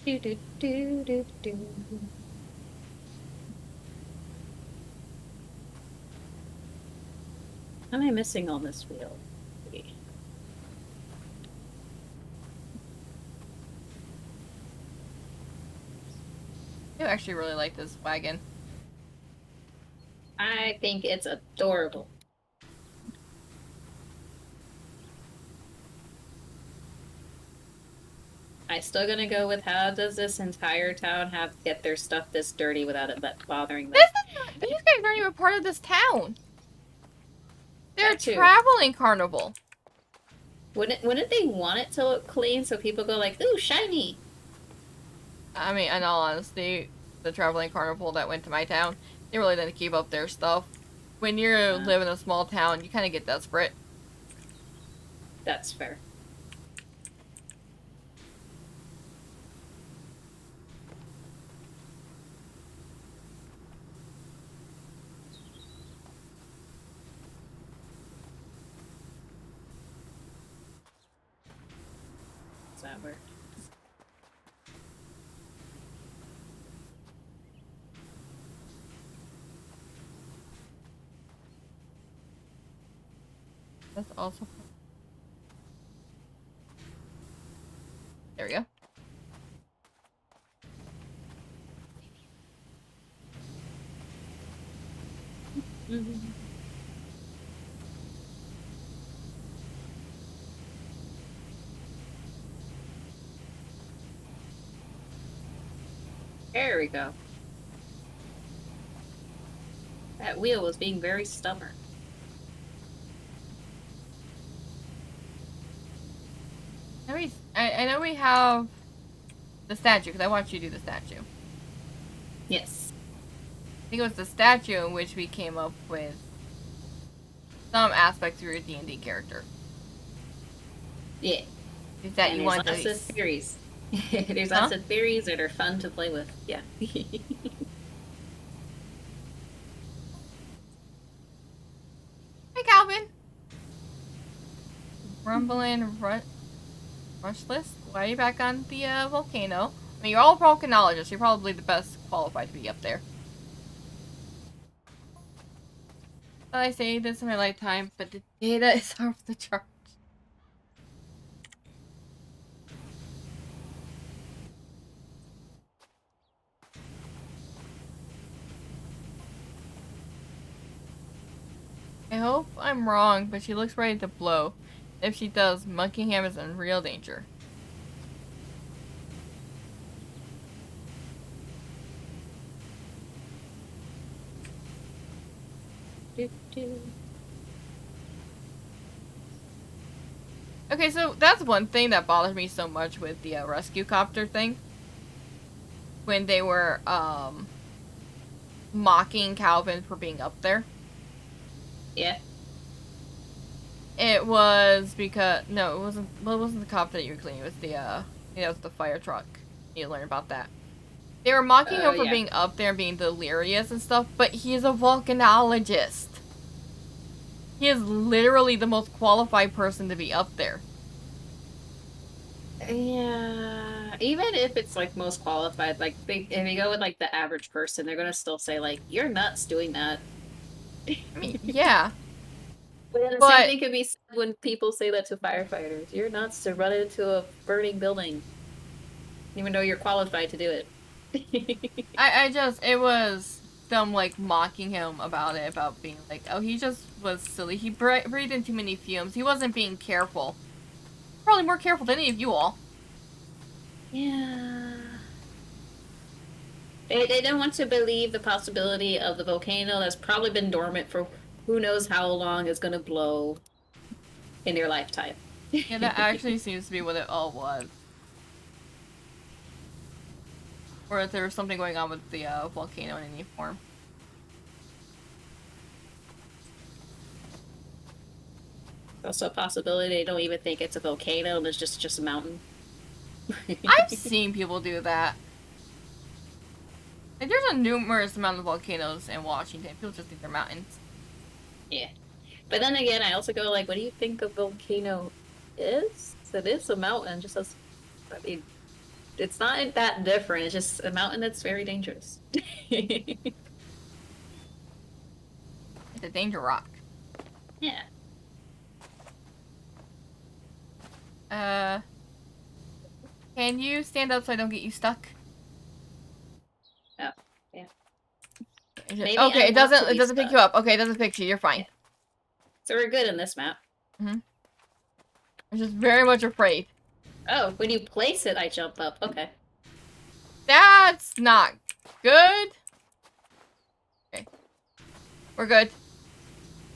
Do, do, do, do, do. What am I missing on this wheel? I actually really like this wagon. I think it's adorable. I still gonna go with how does this entire town have to get their stuff this dirty without it bothering them? These guys aren't even part of this town. They're a That too. traveling carnival. Wouldn't they want it to look clean so people go like, ooh, shiny? I mean, in all honesty, the traveling carnival that went to my town, they really didn't keep up their stuff. When you live in a small town, you kind of get desperate. That's fair. Does that work? That's also... There we go. Mm-hmm. There we go. That wheel was being very stubborn. I know we have the statue, because I want you to do the statue. Yes. I think it was the statue in which we came up with some aspects of your D&D character. Yeah. Is that and you there's want lots to... of theories. There's lots of theories that are fun to play with. Yeah. Rumbling rush list. Why are you back on the volcano? I mean, you're all volcanologists. You're probably the best qualified to be up there. I say this in my lifetime, but the data is off the charts. I hope I'm wrong, but she looks ready to blow. If she does, Monkingham is in real danger. Okay, so that's one thing that bothers me so much with the rescue copter thing. When they were, mocking Calvin for being up there. Yeah. It was because, no, it wasn't the copter that you were cleaning, it was the, it was the fire truck. You learn about that. They were mocking him for being up there and being delirious and stuff, but he is a volcanologist. He is literally the most qualified person to be up there. Yeah, even if it's like most qualified, like if you go with like the average person, they're gonna still say like, "You're nuts doing that." I mean, yeah. But then the same thing could be said when people say that to firefighters. You're nuts to run into a burning building, even though you're qualified to do it. it was them like mocking him about it, about being like, oh, he just was silly. He breathed in too many fumes. He wasn't being careful. Probably more careful than any of you all. Yeah. They didn't want to believe the possibility of the volcano that's probably been dormant for who knows how long is going to blow in their lifetime. Yeah, that actually seems to be what it all was. Or if there was something going on with the volcano in any form. Also a possibility they don't even think it's a volcano and it's just a mountain. I've seen people do that. Like, there's a numerous amount of volcanoes in Washington. People just think they're mountains. Yeah. But then again, I also go like, what do you think a volcano is? It is a mountain, just as, I mean, it's not that different. It's just a mountain that's very dangerous. It's a danger rock. Yeah. Can you stand up so I don't get you stuck? Oh, yeah. Maybe okay, it doesn't pick you up. Okay, it doesn't pick you. You're fine. Yeah. So we're good in this map. I'm just very much afraid. Oh, when you place it, I jump up. Okay. That's not good. Okay. We're good.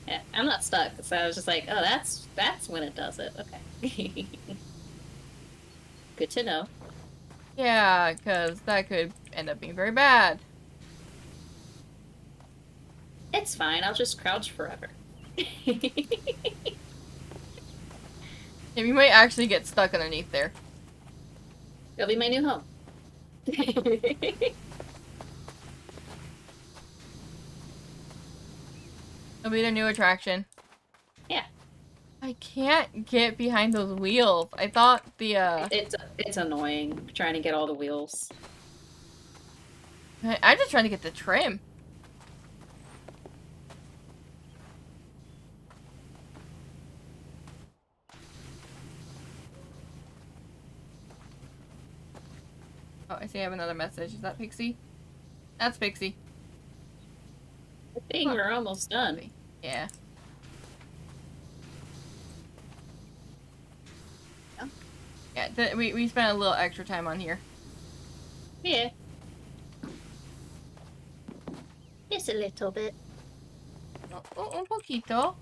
Yeah, I'm not stuck. So I was just like, oh, that's when it does it. Okay. Good to know. Yeah, because that could end up being very bad. It's fine. I'll just crouch forever. Yeah, you might actually get stuck underneath there. It'll be my new home. It'll be their new attraction. Yeah. I can't get behind those wheels. I thought the It's annoying trying to get all the wheels. I'm just trying to get the trim. Oh, I see I have another message. Is that Pixie? That's Pixie. I think we're almost done. Yeah. Yeah, we spent a little extra time on here. Yeah. Just a little bit. Un poquito.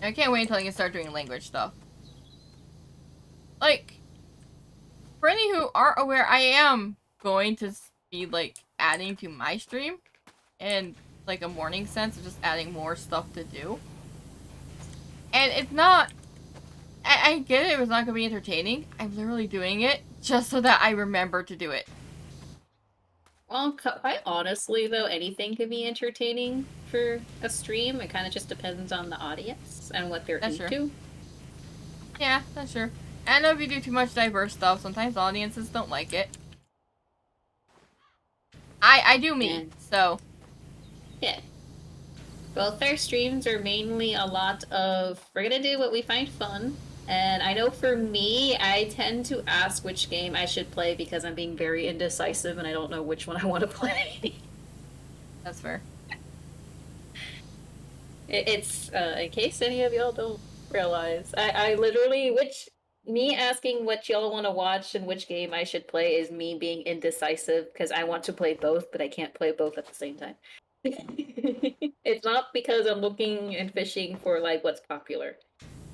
I can't wait until I can start doing language stuff. Like, for any who aren't aware, I am going to be, like, adding to my stream. In, like, a morning sense of just adding more stuff to do. And it's not... I get it, it was not going to be entertaining. I'm literally doing it just so that I remember to do it. Well, quite honestly, though, anything can be entertaining for a stream. It kind of just depends on the audience and what they're That's true. into. Yeah, that's true. I know if you do too much diverse stuff, sometimes audiences don't like it. I do me, And so. yeah. Both our streams are mainly a lot of we're gonna do what we find fun. And I know for me, I tend to ask which game I should play because I'm being very indecisive and I don't know which one I want to play. That's fair. It's in case any of y'all don't realize, I literally me asking what y'all want to watch and which game I should play is me being indecisive because I want to play both, but I can't play both at the same time. It's not because I'm looking and fishing for like what's popular,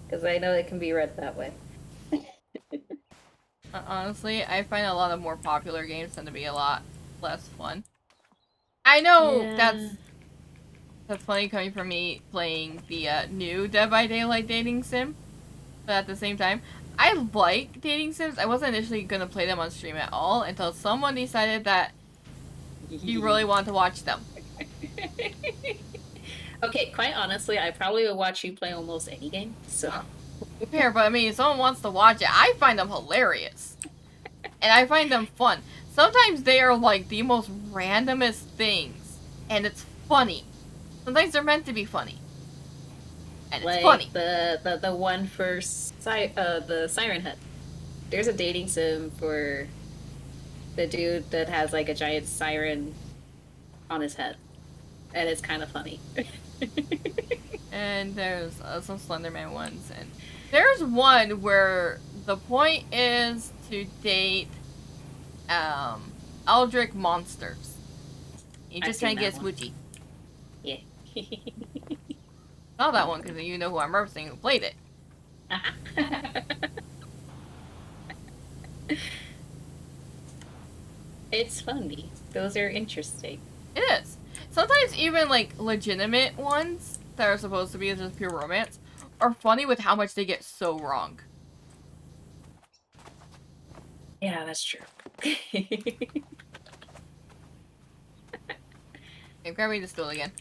because I know it can be read that way. Honestly, I find a lot of more popular games tend to be a lot less fun. I know Yeah. that's funny coming from me playing the new Dead by Daylight dating sim, but at the same time, I like dating sims. I wasn't initially gonna play them on stream at all until someone decided that you really want to watch them. Okay, quite honestly, I probably would watch you play almost any game. So Fair, but I mean, if someone wants to watch it, I find them hilarious. And I find them fun. Sometimes they are like the most randomest things, and it's funny. Sometimes they're meant to be funny, and it's like funny. the one for the Siren Head. There's a dating sim for the dude that has like a giant siren on his head, and it's kind of funny. And there's some Slenderman ones, and there's one where the point is to date Eldritch monsters. You I've just trying seen to that get one. smoochy. Yeah. Saw that one because you know who I'm referencing who played it. It's funny. Those are interesting. It is. Sometimes even like legitimate ones that are supposed to be just pure romance are funny with how much they get so wrong. Yeah, that's true. Okay, grab me the stool again.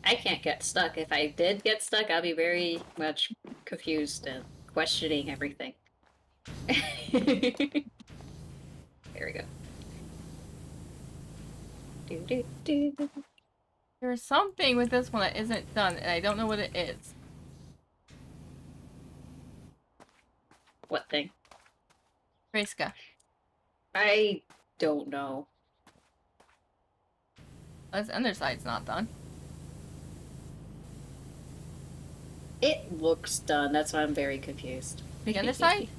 I can't get stuck. If I did get stuck, I'll be very much confused and questioning everything. There we go. Do, do, do. There's something with this one that isn't done, and I don't know what it is. What thing? Kreska. I don't know. This underside's not done. It looks done. That's why I'm very confused. The underside?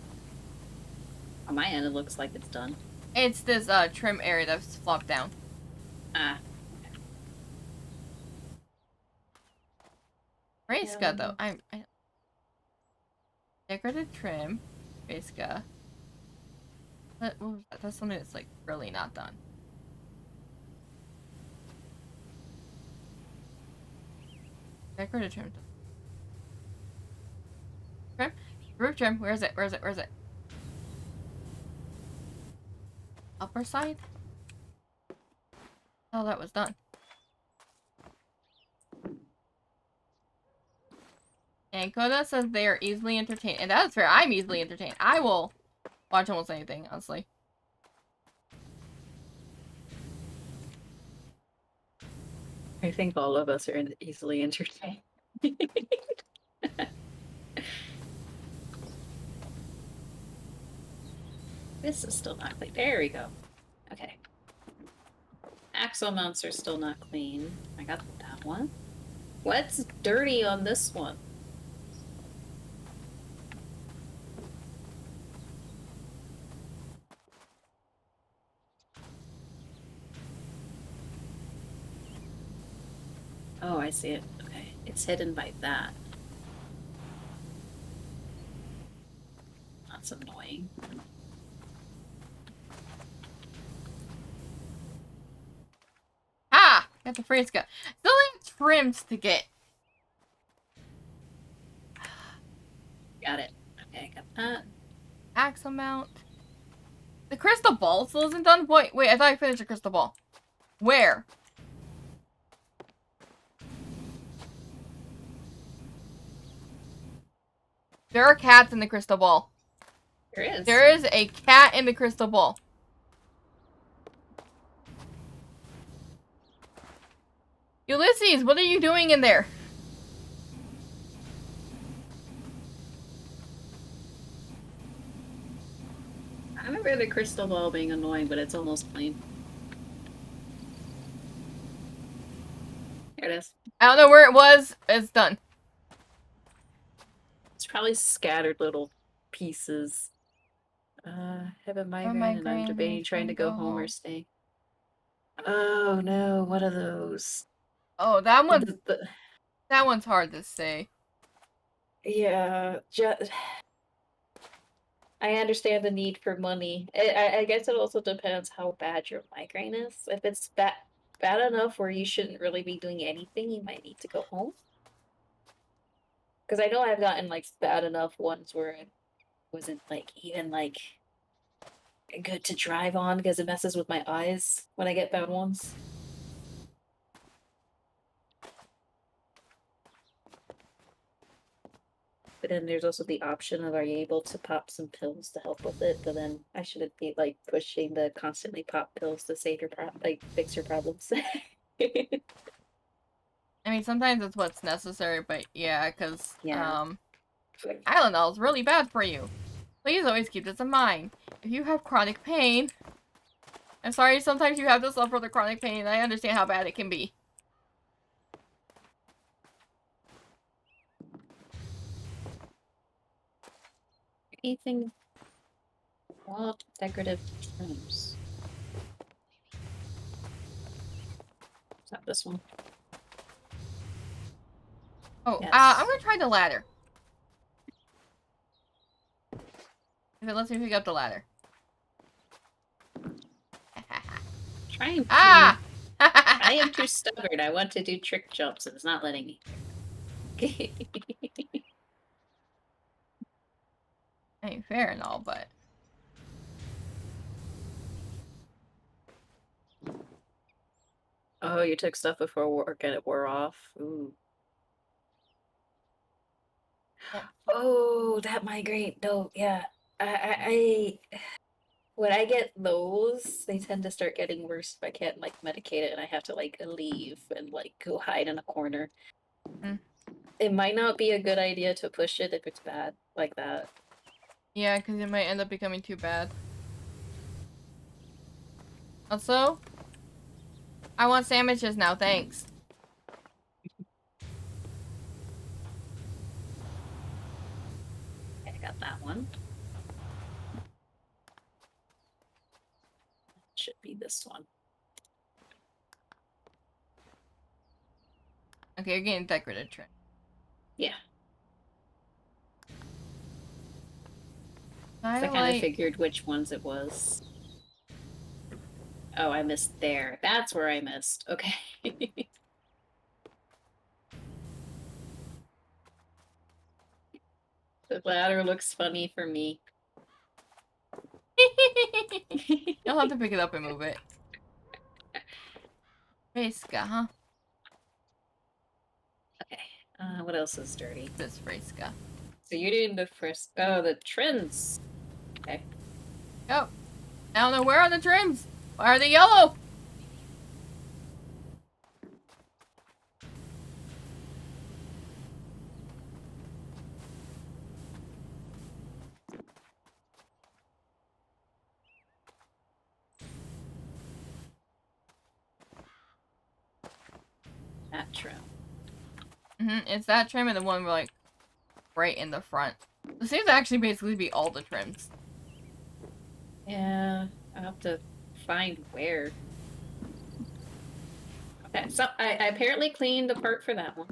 On my end, it looks like it's done. It's this trim area that's flopped down. Ah. Kreska though, I decorative trim. Kreska. What was that? That's something that's like really not done. Decorative trim. Trim? Roof trim. Where is it? Where is it? Where is it? Upper side? Oh, that was done. And Koda says they are easily entertained. And that's fair. I'm easily entertained. I will watch almost anything, honestly. I think all of us are easily entertained. This is still not clean. There we go. Okay. Axle mounts are still not clean. I got that one. What's dirty on this one? Oh, I see it. Okay. It's hidden by that. That's annoying. Ah! Got the Fresca. Still have trims to get. Got it. Okay, got that. Axle mount. The crystal ball still isn't done? Wait, I thought I finished the crystal ball. Where? There are cats in the crystal ball. There is. There is a cat in the crystal ball. Ulysses, what are you doing in there? I remember the crystal ball being annoying, but it's almost clean. There it is. I don't know where it was. It's done. It's probably scattered little pieces. Have a migraine and I'm debating trying to go home or stay. Oh no, what are those? Oh, that one's hard to say. Yeah, I understand the need for money. I guess it also depends how bad your migraine is. If it's bad enough where you shouldn't really be doing anything, you might need to go home. Because I know I've gotten like bad enough ones where it wasn't like even like good to drive on because it messes with my eyes when I get bad ones. But then there's also the option of are you able to pop some pills to help with it? But then I shouldn't be like pushing the constantly pop pills to save your fix your problems. I mean, sometimes it's what's necessary, but yeah, because, Yeah. Tylenol is really bad for you. Please always keep this in mind. If you have chronic pain, I'm sorry, sometimes you have to suffer the chronic pain, and I understand how bad it can be. Anything wild decorative trims? Is that this one? Oh, Yes. I'm gonna try the ladder. If it lets me pick up the ladder. Trying to. Ah! I am too stubborn. I want to do trick jumps and it's not letting me. Ain't fair and all, but... Oh, you took stuff before work and it wore off. Ooh. Yeah. Oh, that migraine. No, yeah. I when I get those, they tend to start getting worse if I can't like medicate it and I have to like leave and like go hide in a corner. Mm. It might not be a good idea to push it if it's bad like that. Yeah, because it might end up becoming too bad. Also, I want sandwiches now, thanks. I got that one. Should be this one. Okay, you're getting decorative trim. Yeah. I kind of Like... figured which ones it was. Oh, I missed there. That's where I missed. Okay. The ladder looks funny for me. You'll have to pick it up and move it. Fresca, huh? Okay. What else is dirty? This Fresca. So you're doing the first. Oh, the trends. Okay. Oh, I don't know, where are the trims? Why are they yellow? That trim. It's that trim and the one like right in the front. This seems to actually basically be all the trims. Yeah, I'll have to find where. Okay, so I apparently cleaned the part for that one.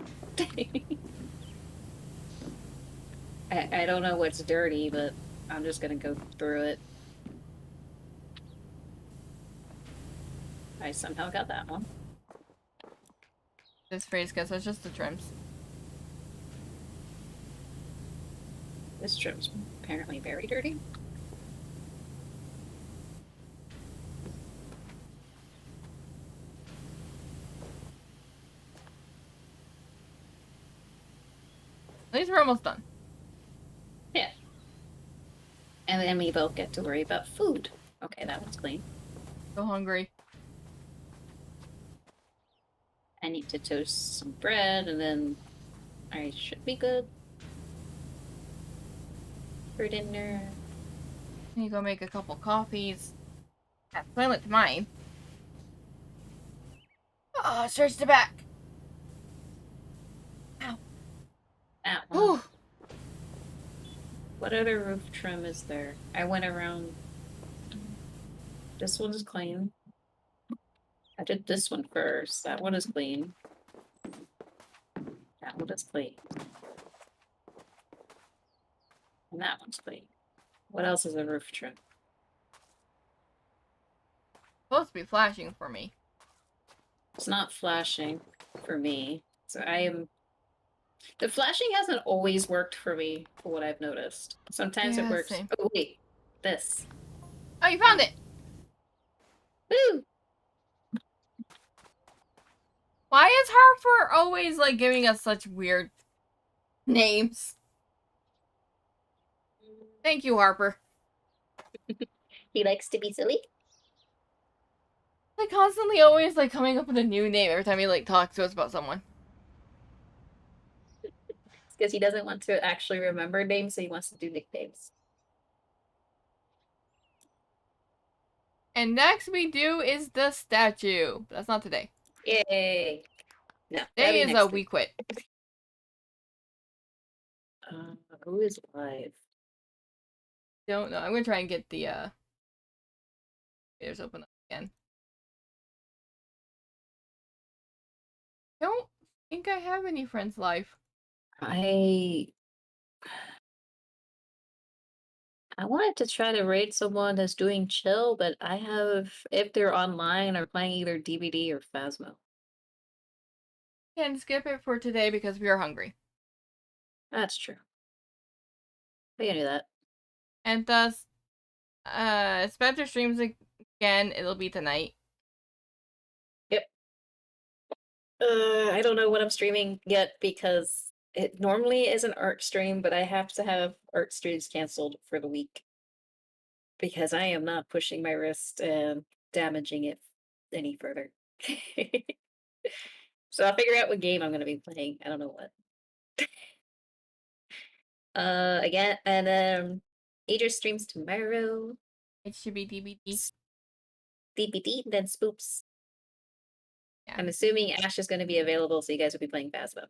I don't know what's dirty, but I'm just gonna go through it. I somehow got that one. This Fresca, so it's just the trims. This trim's apparently very dirty. At least we're almost done. Yeah. And then we both get to worry about food. Okay, that one's clean. So hungry. I need to toast some bread, and then I should be good for dinner. I need to go make a couple coffees. That's silent to mine. Oh, search the back. Ow. That one. Whew. What other roof trim is there? I went around. This one is clean. I did this one first. That one is clean. That one is clean. And that one's clean. What else is a roof trim? Supposed to be flashing for me. It's not flashing for me. So I am. The flashing hasn't always worked for me, for what I've noticed. Sometimes it Yeah, works. same. Oh, wait. This. Oh, you found it! Woo! Why is Harper always, like, giving us such weird names? Thank you, Harper. He likes to be silly. Like, constantly always, like, coming up with a new name every time he, like, talks to us about someone. It's because he doesn't want to actually remember names, so he wants to do nicknames. And next we do is the statue. But that's not today. Yay! No, that'll Today be is next we week. quit. Who is live? Don't know. I'm gonna try and get the theaters open up again. Don't think I have any friends live. I wanted to try to raid someone that's doing chill, but I have, if they're online or playing either DVD or Phasmo. Can skip it for today because we are hungry. That's true. We can do that. And thus, Spencer streams again. It'll be tonight. Yep. I don't know what I'm streaming yet because it normally is an art stream, but I have to have art streams canceled for the week because I am not pushing my wrist and damaging it any further. So I'll figure out what game I'm going to be playing. I don't know what. Again, and Idris streams tomorrow. It should be DVD. DBD, then Spoops. Yeah, I'm assuming Ash is going to be available, so you guys will be playing Phasmo.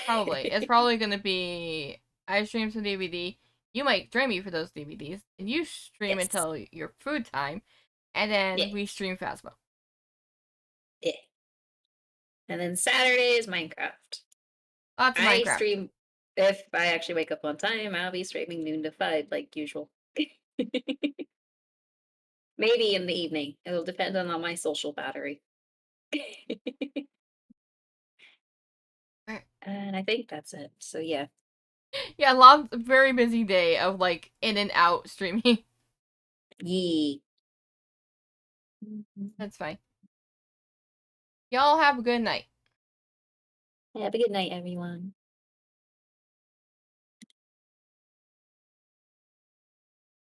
probably. It's probably gonna be I stream some DVD. You might join me for those DVDs, and you stream Yes. until your food time, and Yeah. then we stream Phasmo. Yeah. And then Saturday is Minecraft. Lots of I Minecraft. stream, if I actually wake up on time, I'll be streaming noon to 5 like usual. Maybe in the evening. It'll depend on my social battery. And I think that's it. So yeah. Yeah, lots very busy day of like in and out streaming. Yee. That's fine. Y'all have a good night. Have a good night, everyone.